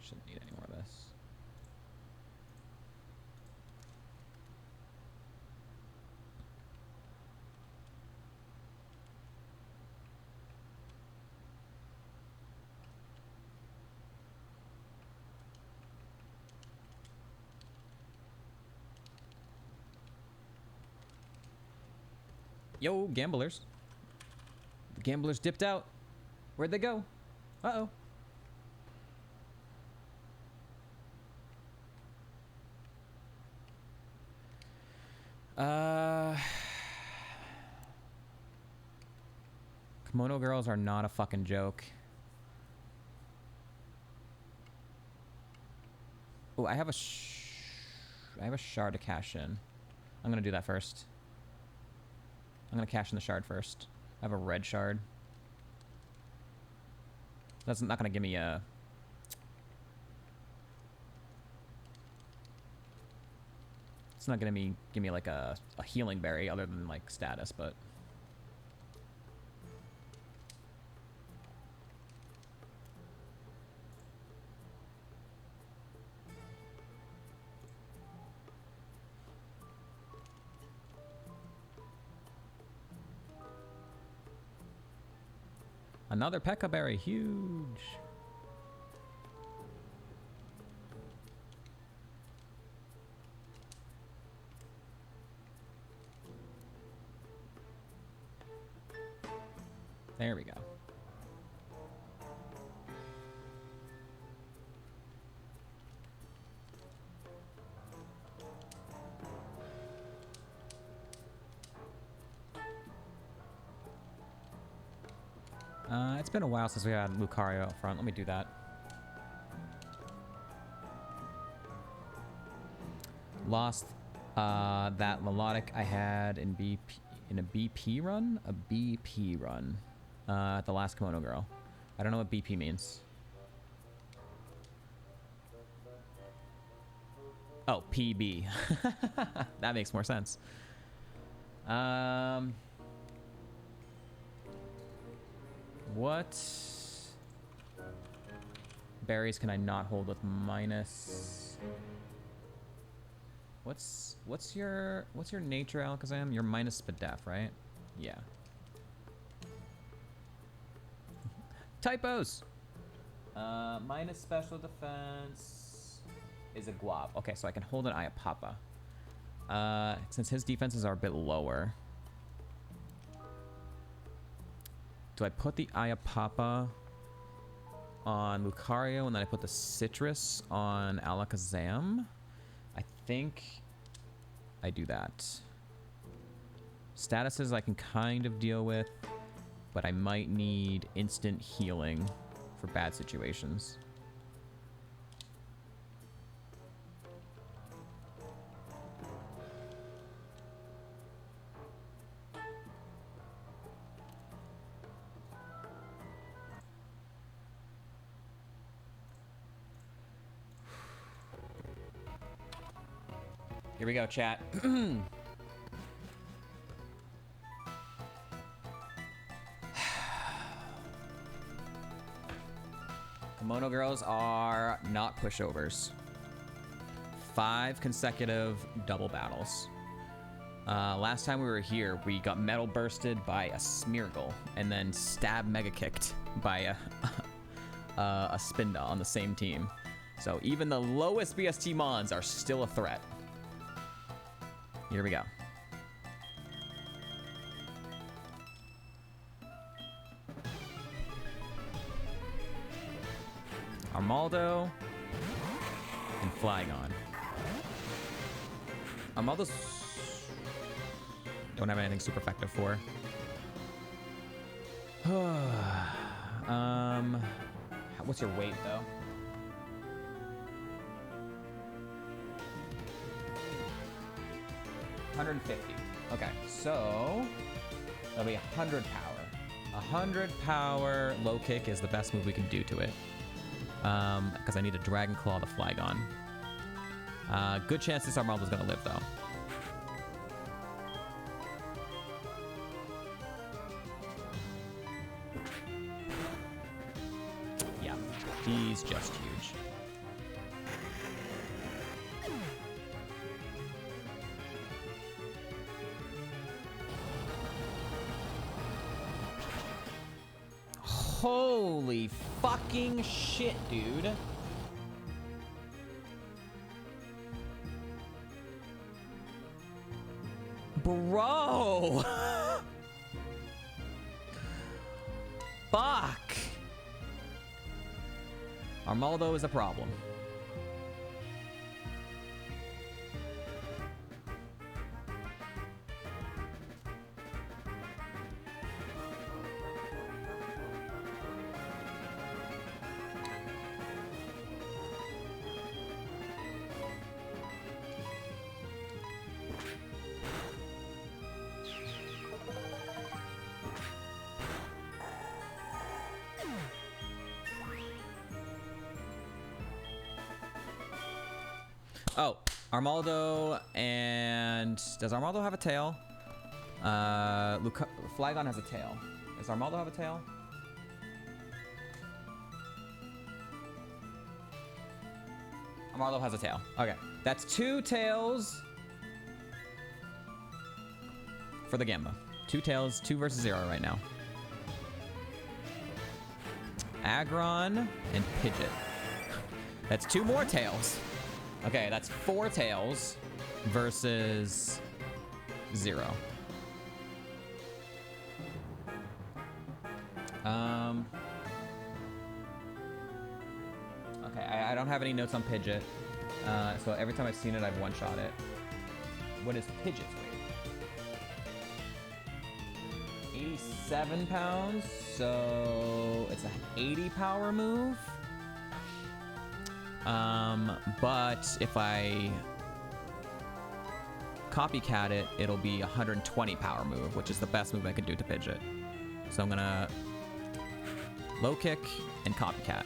Shouldn't need any more of this. Yo, gamblers. The gamblers dipped out. Where'd they go? Uh-oh. Kimono girls are not a fucking joke. Oh, I have a shard to cash in. I'm gonna do that first. I'm gonna cash in the shard first. I have a red shard. That's not gonna give me a... It's not gonna give me like a healing berry other than like status, but... Another Pekka berry, huge. There we go. It's been a while since we had Lucario up front. Let me do that. Lost that melodic I had in a BP run? A BP run. At the last Kimono Girl. I don't know what BP means. Oh, PB. That makes more sense. What berries can I not hold with minus? What's your nature, Alakazam? You're minus Spadef, right? Yeah. Typos. Minus special defense is a Guap. Okay, so I can hold an Ayapapa. Since his defenses are a bit lower. Do I put the Ayapapa on Lucario and then I put the Citrus on Alakazam? I think I do that. Statuses I can kind of deal with, but I might need instant healing for bad situations. Here we go, chat. Kimono girls are not pushovers. 5 consecutive double battles. Last time we were here, we got metal bursted by a Smeargle and then stab mega kicked by a Spinda on the same team. So even the lowest BST mons are still a threat. Here we go. Armaldo and Flygon. Armaldo's don't have anything super effective for. What's your weight though? $150. Okay, so that'll be 100 power. 100 power low kick is the best move we can do to it. Because I need to Dragon Claw the Flygon. Good chance this Armaldo's gonna live though. Yeah, he's just huge. Holy fucking shit, dude. Bro! Fuck! Armaldo is a problem. Oh, Armaldo and... Does Armaldo have a tail? Flygon has a tail. Does Armaldo have a tail? Armaldo has a tail. Okay. That's 2 tails for the Gamba. 2 tails, 2 versus 0 right now. Aggron and Pidgeot. That's 2 more tails. Okay, that's 4 tails versus 0. Okay, I don't have any notes on Pidgeot. So every time I've seen it, I've one-shot it. What is Pidgeot's weight? 87 pounds, so it's an 80 power move. But if I copycat it, it'll be 120 power move, which is the best move I could do to Pidgeot. So I'm gonna low kick and copycat.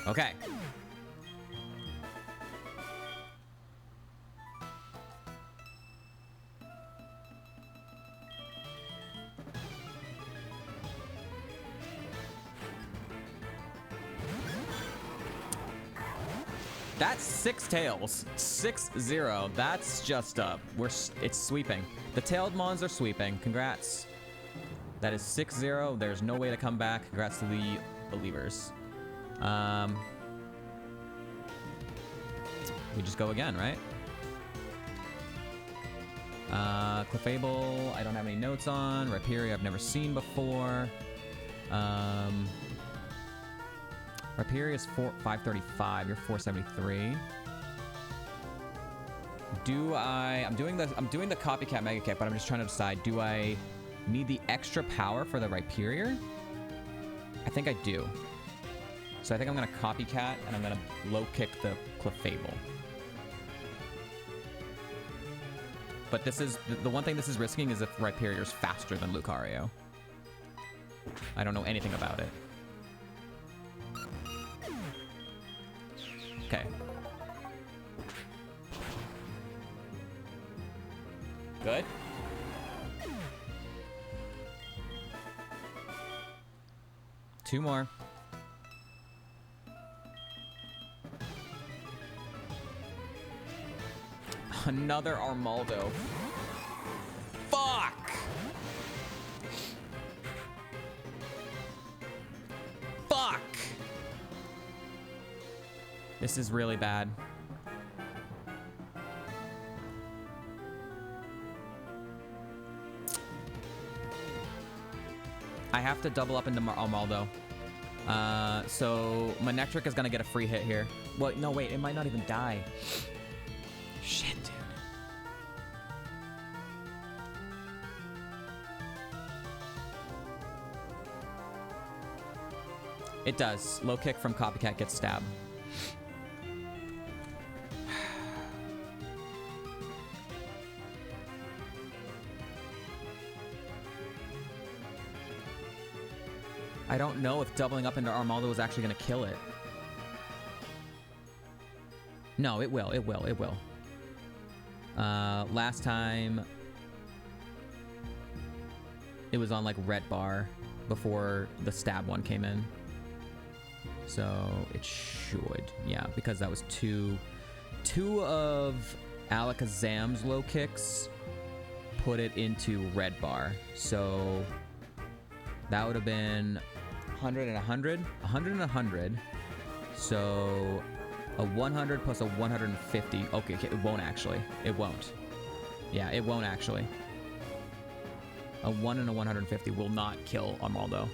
Okay. That's 6 tails. 6-0. That's just up. It's sweeping. The tailed mons are sweeping. Congrats. That is 6-0. There's no way to come back. Congrats to the believers. We just go again, right? Clefable, I don't have any notes on. Rhyperior, I've never seen before. Rhyperior is 535. You're 473. I'm doing the copycat mega kick, but I'm just trying to decide, do I need the extra power for the Rhyperior? I think I do. So I think I'm gonna copycat and I'm gonna low kick the Clefable. But this is the one thing this is risking is if Rhyperior is faster than Lucario. I don't know anything about it. Okay. Good. Two more. Another Armaldo. Fuck! Fuck! This is really bad. I have to double up into Armaldo. So Manectric is gonna get a free hit here. Well, no, wait, it might not even die. Shit, dude. It does. Low kick from Copycat gets stabbed. I don't know if doubling up into Armaldo is actually going to kill it. No, it will. It will. It will. Last time, it was on like red bar before the stab one came in. So it should. Yeah, because that was two of Alakazam's low kicks put it into red bar. So That would have been 100 and 100. 100 and 100. So a 100 plus a 150. Okay, okay, it won't actually. It won't. Yeah, it won't actually. A 1 and a 150 will not kill Armaldo.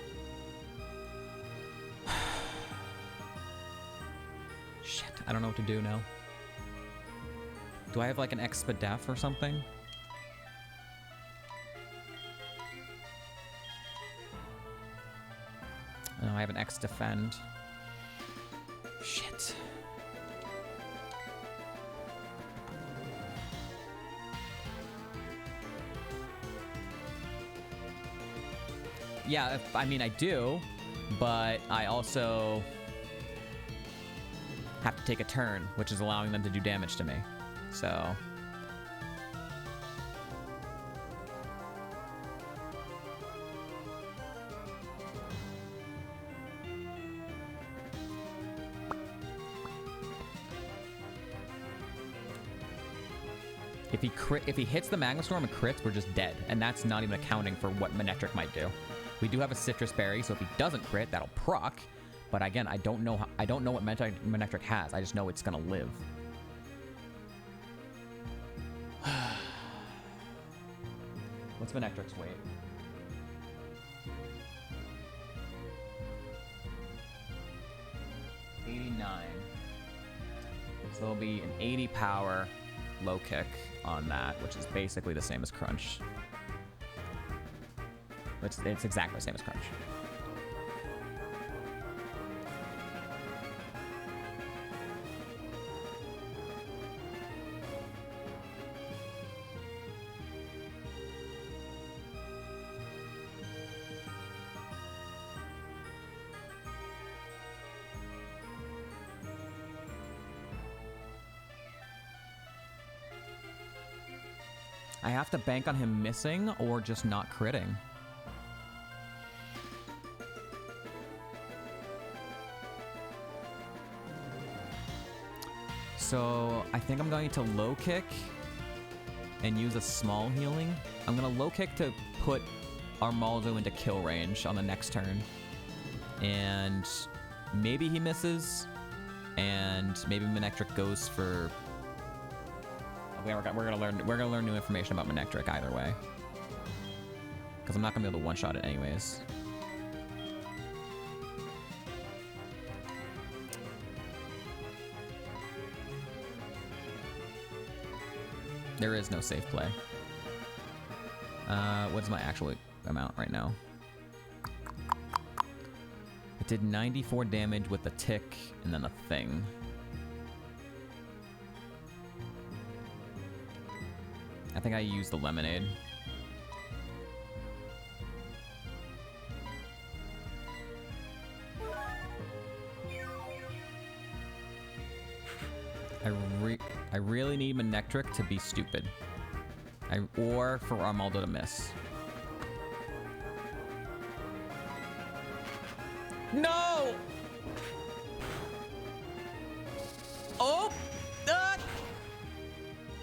Shit, I don't know what to do now. Do I have like an Expedef or something? No, I have an X defend. Shit. Yeah, I mean, I do, but I also have to take a turn, which is allowing them to do damage to me. So... If he hits the Magma Storm and crits, we're just dead. And that's not even accounting for what Manectric might do. We do have a Citrus Berry, so if he doesn't crit, that'll proc. But again, I don't know what Manectric has. I just know it's gonna live. What's Manectric's weight? $89. So it'll be an 80 power low kick on that, which is basically the same as Crunch. It's exactly the same as Crunch. I have to bank on him missing or just not critting. So I think I'm going to low kick and use a small healing. I'm going to low kick to put Armaldo into kill range on the next turn. And maybe he misses. And maybe Manectric goes for... We're gonna learn new information about Manectric either way. Because I'm not gonna be able to one-shot it anyways. There is no safe play. What's my actual amount right now? It did 94 damage with the tick and then a thing. I think I used the lemonade. I really need Manectric to be stupid. Or for Armaldo to miss. No! Oh!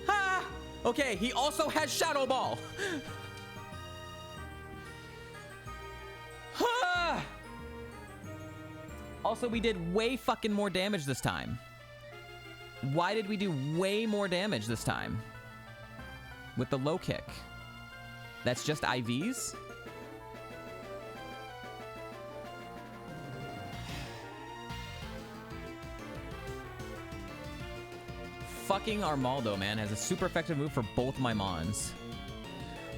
Ha! Okay, he also has Shadow Ball. Ha! Also, we did way fucking more damage this time. Why did we do way more damage this time? With the low kick. That's just IVs? Fucking Armaldo, man, has a super effective move for both my Mons.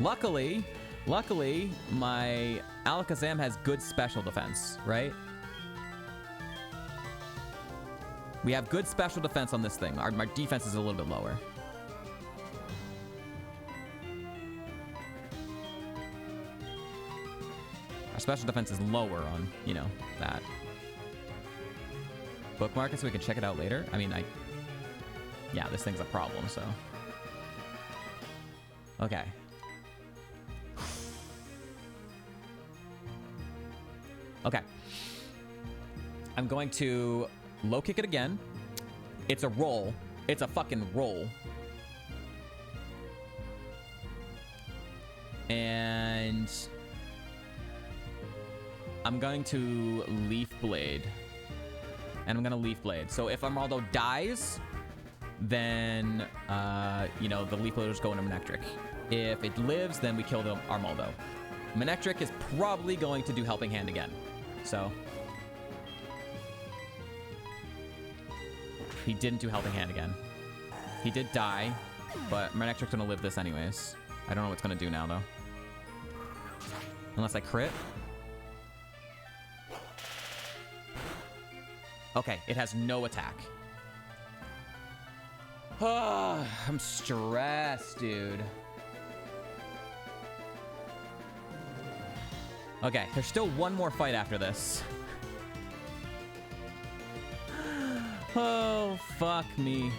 Luckily, my Alakazam has good special defense, right? We have good special defense on this thing. Our defense is a little bit lower. Our special defense is lower on, you know, that. Bookmark it so we can check it out later. I mean, yeah, this thing's a problem, so. Okay. Okay. I'm going to low kick it again. It's a roll. It's a fucking roll. And I'm going to Leaf Blade. And I'm going to Leaf Blade. So if Armaldo dies, then, you know, the Leaf Blade will just go into Manectric. If it lives, then we kill the Armaldo. Manectric is probably going to do Helping Hand again. So he didn't do Helping Hand again. He did die, but Manectric's gonna live this anyways. I don't know what it's gonna do now though. Unless I crit. Okay, it has no attack. Oh, I'm stressed, dude. Okay, there's still one more fight after this. Oh, fuck me.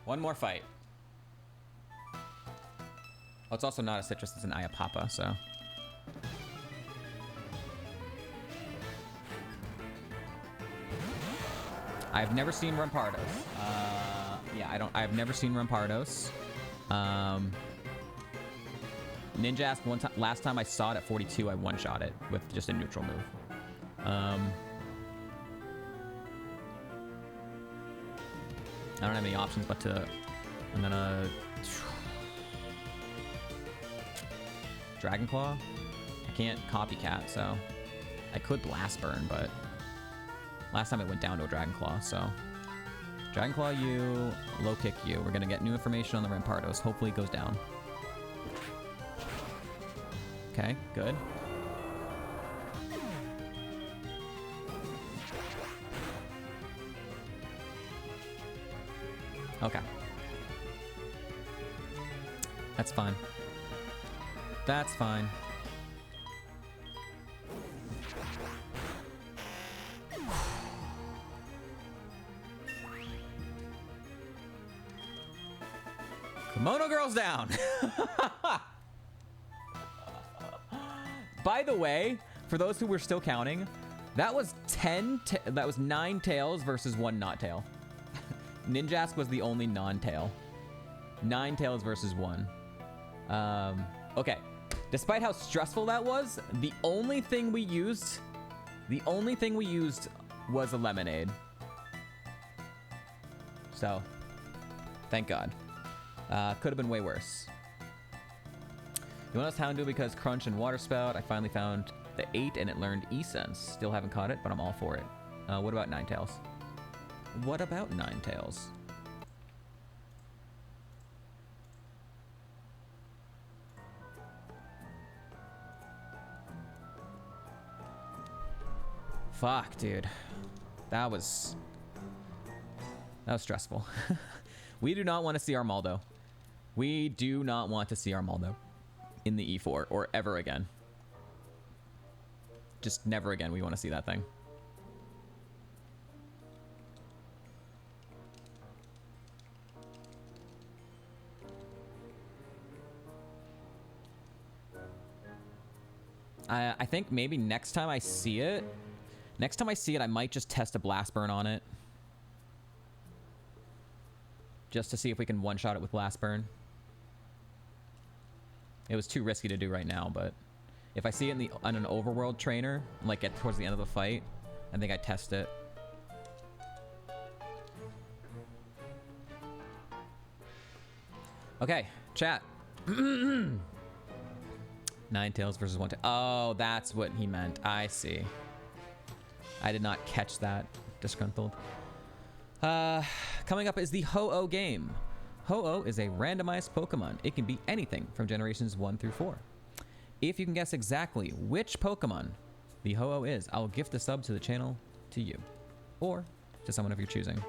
One more fight. Oh, it's also not a citrus, it's an Ayapapa, so. I've never seen Rampardos. Yeah, I've never seen Rampardos. Ninjask last time I saw it at 42, I one-shot it with just a neutral move. I don't have any options but to... I'm gonna... Dragon Claw? I can't Copycat, so... I could Blast Burn, but... Last time it went down to a Dragon Claw, so... Dragon Claw you, Low Kick you. We're gonna get new information on the Rampardos. Hopefully it goes down. Okay, good. Okay. That's fine. That's fine. Kimono Girl's down. By the way, for those who were still counting, that was 9 tails versus 1 not tail. Ninjask was the only non-tail. 9 tails versus 1. Okay. Despite how stressful that was, the only thing we used was a lemonade. So, thank God. Could have been way worse. You want us Houndoom because Crunch and Water Spout. I finally found the 8 and it learned E-Sense. Still haven't caught it, but I'm all for it. What about Ninetales? What about Ninetales? Fuck, dude. That was stressful. We do not want to see Armaldo. We do not want to see Armaldo in the E4 or ever again. Just never again. We want to see that thing. I think maybe next time I see it, I might just test a Blast Burn on it. Just to see if we can one-shot it with Blast Burn. It was too risky to do right now, but if I see it on an overworld trainer, like get towards the end of the fight, I think I test it. Okay, chat. 9 tails versus 1 tail. Oh, that's what he meant. I see. I did not catch that. Disgruntled. Coming up is the Ho-Oh game. Ho-Oh is a randomized Pokemon. It can be anything from generations 1 through 4. If you can guess exactly which Pokemon the Ho-Oh is, I'll gift a sub to the channel to you. Or to someone of your choosing.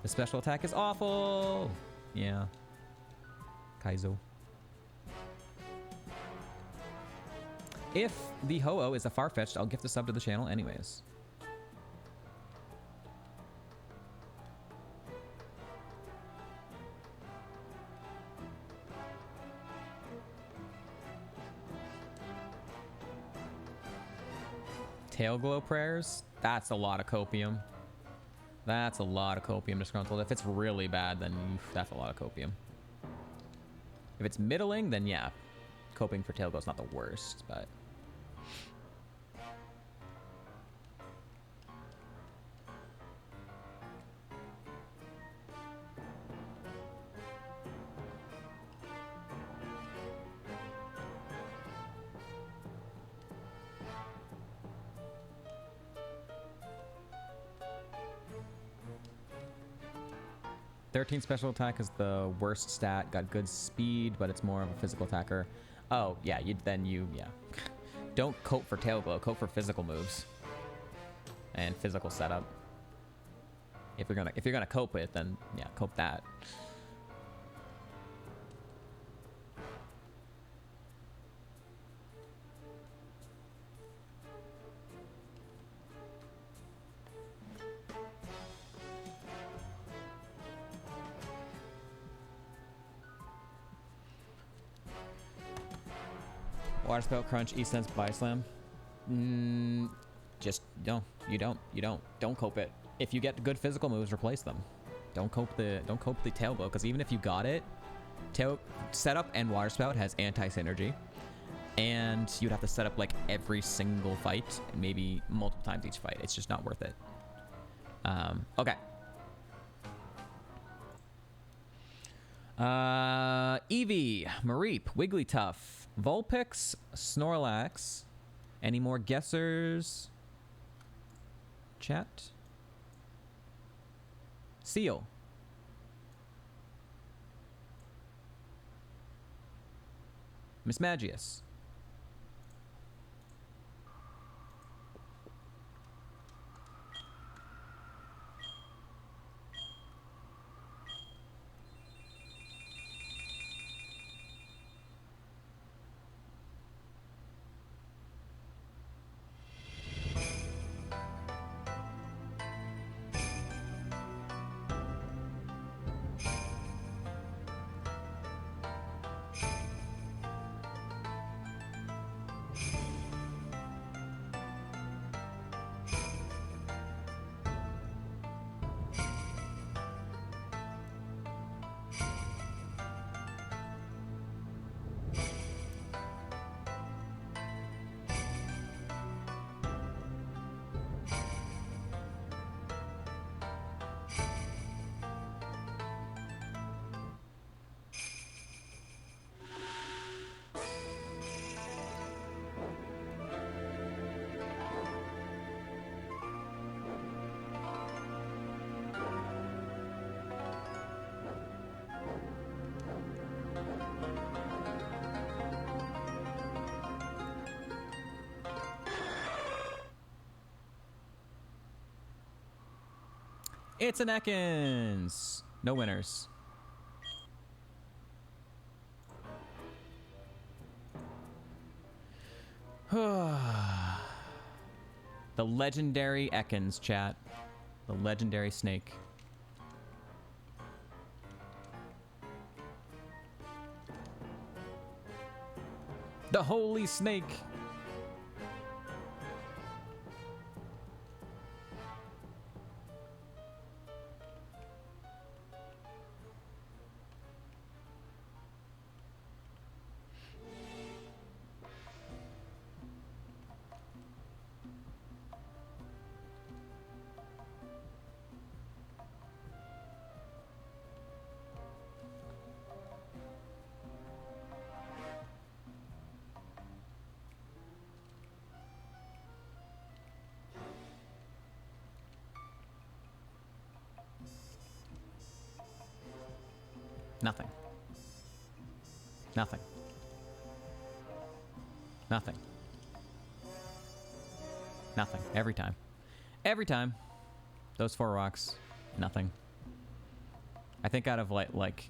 The special attack is awful! Yeah. Kaizo. If the Ho-Oh is a Farfetch'd, I'll gift a sub to the channel anyways. Tail Glow Prayers? That's a lot of copium. That's a lot of copium disgruntled. If it's really bad, then that's a lot of copium. If it's middling, then yeah. Coping for Tailglo's not the worst, but... "13 special attack is the worst stat. Got good speed, but it's more of a physical attacker." Oh, yeah, yeah. Don't cope for Tailglow. Cope for physical moves. And physical setup. If you're gonna cope it, then yeah, cope that. Water Spout, Crunch, E-Sense, Body Slam. Just no, you don't cope it. If you get good physical moves, replace them. Don't cope the Tailglow, because even if you got it, setup and Water Spout has anti-synergy, and you'd have to set up like every single fight, and maybe multiple times each fight. It's just not worth it. Okay. Eevee, Mareep, Wigglytuff, Vulpix, Snorlax. Any more guessers? Chat. Seal. Miss Magius. It's an Ekans. No winners. The legendary Ekans, chat. The legendary snake. The holy snake. Nothing. Nothing. Nothing. Nothing. Every time. Every time. Those 4 rocks. Nothing. I think out of like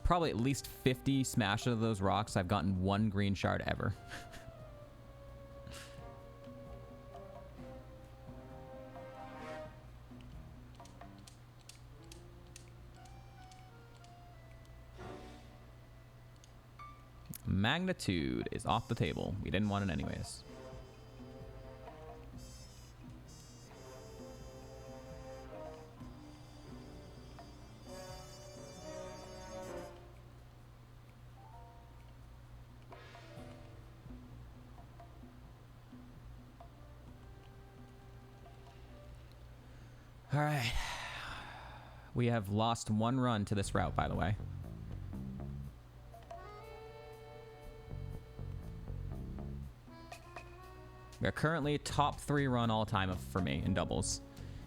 probably at least 50 smashes of those rocks, I've gotten 1 green shard ever. Magnitude is off the table. We didn't want it anyways. All right. We have lost one run to this route, by the way. We are currently top 3 run all time for me in doubles.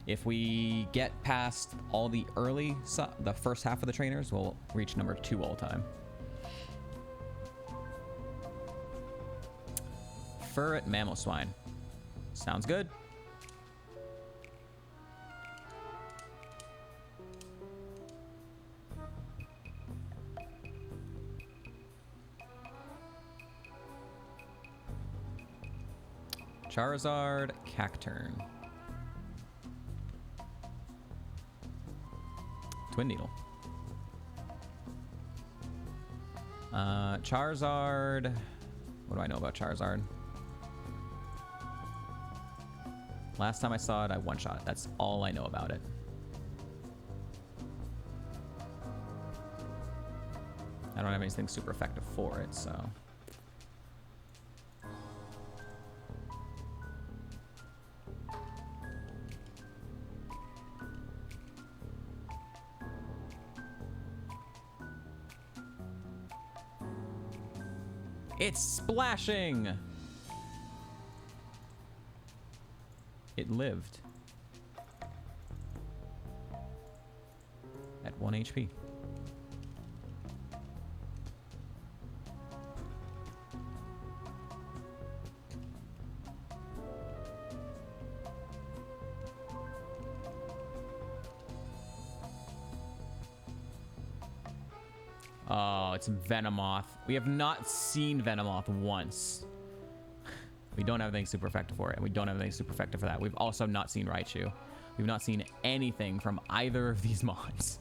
If we get past all the the first half of the trainers, we'll reach number 2 all time. Ferret mammal swine. Sounds good. Charizard, Cacturn. Twin Needle. Charizard. What do I know about Charizard? Last time I saw it, I one-shot. That's all I know about it. I don't have anything super effective for it, so... It's splashing! It lived. At 1 HP. Oh, it's Venomoth. We have not seen Venomoth once. We don't have anything super effective for it, and we don't have anything super effective for that. We've also not seen Raichu. We've not seen anything from either of these mons.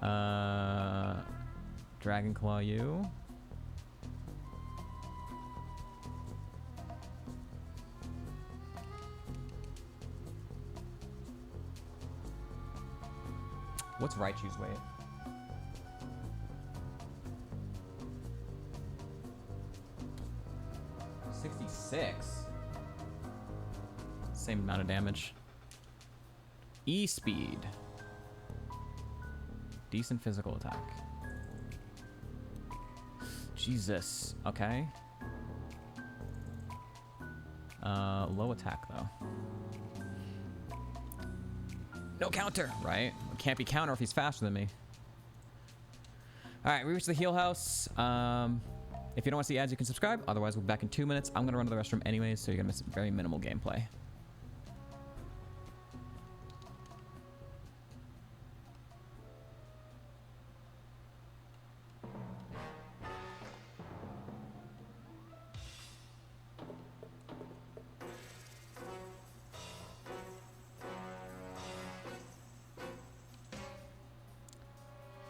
Dragonclaw you. What's Raichu's weight? Same amount of damage. E-Speed. Decent physical attack. Jesus. Okay. Low attack, though. No counter, right? Can't be counter if he's faster than me. All right, we reached the heal house. If you don't want to see ads, you can subscribe. Otherwise, we'll be back in 2 minutes. I'm going to run to the restroom anyways, so you're going to miss very minimal gameplay.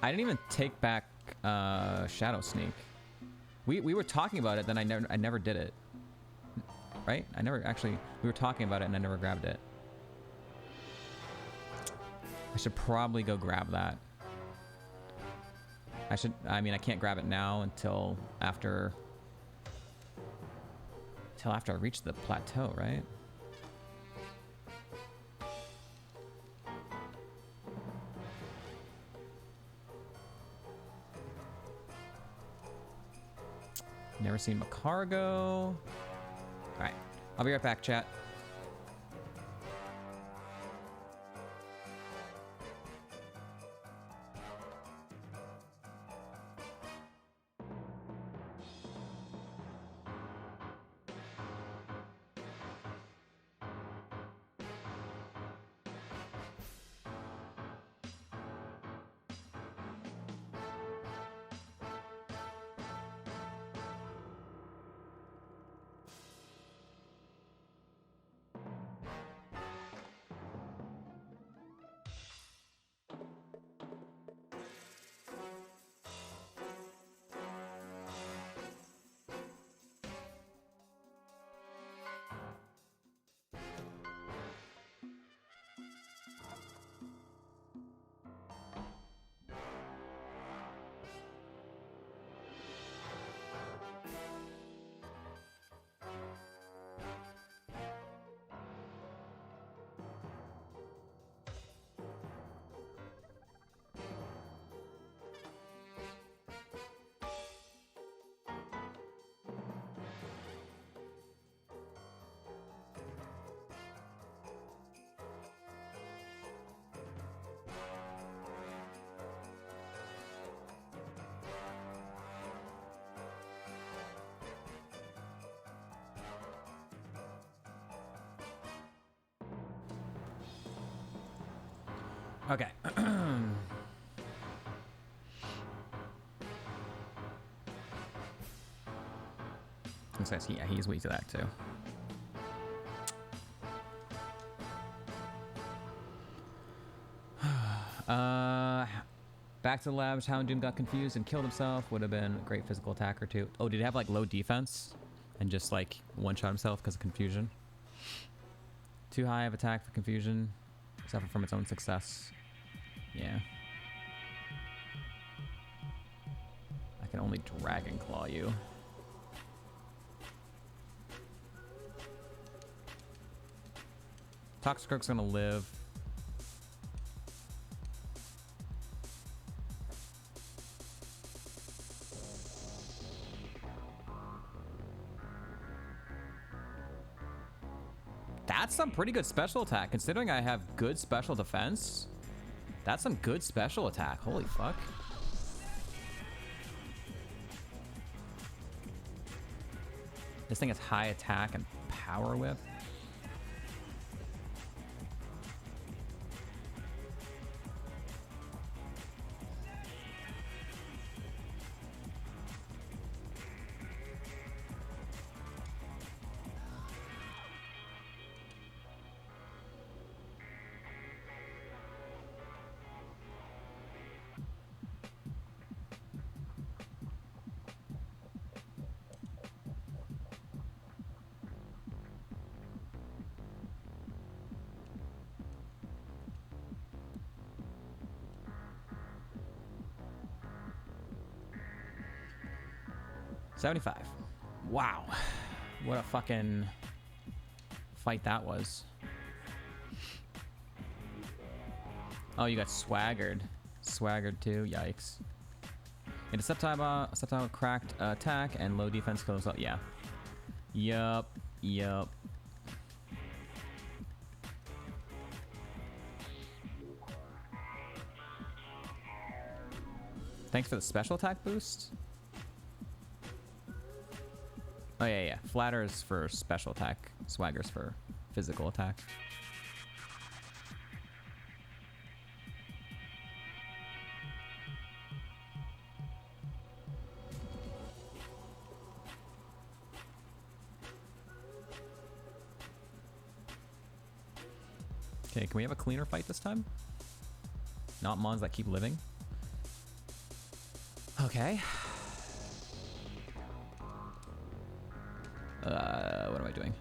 I didn't even take back Shadow Sneak. We were talking about it, then I never did it. Right? We were talking about it and I never grabbed it. I should probably go grab that. I mean, I can't grab it now until after I reach the plateau, right? Never seen Macargo. All right, I'll be right back, chat. Okay. Yeah, he's weak to that too. Back to the labs. Houndoom got confused and killed himself. Would have been a great physical attacker too. Oh, did he have like low defense and just like one-shot himself because of confusion? Too high of attack for confusion. Suffer from its own success. Yeah. I can only Dragon Claw you. Toxicroak's gonna live. That's some pretty good special attack, considering I have good special defense. That's some good special attack. Holy fuck. This thing has high attack and power whip. $75. Wow. What a fucking fight that was. Oh, you got swaggered. Swaggered too. Yikes. It's Septile cracked attack and low defense kills. Yeah. Yup. Yup. Thanks for the special attack boost. Oh, yeah, yeah. Flatter is for special attack. Swagger's for physical attack. Okay, can we have a cleaner fight this time? Not mons that keep living. Okay. What am I doing?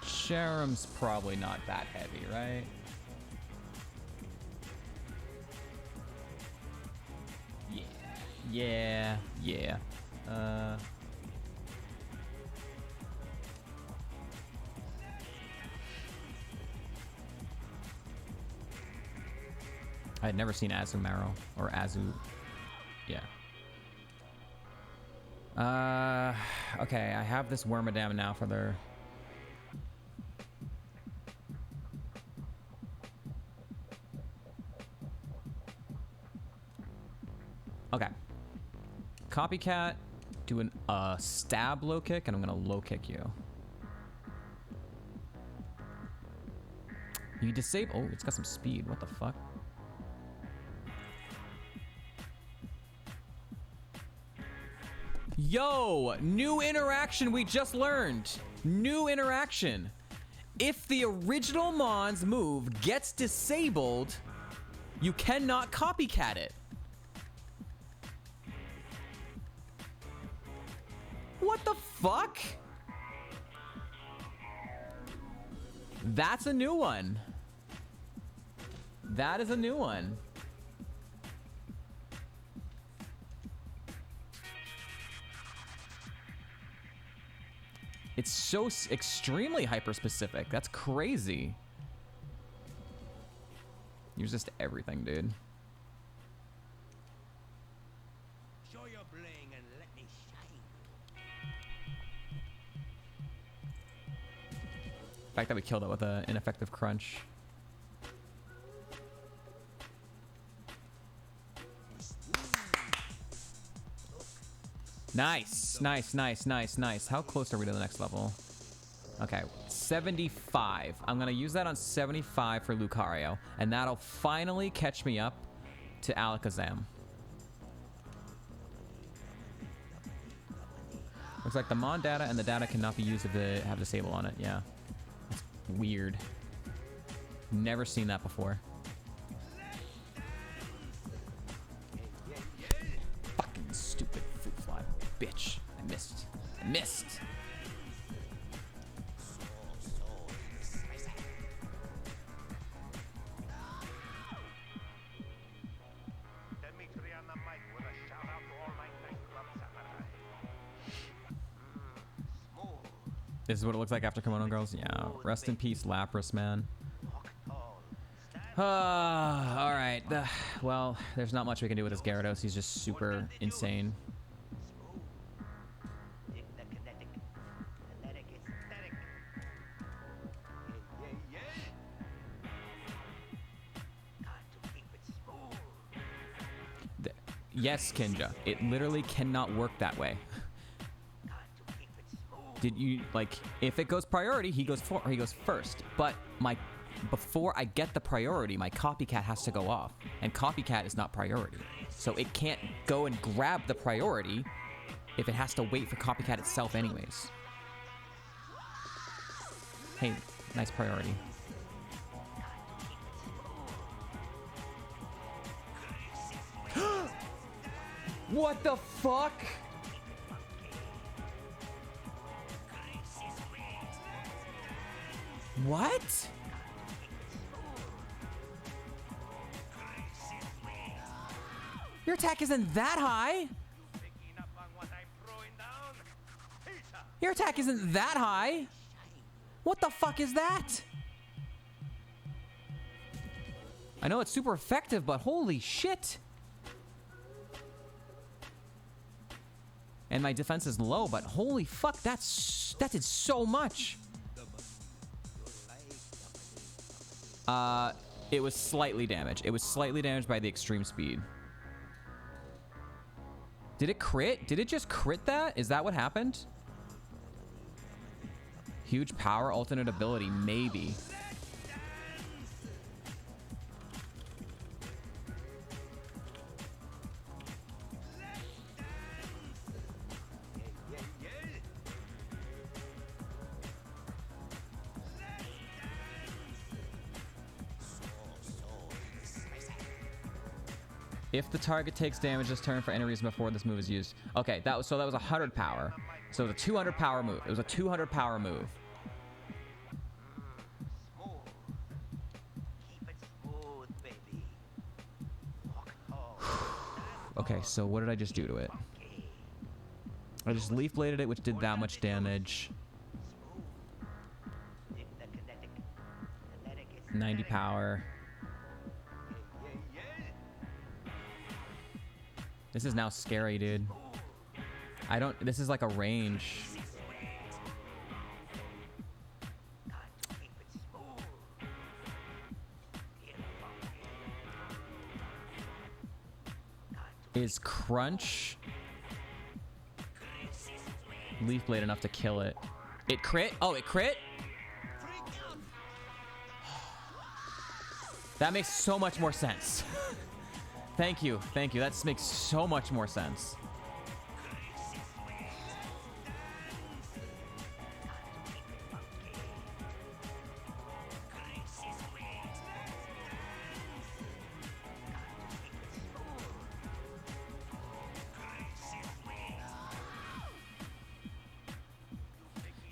Cherum's probably not that heavy, right? Yeah. Yeah. I had never seen Azumarill or Azu. Yeah. Okay, I have this Wormadam now for their... Okay. Copycat, do a stab low kick, and I'm gonna low kick you. You disable... Oh, it's got some speed. What the fuck? Yo, new interaction we just learned. New interaction. If the original Mon's move gets disabled, you cannot copycat it. What the fuck? That's a new one. That is a new one. It's so extremely hyper-specific. That's crazy. Use just everything, dude. Show your bling and let me shine. The fact that we killed it with an ineffective crunch. Nice, nice, nice, nice, nice. How close are we to the next level? Okay, 75. I'm going to use that on 75 for Lucario, and that'll finally catch me up to Alakazam. Looks like the Mon data and the data cannot be used if they have disable on it. Yeah. That's weird. Never seen that before. Fucking stupid fruit fly. Bitch. I missed. I missed. Dimitri on the mic with a shout out to all my nightclub samurai. Smooth. This is what it looks like after Kimono Girls? Yeah. Rest in peace, Lapras, man. Walk tall. Stand Alright. Well, there's not much we can do with this Gyarados. He's just super insane. smooth. Dig the kinetic. Kinetic is static. Yeah, yeah, yeah. Got to keep it smooth. Yes, Kinja. It literally cannot work that way. Got to keep it smooth. Did you, like, if it goes priority, he goes first. But before I get the priority, my copycat has to go off. And copycat is not priority. So it can't go and grab the priority if it has to wait for copycat itself anyways. Hey, nice priority. What the fuck? What? Your attack isn't that high. Picking up on what I'm throwing down? Peter. Your attack isn't that high. What the fuck is that? I know it's super effective, but holy shit. And my defense is low, but holy fuck, that did so much. It was slightly damaged. It was slightly damaged by the extreme speed. Did it crit? Did it just crit that? Is that what happened? Huge power, alternate ability, maybe. If the target takes damage this turn for any reason before this move is used. Okay, that was 100 power. So it was a 200 power move. It was a 200 power move. Smooth. Keep it smooth, baby. Walk tall. Okay, so what did I just do to it? I just leaf bladed it, which did that much damage. Dig the kinetic. Kinetic is 90 static. power. Yeah, yeah, yeah. This is now scary, dude. This is like a range. Got to keep it smooth. Get funky. Got to Is Crunch Leaf Blade enough to kill it? It crit? Oh, it crit? That makes so much more sense. Thank you. Thank you. That makes so much more sense.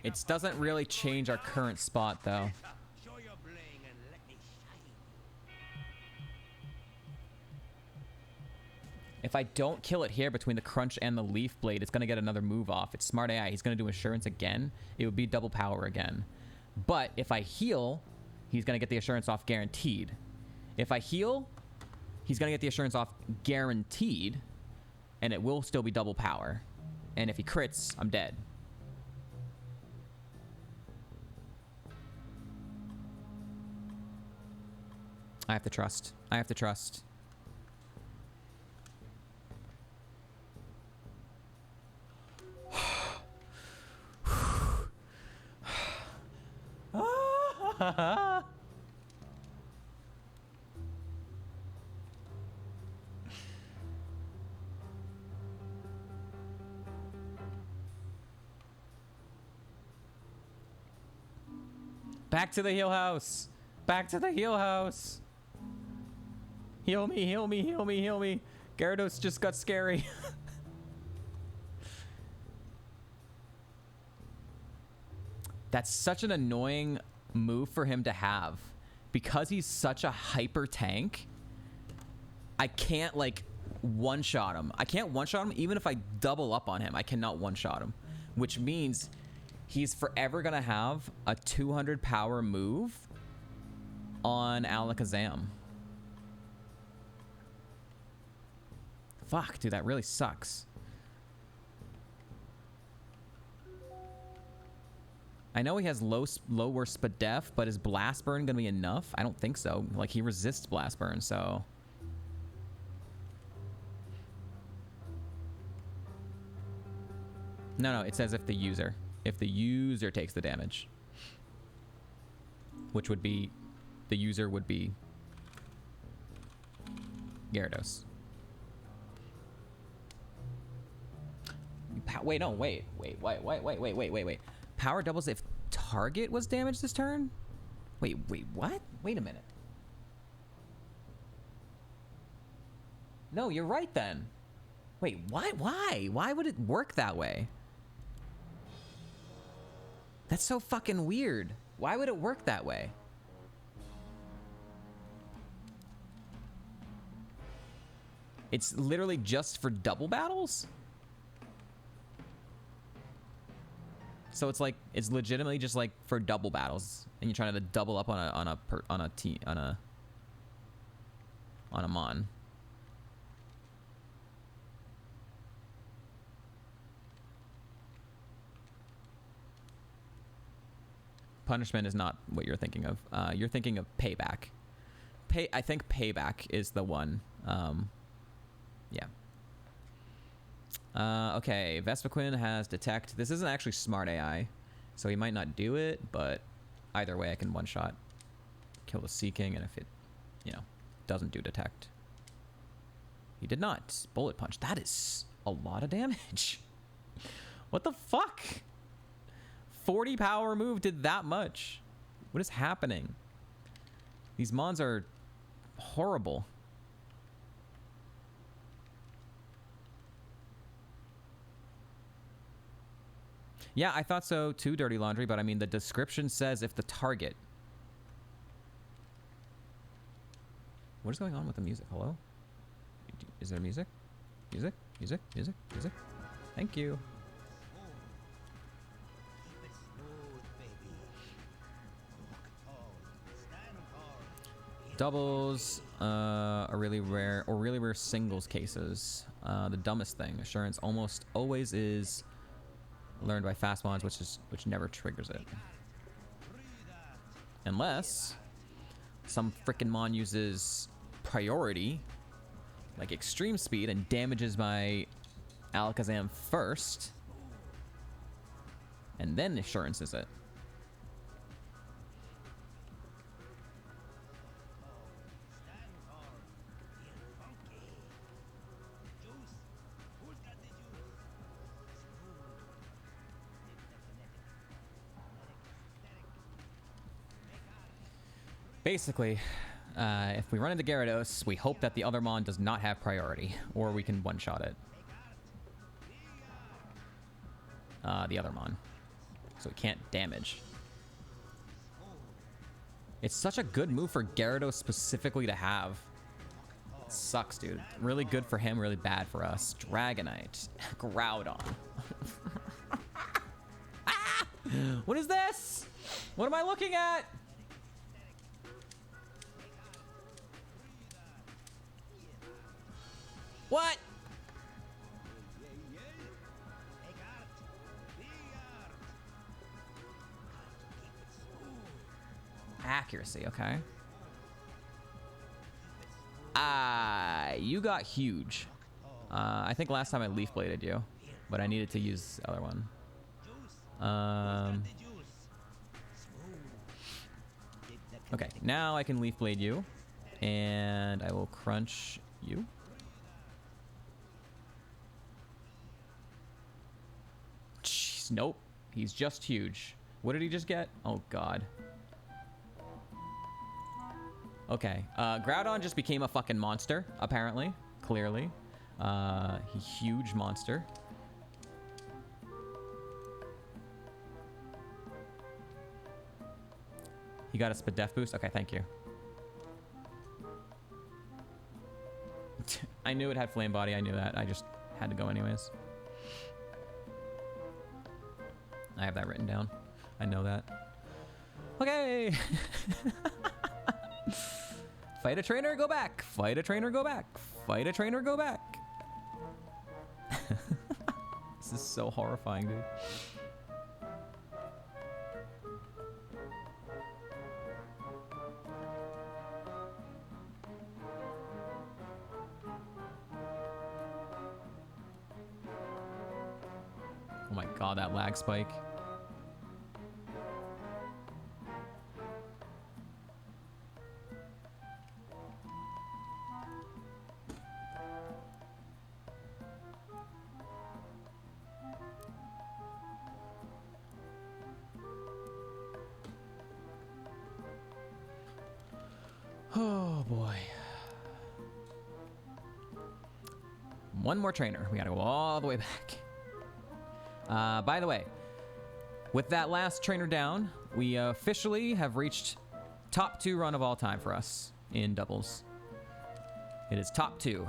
It doesn't really change our current spot, though. show your bling and let me shine. If I don't kill it here between the Crunch and the Leaf Blade, it's going to get another move off. It's smart AI. He's going to do Assurance again. It would be double power again. But if I heal, he's going to get the Assurance off guaranteed. If I heal, he's going to get the Assurance off guaranteed. And it will still be double power. And if he crits, I'm dead. I have to trust. I have to trust. Back to the heal house. Back to the heal house. Heal me, heal me, heal me, heal me. Gyarados just got scary. That's such an annoying move for him to have. Because he's such a hyper tank, I can't, like, one-shot him. I can't one-shot him even if I double up on him. I cannot one-shot him. Which means he's forever going to have a 200 power move on Alakazam. Fuck, dude, that really sucks. I know he has lower Spadef, but is Blast Burn gonna be enough? I don't think so. Like, he resists Blast Burn, so... No, it says if the user takes the damage. Which would be... The user would be... Gyarados. Wait. Power doubles if target was damaged this turn? Wait, what? Wait a minute. No, you're right then. Wait, what? Why? Why would it work that way? That's so fucking weird. Why would it work that way? It's literally just for double battles? So it's like, it's legitimately just like for double battles, and you're trying to double up on a mon. Punishment is not what you're thinking of. You're thinking of payback. I think payback is the one. Yeah. Okay, Vespiquen has detect. This isn't actually smart AI, so he might not do it, but either way I can one-shot. Kill the Sea King, and if it, doesn't do detect. He did not. Bullet Punch. That is a lot of damage. What the fuck? 40 power move did that much. What is happening? These mons are horrible. Yeah, I thought so too, Dirty Laundry, but I mean, the description says if the target... What is going on with the music? Hello? Is there music? Music? Music? Music? Music? Thank you. Doubles are really rare, or really rare singles cases. The dumbest thing. Assurance almost always is... learned by fast mons, which never triggers it. Unless some frickin' mon uses priority, like extreme speed, and damages my Alakazam first, and then assurance is it. Basically, if we run into Gyarados, we hope that the other mon does not have priority, or we can one-shot it. The other mon. So it can't damage. It's such a good move for Gyarados specifically to have. It sucks, dude. Really good for him, really bad for us. Dragonite. Groudon. Ah! What is this? What am I looking at? What? Accuracy, okay. You got huge. I think last time I leaf bladed you, but I needed to use the other one. Okay, now I can leaf blade you, and I will crunch you. Jeez, nope. He's just huge. What did he just get? Oh, God. Okay. Groudon just became a fucking monster, apparently. Clearly. Huge monster. He got a Spadef boost? Okay, thank you. I knew it had Flame Body. I knew that. I just had to go anyways. I have that written down. I know that. Okay. Fight a trainer, go back. Fight a trainer, go back. Fight a trainer, go back. This is so horrifying, dude. Oh my god, that lag spike. Oh boy. One more trainer. We gotta go all the way back. By the way, with that last trainer down, we officially have reached top 2 run of all time for us in doubles. It is top 2.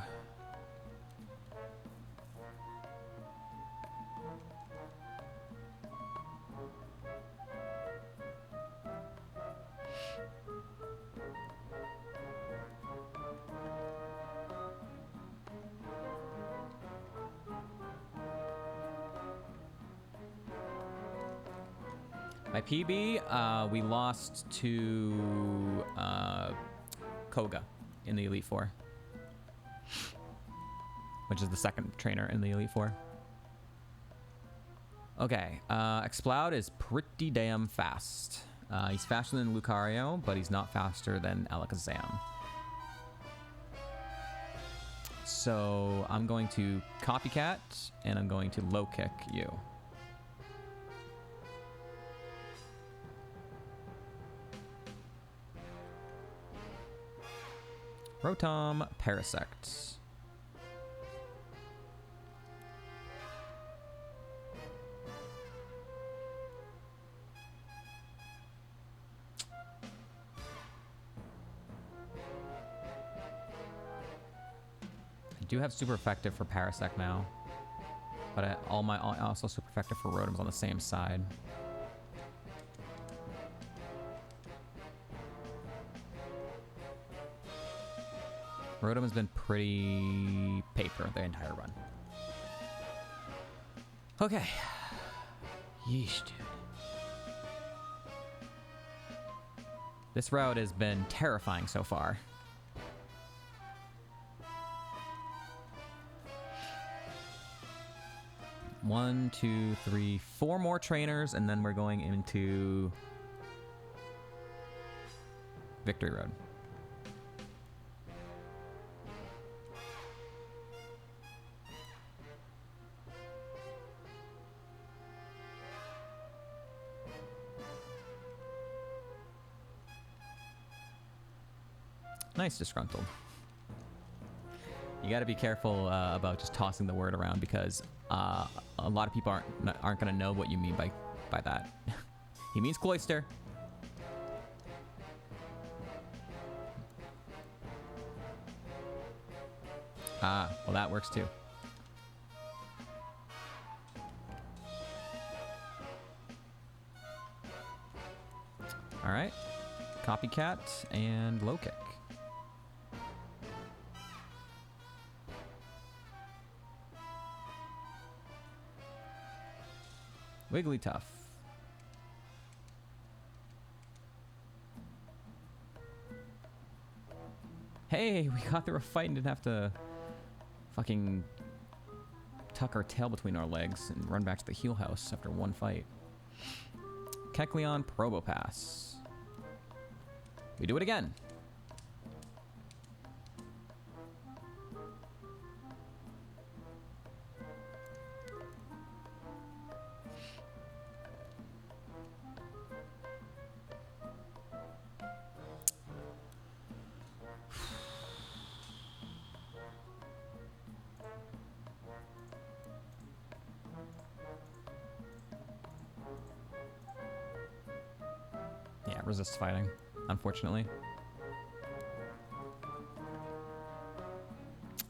My PB, we lost to Koga in the Elite Four, which is the second trainer in the Elite Four. Okay, Exploud is pretty damn fast. He's faster than Lucario, but he's not faster than Alakazam. So I'm going to Copycat, and I'm going to Low Kick you. Rotom, Parasect. I do have super effective for Parasect now, but also super effective for Rotom's on the same side. Rotom has been pretty paper the entire run. Okay. Yeesh, dude. This route has been terrifying so far. One, two, three, 4 more trainers, and then we're going into Victory Road. Nice, Disgruntled. You got to be careful about just tossing the word around, because a lot of people aren't going to know what you mean by that. He means Cloyster. Ah, well, that works too. All right. Copycat and Low Kick. Wigglytuff. Hey, we got through a fight and didn't have to fucking tuck our tail between our legs and run back to the heal house after one fight. Kecleon, Probopass. We do it again. resist fighting, unfortunately.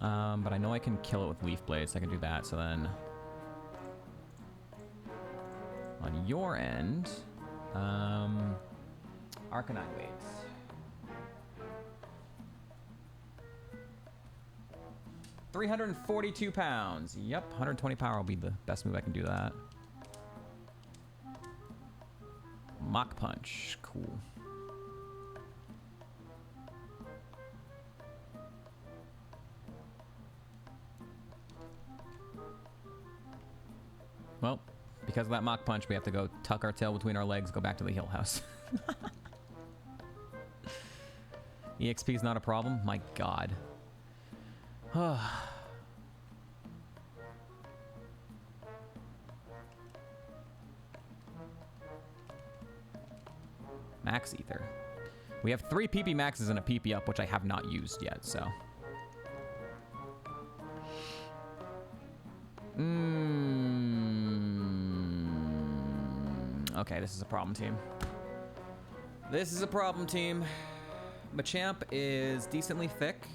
But I know I can kill it with Leaf Blades, so I can do that. So then, on your end, Arcanine Waves. £342. Yep, 120 power will be the best move I can do that. Mach Punch. Cool. Well, because of that Mach Punch, we have to go tuck our tail between our legs, go back to the Hill House. EXP is not a problem? My god. Max Ether. We have 3 PP Maxes and a PP Up, which I have not used yet, so. Okay, this is a problem team. This is a problem team. Machamp is decently thick.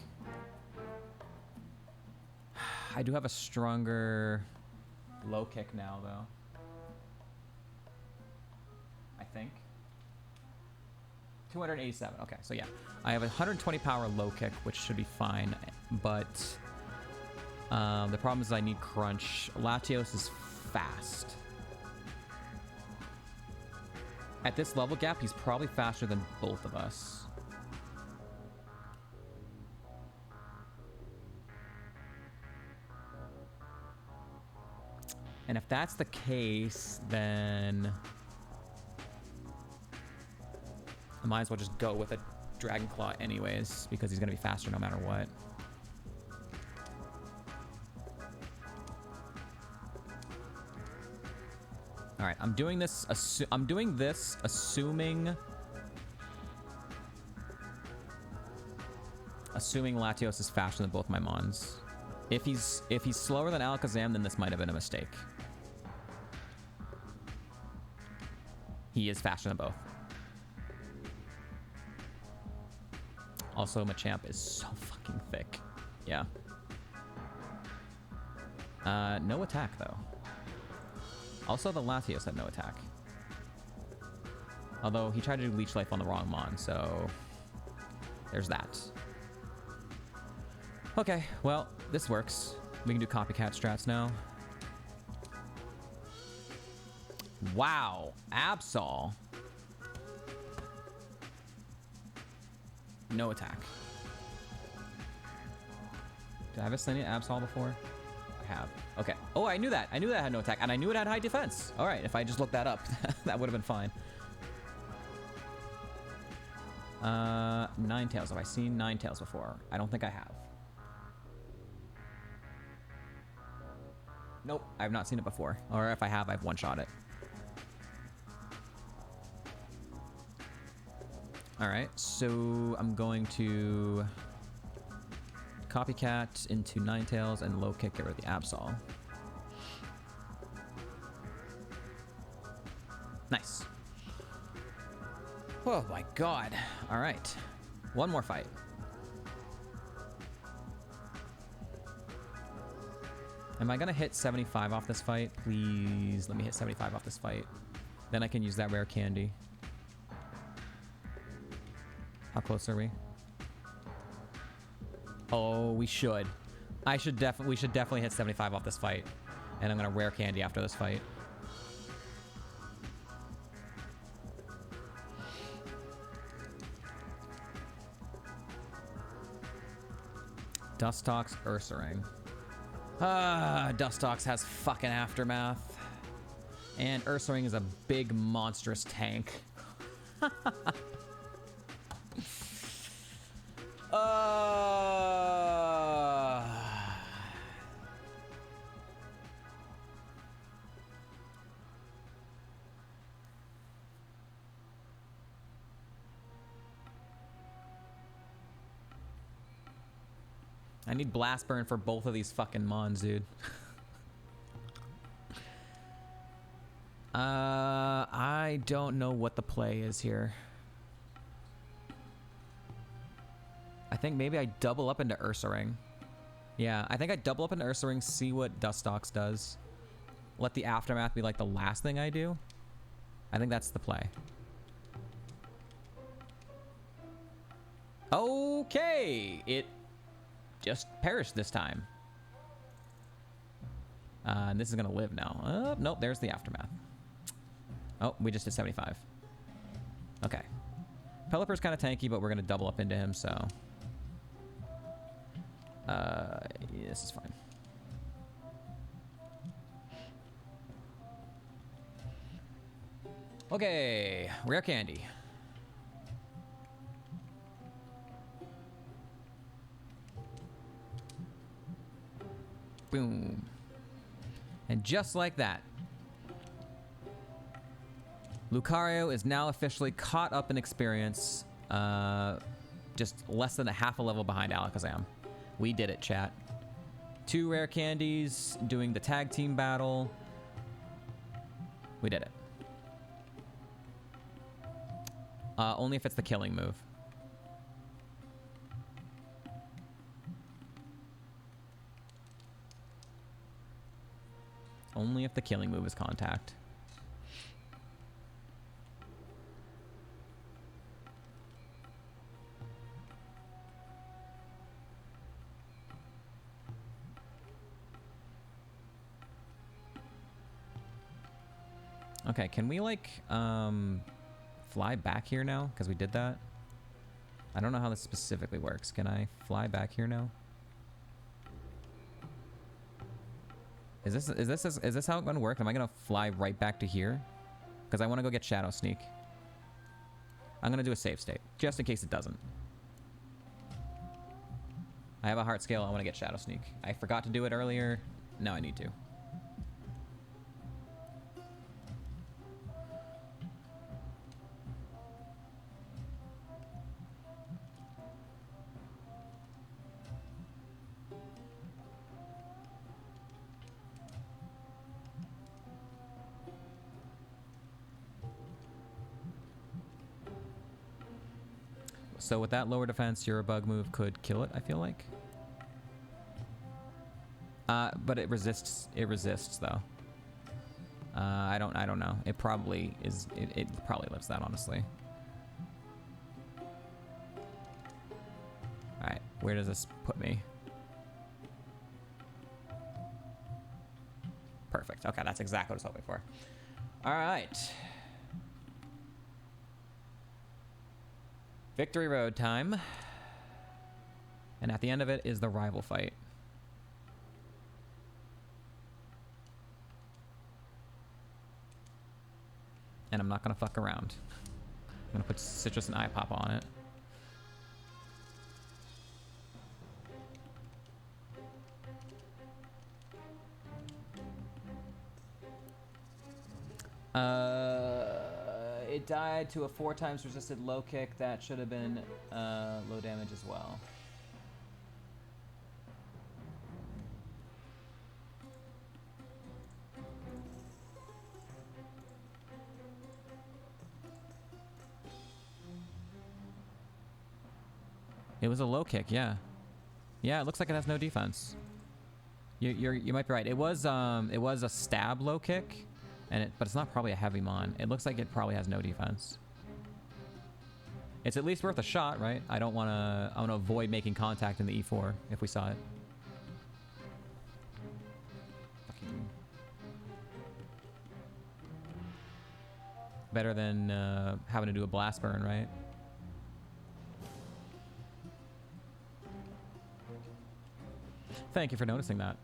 I do have a stronger low kick now, though. I think. 287. Okay, so yeah. I have a 120 power low kick, which should be fine. But the problem is I need crunch. Latios is fast. At this level gap, he's probably faster than both of us. And if that's the case, then I might as well just go with a Dragon Claw anyways, because he's going to be faster no matter what. All right, I'm doing this assuming Latios is faster than both my Mons. If he's slower than Alakazam, then this might have been a mistake. He is faster than both. Also, Machamp is so fucking thick. Yeah. No attack, though. Also, the Latios had no attack. Although, he tried to do Leech Life on the wrong Mon, so there's that. Okay, well, this works. We can do copycat strats now. Wow, Absol. No attack. Did I have a Slenia Absol before? I have. Okay. Oh, I knew that. I knew that had no attack, and I knew it had high defense. All right, if I just looked that up, that would have been fine. Ninetales. Have I seen Ninetales before? I don't think I have. Nope, I've not seen it before. Or if I have, I've one-shot it. Alright, so I'm going to Copycat into Ninetales and low kick, get rid of the Absol. Nice. Oh my god. Alright. One more fight. Am I gonna hit 75 off this fight? Please let me hit 75 off this fight. Then I can use that rare candy. How close are we? Oh, we should. We should definitely hit 75 off this fight. And I'm gonna rare candy after this fight. Dustox, Ursaring. Dustox has fucking Aftermath. And Ursaring is a big, monstrous tank. I need Blast Burn for both of these fucking Mons, dude. I don't know what the play is here. I think maybe I double up into Ursaring. Yeah, I think I double up into Ursaring, see what Dustox does. Let the Aftermath be like the last thing I do. I think that's the play. Okay, it just perished this time. And this is gonna live now. Nope, there's the Aftermath. Oh, we just did 75. Okay. Pelipper's kind of tanky, but we're gonna double up into him, so... yeah, this is fine. Okay, rare candy. Boom. And just like that, Lucario is now officially caught up in experience, just less than a half a level behind Alakazam. We did it, chat. 2 rare candies, doing the tag team battle. We did it. Only if it's the killing move. Only if the killing move is contact. Okay, can we like fly back here now? Because we did that. I don't know how this specifically works. Can I fly back here now? Is this how it's gonna work? Am I gonna fly right back to here? Because I want to go get Shadow Sneak. I'm gonna do a save state just in case it doesn't. I have a heart scale. I want to get Shadow Sneak. I forgot to do it earlier. Now I need to. So with that lower defense, your bug move could kill it, I feel like. But it resists though. I don't know. It probably is it probably lives that, honestly. Alright, where does this put me? Perfect. Okay, that's exactly what I was hoping for. Alright. Victory Road time. And at the end of it is the rival fight. And I'm not gonna fuck around. I'm gonna put Citrus and Eye Pop on it. It died to a 4 times resisted low kick. That should have been low damage as well. It was a low kick, yeah. Yeah, it looks like it has no defense. You might be right. It was a stab low kick. But it's not probably a heavy mon. It looks like it probably has no defense. It's at least worth a shot, right? I want to avoid making contact in the E4 if we saw it. Fucking better than having to do a blast burn, right? Thank you for noticing that.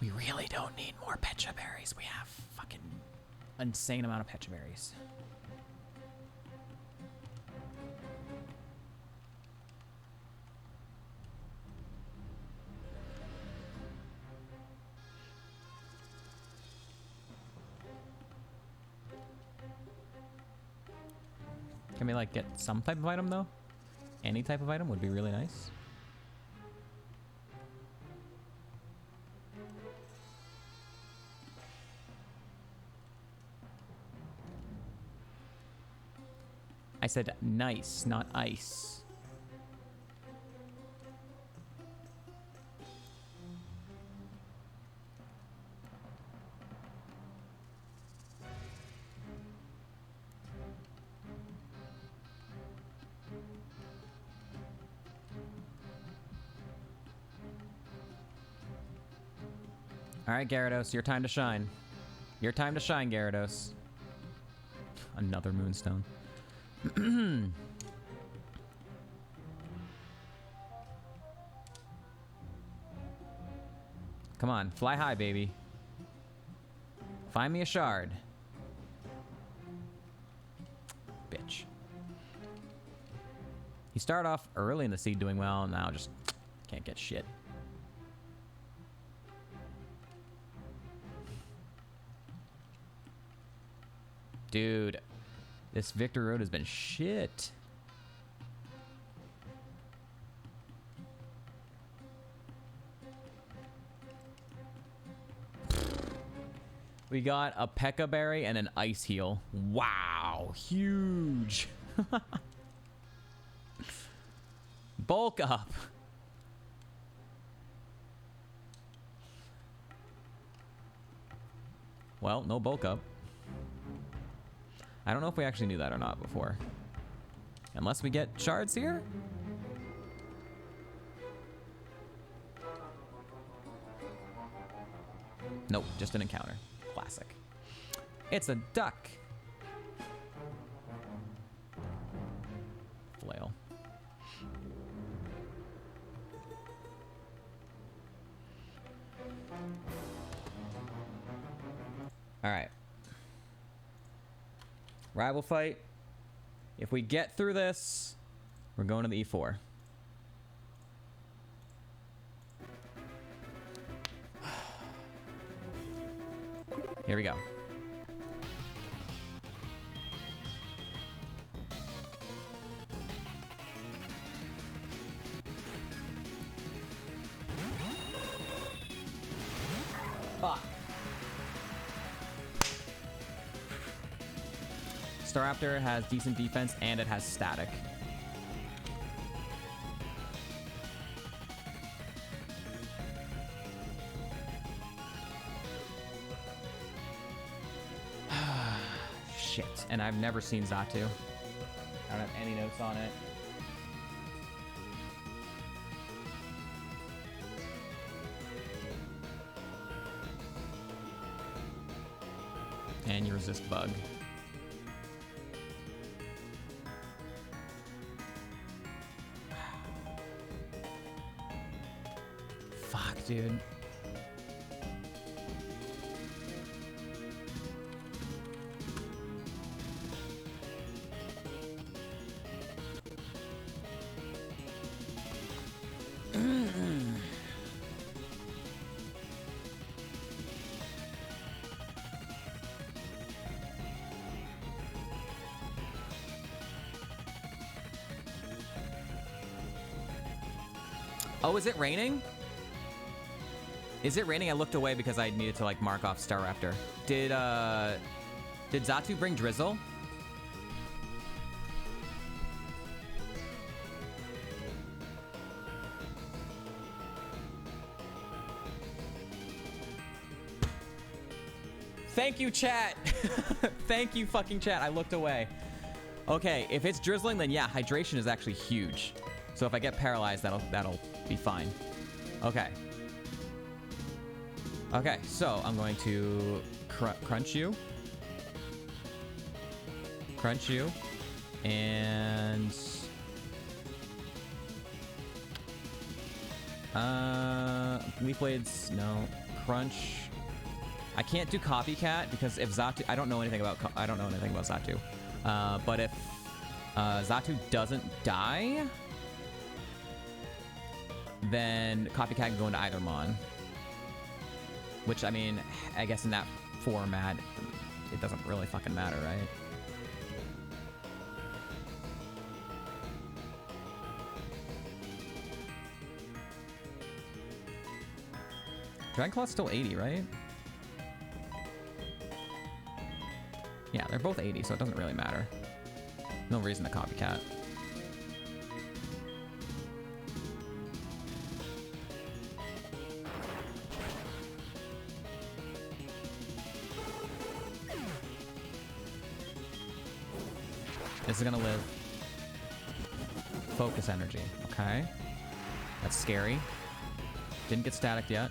We really don't need more Pecha Berries. We have fucking insane amount of Pecha Berries. Can we like get some type of item though? Any type of item would be really nice. I said nice, not ice. All right, Gyarados, your time to shine. Your time to shine, Gyarados. Another Moonstone. Come on, fly high, baby. Find me a shard. Bitch. He started off early in the seed doing well, and now just can't get shit. Dude, this Victory Road has been shit. We got a P.E.K.K.A berry and an ice heal. Wow, huge. Bulk up. Well, no bulk up. I don't know if we actually knew that or not before. Unless we get shards here? Nope, just an encounter. Classic. It's a duck. Flail. All right. Rival fight. If we get through this, we're going to the E4. Here we go. Fuck. Staraptor has decent defense and it has static. Shit. And I've never seen Zatu. I don't have any notes on it. And you resist bug. Fuck, dude. Oh, is it raining? Is it raining? I looked away because I needed to like mark off Staraptor. Did Zatu bring drizzle? Thank you, chat. Thank you, fucking chat. I looked away. Okay, if it's drizzling, then yeah, hydration is actually huge. So if I get paralyzed, that'll be fine. Okay. Okay, so I'm going to crunch you. Crunch you. And... Leaf Blades, no. Crunch. I can't do Copycat because if Zatu... I don't know anything about Zatu. But if Zatu doesn't die... then Copycat can go into Ironmon. Which, I mean, I guess in that format, it doesn't really fucking matter, right? Dragon Claw's still 80, right? Yeah, they're both 80, so it doesn't really matter. No reason to copycat. This is gonna live. Focus energy, okay. That's scary. Didn't get static yet.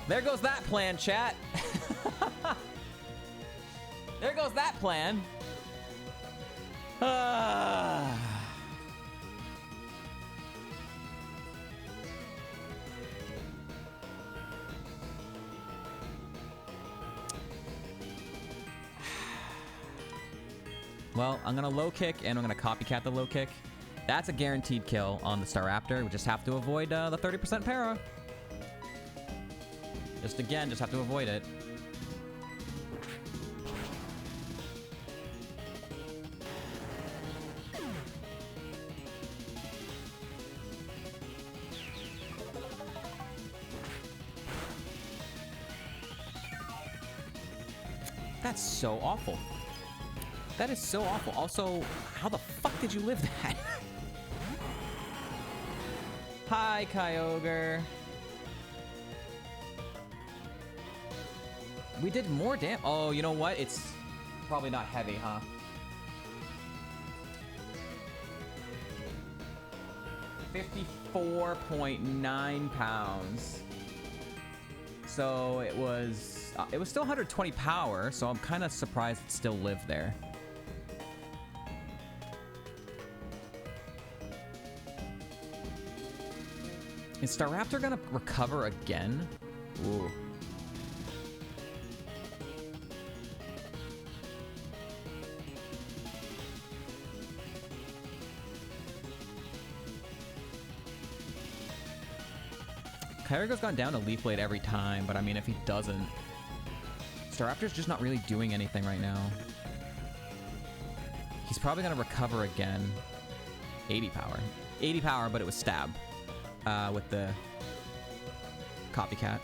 There goes that plan, chat. There goes that plan. Well, I'm gonna low kick and I'm gonna copycat the low kick. That's a guaranteed kill on the Staraptor. We just have to avoid the 30% para. Just have to avoid it. That's so awful. That is so awful. Also, how the fuck did you live that? Hi, Kyogre. We did more damage. Oh, you know what? It's probably not heavy, huh? £54.9. So it was still 120 power. So I'm kind of surprised it still lived there. Is Staraptor gonna recover again? Ooh. Kyogre's gone down to Leaf Blade every time, but I mean, if he doesn't... Staraptor's just not really doing anything right now. He's probably gonna recover again. 80 power. 80 power, but it was stab. With the copycat.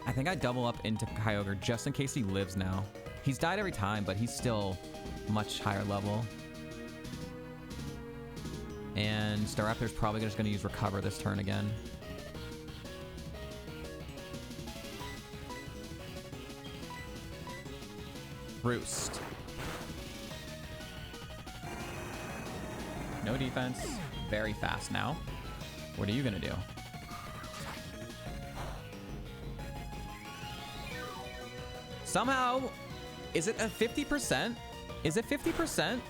I think I double up into Kyogre just in case he lives now. He's died every time, but he's still much higher level. And Staraptor's probably just going to use Recover this turn again. Roost. No defense. Very fast now. What are you going to do? Somehow, is it a 50%? Is it 50%?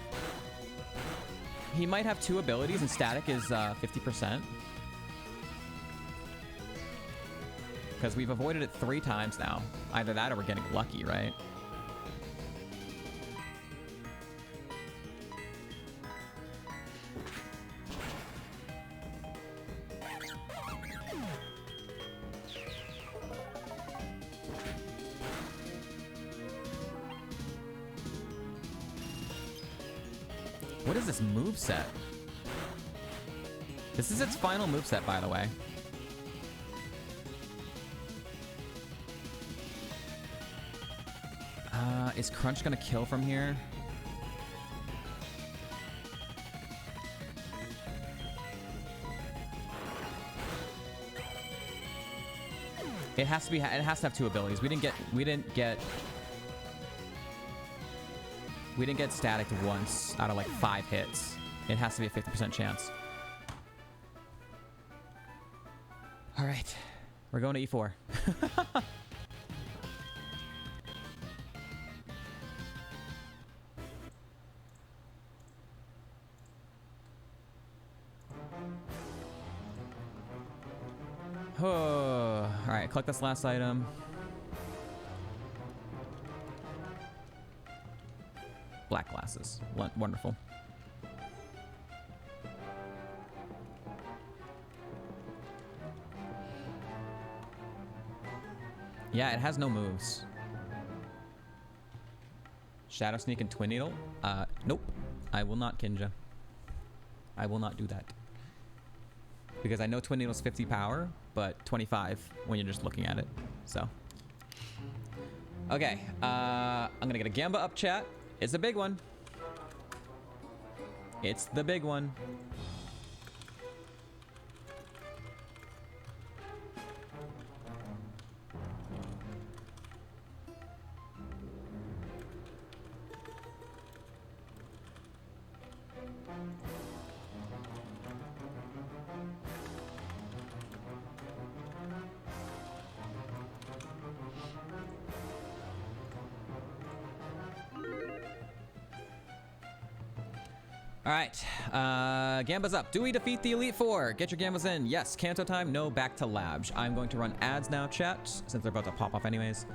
He might have two abilities and static is 50%. Because we've avoided it 3 times now. Either that or we're getting lucky, right? What is this moveset? This is its final moveset, by the way. Is Crunch gonna kill from here? It has to be. It has to have 2 abilities. We didn't get static once out of like 5 hits. It has to be a 50% chance. All right, we're going to E4. Oh, all right, collect this last item. Black glasses. Wonderful. Yeah, it has no moves. Shadow Sneak and Twin Needle? Nope. I will not, Kinja. I will not do that. Because I know Twin Needle's 50 power, but 25 when you're just looking at it. So. Okay. I'm gonna get a Gamba up, chat. It's a big one. It's the big one. All right, Gamba's up. Do we defeat the Elite Four? Get your Gambas in. Yes. Kanto time. No. Back to Labs. I'm going to run ads now, chat, since they're about to pop off anyways.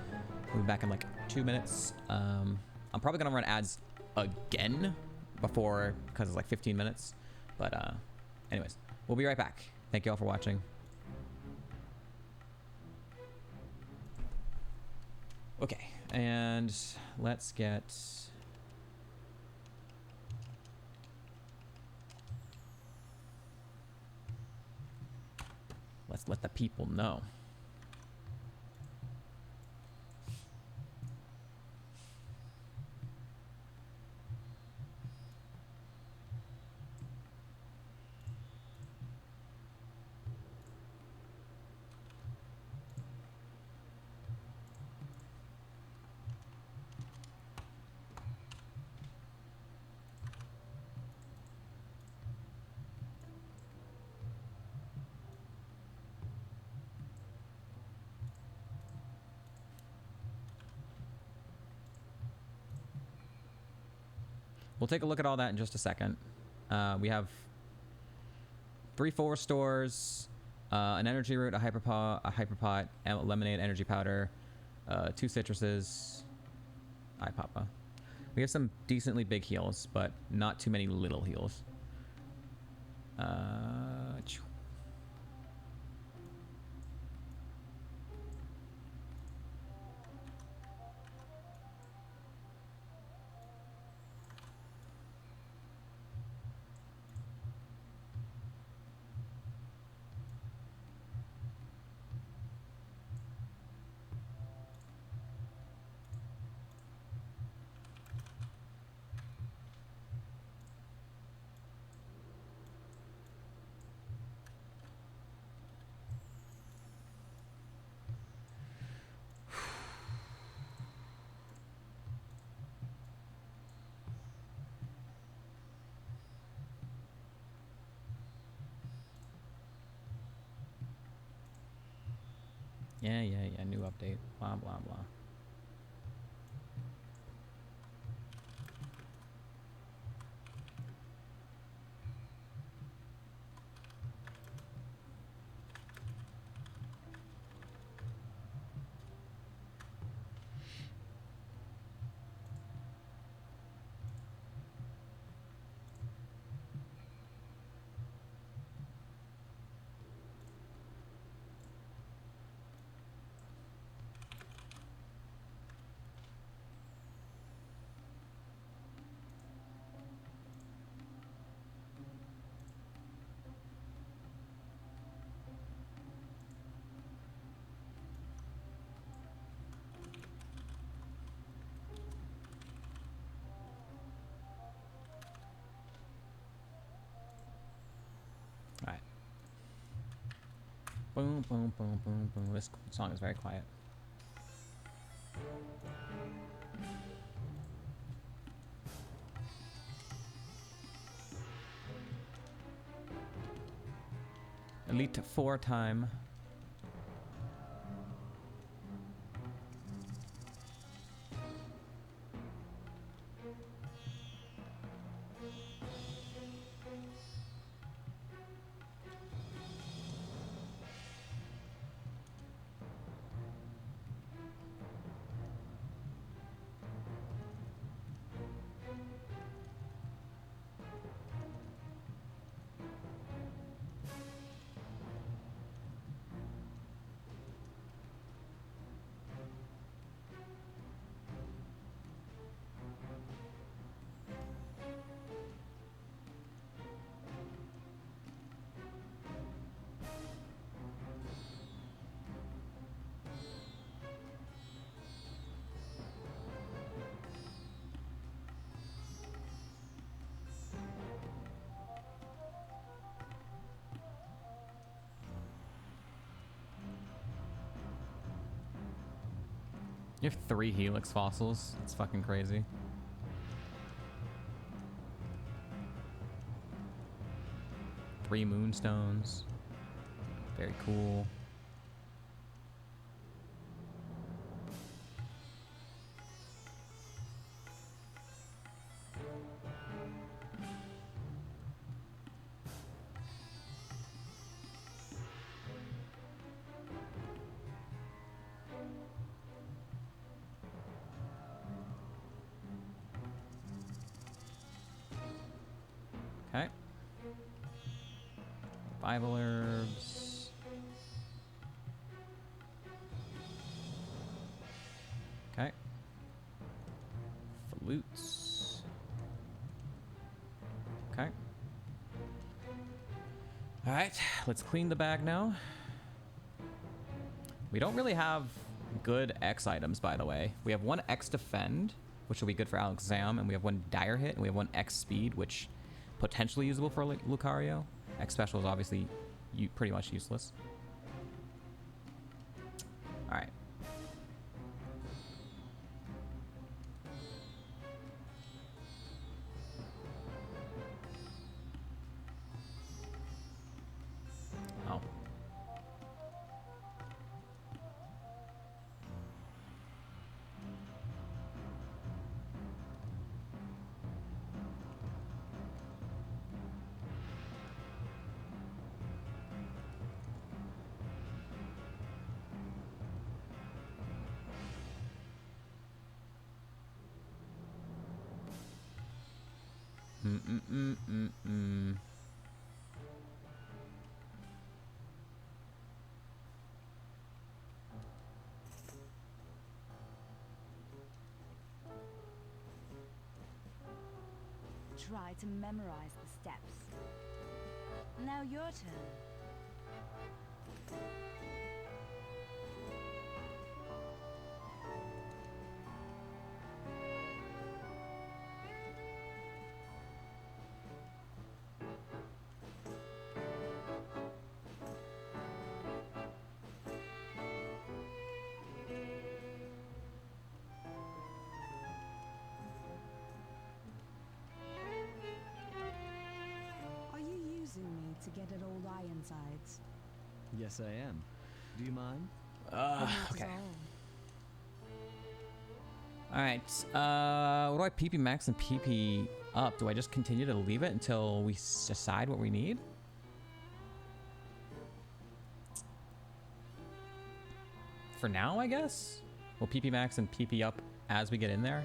We'll be back in like 2 minutes. I'm probably gonna run ads again before, because it's like 15 minutes. But anyways, we'll be right back. Thank you all for watching. Okay, and let's get. Let's let the people know. We'll take a look at all that in just a second. We have 3 full restores, an energy root, a hyperpot, lemonade, energy powder, 2 citruses, Papa. We have some decently big heals, but not too many little heals. Yeah, new update, blah, blah, blah. All right. Boom, boom, boom, boom, boom. This song is very quiet. Elite 4 time. You have 3 Helix fossils. It's fucking crazy. Three moonstones. Very cool. Okay. Revival herbs. Okay. Flutes. Okay. Alright, let's clean the bag now. We don't really have good X items, by the way. We have 1 X defend, which will be good for Alakazam, and we have 1 dire hit, and we have 1 X speed, which potentially usable for Lucario. X special is obviously pretty much useless. All right. Oh. Try to memorize the steps. Now your turn. Are you using me to get at old Ironsides? Yes, I am. Do you mind? Not Okay. at all. All right. What do I PP max and PP up? Do I just continue to leave it until we decide what we need? For now, I guess. We'll PP max and PP up as we get in there.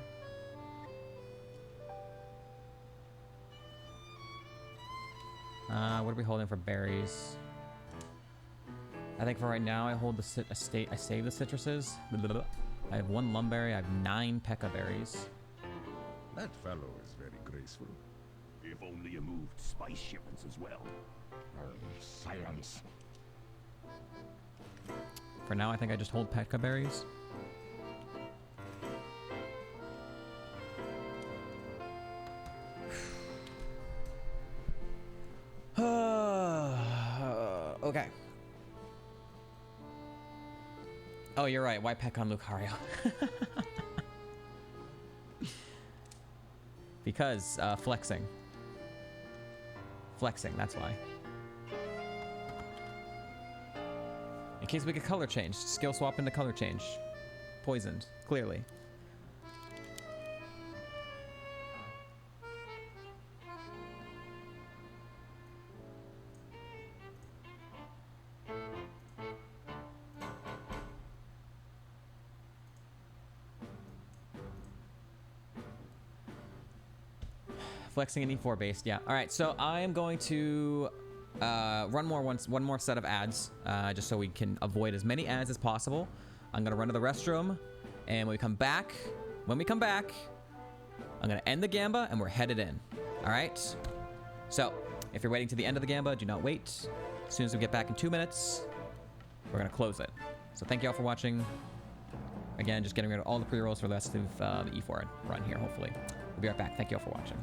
What are we holding for berries? I think for right now, I hold the I save the citruses. I have 1 lumberry. I have 9 pekka berries. That fellow is very graceful. If only you moved spice shipments as well. Silence. For now, I think I just hold pekka berries. Okay. Oh, you're right. Why peck on Lucario? Because flexing. Flexing, that's why. In case we get color change. Skill swap into color change. Poisoned, clearly. Flexing an E4 based, yeah. All right, so I am going to run one more set of ads, just so we can avoid as many ads as possible. I'm gonna run to the restroom, and when we come back, I'm gonna end the Gamba, and we're headed in. All right. So if you're waiting to the end of the Gamba, do not wait. As soon as we get back in 2 minutes, we're gonna close it. So thank you all for watching. Again, just getting rid of all the pre-rolls for the rest of the E4 run here. Hopefully, we'll be right back. Thank you all for watching.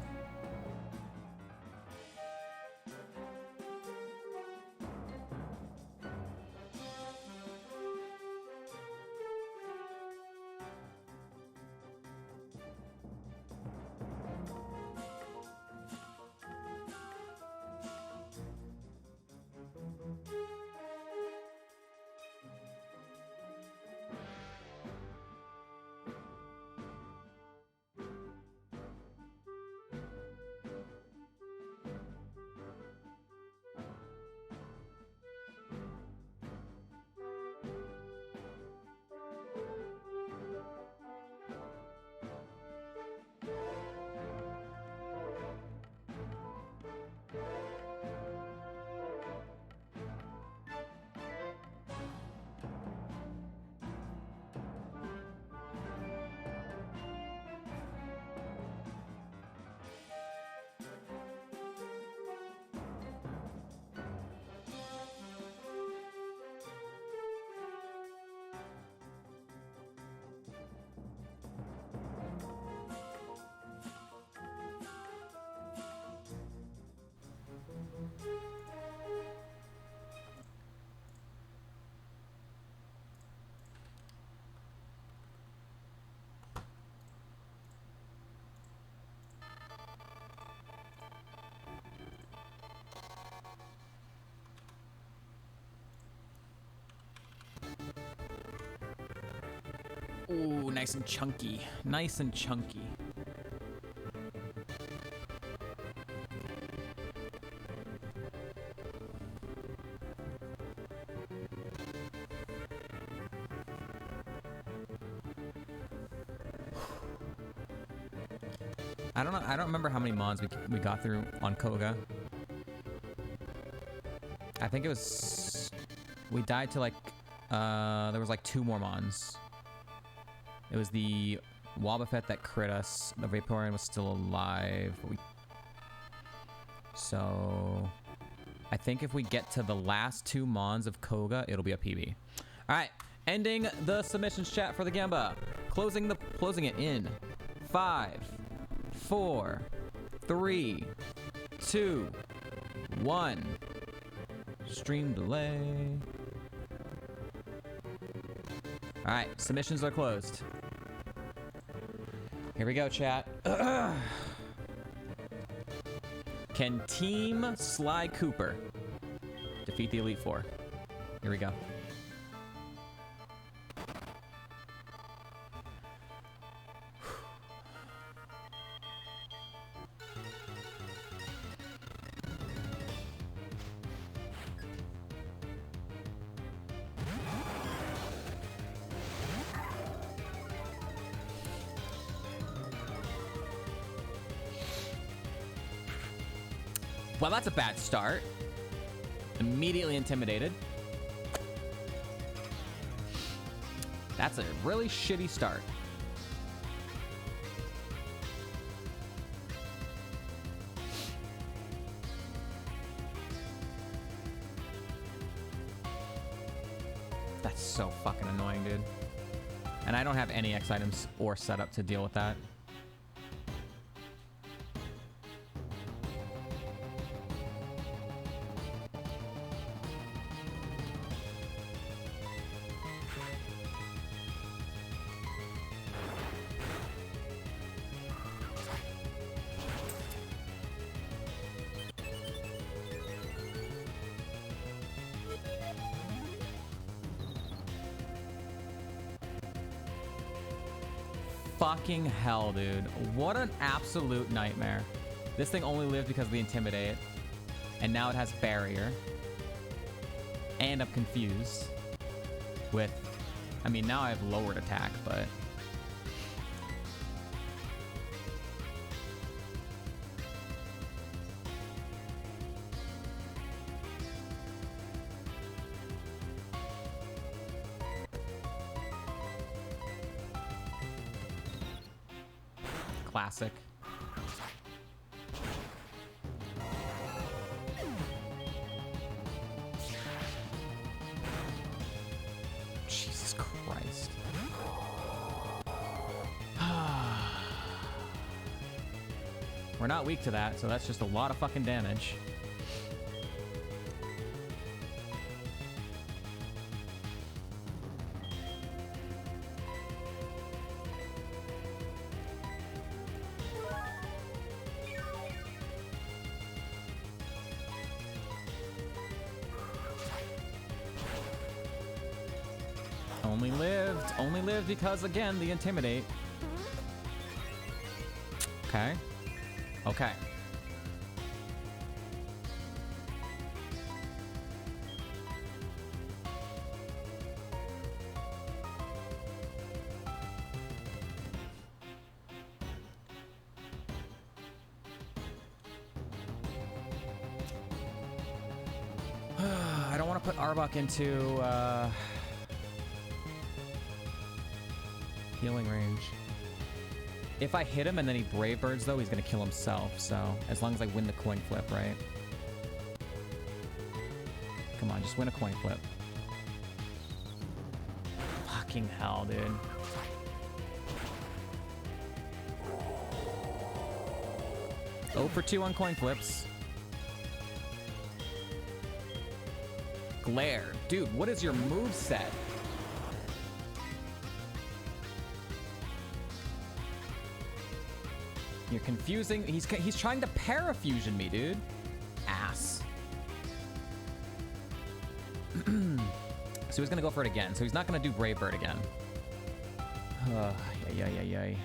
Ooh, nice and chunky. Nice and chunky. I don't know. I don't remember how many mons we got through on Koga. I think it was... We died to like... there was like 2 more mons. It was the Wobbuffet that crit us. The Vaporeon was still alive. So... I think if we get to the last 2 mons of Koga, it'll be a PB. Alright. Ending the submissions chat for the Gamba. Closing it in 5, 4, 3, 2, 1. Stream delay. All right, submissions are closed. Here we go, chat. Can Team Sly Cooper defeat the Elite Four? Here we go. Well, that's a bad start. Immediately intimidated. That's a really shitty start. That's so fucking annoying, dude. And I don't have any X items or setup to deal with that. Fucking hell, dude. What an absolute nightmare. This thing only lived because of the Intimidate. And now it has Barrier. And I'm confused with... I mean, now I have lowered attack, but... Classic. Jesus Christ. We're not weak to that, so that's just a lot of fucking damage. Only lived because, again, the Intimidate. Okay. Okay. I don't want to put Arbok into... healing range. If I hit him and then he Brave Birds, though, he's gonna kill himself. So as long as I win the coin flip, right? Come on, just win a coin flip. Fucking hell, dude. Oh for 2 on coin flips. Glare. Dude, what is your moveset? You're confusing. He's trying to parafusion me, dude. Ass. So he's gonna go for it again. So he's not gonna do Brave Bird again. Yay.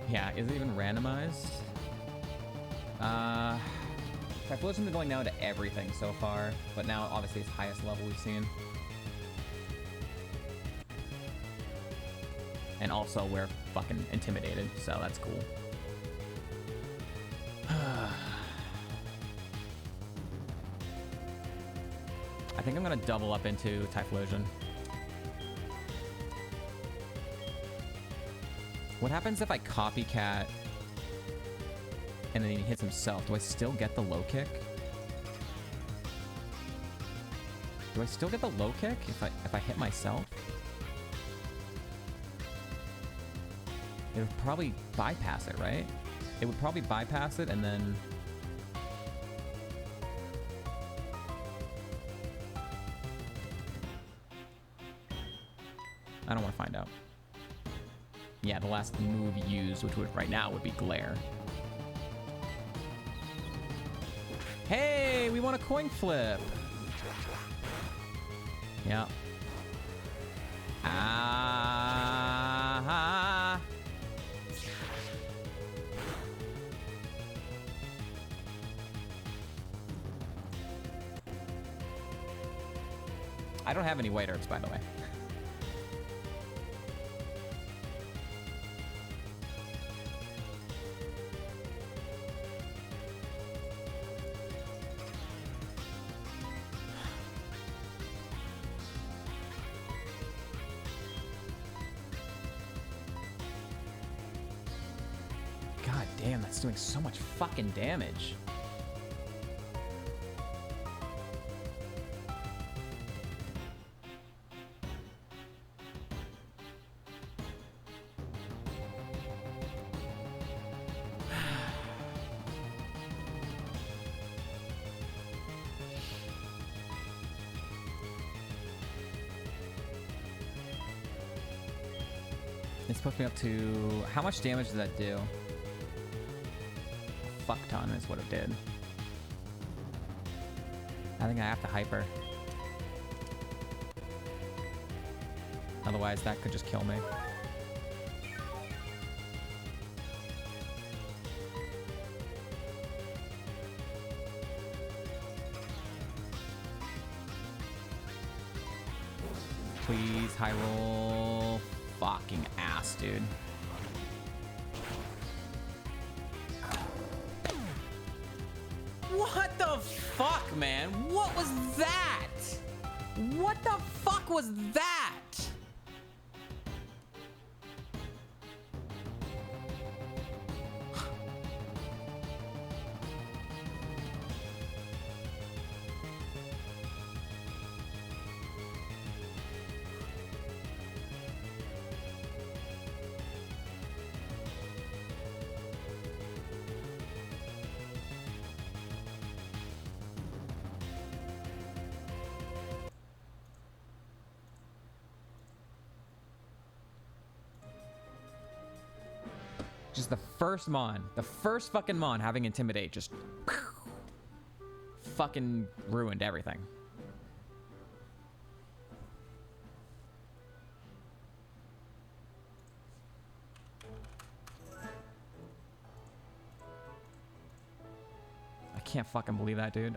Yeah, is it even randomized? Typhlosion's been going now to everything so far, but now obviously it's highest level we've seen. And also we're fucking intimidated, so that's cool. I think I'm gonna double up into Typhlosion. What happens if I copycat and then he hits himself? Do I still get the low kick? Do I still get the low kick if I hit myself? It would probably bypass it, right? It would probably bypass it and then... I don't want to find out. Yeah, the last move used, which would right now would be Glare. Hey, we want a coin flip. Yeah. Ah. I don't have any white herbs, by the way. God damn, that's doing so much fucking damage. It's supposed to be up to... How much damage does that do? Fuck ton is what it did. I think I have to hyper. Otherwise, that could just kill me. Please, high roll. Fucking ass, dude. What the fuck, man? What was that? What the fuck was that? Just the first fucking Mon having Intimidate just fucking ruined everything. I can't fucking believe that, dude.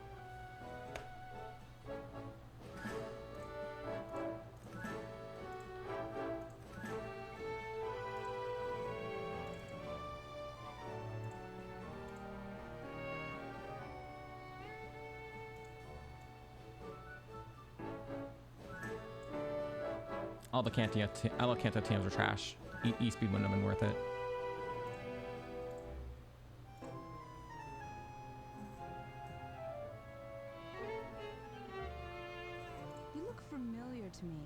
All the Kanto teams were trash. E-Speed wouldn't have been worth it. You look familiar to me.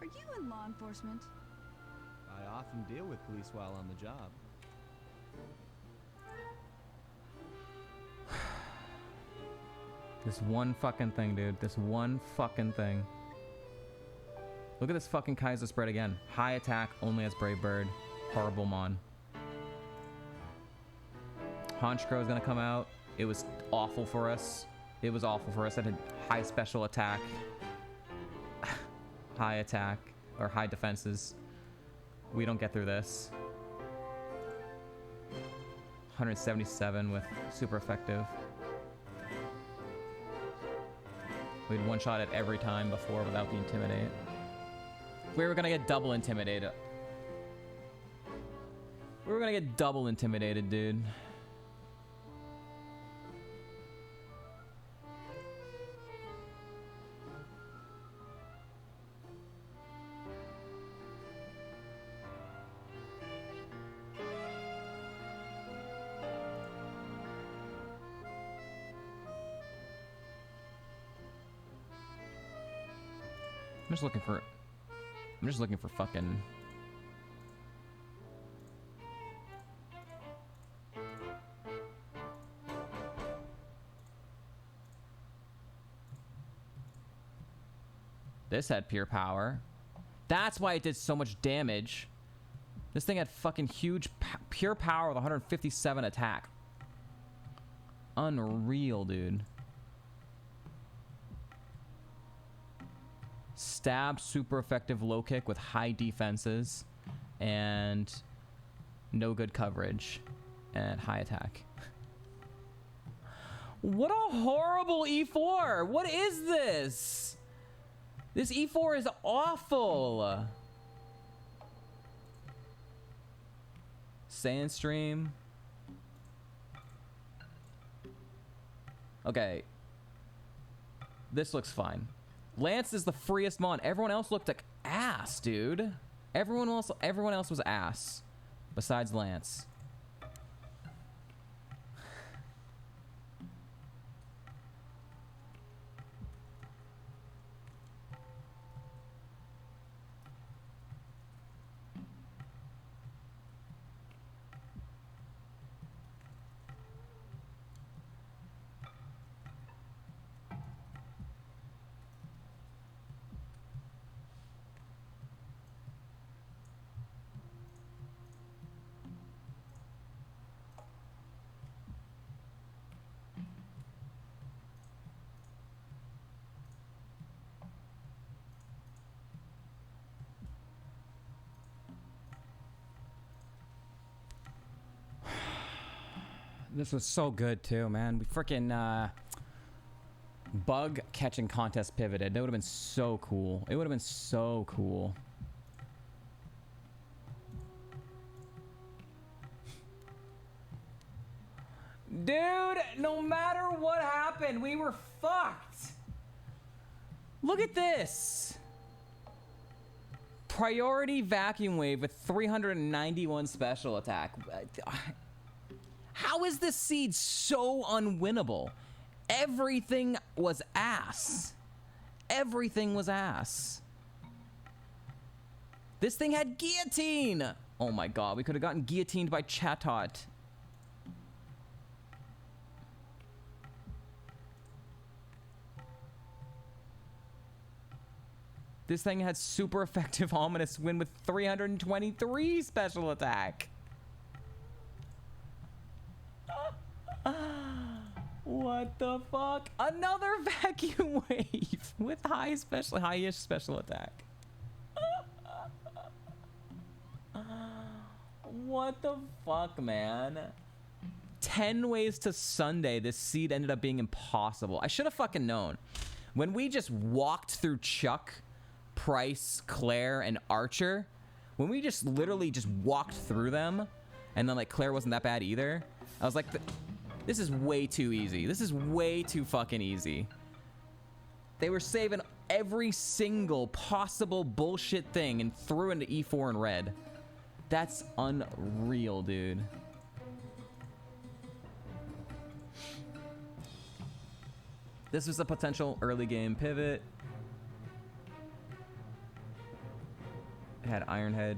Are you in law enforcement? I often deal with police while on the job. This one fucking thing, dude. This one fucking thing. Look at this fucking Kaizo spread again. High attack, only has Brave Bird. Horrible Mon. Honchkrow is gonna come out. It was awful for us. It was awful for us. That had high special attack. high attack or high defenses. We don't get through this. 177 with super effective. We'd one-shot it every time before without the intimidate. We were gonna get double intimidated. We were gonna get double intimidated, dude. I'm just looking for fucking... This had pure power. That's why it did so much damage. This thing had fucking huge pure power with 157 attack. Unreal, dude. Stab, super effective low kick with high defenses and no good coverage and high attack. What a horrible E4! What is this? This E4 is awful. Sandstream. Okay. This looks fine. Lance is the freest mon. Everyone else looked like ass, dude. Everyone else was ass. Besides Lance. This was so good too, man. We freaking bug catching contest pivoted. That would have been so cool. It would have been so cool. Dude, no matter what happened, we were fucked. Look at this. Priority vacuum wave with 391 special attack. How is this seed so unwinnable? Everything was ass. Everything was ass. This thing had guillotine. Oh my god, we could have gotten guillotined by Chatot. This thing had super effective ominous win with 323 special attack. What the fuck? Another vacuum wave with high-ish special attack. What the fuck, man? 10 ways to Sunday, this seed ended up being impossible. I should have fucking known. When we just walked through Chuck, Price, Claire, and Archer, when we just literally just walked through them, and then like Claire wasn't that bad either, I was like, this is way too easy. This is way too fucking easy. They were saving every single possible bullshit thing and threw into E4 and red. That's unreal, dude. This was a potential early game pivot. It had Ironhead.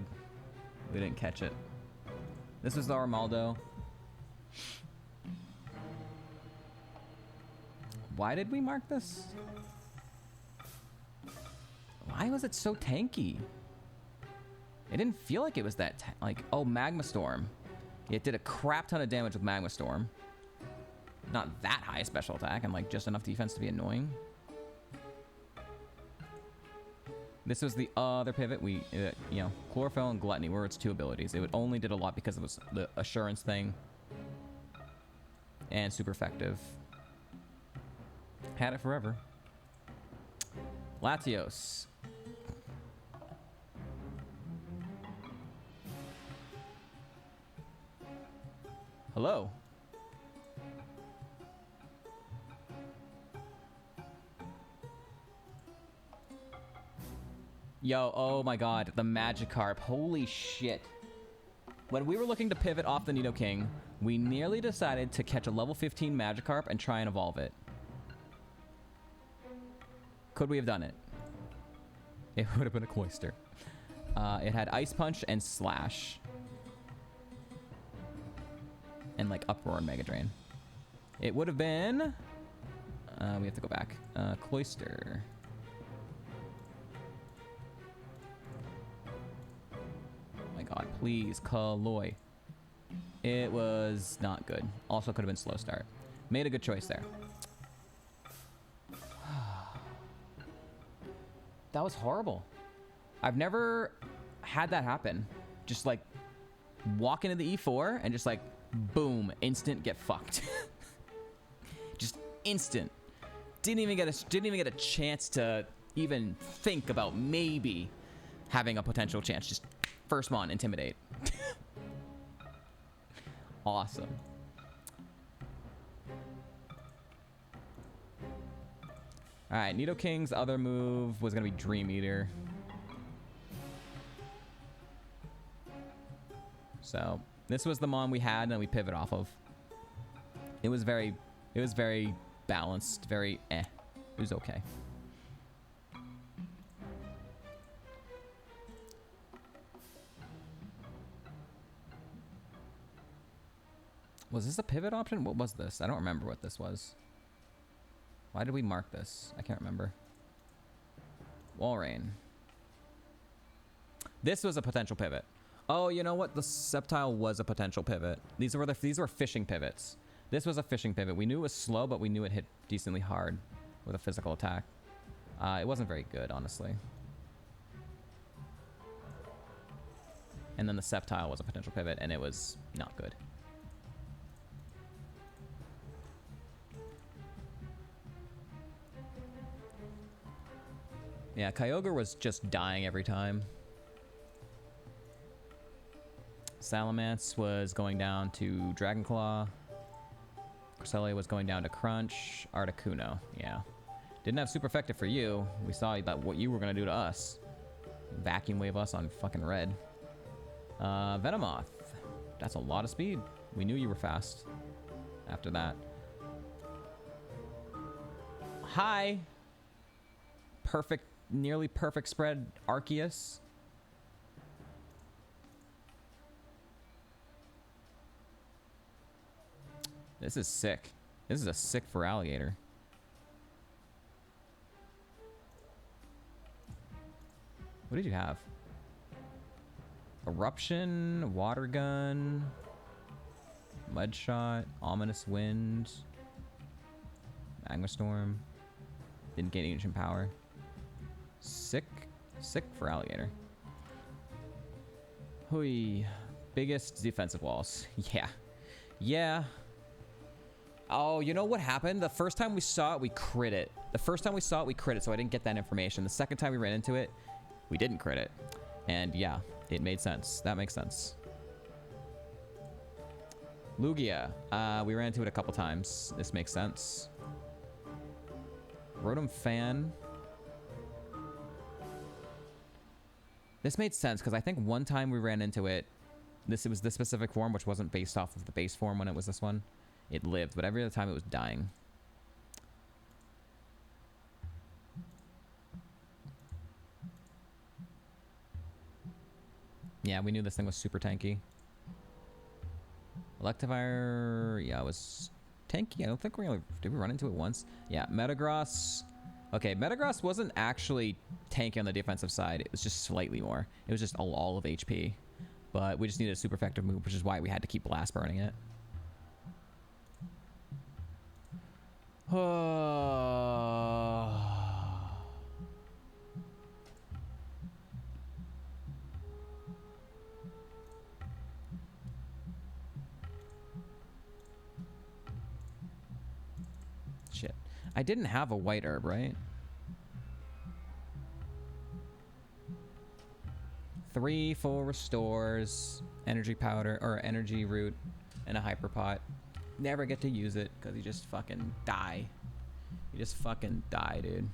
We didn't catch it. This was the Armaldo. Why did we mark this? Why was it so tanky? It didn't feel like it was that like, oh, Magma Storm. It did a crap ton of damage with Magma Storm. Not that high a special attack and like just enough defense to be annoying. This was the other pivot. We, you know, Chlorophyll and Gluttony were its two abilities. It only did a lot because it was the Assurance thing. And super effective. Had it forever. Latios. Hello. Yo, oh my god, the Magikarp. Holy shit. When we were looking to pivot off the Nidoking, we nearly decided to catch a level 15 Magikarp and try and evolve it. Could we have done it? It would have been a Cloyster. It had Ice Punch and Slash. And like Uproar and Mega Drain. It would have been... we have to go back. Cloyster. Oh my god, please, Kaloy. It was not good. Also could have been slow start. Made a good choice there. That was horrible. I've never had that happen. Just like walk into the E4 and just like boom, instant get fucked. Just instant. Didn't even get a chance to even think about maybe having a potential chance. Just first mon, intimidate. Awesome. All right, Nidoking's other move was gonna be Dream Eater. So this was the mon we had and we pivot off of. It was very balanced, very eh. It was okay. Was this a pivot option? What was this? I don't remember what this was. Why did we mark this? I can't remember. Walrein. This was a potential pivot. Oh, you know what? The Sceptile was a potential pivot. These were fishing pivots. This was a fishing pivot. We knew it was slow, but we knew it hit decently hard with a physical attack. It wasn't very good, honestly. And then the Sceptile was a potential pivot, and it was not good. Yeah, Kyogre was just dying every time. Salamence was going down to Dragonclaw. Cresselia was going down to Crunch. Articuno, yeah. Didn't have super effective for you. We saw that what you were gonna do to us. Vacuum wave us on fucking red. Venomoth. That's a lot of speed. We knew you were fast after that. Hi. Perfect. Nearly perfect spread, Arceus. This is sick. This is a sick for alligator. What did you have? Eruption, Water Gun, Mud Shot, Ominous Wind, Magma Storm. Didn't gain ancient power. Sick for alligator. Hui. Biggest defensive walls. Yeah. Oh, you know what happened? The first time we saw it, we crit it. So I didn't get that information. The second time we ran into it, we didn't crit it. And yeah, it made sense. That makes sense. Lugia. We ran into it a couple times. This makes sense. Rotom Fan. This made sense because I think one time we ran into it, it was this specific form, which wasn't based off of the base form when it was this one. It lived, but every other time it was dying. Yeah, we knew this thing was super tanky. Electivire, yeah, it was tanky. I don't think did we run into it once? Yeah, Metagross. Okay, Metagross wasn't actually tanky on the defensive side. It was just slightly more. It was just all of HP. But we just needed a super effective move, which is why we had to keep blast burning it. I didn't have a white herb, right? 3 full restores, energy powder, or energy root, and a hyper pot. Never get to use it because you just fucking die. You just fucking die, dude.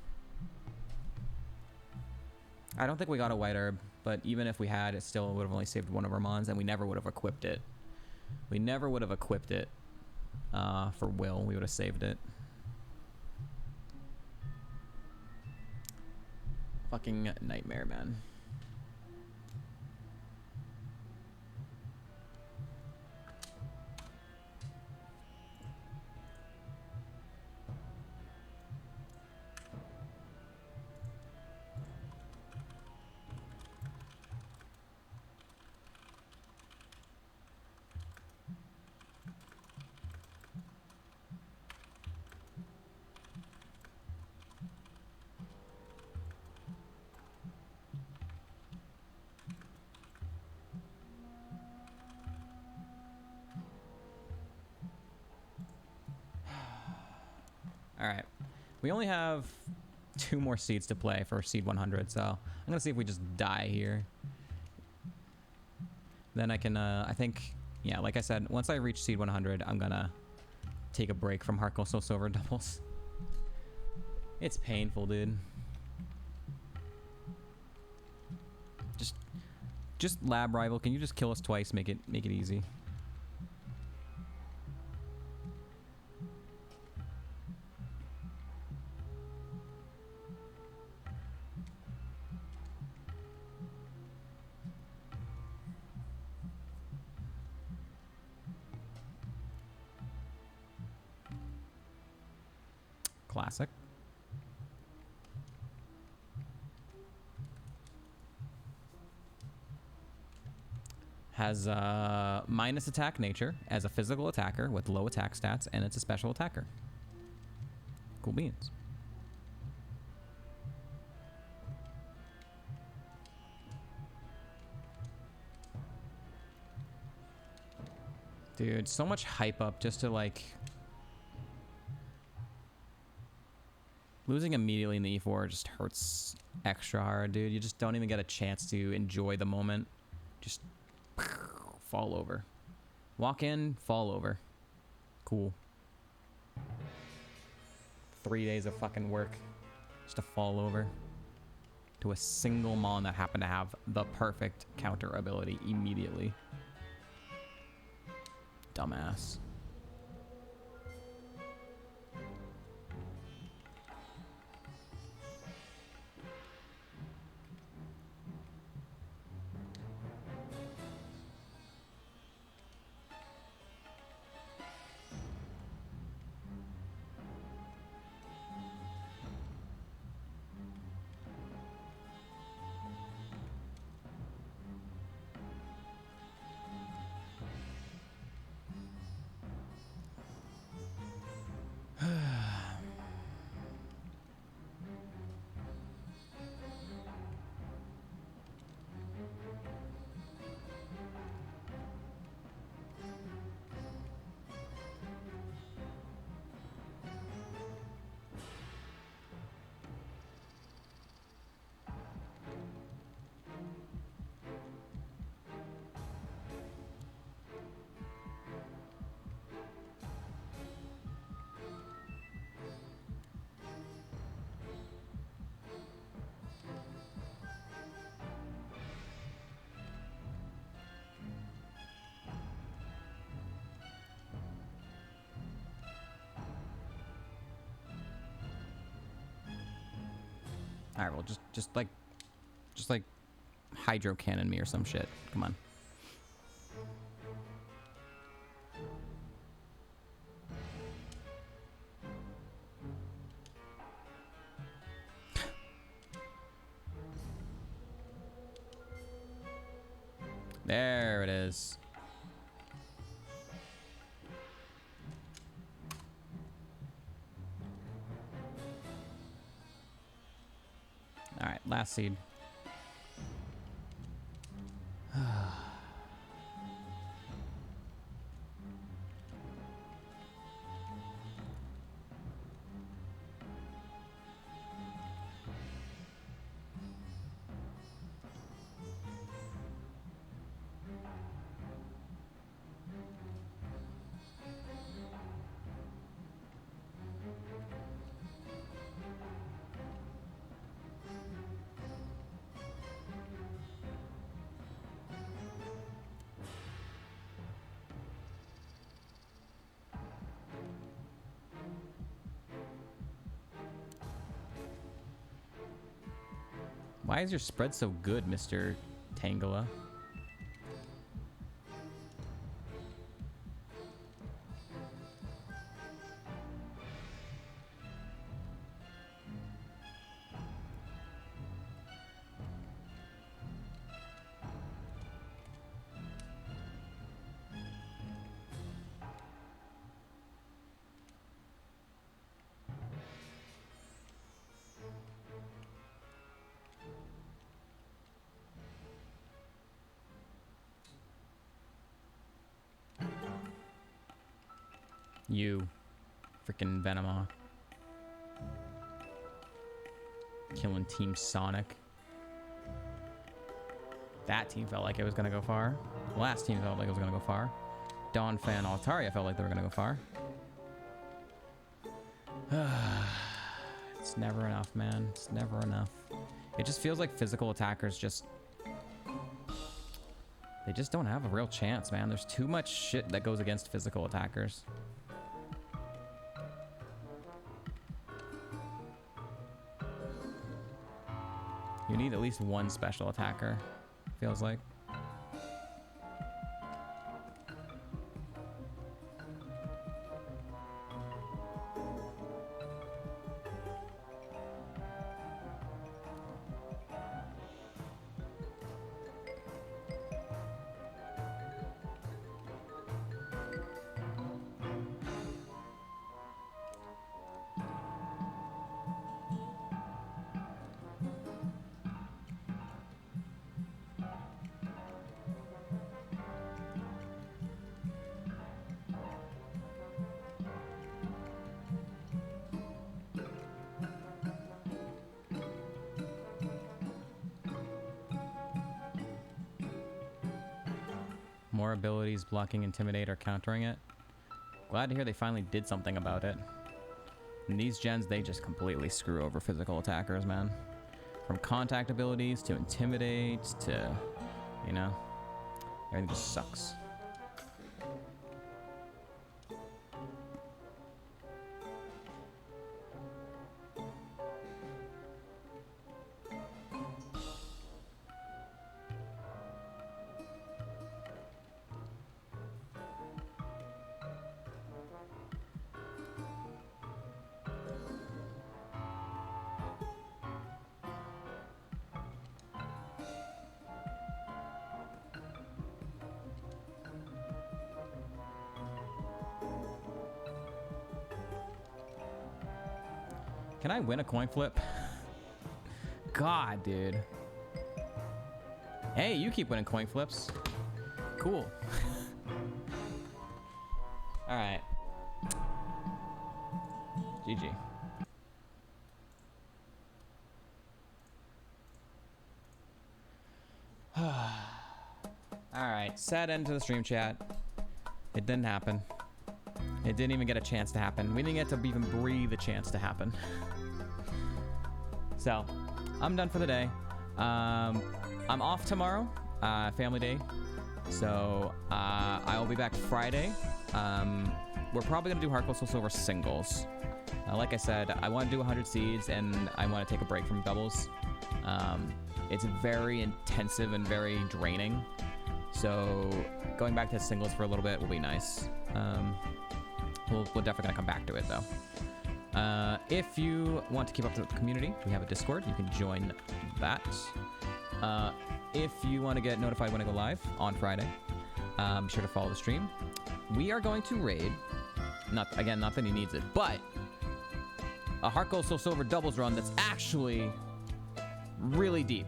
I don't think we got a white herb, but even if we had, it still would have only saved one of our mons, and we never would have equipped it. We never would have equipped it for Will. We would have saved it. Fucking nightmare, man. All right, we only have 2 more seeds to play for seed 100, so I'm gonna see if we just die here. Then I can, I think, yeah, like I said, once I reach seed 100, I'm gonna take a break from HeartGold Soul Silver doubles. It's painful, dude. Just lab rival. Can you just kill us twice? Make it easy. Classic. Has minus attack nature as a physical attacker with low attack stats, and it's a special attacker. Cool beans. Dude, so much hype up just to like... Losing immediately in the E4 just hurts extra hard, dude. You just don't even get a chance to enjoy the moment. Just fall over. Walk in, fall over. Cool. 3 days of fucking work just to fall over to a single mon that happened to have the perfect counter ability immediately. Dumbass. All right, well, just like hydro cannon me or some shit. Come on. There it is. All right, last seed. Why is your spread so good, Mr. Tangela? You freaking Venomoth. Killing Team Sonic. That team felt like it was gonna go far. The last team felt like it was gonna go far. Dawn Fan Altaria felt like they were gonna go far. It's never enough, man. It's never enough. It just feels like physical attackers just... They just don't have a real chance, man. There's too much shit that goes against physical attackers. You need at least one special attacker, feels like. More abilities blocking, intimidate, or countering it. Glad to hear they finally did something about it. In these gens, they just completely screw over physical attackers, man. From contact abilities to intimidate to, you know, everything just sucks. Can I win a coin flip? God, dude. Hey, you keep winning coin flips. Cool. All right. GG. All right, sad end to the stream chat. It didn't happen. It didn't even get a chance to happen. We didn't get to even breathe a chance to happen. So, I'm done for the day. I'm off tomorrow, family day. So, I'll be back Friday. We're probably gonna do HeartGold Soul Silver singles. Like I said, I want to do 100 seeds and I want to take a break from doubles. It's very intensive and very draining. So, going back to singles for a little bit will be nice. We're definitely gonna come back to it though. If you want to keep up with the community, we have a Discord. You can join that. If you want to get notified when I go live on Friday, be sure to follow the stream. We are going to raid. Not that he needs it, but a HeartGold Soul Silver doubles run that's actually really deep.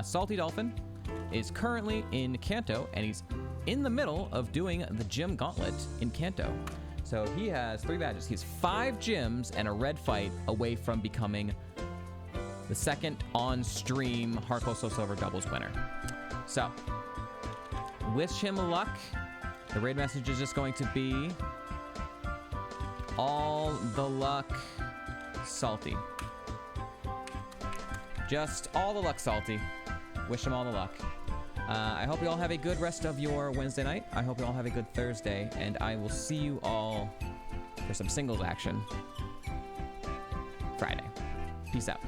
Salty Dolphin is currently in Kanto, and he's in the middle of doing the gym gauntlet in Kanto. So he has 3 badges. He has 5 gyms and a red fight away from becoming the second on-stream HeartGold Soul Silver doubles winner. So, wish him luck. The raid message is just going to be all the luck, Salty. Just all the luck, Salty. Wish him all the luck. I hope you all have a good rest of your Wednesday night. I hope you all have a good Thursday, and I will see you all for some singles action Friday. Peace out.